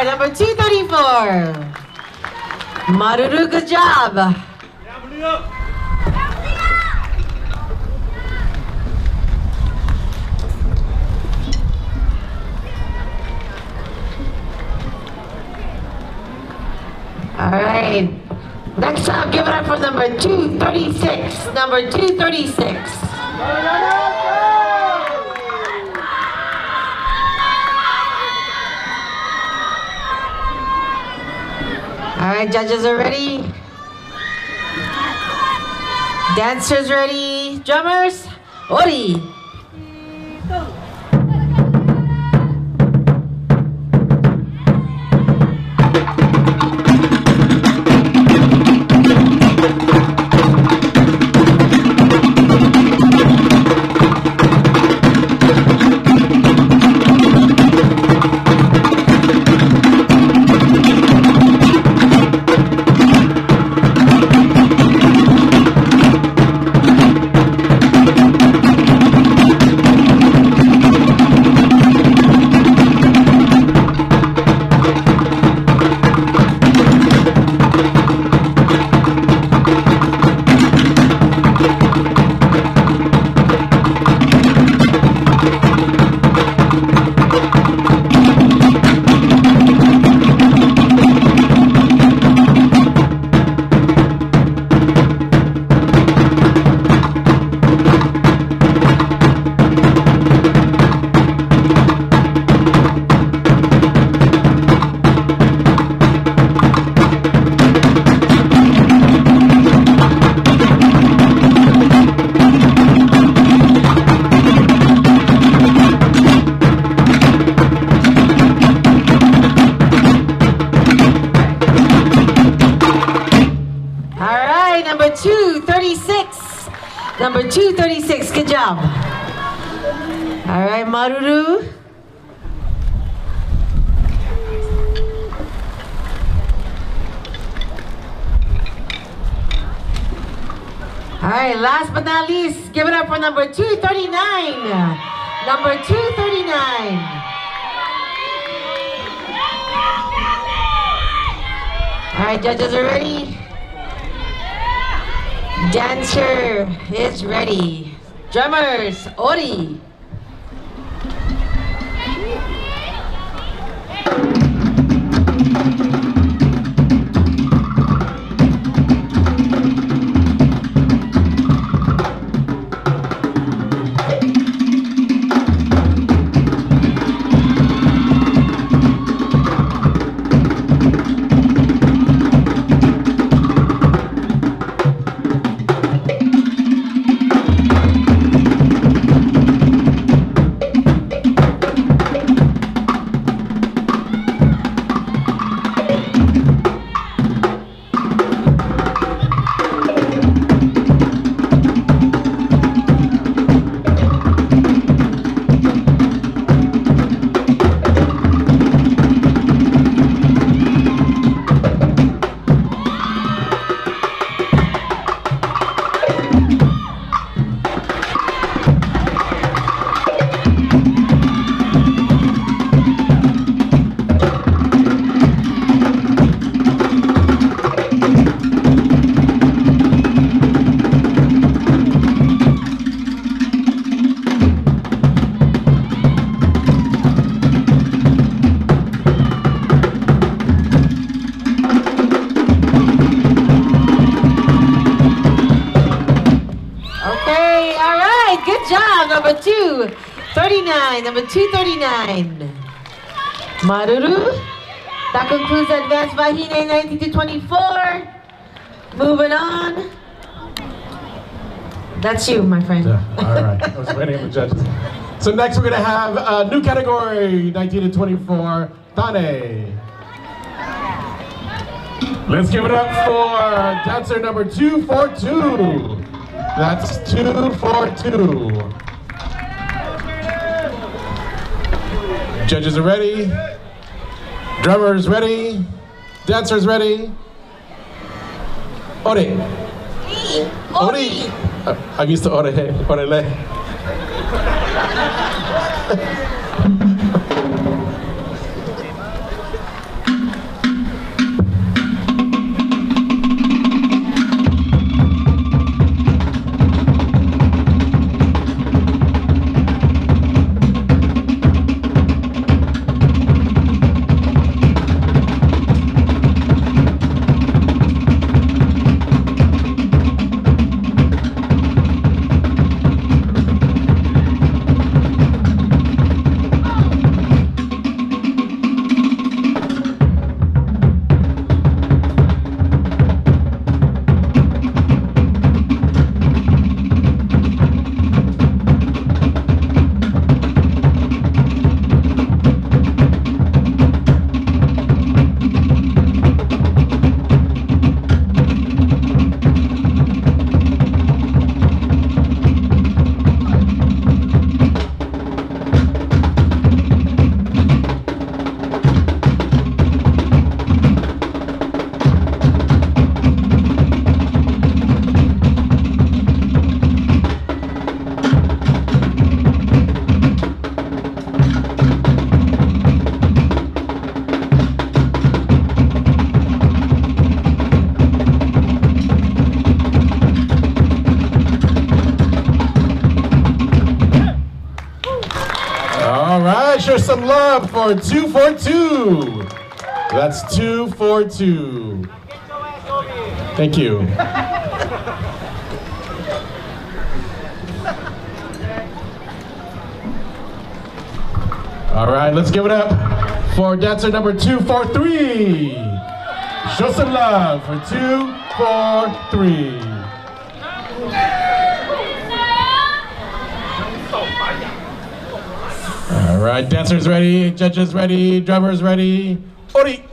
Number 234. Maruru, good job. All right. Next up, give it up for number 236. Number 236. All right, judges are ready. Dancers ready. Drummers, Ori. number 236. Good job. All right, Maruru. All right, last but not least, give it up for number 239. Number 239. All right, judges are ready. Dancer is ready. Drummers, Ori. Number 239, number 239. Maruru. That concludes Advanced Vahine 19 to 24. Moving on. That's you, my friend. Yeah, all right. I was waiting on the judges. So next we're going to have a new category, 19 to 24, Tane. Let's give it up for dancer number 242. That's 242. Judges are ready. Drummers ready. Dancers ready. Ori. Ori. I'm used to Orele. Show some love for 242. That's 242. Thank you. All right, let's give it up for dancer number 243. Show some love for 243. All right, dancers ready, judges ready, drummers ready. Ori.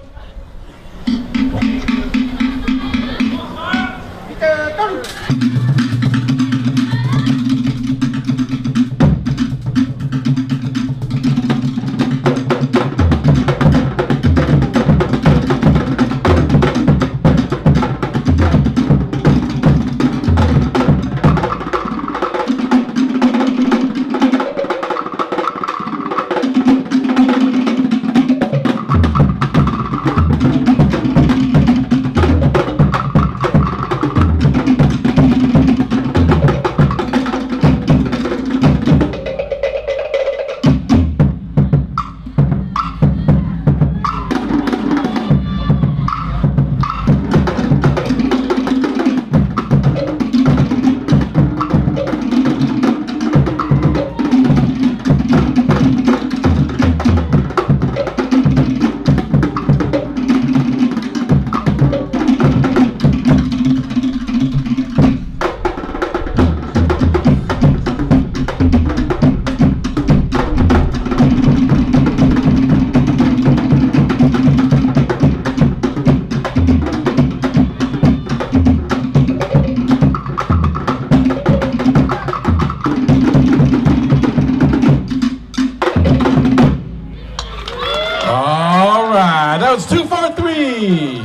ready.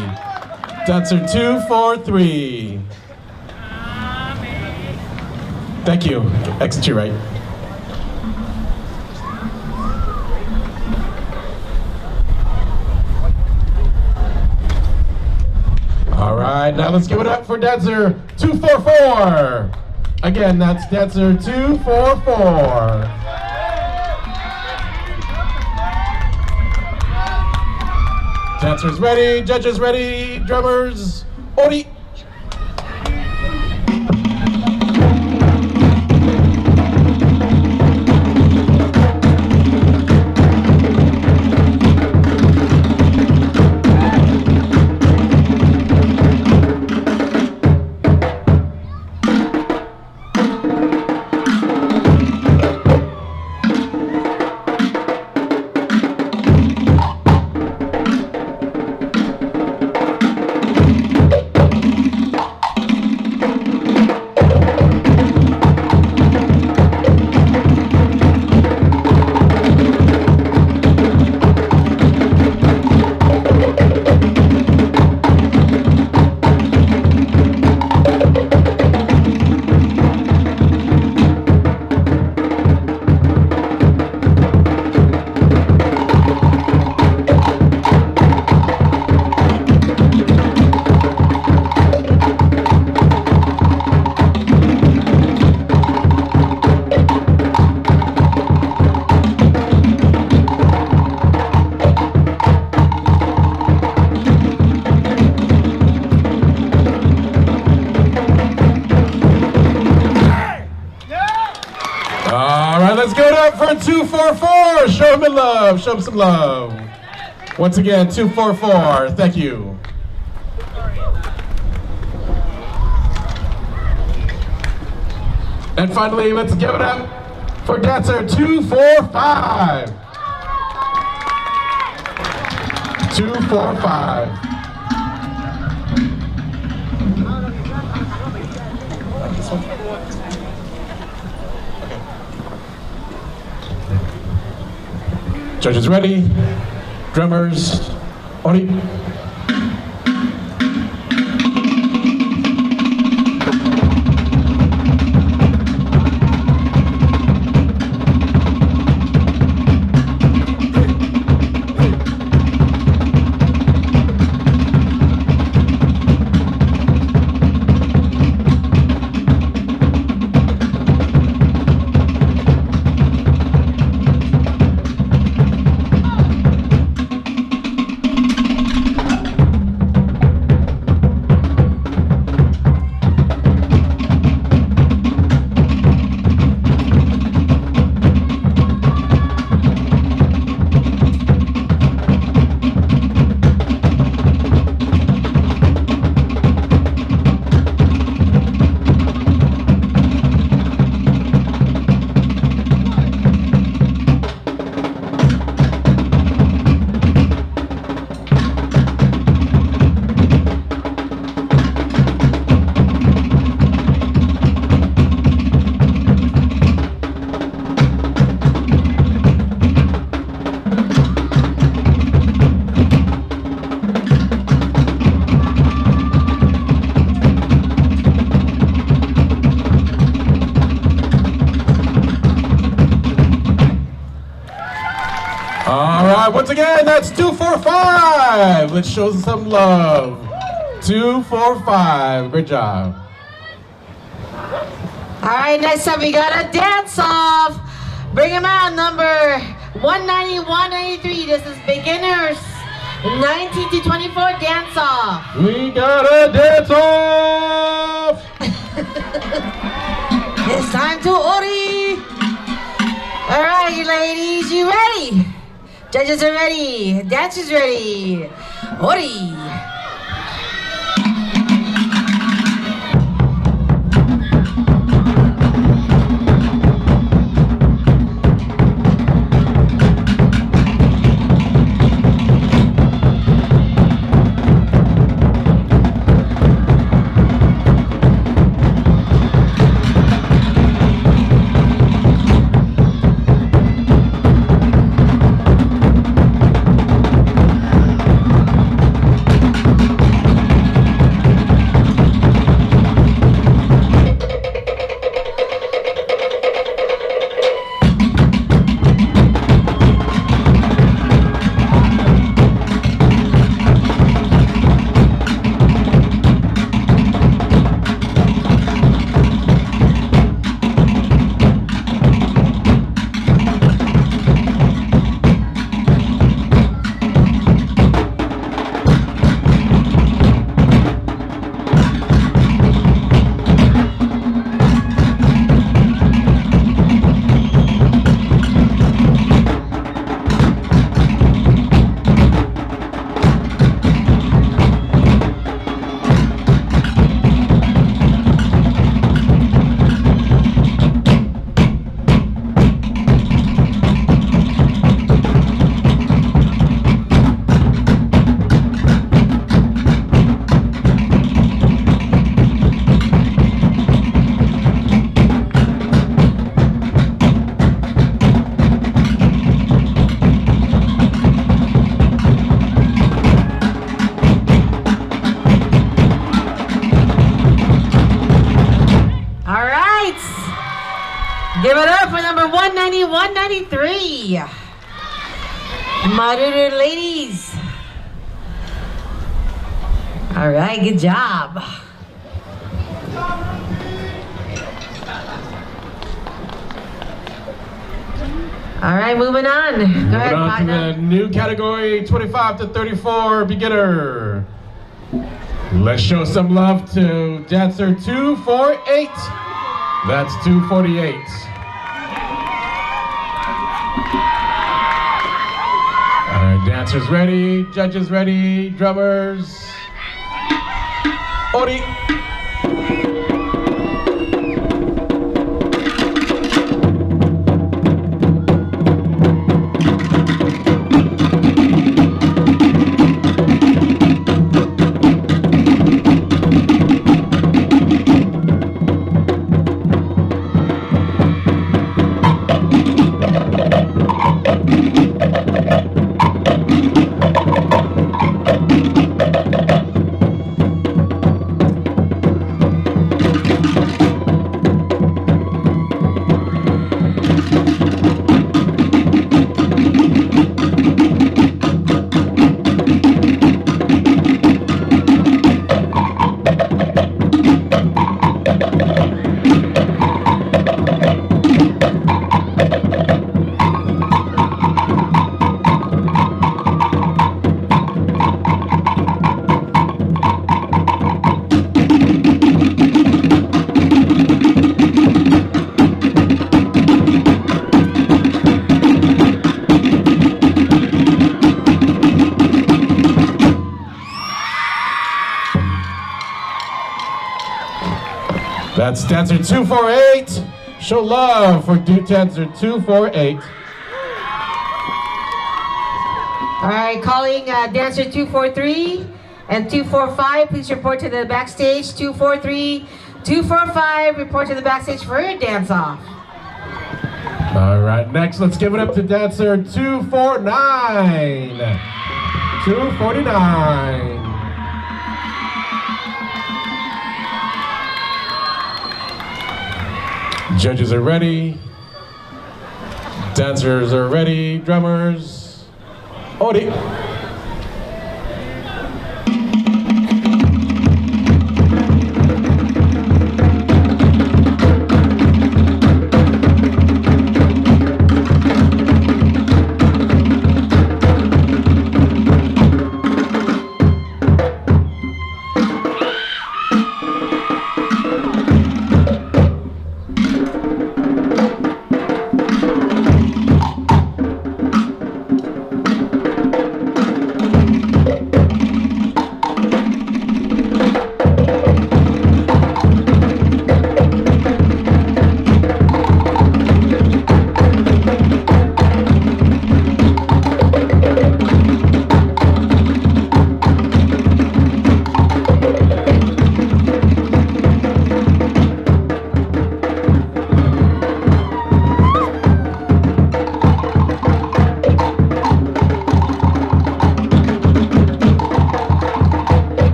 Dancer 243. Thank you. Exit to your right. All right, now let's give it up for dancer 244. Again, that's dancer 244. Dancers ready, judges ready, drummers, Ori. Let's give it up for 244. Show him love. Show him some love. Once again, 244. Thank you. And finally, let's give it up for dancer 245. 245. Judges ready, drummers, Ori. Once again, that's 245. Let's show some love. 245. Great job. All right, next up we got a dance-off. Bring him out, number 190, 193. This is beginners. 19 to 24 dance-off. We got a dance-off. It's time to Ori. All right, ladies, you ready? Judges are ready. Dancers ready. Ori. 190-193. Manahere ladies. All right, good job. All right, moving on. Go ahead, on to partner. the new category, 25 to 34 beginner. Let's show some love to dancer 248. That's 248. All right, dancers ready, judges ready, drummers. Ori. That's dancer 248. Show love for dancer 248. All right, calling dancer 243 and 245. Please report to the backstage. 243, 245. Report to the backstage for your dance off. All right, next let's give it up to dancer 249. 249. Judges are ready. Dancers are ready. Drummers. Ori.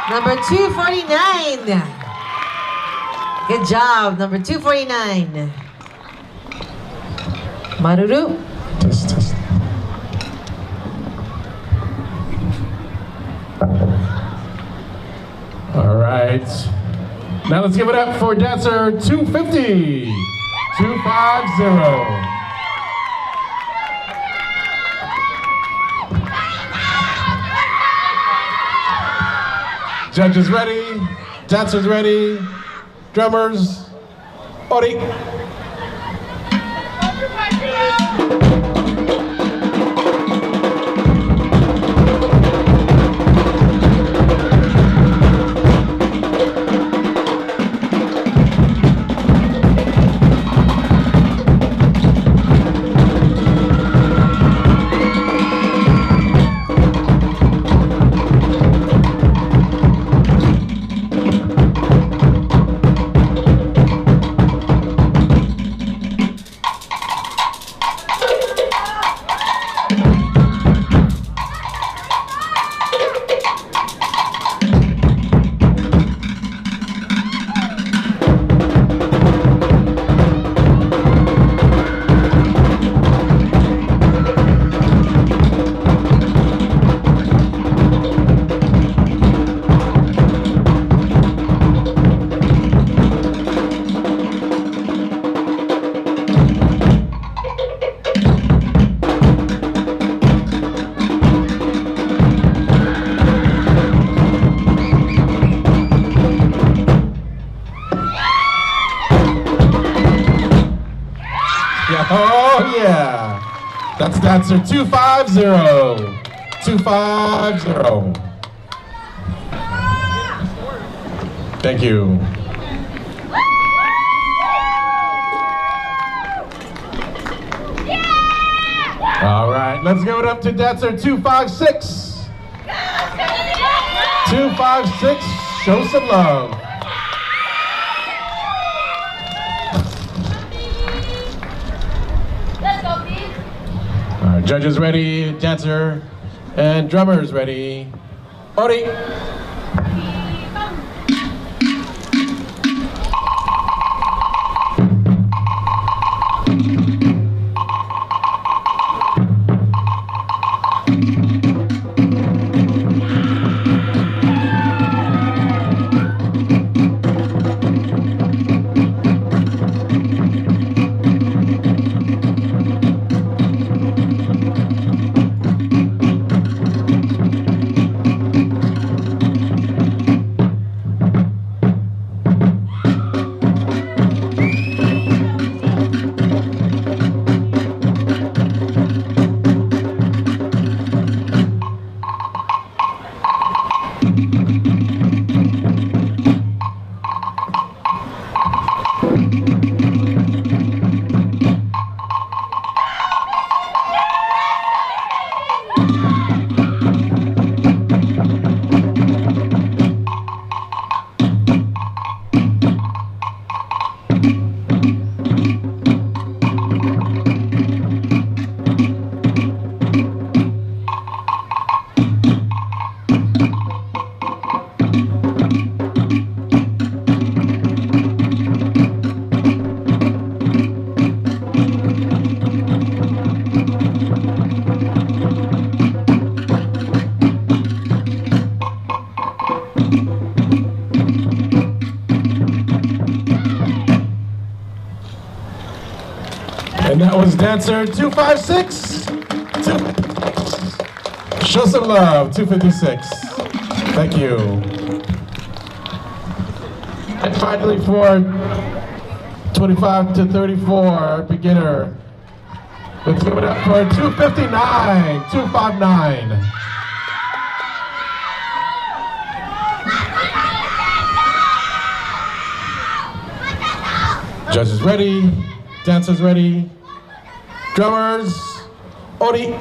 Number 249. Good job, number 249. Maruru. Test, test. All right. Now let's give it up for dancer 250. 250. Judges ready, dancers ready, drummers, Ori. Yeah, oh yeah. That's dancer 250. 250. Thank you. All right, let's give it up to dancer 256. 256, show some love. Let's go, Pete. All right, judges ready, dancer and drummers ready. Ori. And that was dancer 256. Show some love, 256. Thank you. And finally for 25 to 34 beginner, let's give it up for 259, 259. Judges ready, dancers ready, drummers, Ori.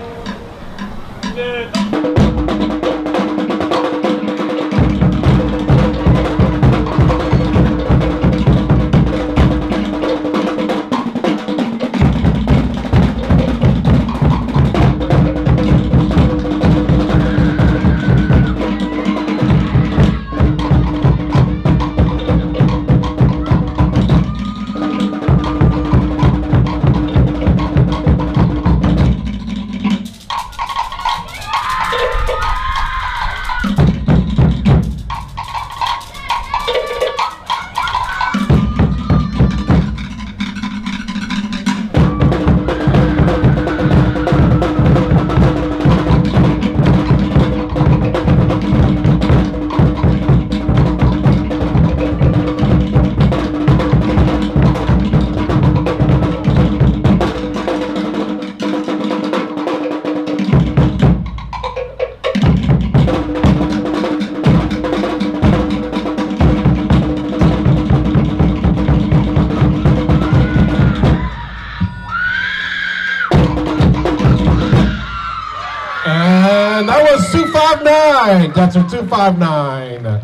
And that was 259, dancer 259.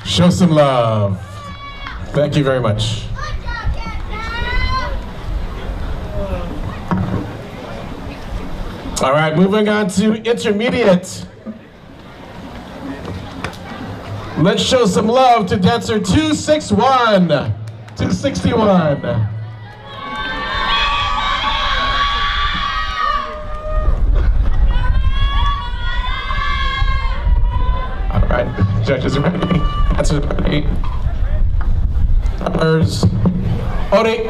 Show some love. Thank you very much. All right, moving on to intermediate. Let's show some love to dancer 261. 261. All right, judges are ready. Dancers are ready. Drummers, Ori.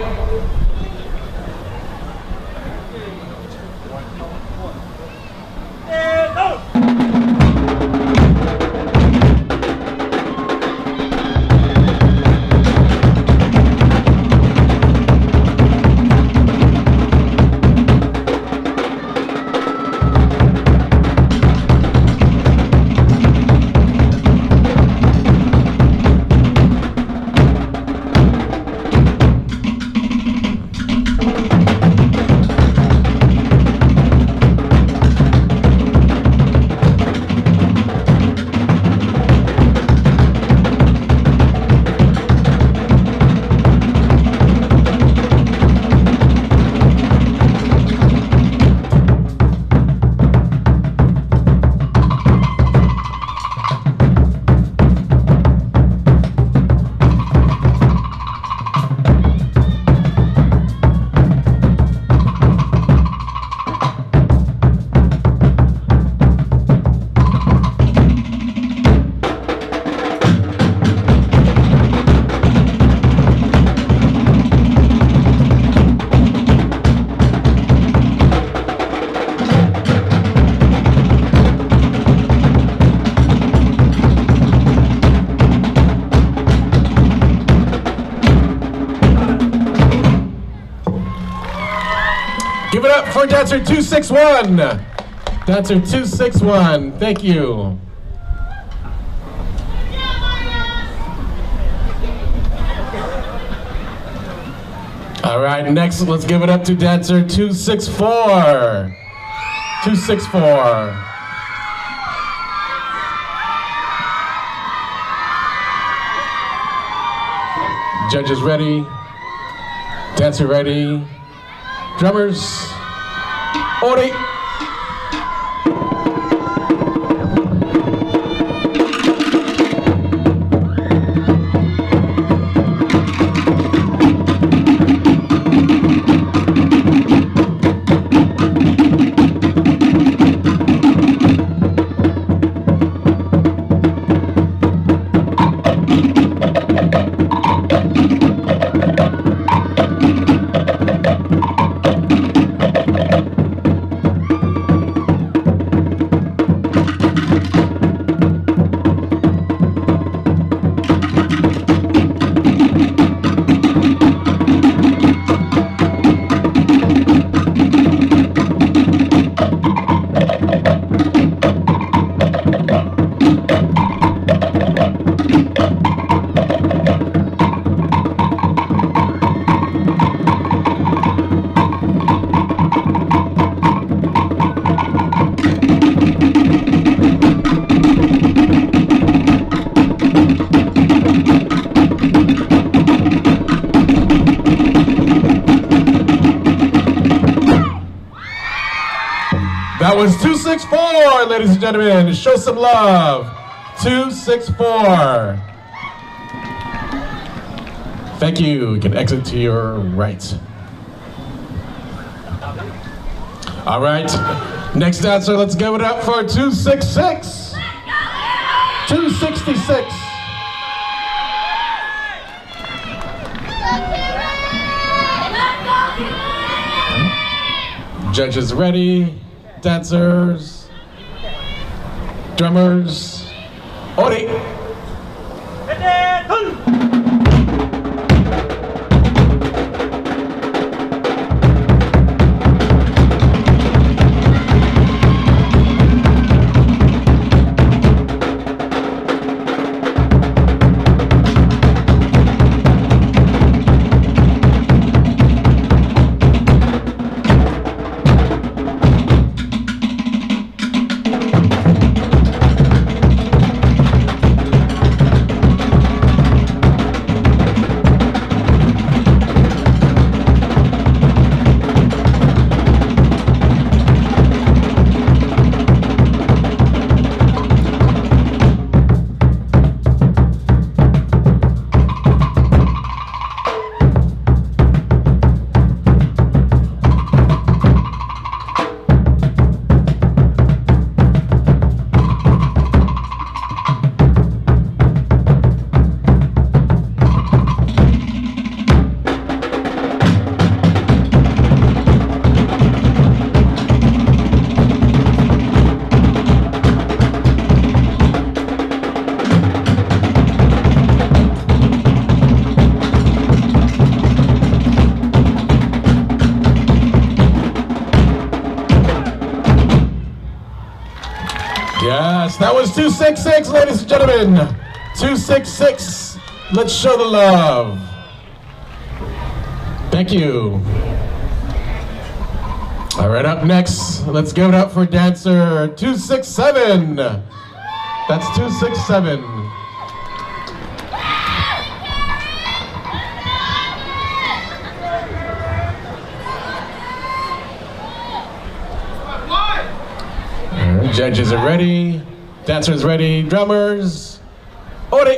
Give it up for dancer 261. Dancer 261, thank you. All right, next let's give it up to dancer 264. 264. Judges ready, dancer ready, drummers, Ori. That was 264, ladies and gentlemen. Show some love. 264. Thank you. You can exit to your right. All right. Next dancer, let's give it up for 266. 266. Judges ready. Dancers, drummers, Ori. Yes, that was 266, ladies and gentlemen. 266. Let's show the love. Thank you. All right, up next, let's give it up for dancer 267. That's 267. Judges are ready, dancers ready, drummers, Ori.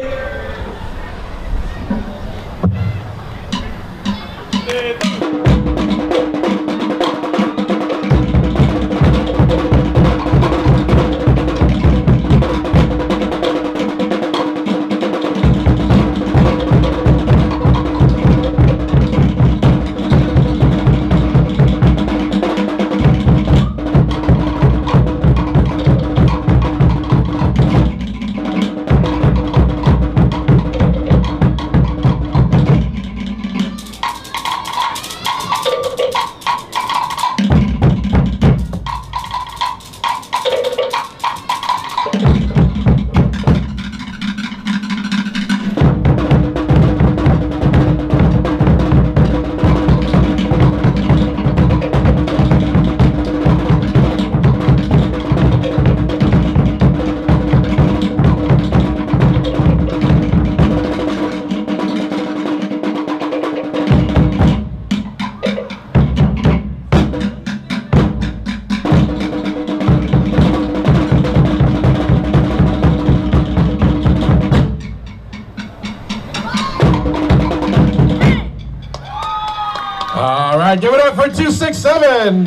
All right, give it up for 267.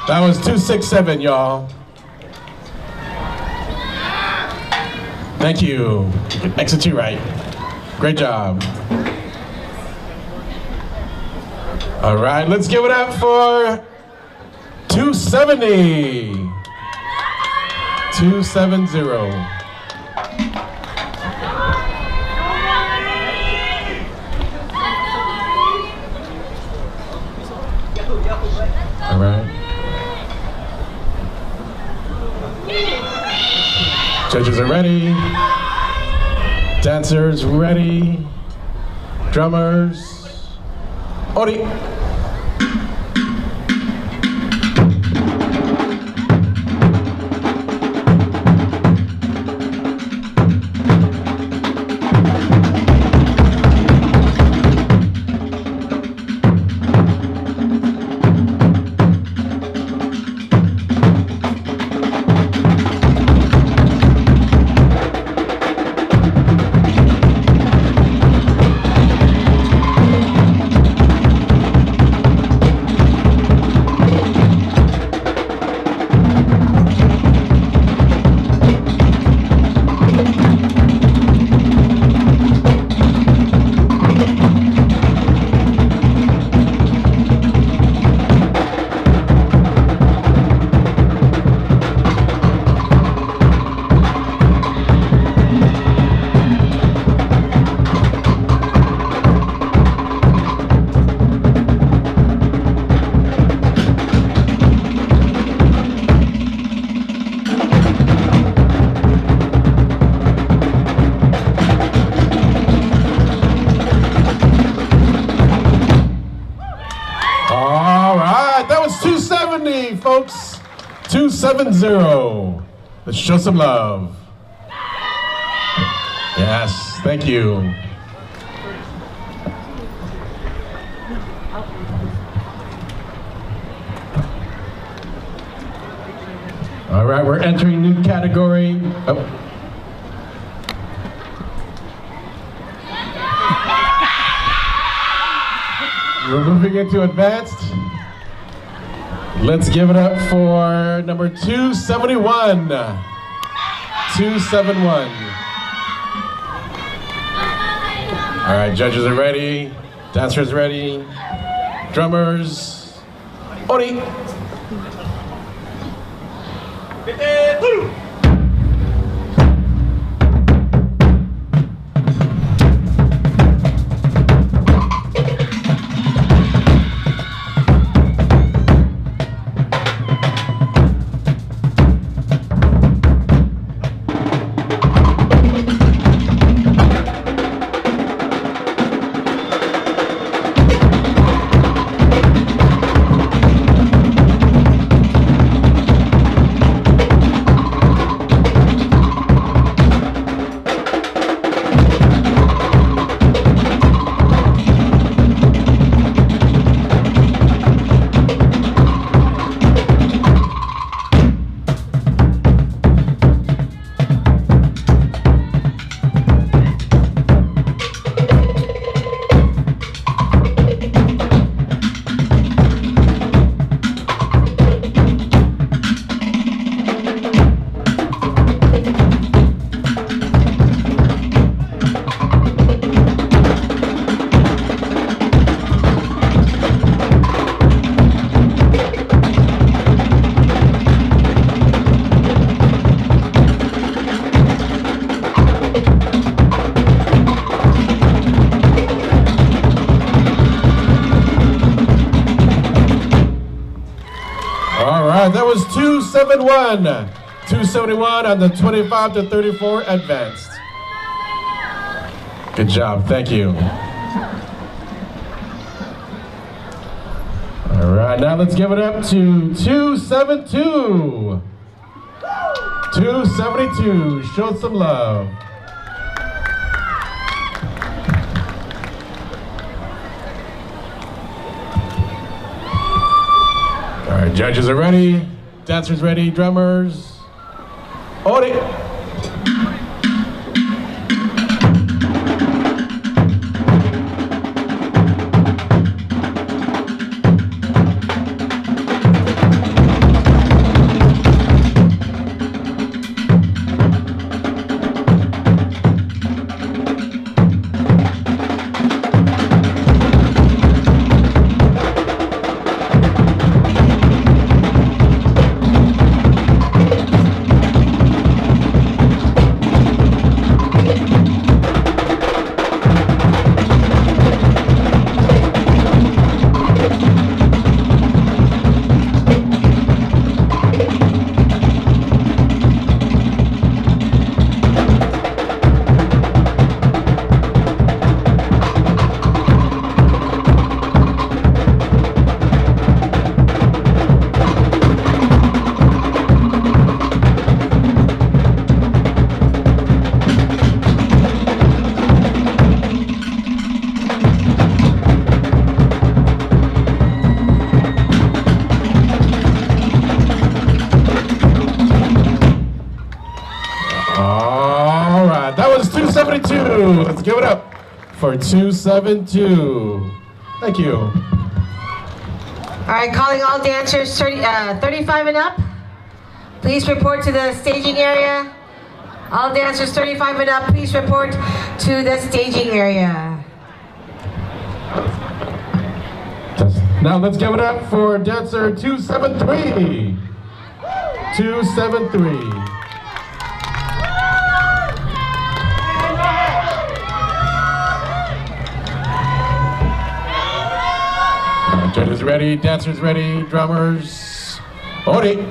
That was 267, y'all. Thank you. Exit to your right. Great job. All right, let's give it up for 270. 270. All right. Judges are ready. Dancers ready. Drummers. Ori. Folks, 270. Let's show some love. Yes, thank you. All right, we're entering a new category. Oh. We're moving into advanced. Let's give it up for number 271. 271. All right, judges are ready. Dancers ready. Drummers. Ori. That was 271. 271 on the 25 to 34 advanced. Good job, thank you. All right, now let's give it up to 272. 272, show some love. All right, judges are ready, dancers ready, drummers. Ori. for 272. Thank you. All right, calling all dancers 35 and up. Please report to the staging area. All dancers 35 and up, please report to the staging area. Now let's give it up for dancer 273. 273. Judges ready, dancers ready, drummers. Ori.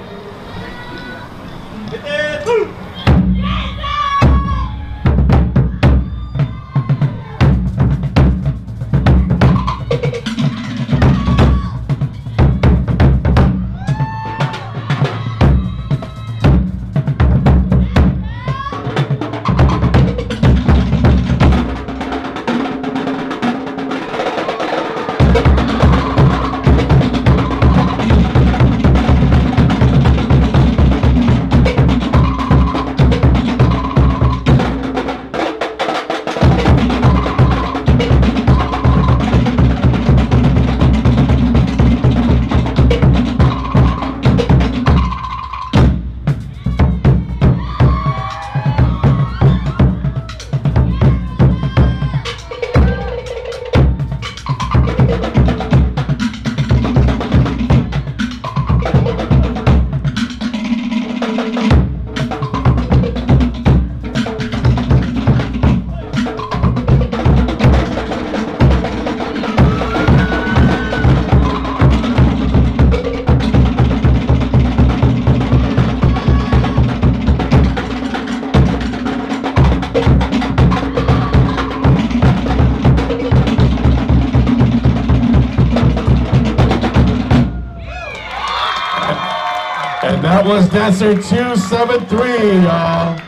And that was dancer 273, y'all.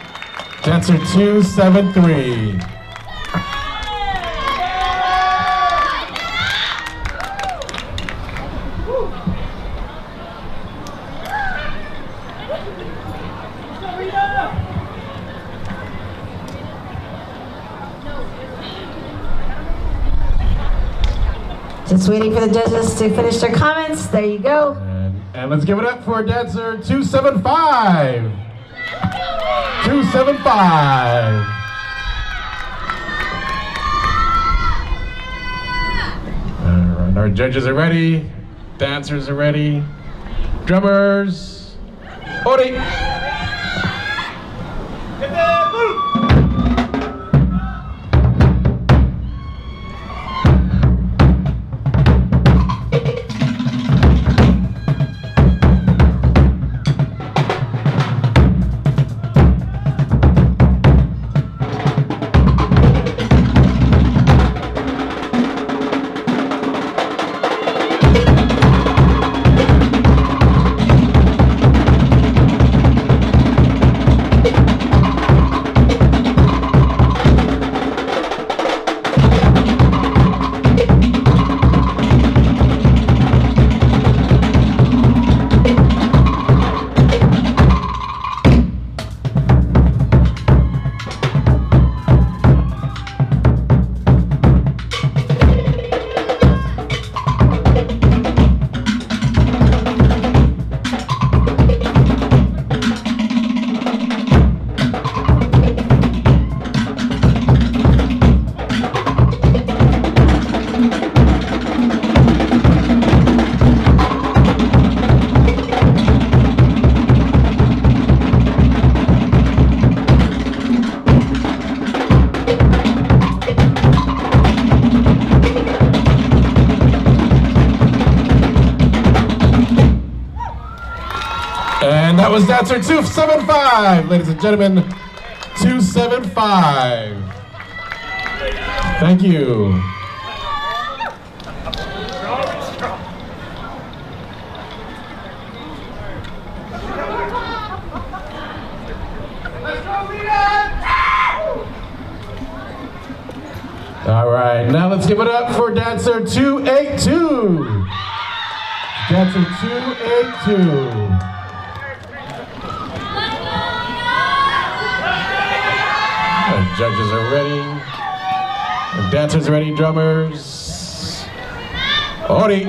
Dancer 273. Just waiting for the judges to finish their comments. There you go. And let's give it up for dancer 275. 275. All right, our judges are ready. Dancers are ready. Drummers. Ori. And that was dancer 275, ladies and gentlemen, 275. Thank you. All right, now let's give it up for dancer 282. Dancer 282. The judges are ready. Dancers ready, drummers. Ori.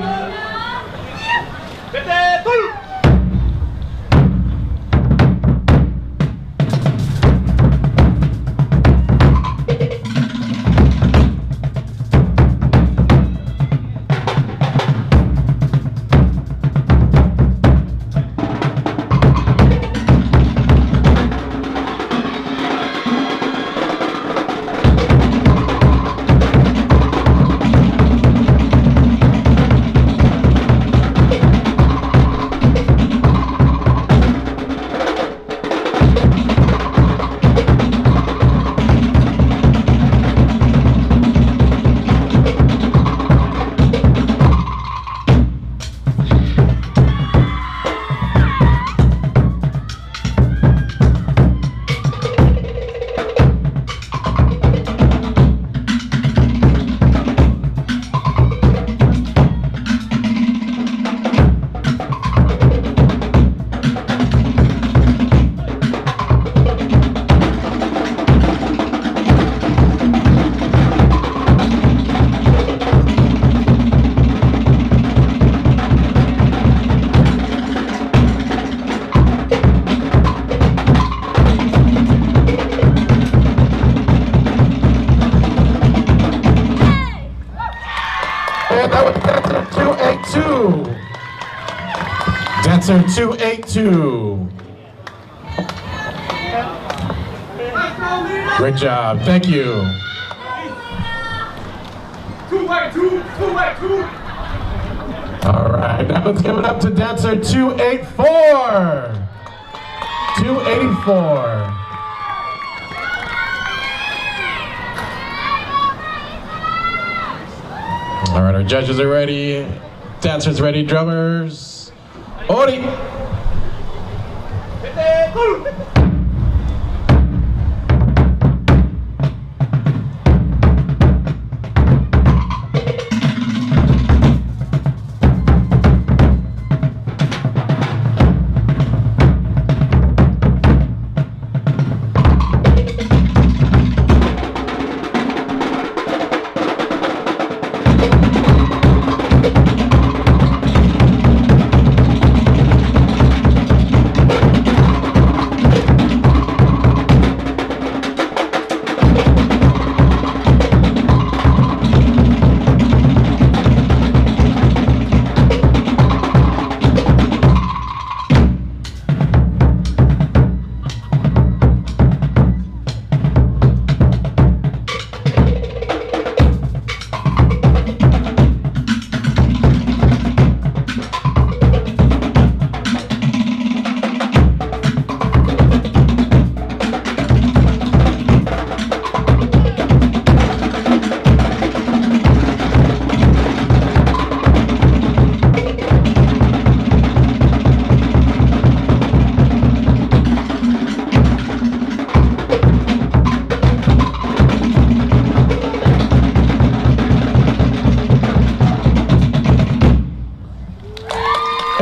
Dancer 282. Great job, thank you. 282. All right, now let's give it up to dancer 284. 284. All right, our judges are ready. Dancers ready, drummers. Ori.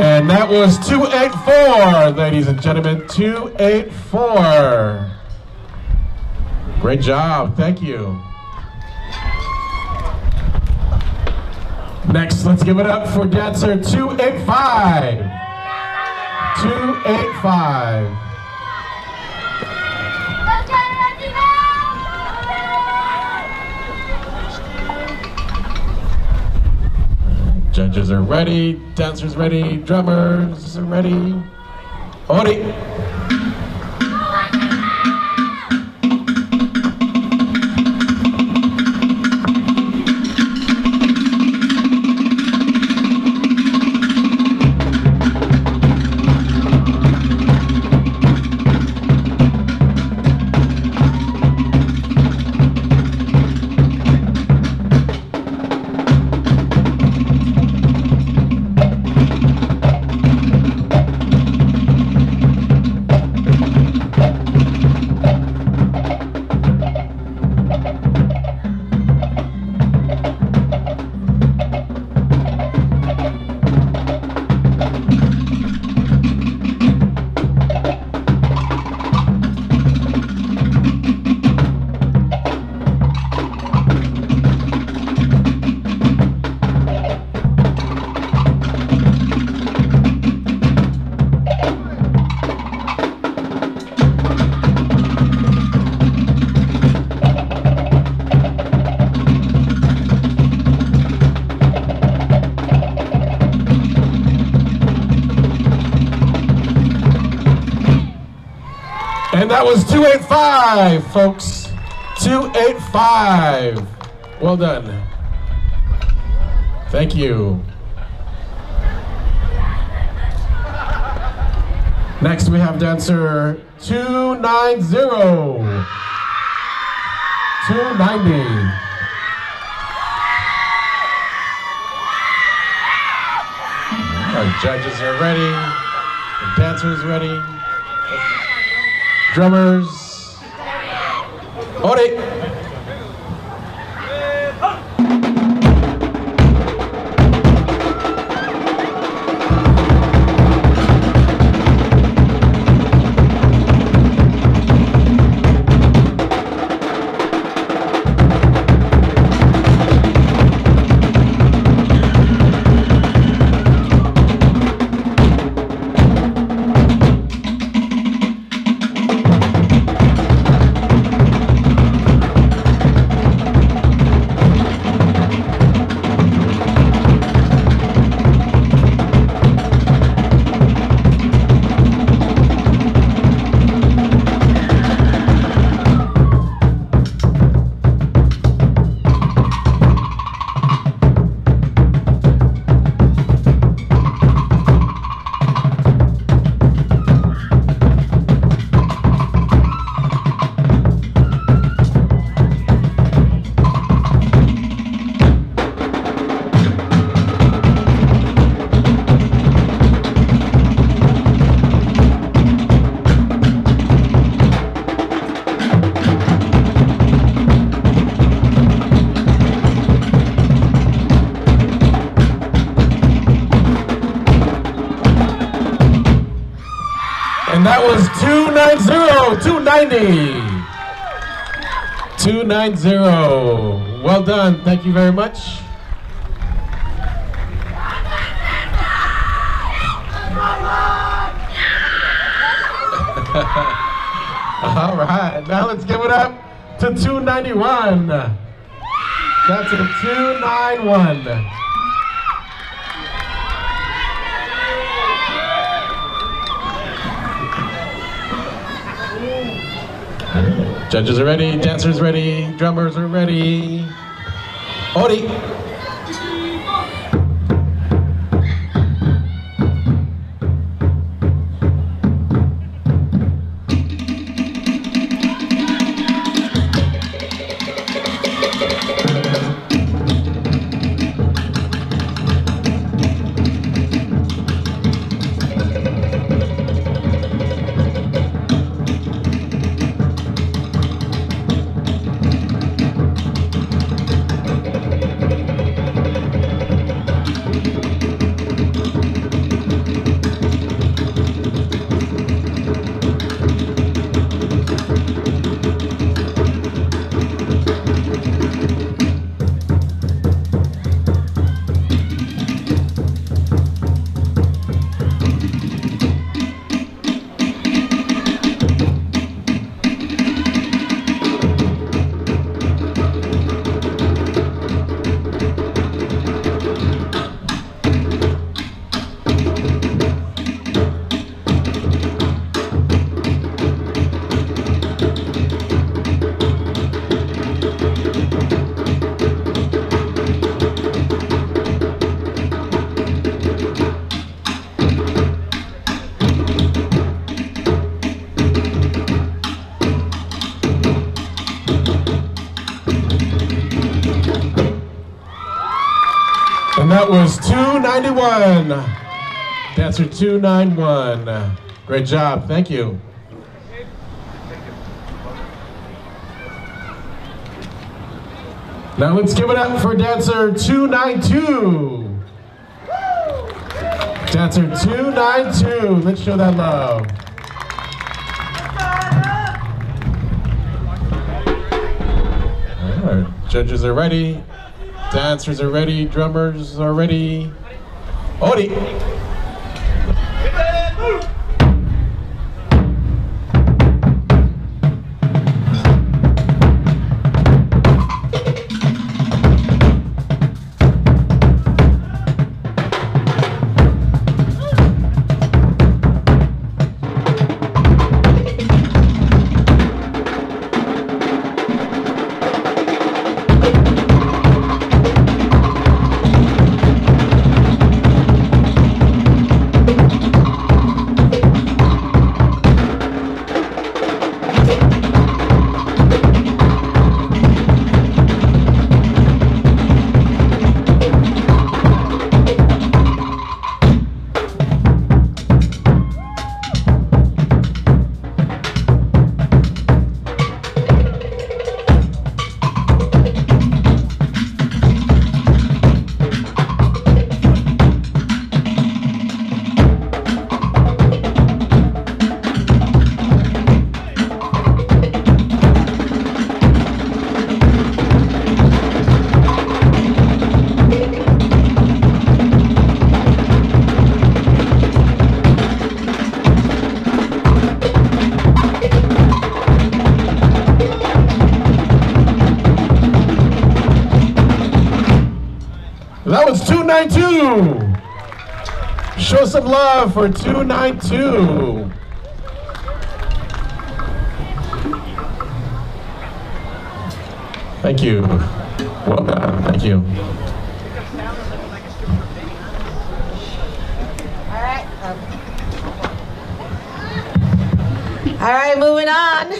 And that was 284, ladies and gentlemen, 284. Great job, thank you. Next, let's give it up for dancer 285. 285. Judges are ready, dancers ready, drummers are ready. Ori. And that was 285, folks. 285. Well done. Thank you. Next we have dancer 290. 290. Our judges are ready. The dancers ready. Drummers. Ori. And that was 290, 290. 290. Well done. Thank you very much. All right. Now let's give it up to 291. That's a 291. Judges are ready, dancers ready, drummers are ready. Ori. And that was 291. Dancer 291. Great job. Thank you. Now let's give it up for dancer 292. Dancer 292. Let's show that love. All right. Judges are ready. Dancers are ready, drummers are ready. Ori. 292. Show some love for 292. Thank you. Well done. Thank you. All right, moving on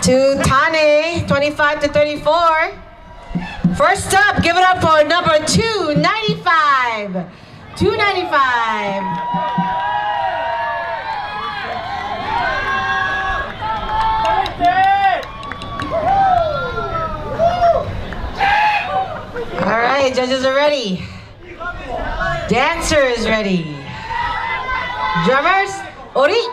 to Tane, 25 to 34. First up, give it up for number 295. 295. All right, judges are ready. Dancers ready. Drummers, Ori.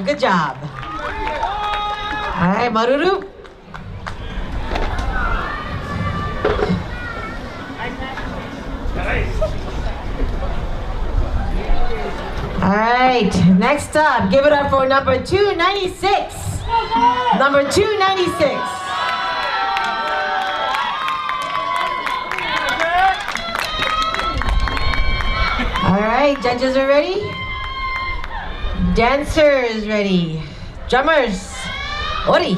Good job. All right, Maruru. All right, next up, give it up for number 296. Number 296. All right, judges are ready. Dancers ready. Drummers, Ori.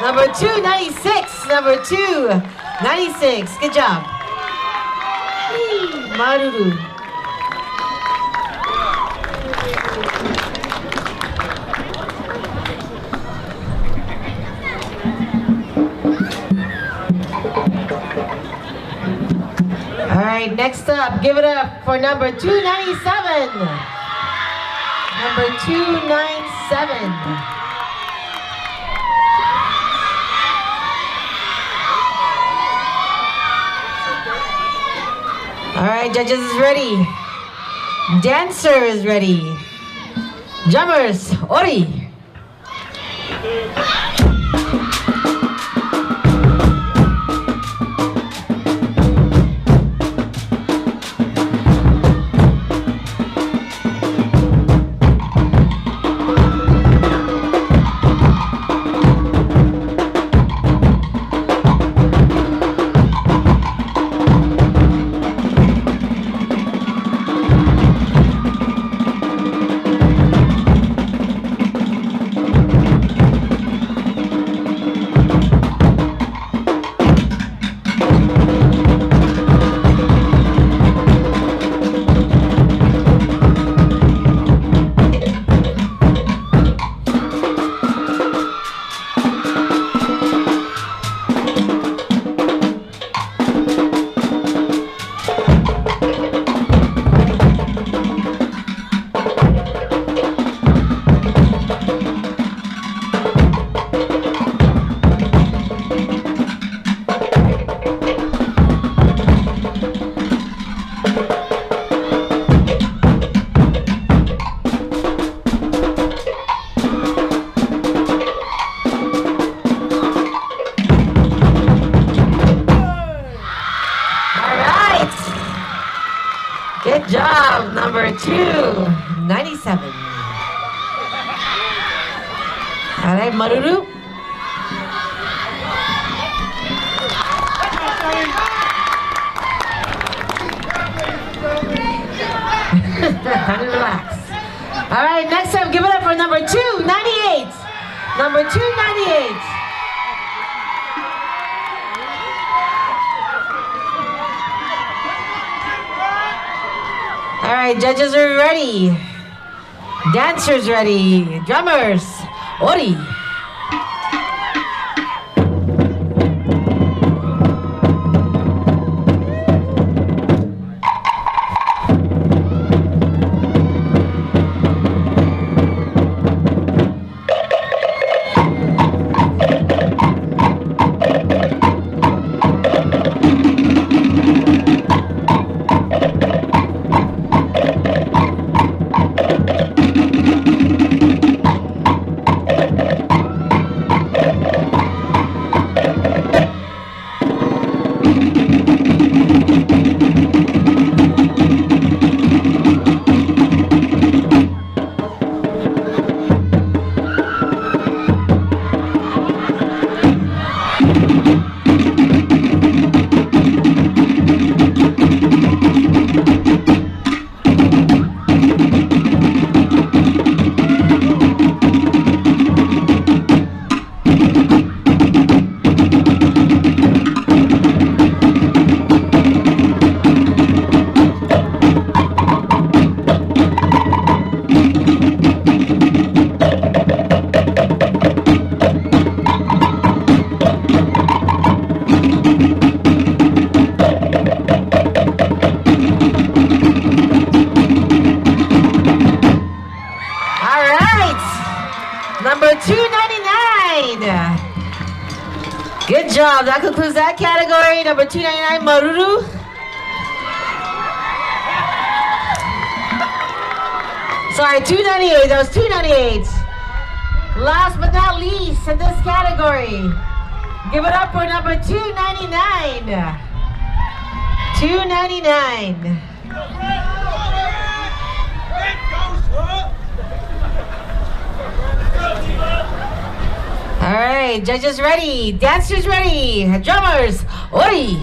Number 296, number 296. Good job. Maruru. All right, next up, give it up for number 297. Number 297. All right, judges is ready. Dancer is ready. Drummers, Ori. Good job, number 297. All right, Maruru. Time to relax. All right, next up, give it up for number 298. Number 298. All right, judges are ready. Dancers ready. Drummers, Ori. Number 299. Good job. That concludes that category. Number 299, Maruru. Sorry, 298. That was 298. Last but not least in this category, give it up for number 299. 299. All right, judges ready, dancers ready, drummers, Ori.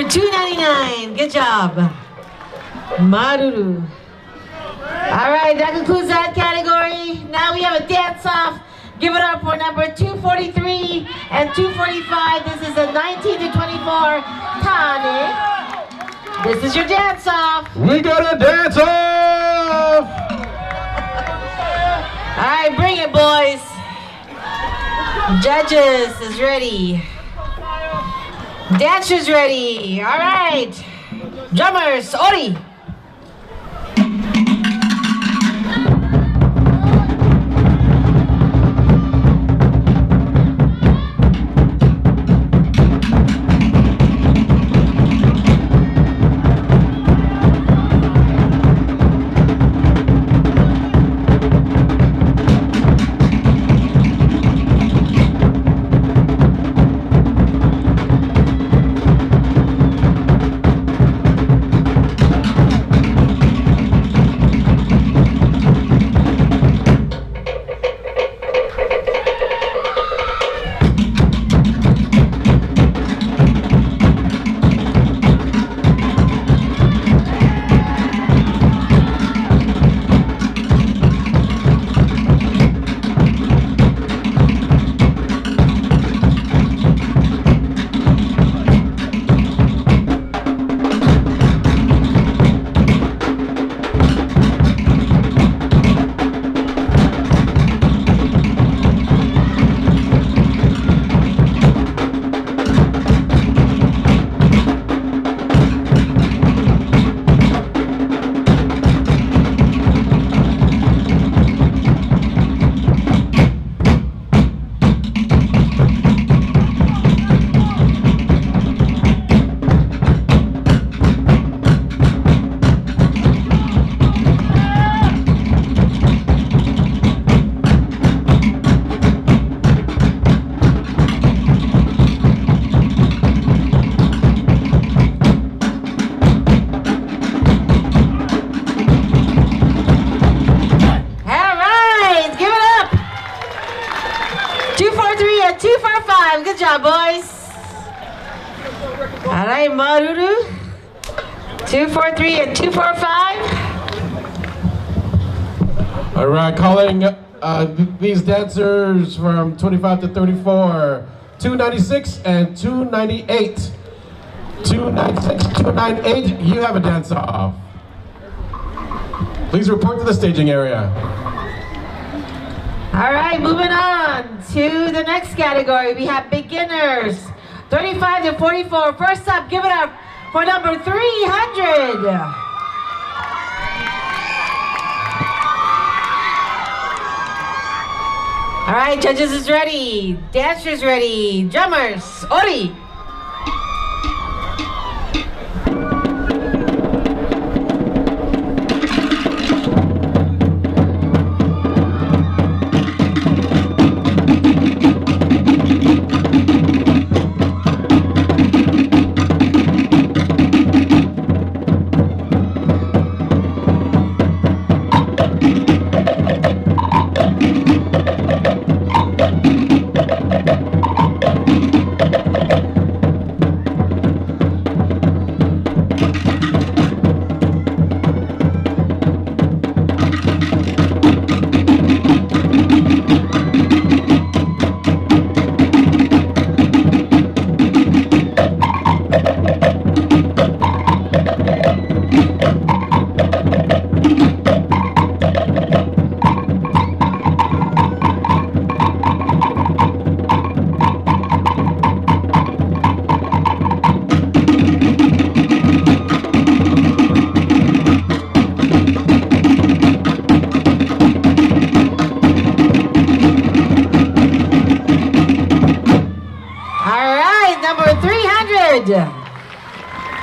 299. Good job. Maruru. All right, that concludes that category. Now we have a dance-off. Give it up for number 243 and 245. This is a 19 to 24 Tane. This is your dance-off. We got a dance-off! All right, bring it, boys. Judges is ready. Dancers ready. All right. Drummers, Ori. Good job, boys. All right, Maruru. 243 and 245. All right, calling these dancers from 25 to 34. 296 and 298. 296, 298, you have a dance-off. Please report to the staging area. All right, moving on to the next category. We have beginners, 35 to 44. First up, give it up for number 300. All right, judges is ready. Dancers ready. Drummers, Ori.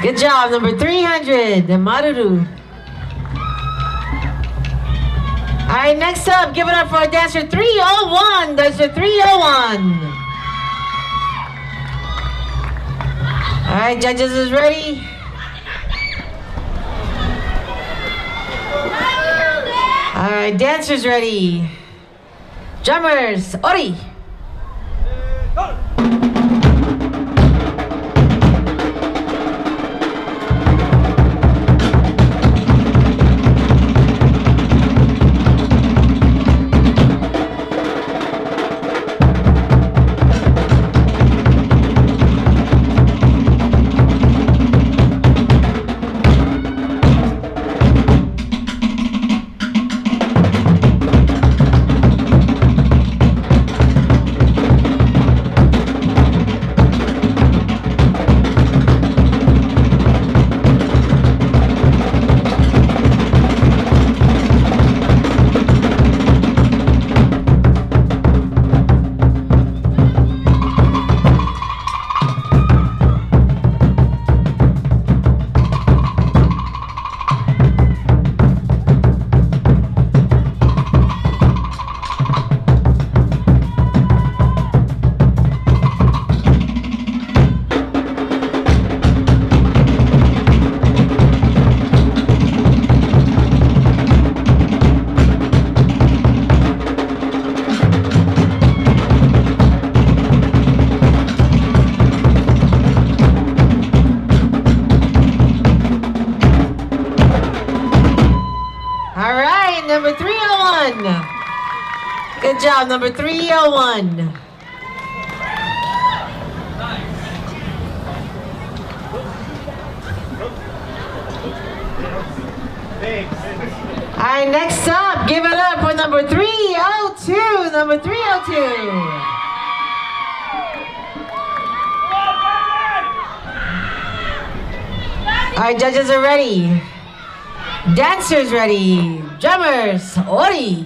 Good job, number 300, Maruru. All right, next up, give it up for our dancer 301. Dancer 301. All right, judges is ready. All right, dancers ready. Drummers, Ori. Good job, number 301. All right, next up, give it up for number 302. Number 302. All right, judges are ready. Dancers ready. Drummers, Ori.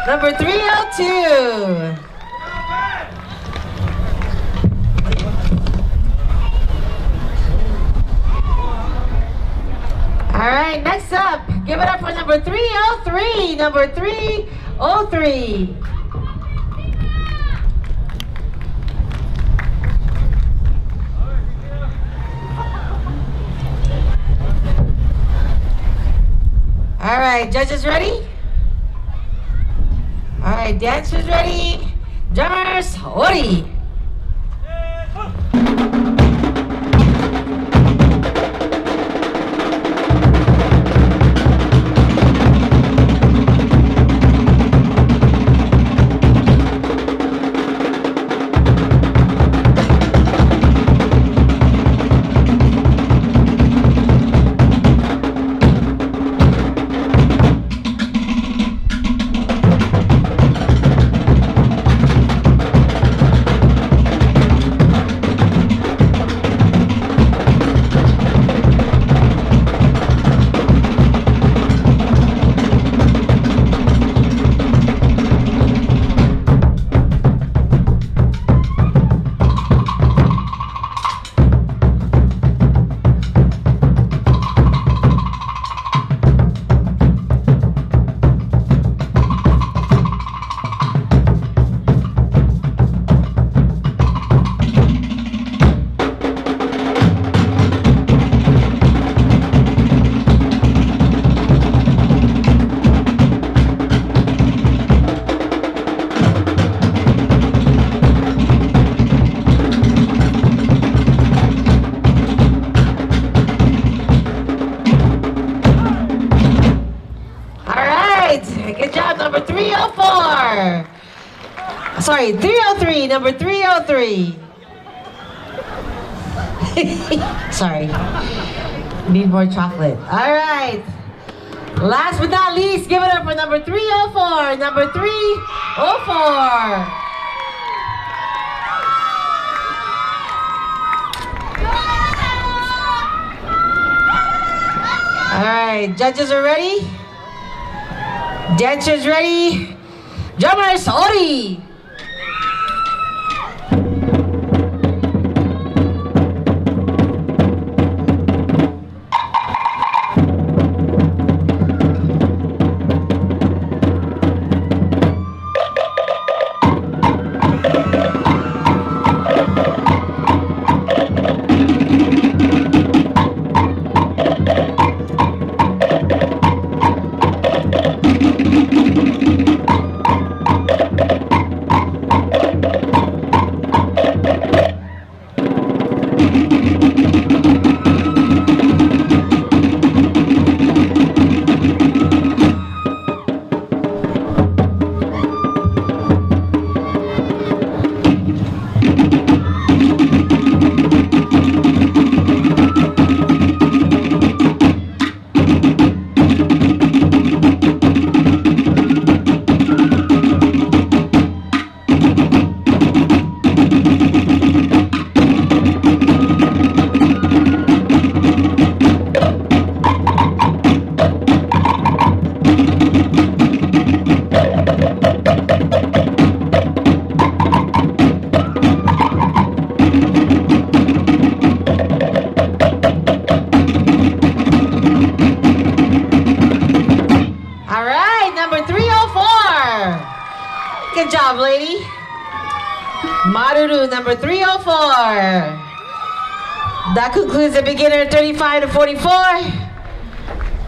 Number 302. All right, next up, give it up for number 303. Number 303. All right, judges ready? All right, dancers ready? Drummers, Ori. Sorry, 303, number 303. Sorry. Need more chocolate. All right. Last but not least, give it up for number 304. Number 304. All right, judges are ready? Dancers ready? Drummers, Ori! Maruru, number 304. That concludes the beginner 35 to 44.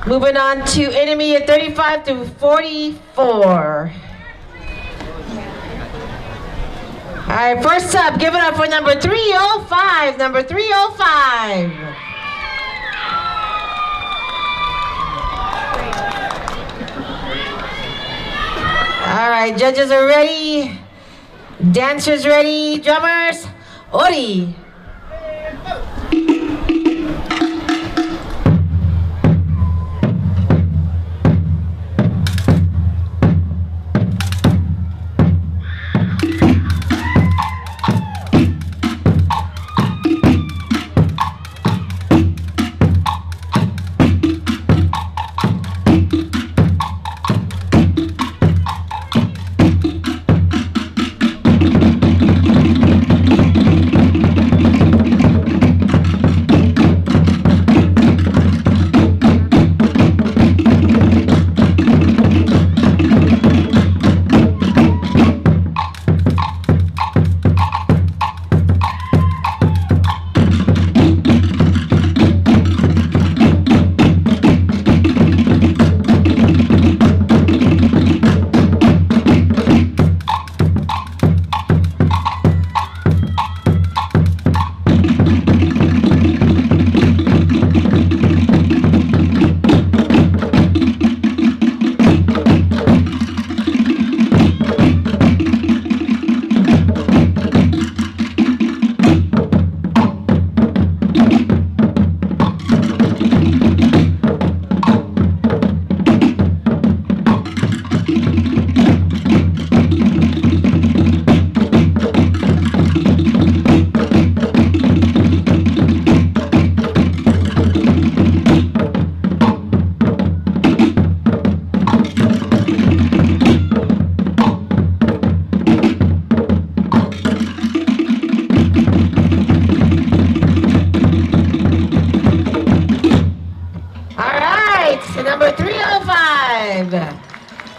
Moving on to intermediate 35 to 44. All right, first up, give it up for number 305. Number 305. All right, judges are ready. Dancers ready. Drummers, Ori.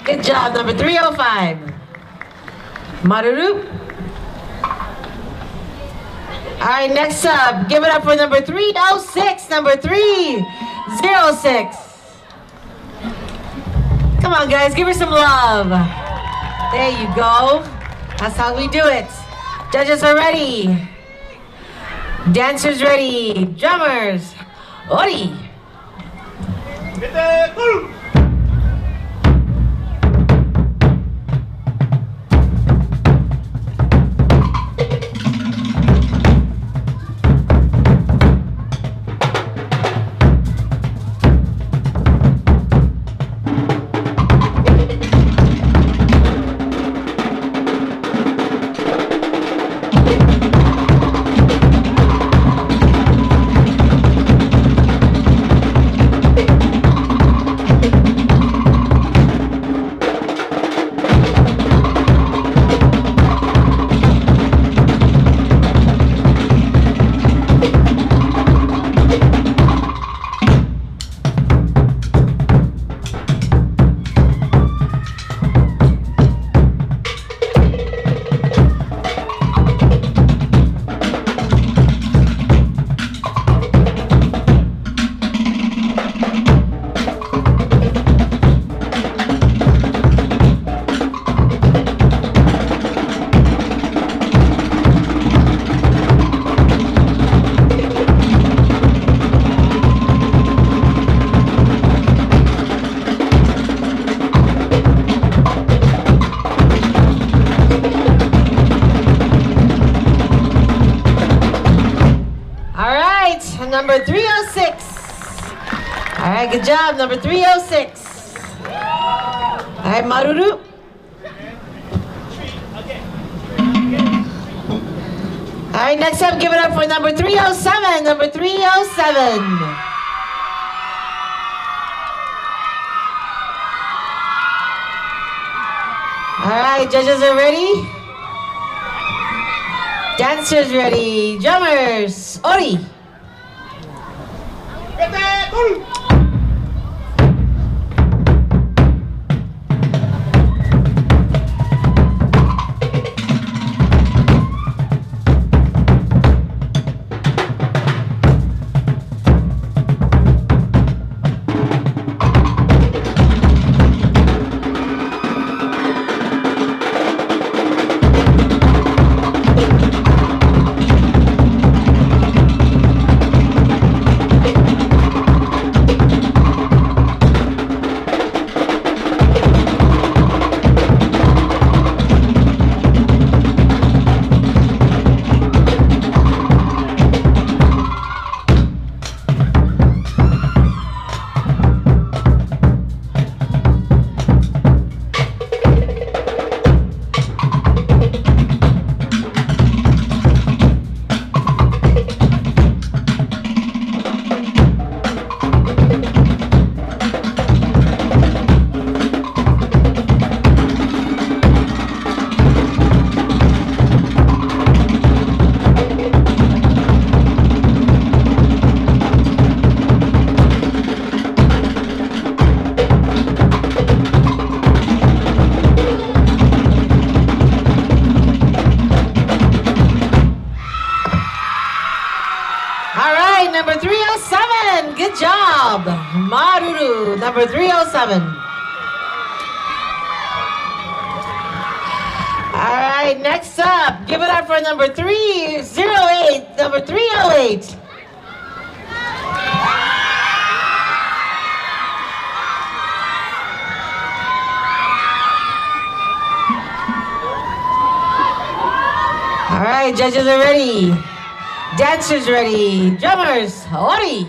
Good job, number 305. Maruru. All right, next up, give it up for number 306, number 306. Come on, guys, give her some love. There you go. That's how we do it. Judges are ready. Dancers ready. Drummers, Ori. Number 306. All right, good job, number 306. All right, Maruru. All right, next up, give it up for number 307, number 307. All right, judges are ready. Dancers ready. Drummers, Ori. All right, number 307. Good job. Maruru, number 307. All right, next up, give it up for number 308. Number 308. All right, judges are ready. Dancers ready. Drummers, Ori.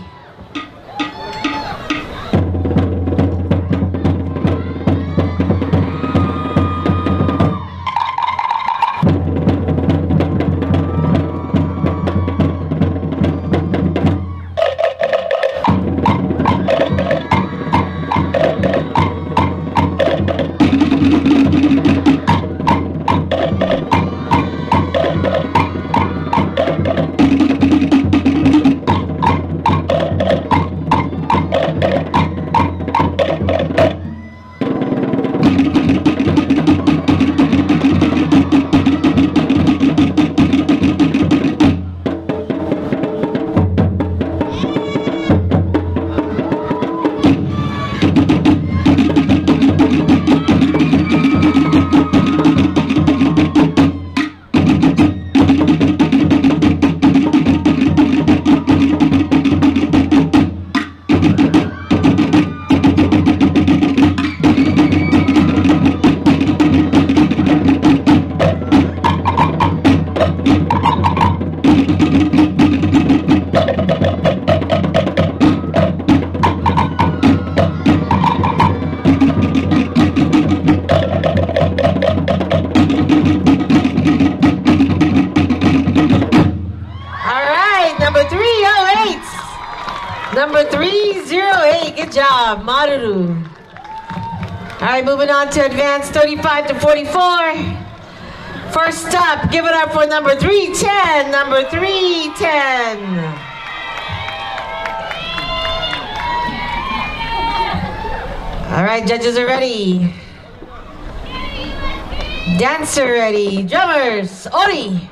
Number 308, good job, Maruru. All right, moving on to advanced 35 to 44. First up, give it up for number 310, number 310. All right, judges are ready. Dancer ready, drummers, Ori.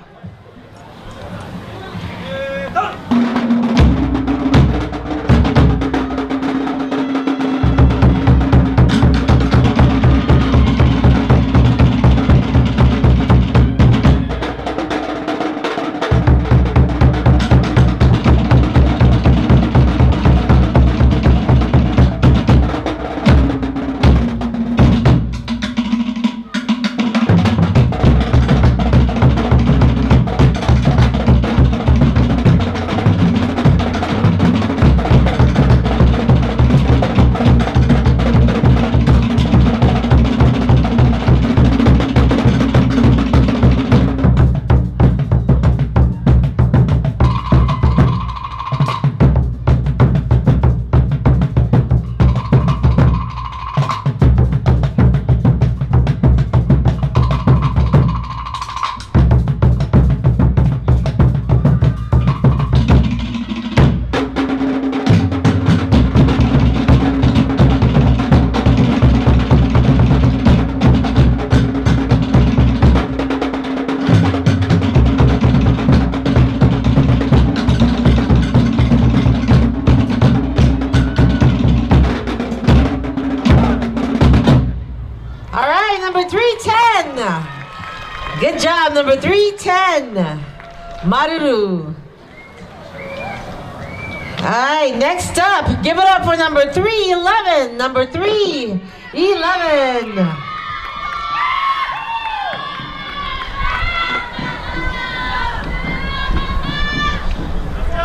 Good job, number 310, Maruru. All right, next up, give it up for number 311, number 311.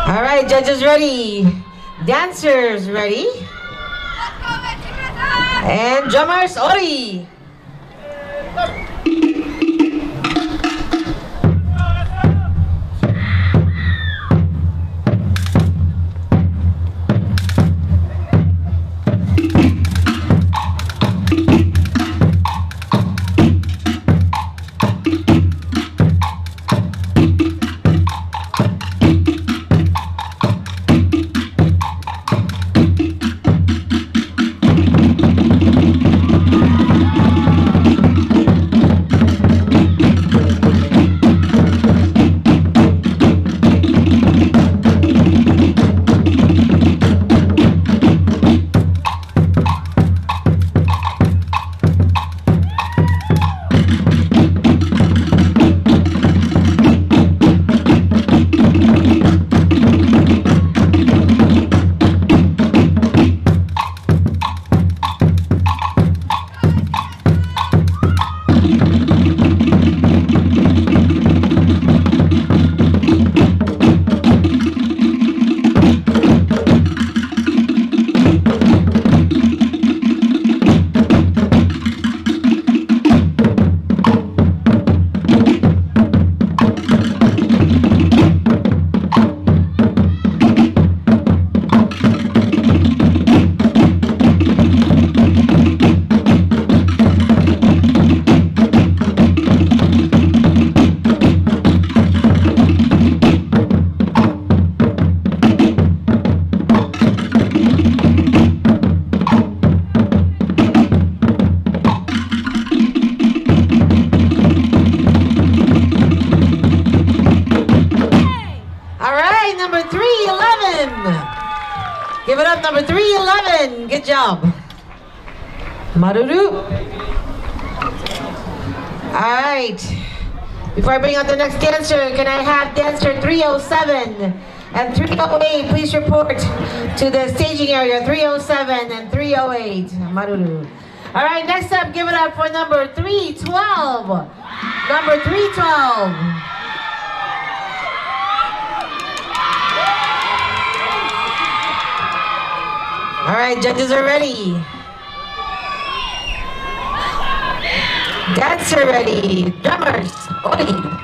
All right, judges ready, dancers ready, and drummers, Ori. Give it up, number 311. Good job. Maruru. All right. Before I bring out the next dancer, can I have dancer 307 and 308 please report to the staging area, 307 and 308. Maruru. All right, next up, give it up for number 312. Number 312. All right, judges are ready. Dancer ready. Drummers, Ori.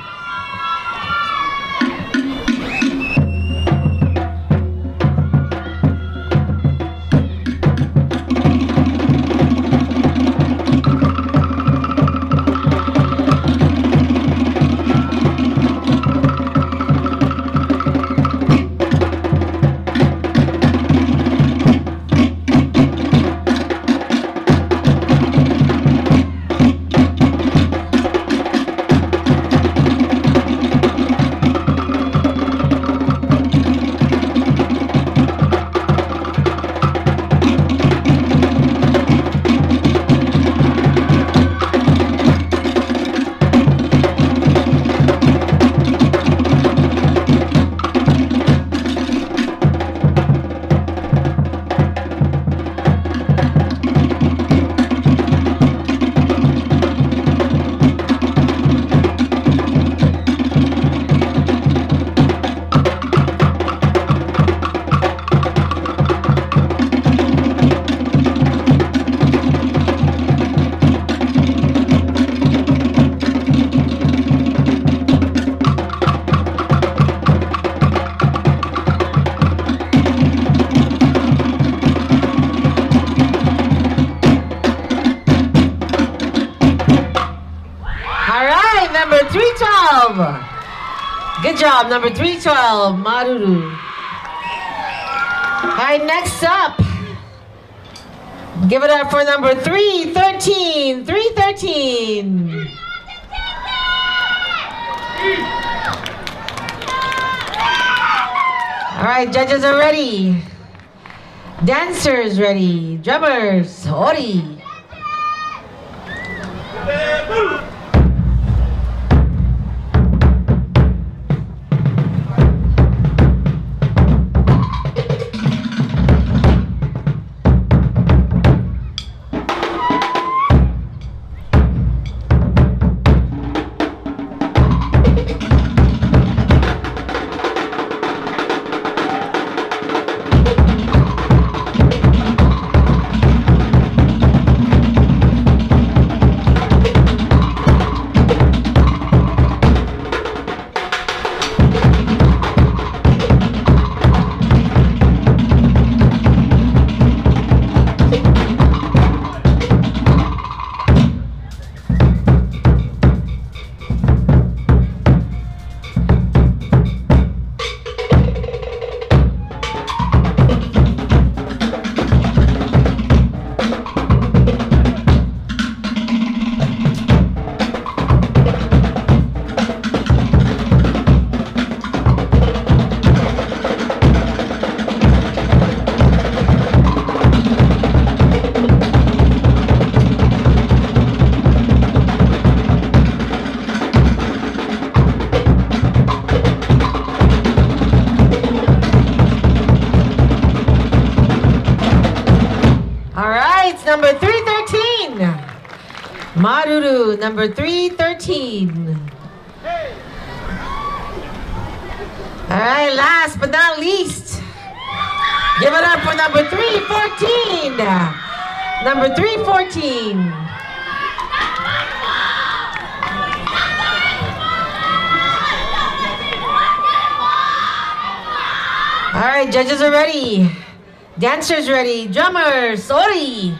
Number 312. Good job, number 312, Maruru. All right, next up. Give it up for number 313. 313. All right, judges are ready. Dancers ready. Drummers, Ori. Number 313. Maruru, number 313. All right, last but not least, give it up for number 314. Number 314. All right, judges are ready. Dancers ready. Drummers, Ori.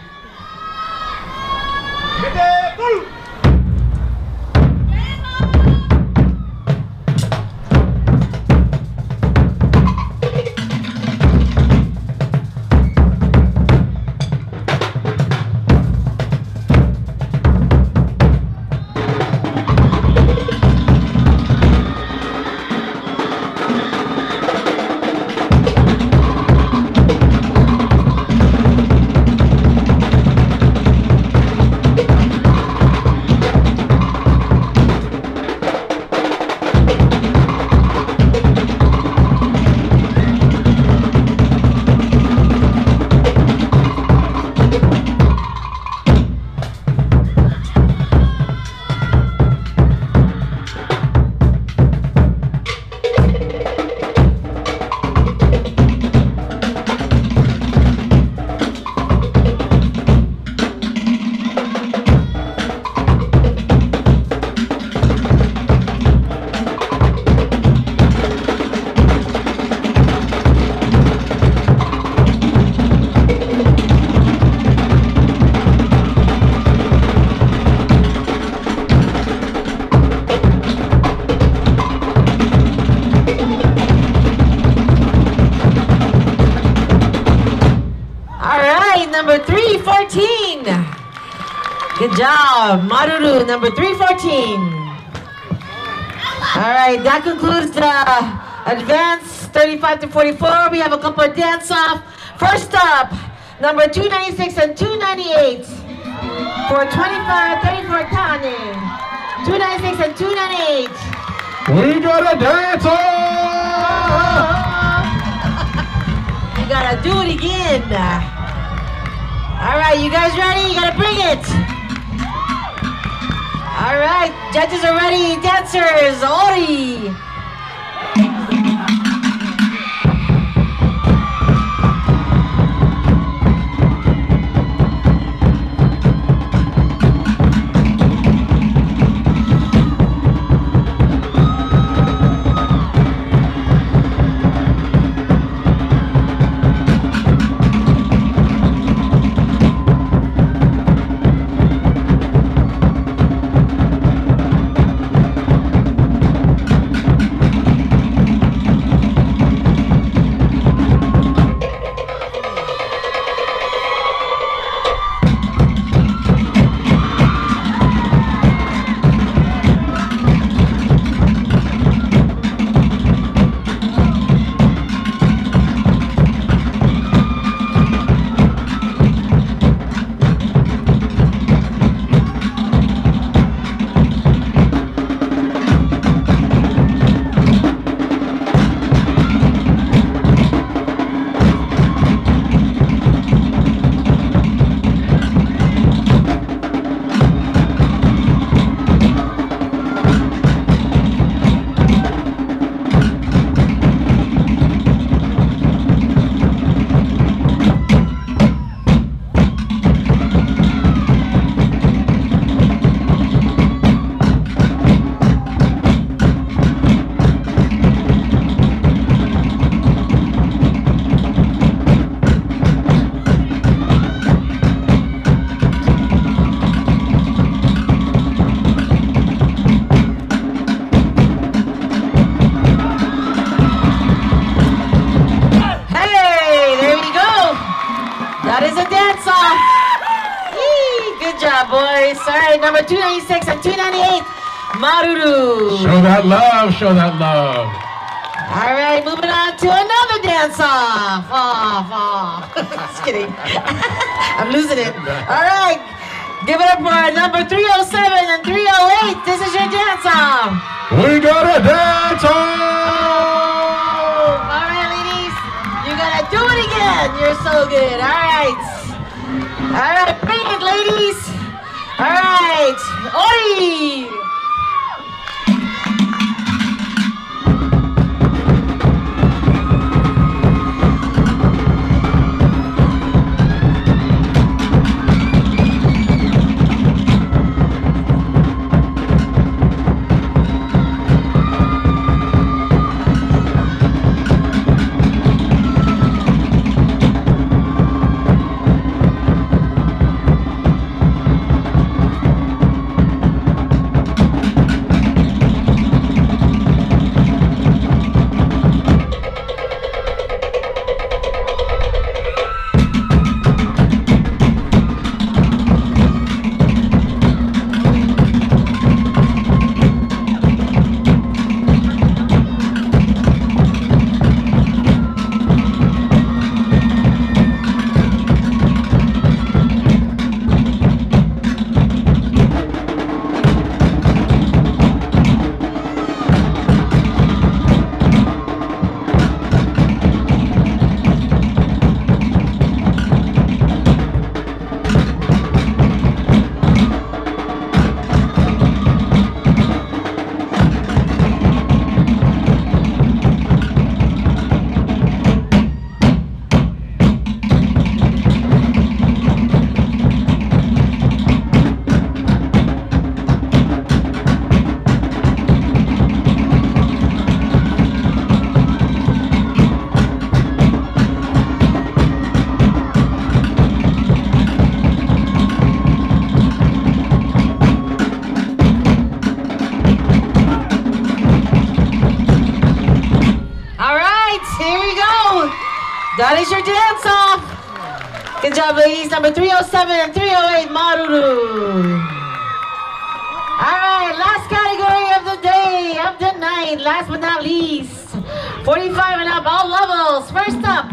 Good job. Maruru, number 314. All right, that concludes the advanced 35 to 44. We have a couple of dance-off. First up, number 296 and 298 for 25, 34 Tani. 296 and 298. We gotta dance You gotta do it again. All right, you guys ready? You gotta bring it. All right, judges are ready. Dancers, Ori. Boys. All right, number 296 and 298, Maruru. Show that love, show that love. All right, moving on to another dance-off. Just kidding. I'm losing it. All right, give it up for number 307 and 308. This is your dance-off. We got a dance-off. All right, ladies, you gotta do it again. You're so good. All right. All right, bring it, ladies. All right, Ori! That is your dance-off. Good job, ladies. Number 307 and 308, Maruru. All right, last category of the day, of the night, last but not least, 45 and up, all levels. First up,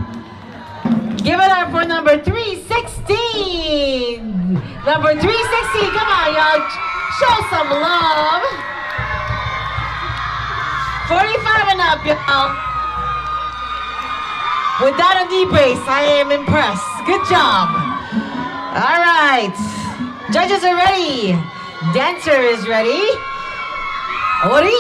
give it up for number 316. Number 316, come on, y'all, show some love. 45 and up, y'all. Without a knee brace, I am impressed. Good job. All right, judges are ready. Dancer is ready. Ori.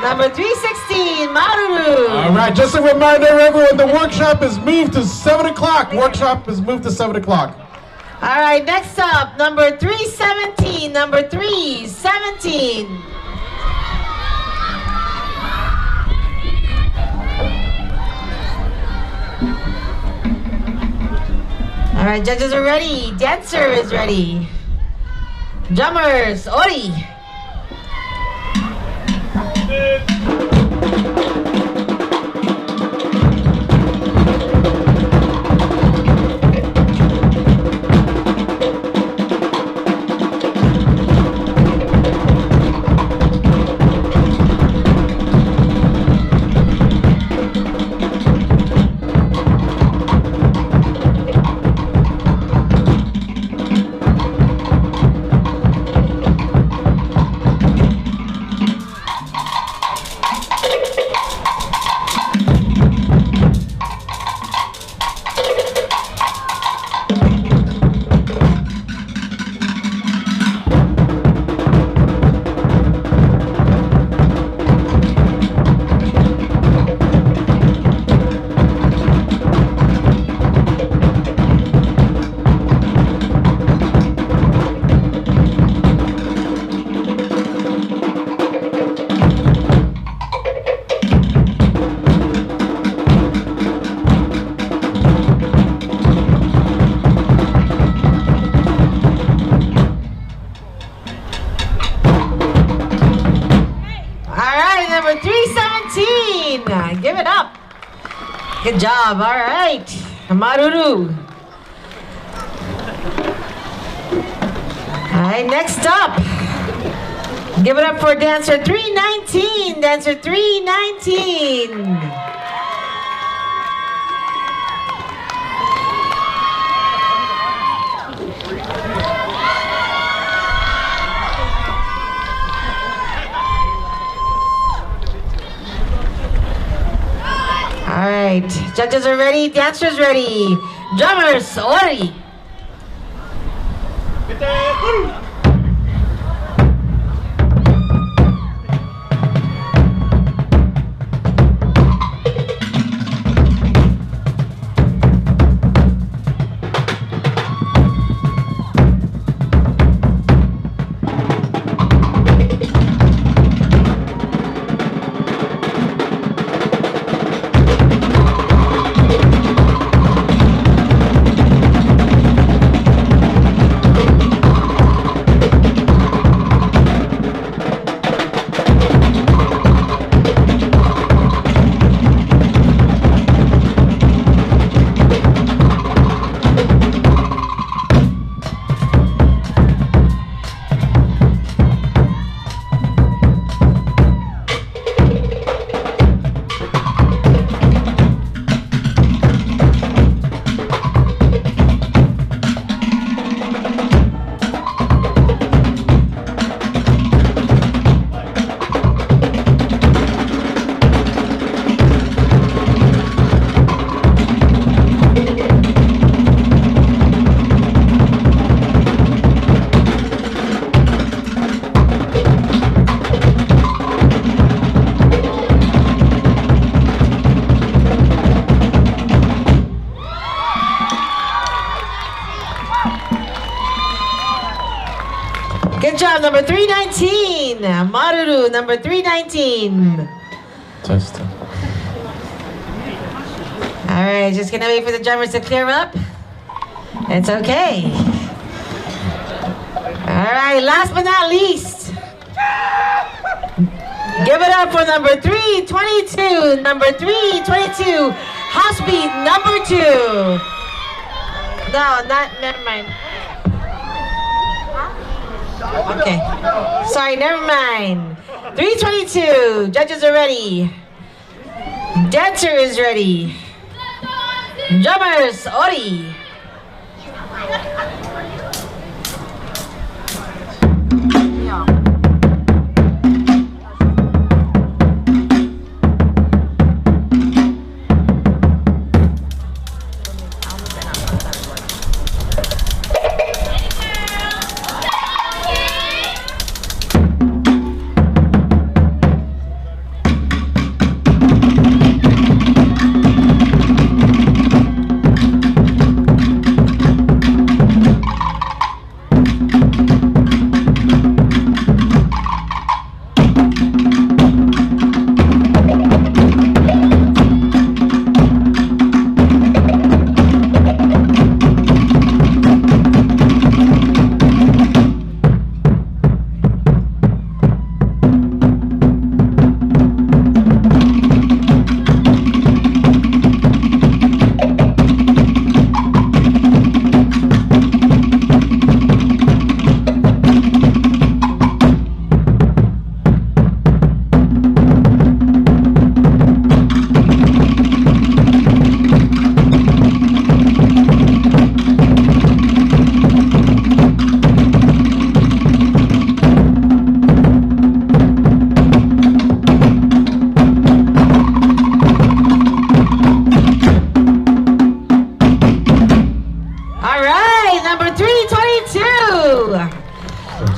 Number 316, Maruru. All right, just a reminder, everyone, the workshop is moved to 7 o'clock. Workshop is moved to 7 o'clock. All right, next up, number 317, number 317. All right, judges are ready. Dancer is ready. Drummers, Ori. Give it up. Good job. All right. Maruru. All right, next up. Give it up for dancer 319. Dancer 319. All right, judges are ready, dancers ready. Drummers, Ori. number 319. Maruru, number 319. Testing. All right, just gonna wait for the drummers to clear up. It's okay. All right, last but not least. Give it up for number 322. Number 322. House beat number 2. No, never mind. Okay. Sorry, never mind. 322. Judges are ready. Dancer is ready. Drummers, Ori.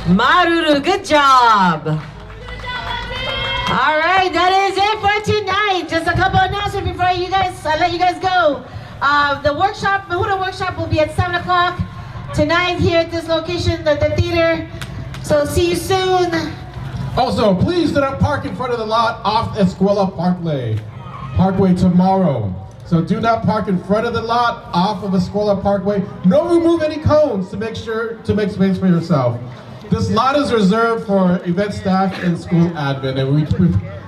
Maruru, good job. All right, that is it for tonight. Just a couple announcements before I let you guys go. The workshop, Manahere workshop, will be at 7 o'clock tonight here at this location, at the theater. So see you soon. Also, please do not park in front of the lot off Escuela Parkway tomorrow. So do not park in front of the lot off of Escuela Parkway. No remove any cones to make space for yourself. This lot is reserved for event staff and school admin, and we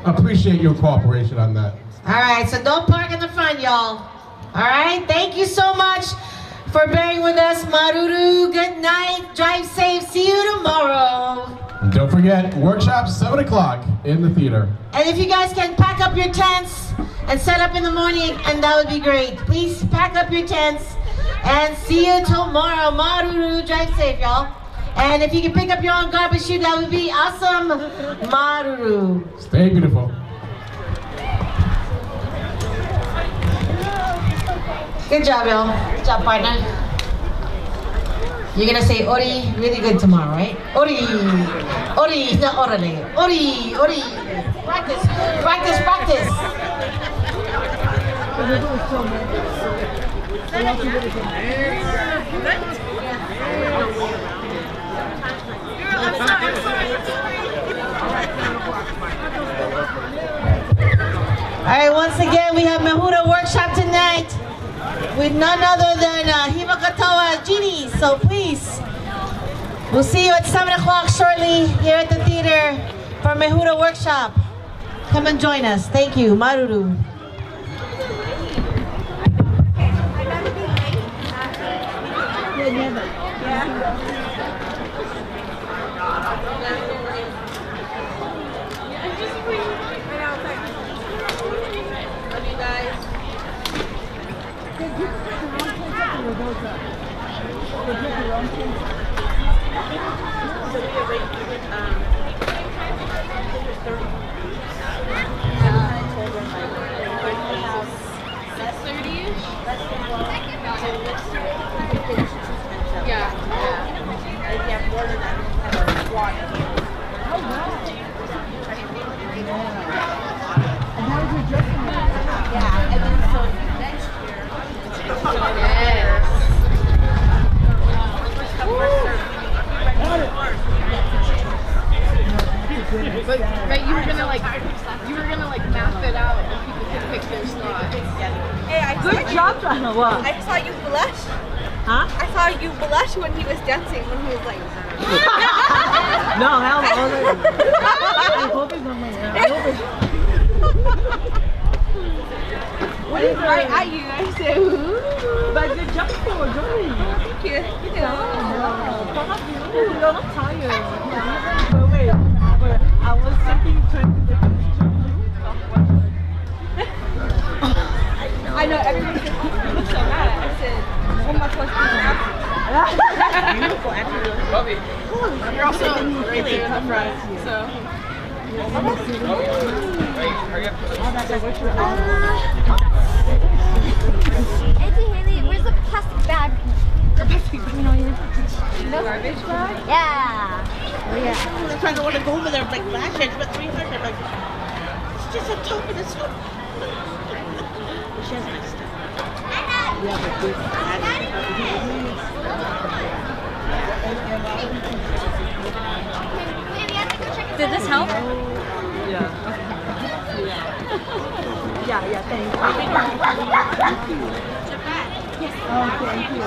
appreciate your cooperation on that. All right, so don't park in the front, y'all. All right, thank you so much for bearing with us. Maruru, good night, drive safe, see you tomorrow. And don't forget, workshop 7 o'clock in the theater. And if you guys can pack up your tents and set up in the morning, and that would be great. Please pack up your tents and see you tomorrow. Maruru, drive safe, y'all. And if you can pick up your own garbage chute, that would be awesome. Maruru. Stay beautiful. Good job, y'all. Good job, partner. You're gonna say Ori really good tomorrow, right? Ori. Ori, not orale. Ori, Ori. Practice, practice, practice. All right, once again, we have Manahere workshop tonight with none other than Himakatawa Genie. So please, we'll see you at 7 o'clock shortly here at the theater for Manahere workshop. Come and join us. Thank you. Maruru. Right, you were gonna like map it out and people could pick their slot. Hey, good job, What? I saw you blush. Huh? I saw you blush when he was dancing, when he was like... No, hell no. I hope it's not my hair. I hope it's... What is right at you? I said, ooh. But good job for Joey. Thank you. You're not tired. But wait, I was thinking trying to get I know, everybody said, you look so mad. I said, what am I supposed to do now? beautiful actually. You're also right there in the front, so. Auntie Haley, where's the plastic bag? The plastic bag? No garbage bag? Yeah. Oh yeah. I was trying to want to go over there like last year, but 300. Like, it's just a top of this one. She has nice stuff. Yeah, but good. Did this help? Yeah. Yeah, thank you. Yes. Oh, thank you.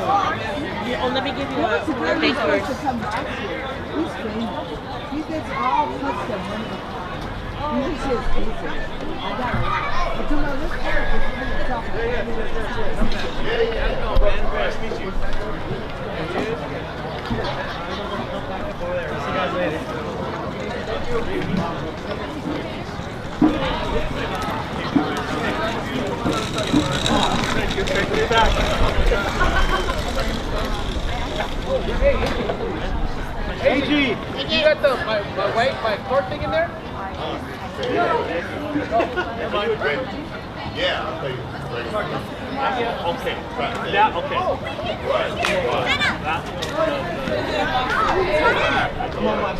Oh, let me give you a birthday card. He's great. He gets all custom. Usually she has pieces. I got a lot. But to know this part is really tough. Nice to meet you. See you guys later. Hey, G, you got my card thing in there? Yeah, I'll tell you. Okay. Yeah, okay. I'm on my